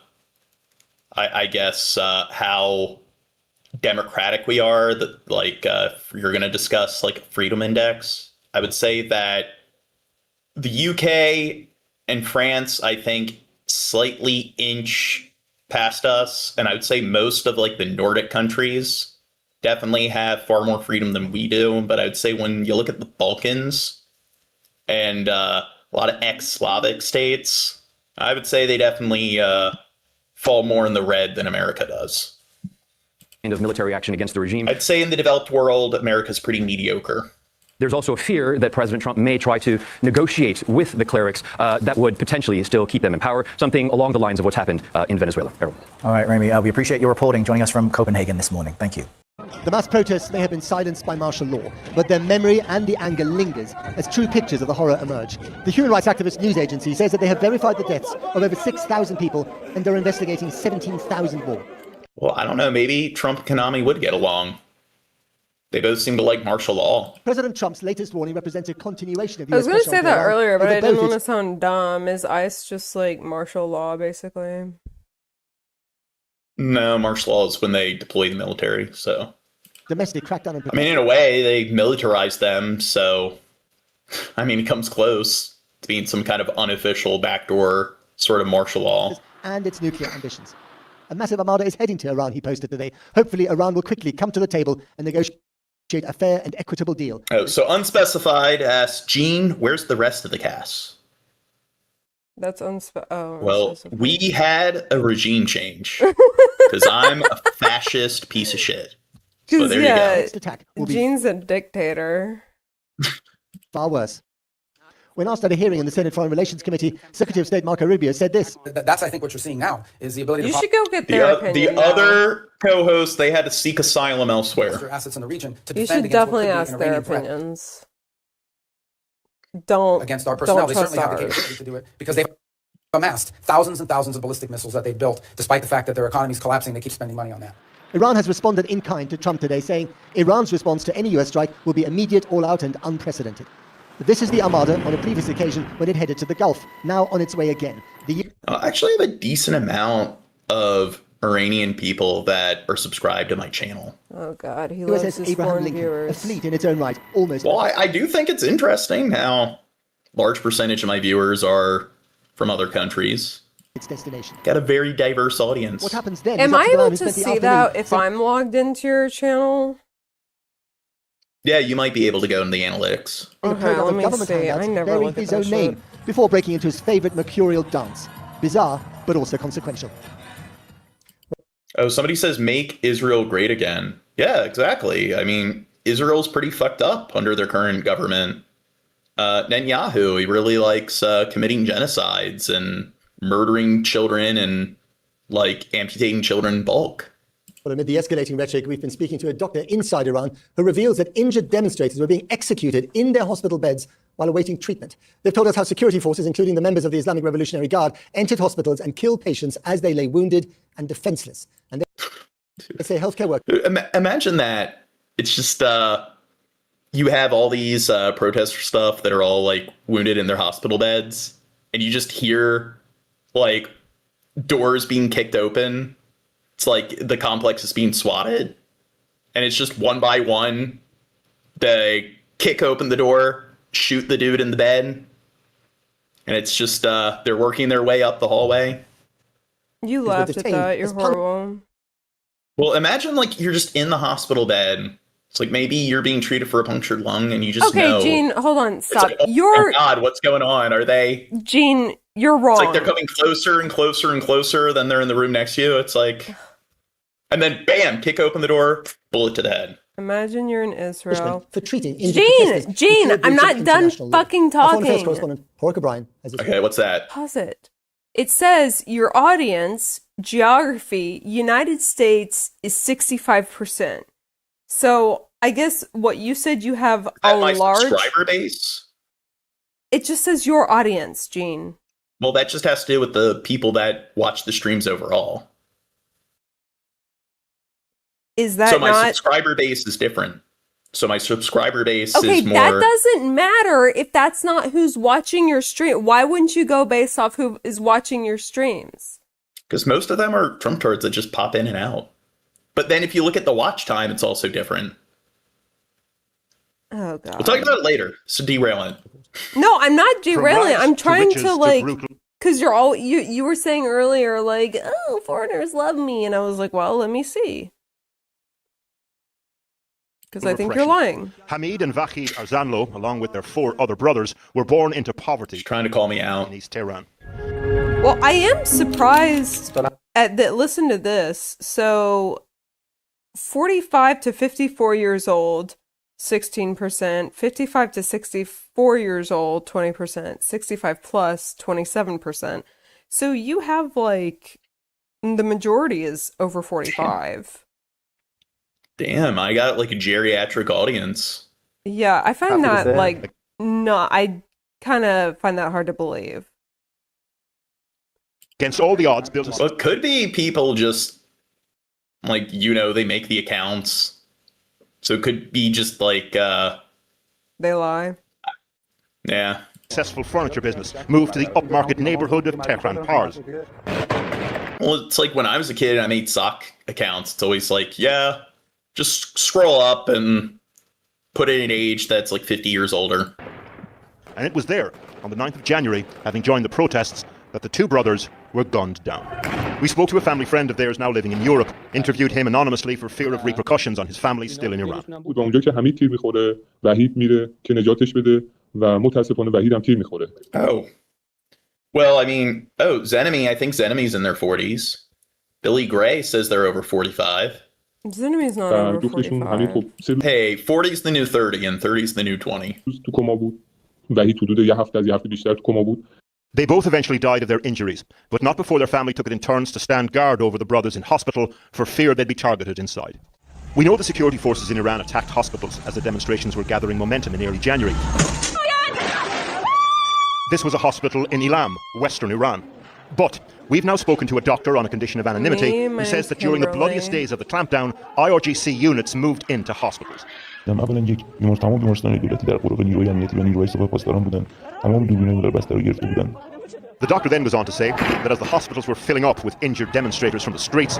I guess, how democratic we are. That if you're going to discuss like Freedom Index, I would say that the UK and France, I think, slightly inch past us, and I would say most of like the Nordic countries definitely have far more freedom than we do. But I would say when you look at the Balkans and a lot of ex-Slavic states, I would say they definitely fall more in the red than America does. Of military action against the regime. I'd say in the developed world, America's pretty mediocre. There's also a fear that President Trump may try to negotiate with the clerics that would potentially still keep them in power, something along the lines of what's happened in Venezuela. All right, Rami, we appreciate your reporting, joining us from Copenhagen this morning. Thank you. The mass protests may have been silenced by martial law, but their memory and the anger lingers as true pictures of the horror emerge. The human rights activist news agency says that they have verified the deaths of over 6,000 people and are investigating 17,000 more. Well, I don't know. Maybe Trump and Konami would get along. They both seem to like martial law. President Trump's latest warning represents a continuation of I was US going to say that earlier, but I didn't want to its sound dumb. Is ICE just like martial law, basically? No, martial law is when they deploy the military, so... domestic crackdown. I mean, in a way, they militarized them, so... I mean, it comes close to being some kind of unofficial backdoor sort of martial law. And its nuclear ambitions. A massive armada is heading to Iran, he posted today. Hopefully, Iran will quickly come to the table and negotiate a fair and equitable deal. Oh, so unspecified asks, Gene, where's the rest of the cast? That's well, we had a regime change because I'm a fascist piece of shit. So there you go. Gene's a dictator. Far worse. When asked at a hearing in the Senate Foreign Relations Committee, Secretary of State Marco Rubio said this. That's, I think, what you're seeing now, is the ability you to... should go get their opinion. The other co-hosts, they had to seek asylum elsewhere. Assets in the region to you should definitely ask their opinions. Don't against our personnel. Don't they certainly have the capability to do it because they've amassed thousands and thousands of ballistic missiles that they've built, despite the fact that their economy is collapsing. They keep spending money on that. Iran has responded in kind to Trump today, saying Iran's response to any US strike will be immediate, all-out and unprecedented. But this is the Armada on a previous occasion when it headed to the Gulf, now on its way again. I actually have a decent amount of Iranian people that are subscribed to my channel. Oh God, he loves his foreign viewers. A fleet in its own right, almost. Well, I do think it's interesting how large percentage of my viewers are from other countries. Its destination. Got a very diverse audience. What happens then? Am I able to see that if I'm logged into your channel? Yeah, you might be able to go into the analytics. Okay, let me see. I never look at his that own shit. name before breaking into his favorite mercurial dance. Bizarre, but also consequential. Oh, somebody says make Israel great again. Yeah, exactly. I mean, Israel's pretty fucked up under their current government. Netanyahu, he really likes committing genocides and murdering children and like amputating children in bulk. Well, amid the escalating rhetoric, we've been speaking to a doctor inside Iran who reveals that injured demonstrators were being executed in their hospital beds while awaiting treatment. They've told us how security forces, including the members of the Islamic Revolutionary Guard, entered hospitals and killed patients as they lay wounded and defenseless. And they say healthcare workers. Imagine that. It's just you have all these protester stuff that are all like wounded in their hospital beds, and you just hear like doors being kicked open. It's like the complex is being swatted, and it's just one by one. They kick open the door, shoot the dude in the bed, and it's just they're working their way up the hallway. You laughed at that. You're horrible. Well, imagine like you're just in the hospital bed. It's like maybe you're being treated for a punctured lung, and you just know. Okay, Gene, hold on, stop. Like, oh God, what's going on? Are they? Gene, you're wrong. It's like they're coming closer and closer and closer. Then they're in the room next to you. It's like, and then bam, kick open the door, bullet to the head. Imagine you're in Israel. For treating Gene, I'm not done fucking talking. Okay, what's that? Pause it. It says your audience, geography, United States is 65%. So I guess what you said you have a my large subscriber base. It just says your audience, Gene. Well, that just has to do with the people that watch the streams overall. Is that so my not... subscriber base is different. So my subscriber base okay, is more... that doesn't matter if that's not who's watching your stream. Why wouldn't you go based off who is watching your streams? Because most of them are Trump turds that just pop in and out. But then if you look at the watch time, it's also different. Oh, God. We'll talk about it later. So derailing. No, I'm not derailing. I'm trying to like... Because you were saying earlier, like, oh, foreigners love me. And I was like, well, let me see. Because I think you're lying. Hamid and Vahid Arzanlo, along with their 4 other brothers, were born into poverty. Trying to call me out. In East Tehran. Well, I am surprised at that. Listen to this. So, 45 to 54 years old, 16%. 55 to 64 years old, 20%. 65 plus, 27%. So you have like the majority is over 45. Damn, I got like a geriatric audience. Yeah, I find that like no, I kind of find that hard to believe. Against all the odds, built. Well, it could be people just like they make the accounts, so it could be just like they lie. Yeah. Successful furniture business moved to the upmarket neighborhood of Tehran Pars. Well, it's like when I was a kid and I made sock accounts. It's always like, yeah. Just scroll up and put in an age that's like 50 years older. And it was there, on the 9th of January, having joined the protests, that the 2 brothers were gunned down. We spoke to a family friend of theirs now living in Europe, interviewed him anonymously for fear of repercussions on his family still in Iran. Oh. Well, I mean, Zenemy, I think Zenemy's in their 40s. Billy Gray says they're over 45. Zenemy's not over 45. Hey, 40's the new 30 and 30's the new 20. They both eventually died of their injuries, but not before their family took it in turns to stand guard over the brothers in hospital for fear they'd be targeted inside. We know the security forces in Iran attacked hospitals as the demonstrations were gathering momentum in early January. This was a hospital in Ilam, western Iran. But we've now spoken to a doctor on a condition of anonymity who says that during the bloodiest days of the clampdown, IRGC units moved into hospitals. اولا یک تمام بیمارستان دولتی در قرب نیروی امنیتی و نیروی سپاه پاسداران بودن. تمام دوربین‌های دلار بسته رو گرفته بودن. The doctor then goes on to say that as the hospitals were filling up with injured demonstrators from the streets,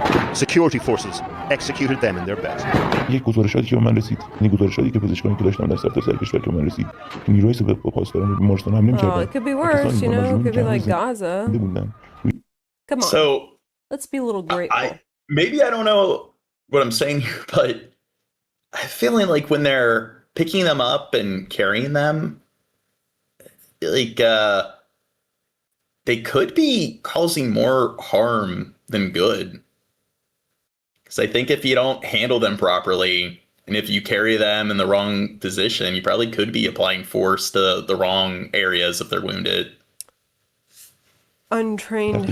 security forces executed them in their beds. یک گزارشاتی که به من رسید، این گزارشاتی که پزشکانی که داشتم در سرتاسر کشور که من رسید، که نیروی سپاه پاسداران بیمارستان حمله می‌کردن. It could be worse, you know, it could be like Gaza. Come on. So let's be a little grateful. Maybe I don't know what I'm saying here, but I'm feeling like when they're picking them up and carrying them, like they could be causing more harm than good. Because I think if you don't handle them properly, and if you carry them in the wrong position, you probably could be applying force to the wrong areas if they're wounded. Untrained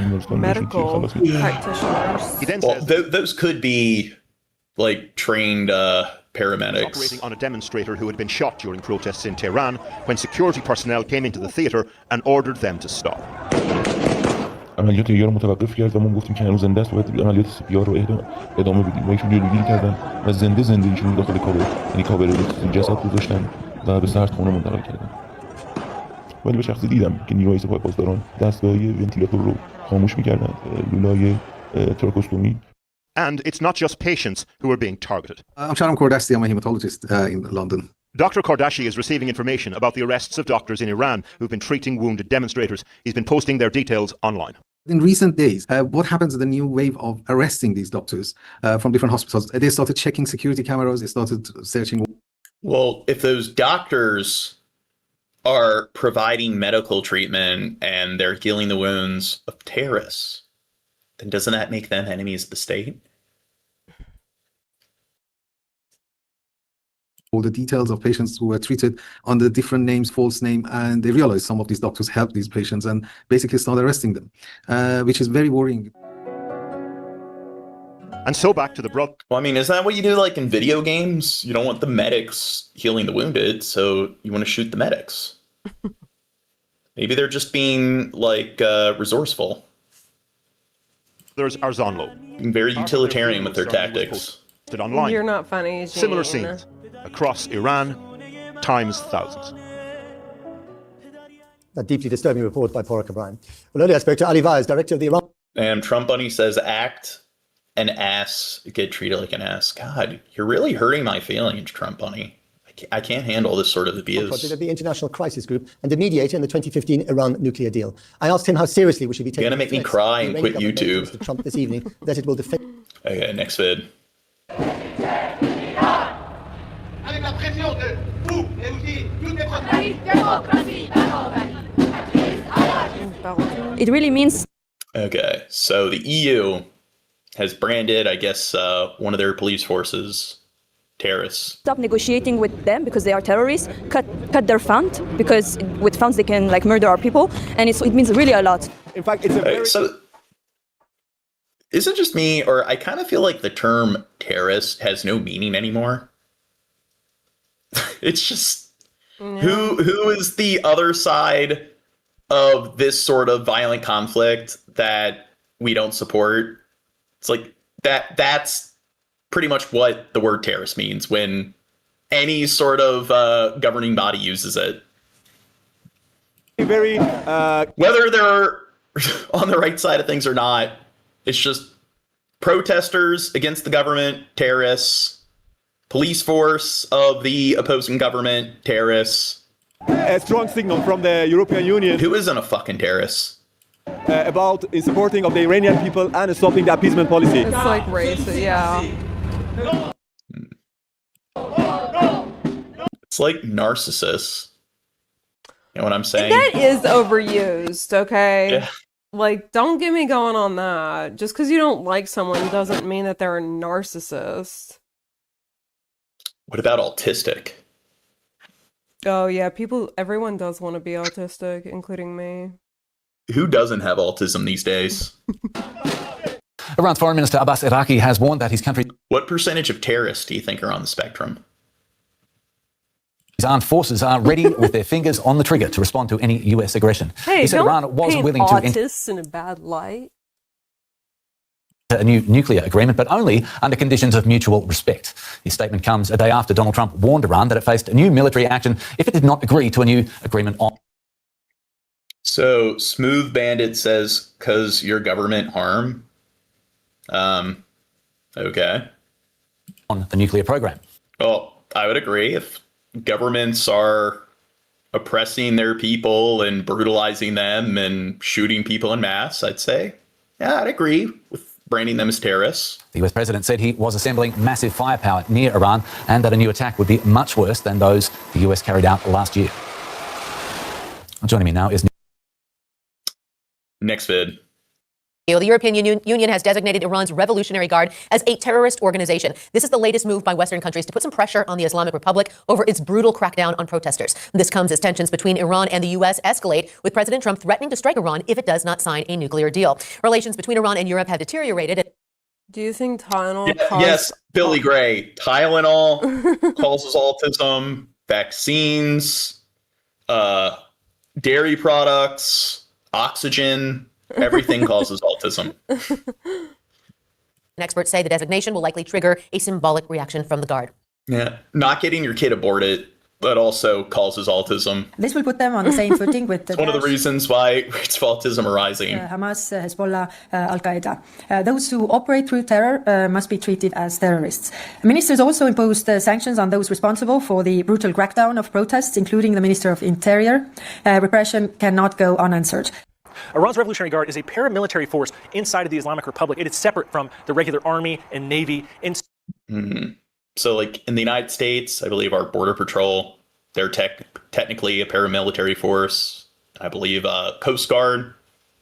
medical practitioners. Well, those could be like trained paramedics. Operating on a demonstrator who had been shot during protests in Tehran when security personnel came into the theater and ordered them to stop. عملیات ایار متوقف کرد و ما گفتیم که هنوز زنده است و باید عملیات CPR رو ادامه بدیم و ایشون جلوگیری کردن و زنده ایشون داخل کابل، یعنی کابل رو جسد گذاشتن و به سردخونه منتقل کردن. ولی به شخصی دیدم که نیروهای سپاه پاسداران دستگاهی ونتیلاتور رو خاموش می‌کردن، لولای تراکوستومی. And it's not just patients who are being targeted. I'm Sharon Kordasi, I'm a hematologist in London. Dr. Kordashi is receiving information about the arrests of doctors in Iran who've been treating wounded demonstrators. He's been posting their details online. In recent days, what happens in the new wave of arresting these doctors from different hospitals? They started checking security cameras, they started searching. Well, if those doctors are providing medical treatment and they're healing the wounds of terrorists, then doesn't that make them enemies of the state? All the details of patients who were treated under different names, false name, and they realized some of these doctors helped these patients and basically started arresting them, which is very worrying. And so back to the Well, I mean, isn't that what you do like in video games? You don't want the medics healing the wounded, so you want to shoot the medics. Maybe they're just being like resourceful. There's Arzanlo. Very utilitarian with their tactics. Online. You're not funny, Gene. Similar scenes across Iran, times thousands. That deeply disturbing report by Porrick O'Brien. Well, earlier I spoke to Ali Vaz, director of the Iran. And Trump Bunny says, act an ass, get treated like an ass. God, you're really hurting my feelings, Trump Bunny. I can't handle this sort of abuse. Project of the International Crisis Group and a mediator in the 2015 Iran nuclear deal. I asked him how seriously we should be taking. You're gonna make me cry and quit YouTube. To Trump this evening that it will defend. Okay, next vid. It really means. Okay, so the EU has branded, I guess, one of their police forces terrorists. Stop negotiating with them because they are terrorists. Cut their fund because with funds they can like murder our people, and it means really a lot. In fact, it's a very... So is it just me, or I kind of feel like the term terrorist has no meaning anymore? It's just who is the other side of this sort of violent conflict that we don't support? It's like that's pretty much what the word terrorist means when any sort of governing body uses it. Very whether they're on the right side of things or not, it's just protesters against the government, terrorists, police force of the opposing government, terrorists. A strong signal from the European Union. Who isn't a fucking terrorist? About in supporting of the Iranian people and stopping the appeasement policy. It's like racist, yeah. It's like narcissists. You know what I'm saying? That is overused, okay? Yeah. Like, don't get me going on that. Just because you don't like someone doesn't mean that they're a narcissist. What about autistic? Oh, yeah, everyone does want to be autistic, including me. Who doesn't have autism these days? Iran's Foreign Minister Abbas Iraqi has warned that his country... What percentage of terrorists do you think are on the spectrum? His armed forces are ready with their fingers on the trigger to respond to any US aggression. Hey, he said don't Iran was paint willing to autists in a bad light. a new nuclear agreement, but only under conditions of mutual respect. His statement comes a day after Donald Trump warned Iran that it faced new military action if it did not agree to a new agreement on. So Smooth Bandit says, "'Cause your government harm." Okay. On the nuclear program. Well, I would agree. If governments are oppressing their people and brutalizing them and shooting people en masse, I'd say, yeah, I'd agree with branding them as terrorists. The US president said he was assembling massive firepower near Iran and that a new attack would be much worse than those the US carried out last year. Joining me now is Next vid. The European Union has designated Iran's Revolutionary Guard as a terrorist organization. This is the latest move by Western countries to put some pressure on the Islamic Republic over its brutal crackdown on protesters. This comes as tensions between Iran and the U.S. escalate, with President Trump threatening to strike Iran if it does not sign a nuclear deal. Relations between Iran and Europe have deteriorated. Do you think Tylenol Yes, Billy Gray. Tylenol causes autism, vaccines, dairy products, oxygen. Everything causes autism. Experts say the designation will likely trigger a symbolic reaction from the Guard. Yeah, not getting your kid aborted, but also causes autism. This will put them on the same footing with It's one of the reasons why rates of autism are rising. Hamas, Hezbollah, Al-Qaeda. Those who operate through terror must be treated as terrorists. Ministers also imposed sanctions on those responsible for the brutal crackdown of protests, including the Minister of Interior. Repression cannot go unanswered. Iran's Revolutionary Guard is a paramilitary force inside of the Islamic Republic. It is separate from the regular army and navy. So, like in the United States, I believe our Border Patrol, they're technically a paramilitary force. I believe Coast Guard,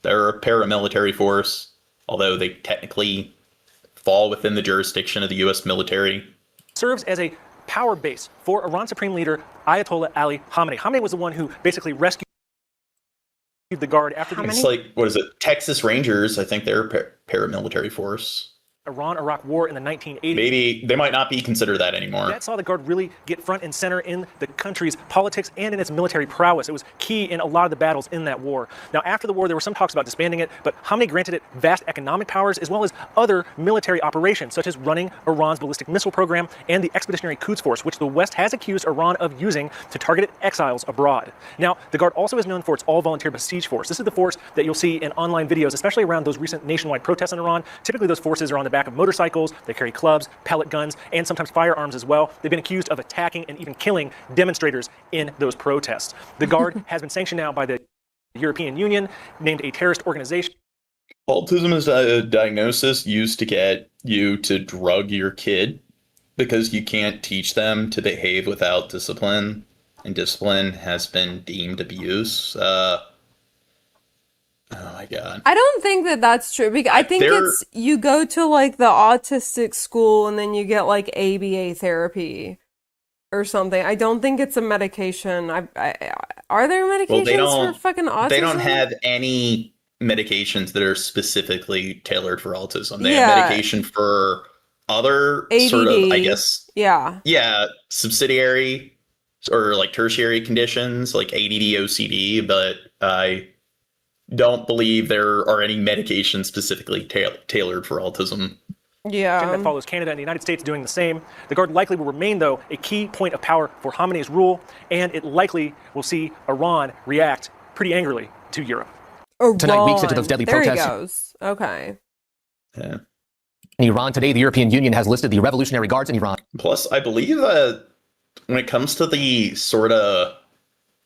they're a paramilitary force, although they technically fall within the jurisdiction of the U.S. military. Serves as a power base for Iran's Supreme Leader, Ayatollah Ali Khamenei. Khamenei was the one who basically rescued the Guard after the... It's like, what is it? Texas Rangers, I think they're a paramilitary force. Iran-Iraq war in the 1980s. Maybe they might not be considered that anymore. That saw the Guard really get front and center in the country's politics and in its military prowess. It was key in a lot of the battles in that war. Now, after the war, there were some talks about disbanding it, but Khamenei granted it vast economic powers as well as other military operations, such as running Iran's ballistic missile program and the Expeditionary Quds Force, which the West has accused Iran of using to target exiles abroad. Now, the Guard also is known for its all-volunteer besiege force. This is the force that you'll see in online videos, especially around those recent nationwide protests in Iran. Typically, those forces are on the back of motorcycles, they carry clubs, pellet guns, and sometimes firearms as well. They've been accused of attacking and even killing demonstrators in those protests. The Guard has been sanctioned now by the European Union, named a terrorist organization. Autism is a diagnosis used to get you to drug your kid because you can't teach them to behave without discipline, and discipline has been deemed abuse. Oh my God. I don't think that that's true, because I think it's you go to like the autistic school and then you get like ABA therapy or something. I don't think it's a medication. Are there medications for fucking autism? They don't have any medications that are specifically tailored for autism. They have medication for other ADD. sort of, I guess, yeah, subsidiary or like tertiary conditions like ADD, OCD, but I don't believe there are any medications specifically tailored for autism. Yeah. That follows Canada and the United States doing the same. The Guard likely will remain, though, a key point of power for Khamenei's rule, and it likely will see Iran react pretty angrily to Europe. Tonight, weeks into those deadly protests. There he goes. Okay. Yeah. In Iran today, the European Union has listed the Revolutionary Guards in Iran. Plus, I believe when it comes to the sort of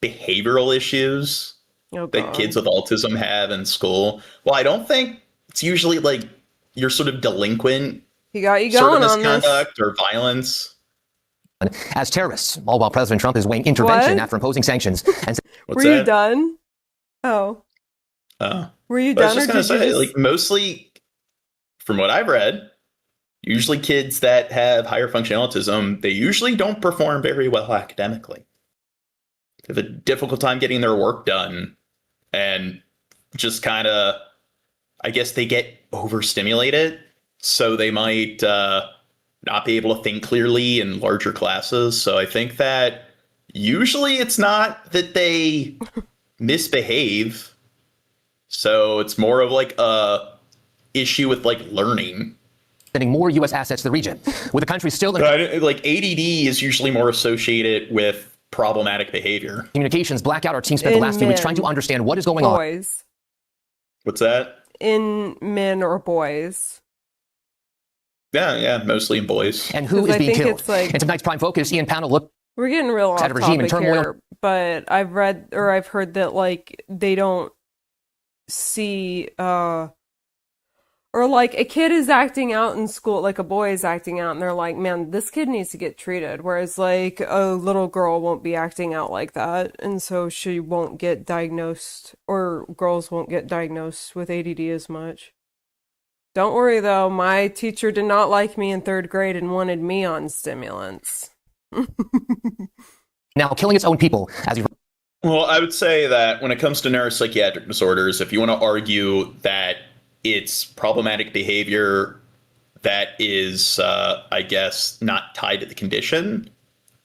behavioral issues that kids with autism have in school, well, I don't think it's usually like you're sort of delinquent. He got you sort going of on this. misconduct or violence. As terrorists, all while President Trump is weighing intervention What? after imposing sanctions. And Were you done? Oh. Were you But I was done, or just did gonna you say, just... like, mostly, from what I've read, usually kids that have higher functioning autism, they usually don't perform very well academically. They have a difficult time getting their work done, and just kind of, I guess they get overstimulated, so they might not be able to think clearly in larger classes. So I think that usually it's not that they misbehave. So it's more of like a issue with like learning. Sending more U.S. assets to the region, with the country still... Like ADD is usually more associated with problematic behavior. Communications blackout. Our team spent the last few weeks trying to understand what is going on. What's that? In men or boys? Yeah, mostly in boys. And who is being killed? Like, in tonight's Prime Focus, Ian Pownell looked... We're getting real off topic here, but I've read or I've heard that like they don't see or like a kid is acting out in school, like a boy is acting out, and they're like, man, this kid needs to get treated. Whereas like a little girl won't be acting out like that, and so she won't get diagnosed, or girls won't get diagnosed with ADD as much. Don't worry though, my teacher did not like me in 3rd grade and wanted me on stimulants. Now killing its own people, as you... Well, I would say that when it comes to neuropsychiatric disorders, if you want to argue that it's problematic behavior that is, I guess, not tied to the condition,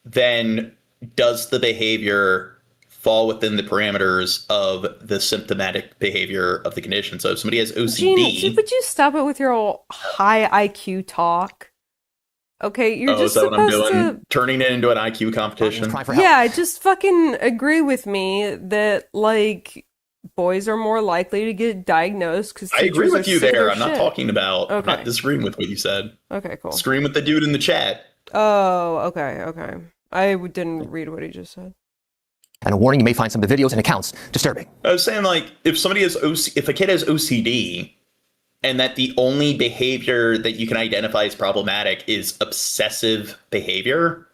then does the behavior fall within the parameters of the symptomatic behavior of the condition? So if somebody has OCD... Gene, would you stop it with your old high IQ talk? Okay, you're just is that what I'm supposed doing? to... Turning it into an IQ competition? Yeah, just fucking agree with me that, like, boys are more likely to get diagnosed because I agree with you there. I'm not talking about... Okay. I'm not disagreeing with what you said. Okay, cool. Disagreeing with the dude in the chat. Oh, okay. I didn't read what he just said. And a warning, you may find some of the videos and accounts disturbing. I was saying, like, if a kid has OCD... and that the only behavior that you can identify as problematic is obsessive behavior,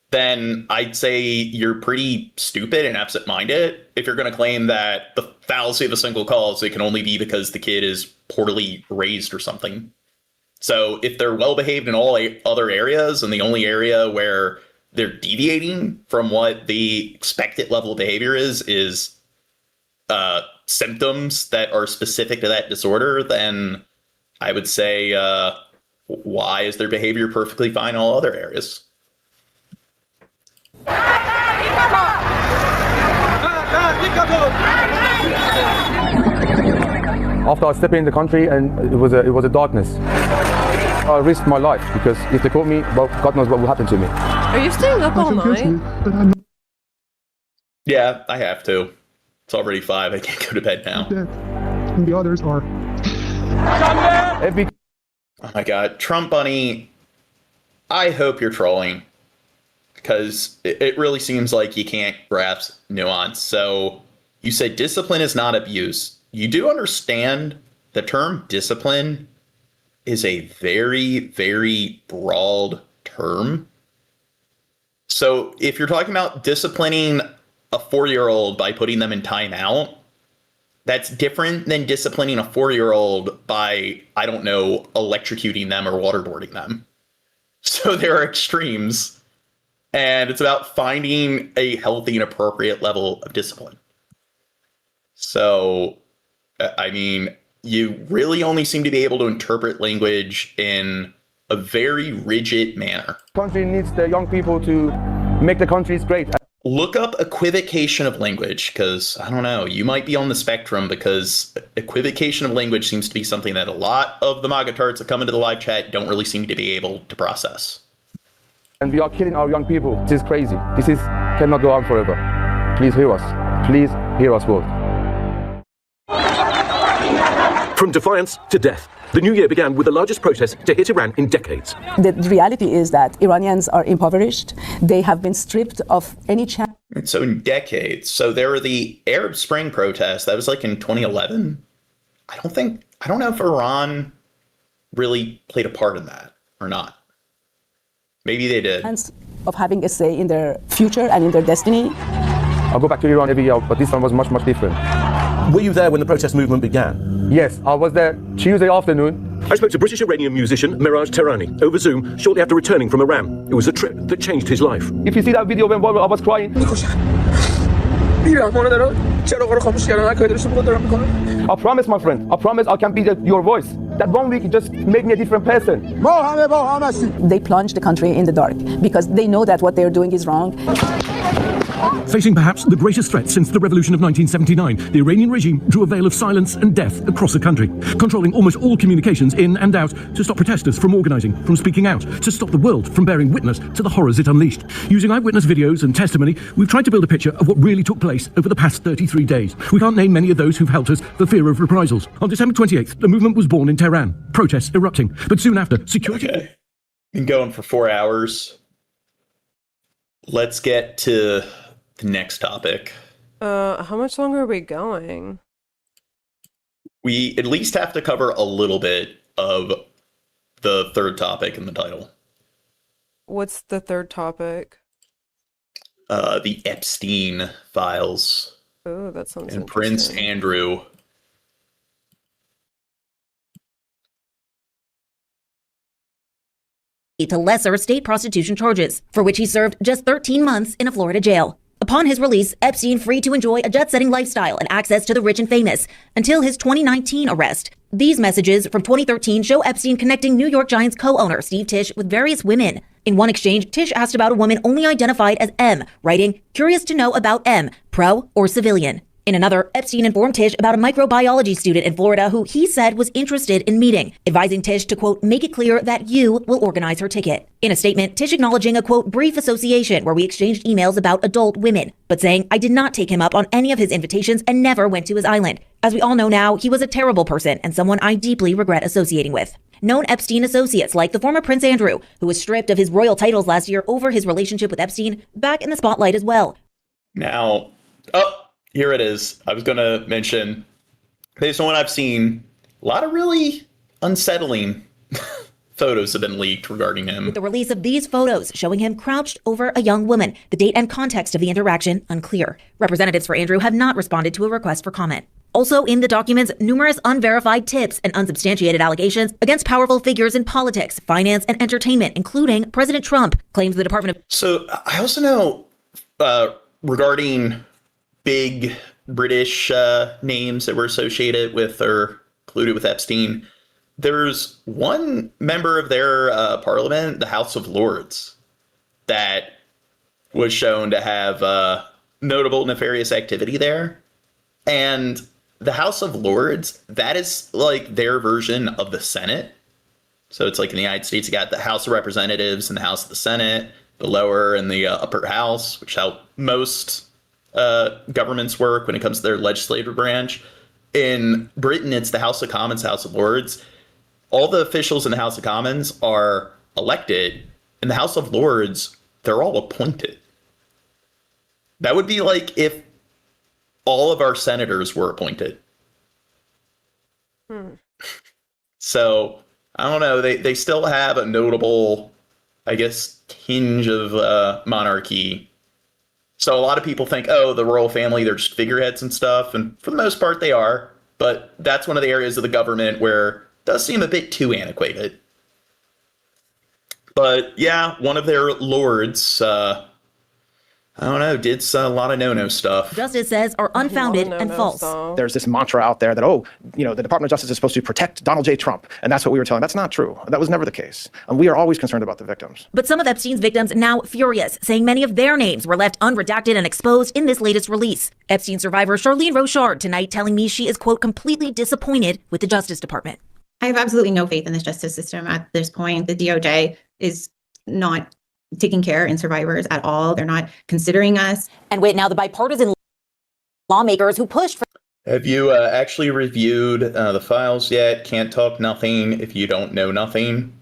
then I'd say you're pretty stupid and absent-minded if you're going to claim that the fallacy of a single cause, it can only be because the kid is poorly raised or something. So if they're well-behaved in all other areas, and the only area where they're deviating from what the expected level of behavior is symptoms that are specific to that disorder, then I would say, why is their behavior perfectly fine in all other areas? After I stepped in the country, and it was a darkness. I risked my life because if they caught me, well, God knows what will happen to me. Are you staying up all night? Yeah, I have to. It's already 5. I can't go to bed now. And the others are... Oh my god. Trump Bunny, I hope you're trolling. Because it really seems like you can't grasp nuance. So, you said discipline is not abuse. You do understand the term discipline is a very, very broad term. So, if you're talking about disciplining a 4-year-old by putting them in timeout, that's different than disciplining a 4-year-old by, I don't know, electrocuting them or waterboarding them. So there are extremes, and it's about finding a healthy and appropriate level of discipline. So, I mean, you really only seem to be able to interpret language in a very rigid manner. The country needs the young people to make the countries great. Look up equivocation of language, because, I don't know, you might be on the spectrum, because equivocation of language seems to be something that a lot of the MAGA tards that come into the live chat don't really seem to be able to process. And we are killing our young people. This is crazy. This cannot go on forever. Please hear us. Please hear us, world. From defiance to death, the new year began with the largest protest to hit Iran in decades. The reality is that Iranians are impoverished. They have been stripped of any chance. So in decades. So there were the Arab Spring protests. That was like in 2011. I don't know if Iran really played a part in that or not. Maybe they did. Of having a say in their future and in their destiny. I go back to Iran every year, but this one was much, much different. Were you there when the protest movement began? Yes, I was there Tuesday afternoon. I spoke to British Iranian musician Miraj Tehrani over Zoom shortly after returning from Iran. It was a trip that changed his life. If you see that video when I was crying, I promise, my friend, I promise I can be your voice. That 1 week just made me a different person. They plunge the country in the dark because they know that what they're doing is wrong. Facing perhaps the greatest threat since the revolution of 1979, the Iranian regime drew a veil of silence and death across the country, controlling almost all communications in and out to stop protesters from organising, from speaking out, to stop the world from bearing witness to the horrors it unleashed. Using eyewitness videos and testimony, we've tried to build a picture of what really took place over the past 33 days. We can't name many of those who've helped us for fear of reprisals. On December 28th, the movement was born in Tehran, protests erupting, but soon after, security... Okay. Been going for 4 hours. Let's get to the next topic. How much longer are we going? We at least have to cover a little bit of the third topic in the title. What's the third topic? The Epstein files. Oh, that sounds and interesting. Prince Andrew. To lesser state prostitution charges, for which he served just 13 months in a Florida jail. Upon his release, Epstein free to enjoy a jet-setting lifestyle and access to the rich and famous until his 2019 arrest. These messages from 2013 show Epstein connecting New York Giants co-owner Steve Tisch with various women. In one exchange, Tisch asked about a woman only identified as M, writing, "Curious to know about M, pro or civilian." In another, Epstein informed Tisch about a microbiology student in Florida who he said was interested in meeting, advising Tisch to, quote, make it clear that you will organize her ticket. In a statement, Tisch acknowledging a, quote, brief association where we exchanged emails about adult women, but saying, I did not take him up on any of his invitations and never went to his island. As we all know now, he was a terrible person and someone I deeply regret associating with. Known Epstein associates like the former Prince Andrew, who was stripped of his royal titles last year over his relationship with Epstein, back in the spotlight as well. Now, here it is. I was going to mention, based on what I've seen, a lot of really unsettling photos have been leaked regarding him. With the release of these photos showing him crouched over a young woman, the date and context of the interaction unclear. Representatives for Andrew have not responded to a request for comment. Also in the documents, numerous unverified tips and unsubstantiated allegations against powerful figures in politics, finance, and entertainment, including President Trump, claims the Department of... So I also know regarding big British names that were associated with or included with Epstein, there's one member of their parliament, the House of Lords, that was shown to have notable nefarious activity there. And the House of Lords, that is like their version of the Senate. So it's like in the United States, you got the House of Representatives and the House of the Senate, the lower and the upper house, which how most governments work when it comes to their legislative branch. In Britain, it's the House of Commons, House of Lords. All the officials in the House of Commons are elected. In the House of Lords, they're all appointed. That would be like if all of our senators were appointed. So, I don't know. They still have a notable, I guess, tinge of monarchy. So a lot of people think, oh, the royal family, they're just figureheads and stuff. And for the most part, they are. But that's one of the areas of the government where it does seem a bit too antiquated. But yeah, one of their lords, I don't know, did a lot of no-no stuff. Justice says are unfounded and false. There's this mantra out there that, the Department of Justice is supposed to protect Donald J. Trump. And that's what we were telling. That's not true. That was never the case. And we are always concerned about the victims. But some of Epstein's victims now furious, saying many of their names were left unredacted and exposed in this latest release. Epstein survivor Charlene Rochard tonight telling me she is, quote, completely disappointed with the Justice Department. I have absolutely no faith in the justice system at this point. The DOJ is not taking care in survivors at all. They're not considering us. And wait, now the bipartisan lawmakers who pushed for... Have you actually reviewed the files yet? Can't talk nothing if you don't know nothing.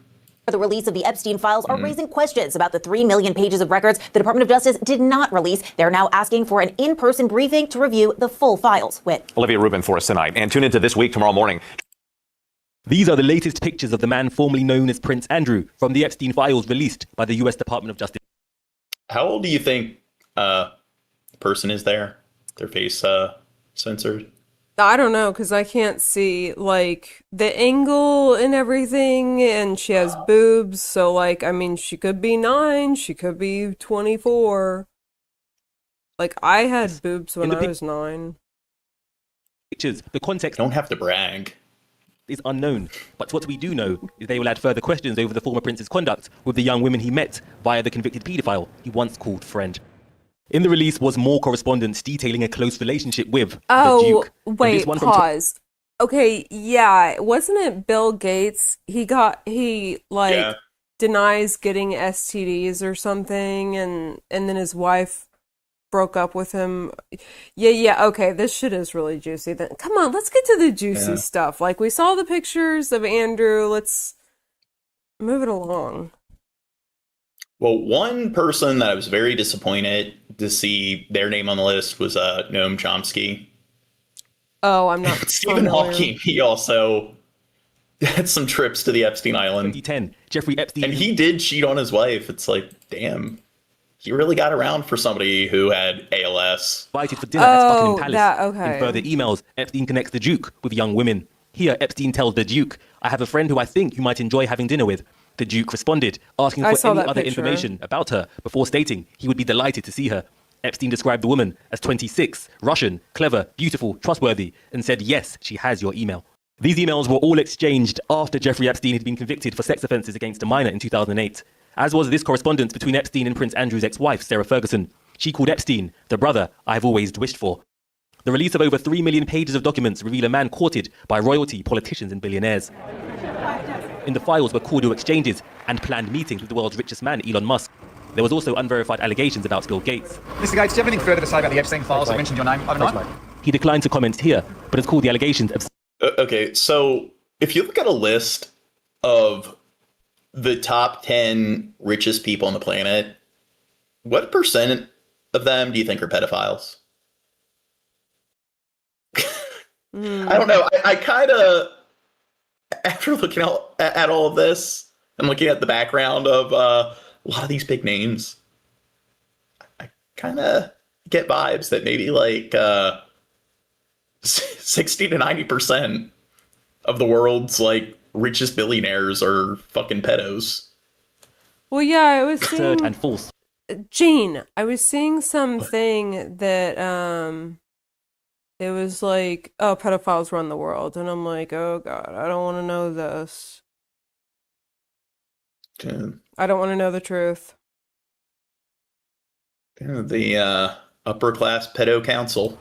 The release of the Epstein files are raising questions about the 3 million pages of records the Department of Justice did not release. They're now asking for an in-person briefing to review the full files. Olivia Rubin for us tonight. And tune into This Week tomorrow morning. These are the latest pictures of the man formerly known as Prince Andrew from the Epstein files released by the U.S. Department of Justice. How old do you think the person is there? Their face censored? I don't know, because I can't see, like, the angle and everything, and she has boobs, so, like, I mean, she could be 9, she could be 24. Like, I had boobs when I was 9. Pictures, the context... Don't have to brag. ...is unknown, but what we do know is they will add further questions over the former prince's conduct with the young women he met via the convicted paedophile he once called friend. In the release was more correspondence detailing a close relationship with the Oh, Duke. wait, From pause. Okay, yeah, wasn't it Bill Gates? He denies getting STDs or something, and then his wife broke up with him. Yeah, okay, this shit is really juicy. Then come on, let's get to the juicy stuff. Like, we saw the pictures of Andrew, let's move it along. Well, one person that I was very disappointed to see their name on the list was Noam Chomsky. Oh, I'm not Stephen Hawking, he also had some trips to the Epstein Island. 2010, Jeffrey Epstein. And he did cheat on his wife. It's like, damn. He really got around for somebody who had ALS. Invited for dinner at Buckingham Palace. Okay. In further emails, Epstein connects the Duke with young women. Here, Epstein tells the Duke, I have a friend who I think you might enjoy having dinner with. The Duke responded, asking for any other information about her before stating he would be delighted to see her. Epstein described the woman as 26, Russian, clever, beautiful, trustworthy, and said, yes, she has your email. These emails were all exchanged after Jeffrey Epstein had been convicted for sex offences against a minor in 2008. As was this correspondence between Epstein and Prince Andrew's ex-wife, Sarah Ferguson. She called Epstein the brother I have always wished for. The release of over 3 million pages of documents reveal a man courted by royalty, politicians and billionaires. In the files were cordial exchanges and planned meetings with the world's richest man, Elon Musk. There was also unverified allegations about Bill Gates. Mr. Gates, do you have anything further to say about the Epstein files? I mentioned your name overnight. He declined to comment here, but has called the allegations Okay, so if you look at a list of the top 10 richest people on the planet, what percent of them do you think are pedophiles? I don't know. I kind of, after looking at all of this and looking at the background of a lot of these big names, I kind of get vibes that maybe like 60 to 90% of the world's like richest billionaires are fucking pedos. Well, yeah, I was seeing... Third and fourth. Gene, I was seeing something that, it was like, oh, pedophiles run the world. And I'm like, oh, God, I don't want to know this. I don't want to know the truth. The upper class pedo council.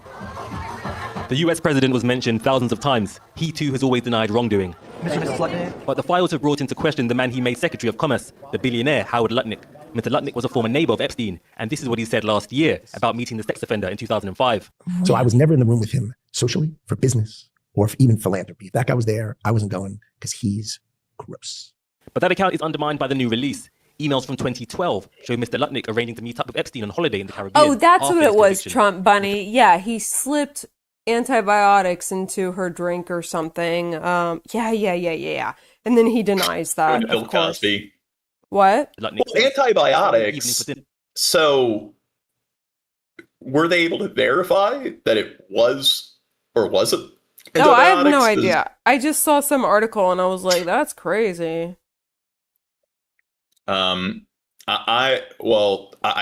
The US president was mentioned thousands of times. He too has always denied wrongdoing. But the files have brought into question the man he made Secretary of Commerce, the billionaire Howard Lutnick. Mr. Lutnick was a former neighbor of Epstein, and this is what he said last year about meeting the sex offender in 2005. So I was never in the room with him socially, for business, or for even philanthropy. If that guy was there, I wasn't going because he's gross. But that account is undermined by the new release. Emails from 2012 show Mr. Lutnick arranging to meet up with Epstein on holiday in the Caribbean. Oh, that's what it was, Trump Bunny. Yeah, he slipped antibiotics into her drink or something. Yeah. And then he denies that, Bill Cosby. What? Well, antibiotics. So, were they able to verify that it was or wasn't? No, I have no idea. I just saw some article and I was like, that's crazy. I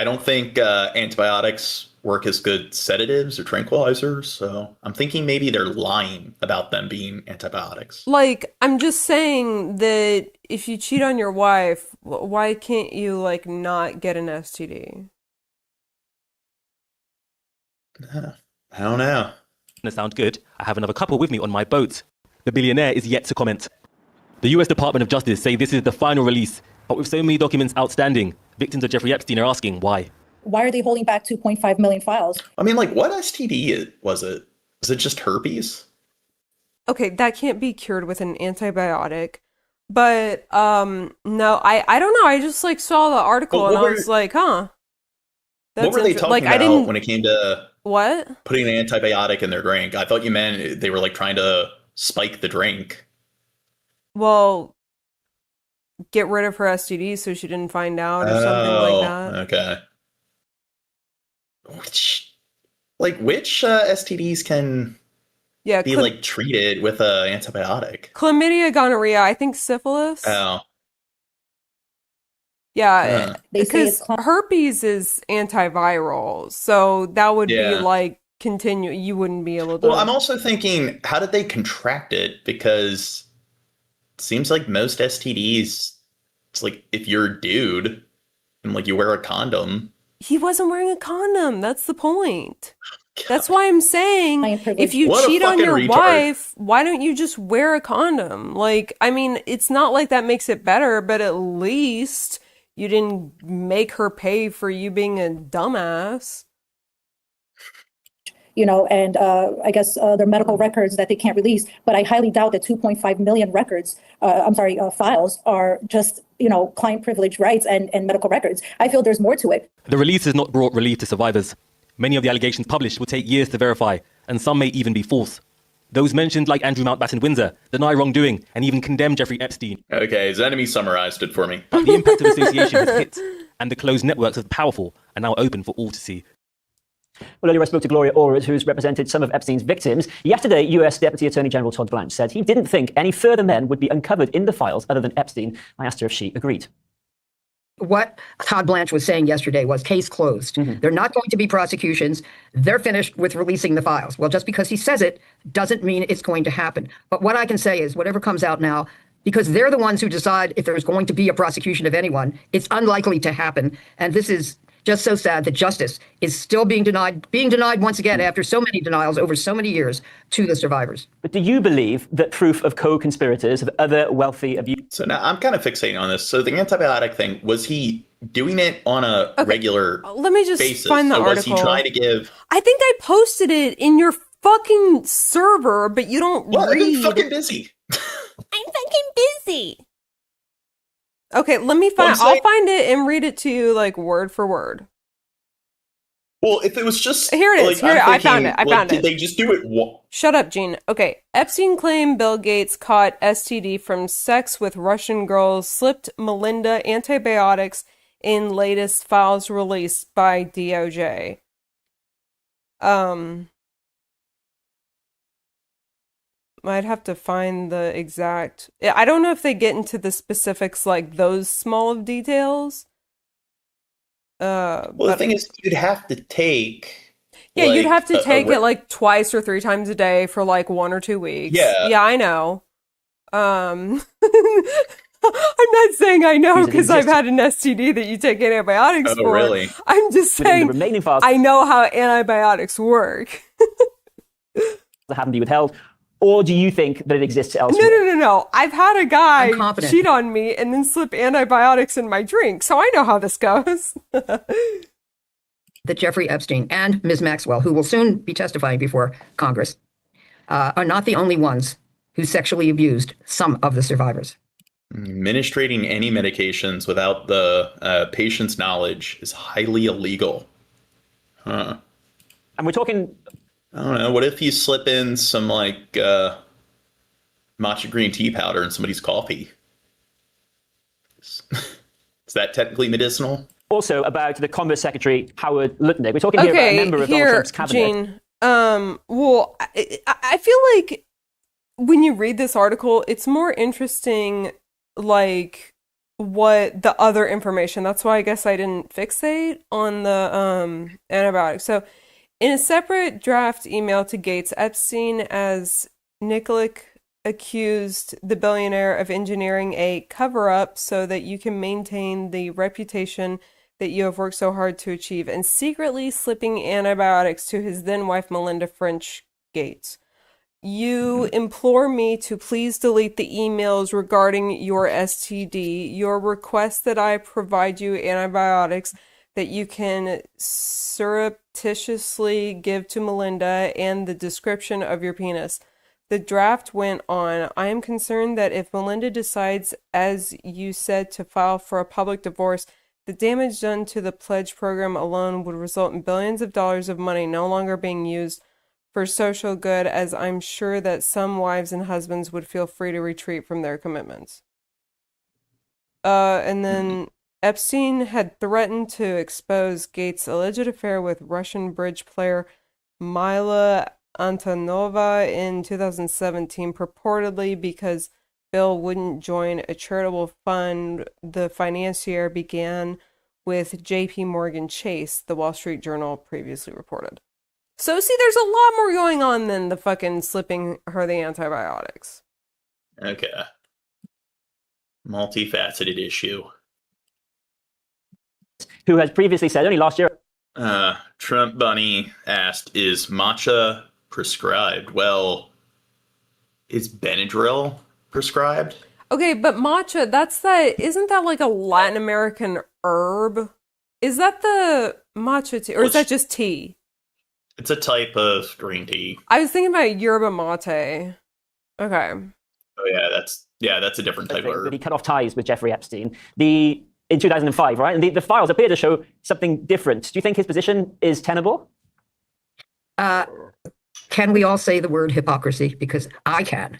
don't think antibiotics work as good sedatives or tranquilizers, so I'm thinking maybe they're lying about them being antibiotics. Like, I'm just saying that if you cheat on your wife, why can't you, like, not get an STD? I don't know. That sounds good. I have another couple with me on my boat. The billionaire is yet to comment. The US Department of Justice say this is the final release, but with so many documents outstanding, victims of Jeffrey Epstein are asking why. Why are they holding back 2.5 million files? I mean, like, what STD was it? Was it just herpes? Okay, that can't be cured with an antibiotic. But, no, I don't know. I just, like, saw the article and I was like, huh. What were they talking about when it came to what? Putting an antibiotic in their drink? I thought you meant they were, like, trying to spike the drink. Well, get rid of her STD so she didn't find out or something like that. Okay. Which STDs can be like treated with an antibiotic? Chlamydia, gonorrhea, I think syphilis. Oh. Yeah, because herpes is antiviral, so that would be like continue. You wouldn't be able to. Well, I'm also thinking, how did they contract it? Because it seems like most STDs, it's like if you're a dude and like you wear a condom, He wasn't wearing a condom. That's the point. That's why I'm saying, if you cheat on your wife, why don't you just wear a condom? Like, I mean, it's not like that makes it better, but at least you didn't make her pay for you being a dumbass. And I guess their medical records that they can't release, but I highly doubt that 2.5 million files are just, client privilege rights and medical records. I feel there's more to it. The release has not brought relief to survivors. Many of the allegations published will take years to verify, and some may even be false. Those mentioned, like Andrew Mountbatten Windsor, deny wrongdoing and even condemn Jeffrey Epstein. Okay, Zenemy summarized it for me. But the impact of association has hit, and the closed networks of the powerful are now open for all to see. Well, earlier I spoke to Gloria Allred, who's represented some of Epstein's victims. Yesterday, US Deputy Attorney General Todd Blanche said he didn't think any further men would be uncovered in the files other than Epstein. I asked her if she agreed. What Todd Blanche was saying yesterday was case closed. They're not going to be prosecutions. They're finished with releasing the files. Well, just because he says it doesn't mean it's going to happen. But what I can say is whatever comes out now, because they're the ones who decide if there's going to be a prosecution of anyone, it's unlikely to happen. And this is just so sad that justice is still being denied once again after so many denials over so many years to the survivors. But do you believe that proof of co-conspirators of other wealthy abuse? So now I'm kind of fixating on this. So the antibiotic thing, was he doing it on a regular Let me just basis? find the article. Was he trying to give... I think I posted it in your fucking server, but you don't read. I've been fucking busy. I'm fucking busy. Okay, let me find. I'll find it and read it to you like word for word. Well, if it was just here it is. I found it. Did they just do it? Shut up, Gene. Okay, Epstein claimed Bill Gates caught STD from sex with Russian girls, slipped Melinda antibiotics in latest files released by DOJ. I'd have to find the exact... I don't know if they get into the specifics like those small of details. Well, the thing is, you'd have to take... Yeah, you'd have to take it like twice or 3 times a day for like 1 or 2 weeks. Yeah. Yeah, I know. I'm not saying I know because I've had an STD that you take antibiotics for. Really? I'm just saying I know how antibiotics work. That haven't been withheld. Or do you think that it exists elsewhere? No. I've had a guy cheat on me and then slip antibiotics in my drink, so I know how this goes. That Jeffrey Epstein and Ms. Maxwell, who will soon be testifying before Congress, are not the only ones who sexually abused some of the survivors. Administrating any medications without the patient's knowledge is highly illegal. Huh. And we're talking... I don't know. What if you slip in some like matcha green tea powder in somebody's coffee? Is that technically medicinal? Also about the Commerce Secretary Howard Lutnick. We're talking here about a member of Donald Trump's cabinet. Gene, well, I feel like when you read this article, it's more interesting, like what the other information. That's why I guess I didn't fixate on the antibiotics. So. In a separate draft email to Gates, Epstein as Nikolic accused the billionaire of engineering a cover-up so that you can maintain the reputation that you have worked so hard to achieve, and secretly slipping antibiotics to his then-wife Melinda French Gates. You implore me to please delete the emails regarding your STD. Your request that I provide you antibiotics that you can surreptitiously give to Melinda and the description of your penis. The draft went on. I am concerned that if Melinda decides, as you said, to file for a public divorce, the damage done to the pledge program alone would result in billions of dollars of money no longer being used for social good, as I'm sure that some wives and husbands would feel free to retreat from their commitments. And then Epstein had threatened to expose Gates' alleged affair with Russian bridge player Mila Antonova in 2017, purportedly because Bill wouldn't join a charitable fund the financier began with J.P. Morgan Chase, the Wall Street Journal previously reported. So see, there's a lot more going on than the fucking slipping her the antibiotics. Okay. Multifaceted issue. Who has previously said, only last year, Trump Bunny asked, is matcha prescribed? Well, is Benadryl prescribed? Okay, but matcha, isn't that like a Latin American herb? Is that the matcha tea, or is that just tea? It's a type of green tea. I was thinking about yerba mate. Okay. Oh yeah, that's a different type of herb. He cut off ties with Jeffrey Epstein in 2005, right? And the files appear to show something different. Do you think his position is tenable? Can we all say the word hypocrisy? Because I can.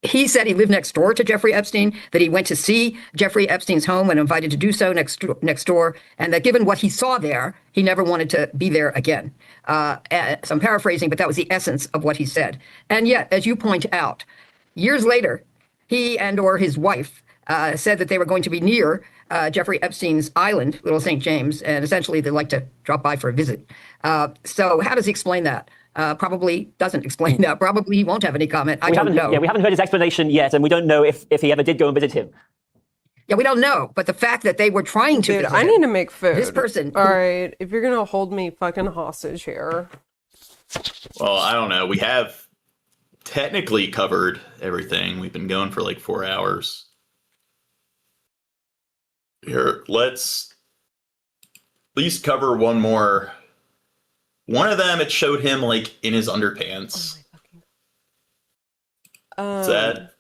He said he lived next door to Jeffrey Epstein, that he went to see Jeffrey Epstein's home when invited to do so next door, and that given what he saw there, he never wanted to be there again. So I'm paraphrasing, but that was the essence of what he said. And yet, as you point out, years later, he and or his wife said that they were going to be near Jeffrey Epstein's island, Little St. James, and essentially they'd like to drop by for a visit. So how does he explain that? Probably doesn't explain that. Probably he won't have any comment. I don't know. Yeah, we haven't heard his explanation yet, and we don't know if he ever did go and visit him. Yeah, we don't know. But the fact that they were trying to visit I need to make food. This person. All right, if you're gonna hold me fucking hostage here. Well, I don't know. We have technically covered everything. We've been going for like 4 hours. Here, let's at least cover one more. One of them, it showed him like in his underpants. Is that?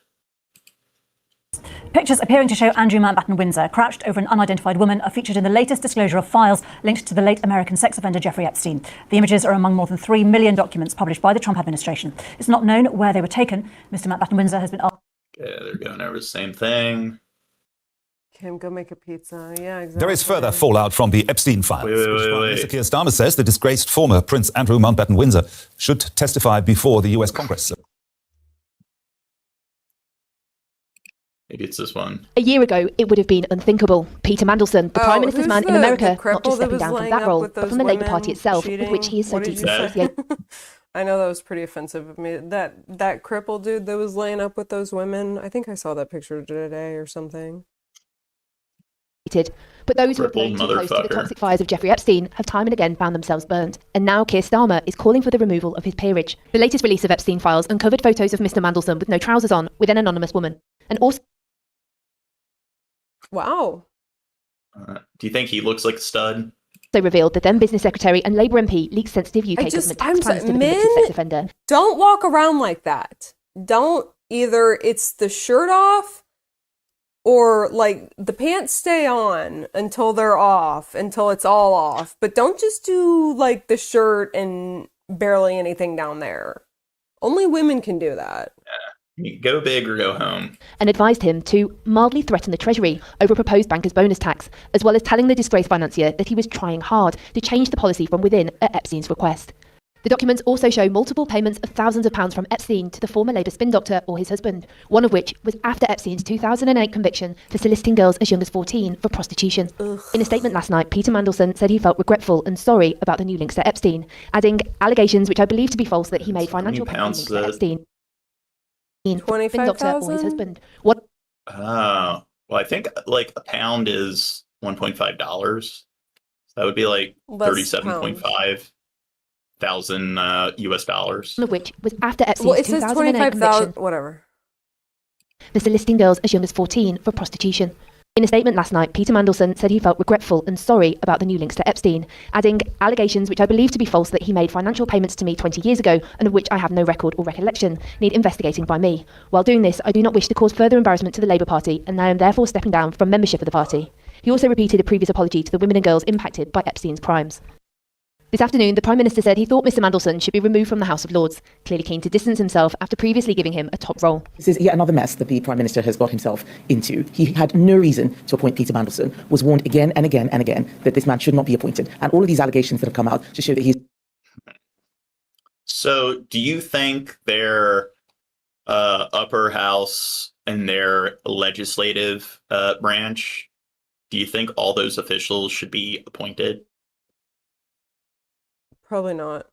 Pictures appearing to show Andrew Mountbatten Windsor crouched over an unidentified woman are featured in the latest disclosure of files linked to the late American sex offender Jeffrey Epstein. The images are among more than 3 million documents published by the Trump administration. It's not known where they were taken. Mr. Mountbatten Windsor has been asked. Yeah, they're going over the same thing. Kim, go make a pizza. Yeah, exactly. There is further fallout from the Epstein files. Mr. Keir Starmer says the disgraced former Prince Andrew Mountbatten Windsor should testify before the US Congress. Maybe it's this one. A year ago, it would have been unthinkable. Peter Mandelson, the Prime Minister's man in America, not just stepping down from that role, but from the Labour Party itself, with which he is so deeply associated. I know that was pretty offensive of me. That crippled dude that was laying up with those women. I think I saw that picture today or something. But those who have blown too close to the toxic fires of Jeffrey Epstein have time and again found themselves burnt. And now Keir Starmer is calling for the removal of his peerage. The latest release of Epstein files uncovered photos of Mr. Mandelson with no trousers on with an anonymous woman. And also... Wow. Do you think he looks like a stud? They revealed that then Business Secretary and Labour MP leaked sensitive UK government tax plans to the convicted sex offender. Don't walk around like that. Don't either. It's the shirt off, or like the pants stay on until they're off, until it's all off. But don't just do like the shirt and barely anything down there. Only women can do that. Go big or go home. And advised him to mildly threaten the Treasury over a proposed banker's bonus tax, as well as telling the disgraced financier that he was trying hard to change the policy from within at Epstein's request. The documents also show multiple payments of thousands of pounds from Epstein to the former Labour spin doctor or his husband, one of which was after Epstein's 2008 conviction for soliciting girls as young as 14 for prostitution. Ugh. In a statement last night, Peter Mandelson said he felt regretful and sorry about the new links to Epstein, adding allegations which I believe to be false that he made financial payments to Epstein. 25,000 or his husband. What? Well, I think like a pound is $1.5. So that would be like 37.5 thousand US dollars. One of which was after Epstein's 2008 conviction. Whatever. For soliciting girls as young as 14 for prostitution. In a statement last night, Peter Mandelson said he felt regretful and sorry about the new links to Epstein, adding allegations which I believe to be false that he made financial payments to me 20 years ago and of which I have no record or recollection, need investigating by me. While doing this, I do not wish to cause further embarrassment to the Labour Party, and I am therefore stepping down from membership of the party. He also repeated a previous apology to the women and girls impacted by Epstein's crimes. This afternoon, the Prime Minister said he thought Mr Mandelson should be removed from the House of Lords, clearly keen to distance himself after previously giving him a top role. This is yet another mess that the Prime Minister has got himself into. He had no reason to appoint Peter Mandelson, was warned again and again and again that this man should not be appointed. And all of these allegations that have come out to show that he's... So do you think their upper house and their legislative branch, do you think all those officials should be appointed? Probably not.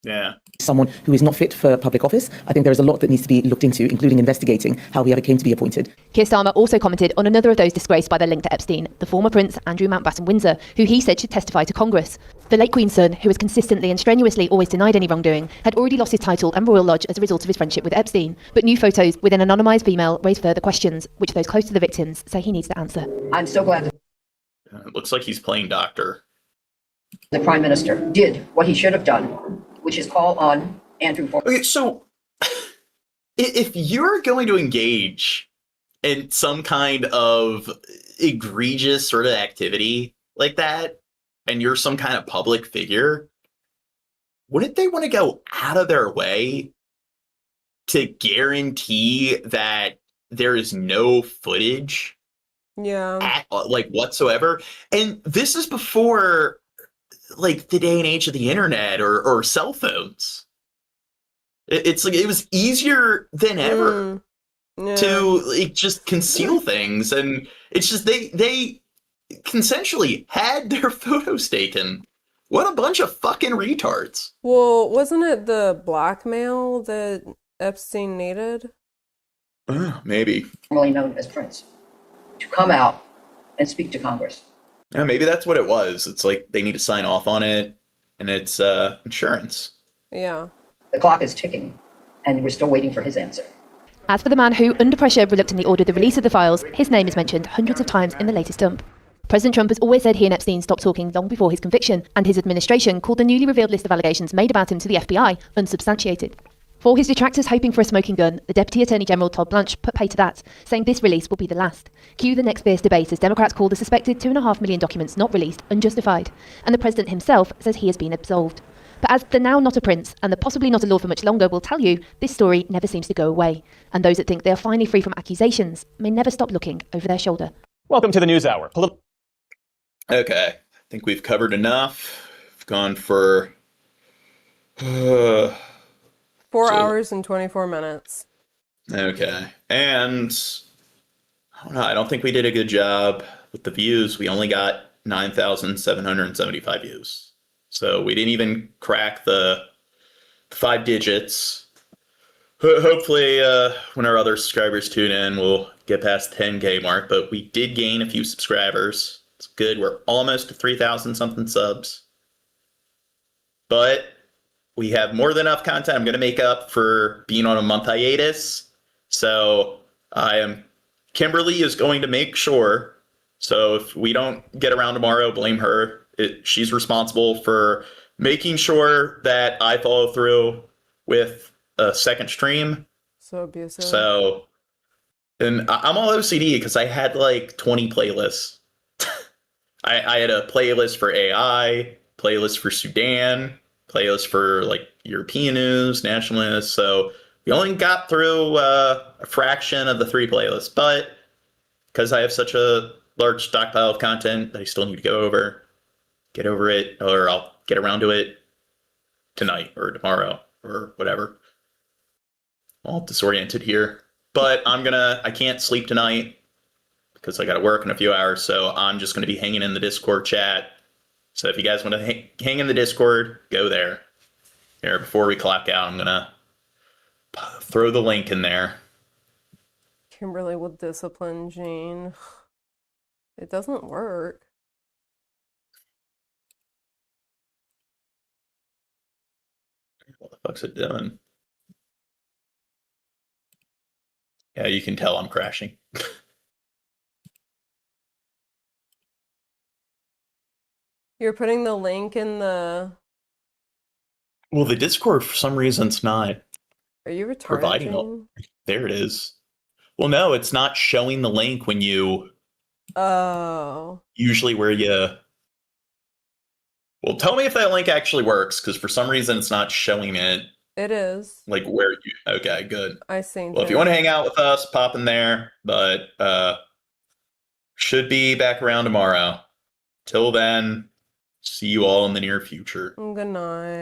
Yeah. Someone who is not fit for public office. I think there is a lot that needs to be looked into, including investigating how he ever came to be appointed. Keir Starmer also commented on another of those disgraced by the link to Epstein, the former Prince Andrew Mountbatten-Windsor, who he said should testify to Congress. The late Queen's son, who has consistently and strenuously always denied any wrongdoing, had already lost his title and royal lodge as a result of his friendship with Epstein. But new photos with an anonymised female raise further questions, which those close to the victims say he needs to answer. I'm so glad that It looks like he's playing doctor. the Prime Minister did what he should have done, which is call on Andrew for. Okay, so if you're going to engage in some kind of egregious sort of activity like that, and you're some kind of public figure, wouldn't they want to go out of their way to guarantee that there is no footage whatsoever? And this is before like the day and age of the internet or cell phones. It's like it was easier than ever to just conceal things, and it's just they consensually had their photos taken. What a bunch of fucking retards. Well, wasn't it the blackmail that Epstein needed? Maybe. Formerly known as Prince, to come out and speak to Congress. Yeah, maybe that's what it was. It's like they need to sign off on it, and it's insurance. Yeah. The clock is ticking, and we're still waiting for his answer. As for the man who, under pressure, reluctantly ordered the release of the files, his name is mentioned hundreds of times in the latest dump. President Trump has always said he and Epstein stopped talking long before his conviction, and his administration called the newly revealed list of allegations made about him to the FBI unsubstantiated. For his detractors hoping for a smoking gun, the Deputy Attorney General Todd Blanche put pay to that, saying this release will be the last. Cue the next fierce debate as Democrats call the suspected 2.5 million documents not released unjustified, and the President himself says he has been absolved. But as the now not a prince, and the possibly not a lord for much longer will tell you, this story never seems to go away, and those that think they are finally free from accusations may never stop looking over their shoulder. Welcome to the News Hour. Okay, I think we've covered enough. We've gone for 4 hours and 24 minutes. Okay, and I don't know. I don't think we did a good job with the views. We only got 9,775 views. So we didn't even crack the 5 digits. Hopefully, when our other subscribers tune in, we'll get past the 10K mark. But we did gain a few subscribers. It's good. We're almost to 3,000 something subs. But we have more than enough content. I'm going to make up for being on a month hiatus. So Kimberly is going to make sure. So if we don't get around tomorrow, blame her. She's responsible for making sure that I follow through with a second stream. So abusive. So, and I'm all OCD because I had like 20 playlists. I had a playlist for AI, playlist for Sudan, playlist for like European news, national news. So we only got through a fraction of the 3 playlists, but because I have such a large stockpile of content that I still need to get over it, or I'll get around to it tonight or tomorrow or whatever. All disoriented here, but I can't sleep tonight because I got to work in a few hours. So I'm just going to be hanging in the Discord chat. So if you guys want to hang in the Discord, go there. Here, before we clock out, I'm going to throw the link in there. Kimberly will discipline Jean. It doesn't work. What the fuck's it doing? Yeah, you can tell I'm crashing. You're putting the link in the... Well, the Discord, for some reason, it's not... Are you retarded? Providing there it is. Well, no, it's not showing the link when you... Oh. Usually where you... Well, tell me if that link actually works, because for some reason it's not showing it. It is. Like where you... Okay, good. I seen Well, if you want to hang out with us, pop in there. But should be back around tomorrow. Till then, see you all in the near future. Good night.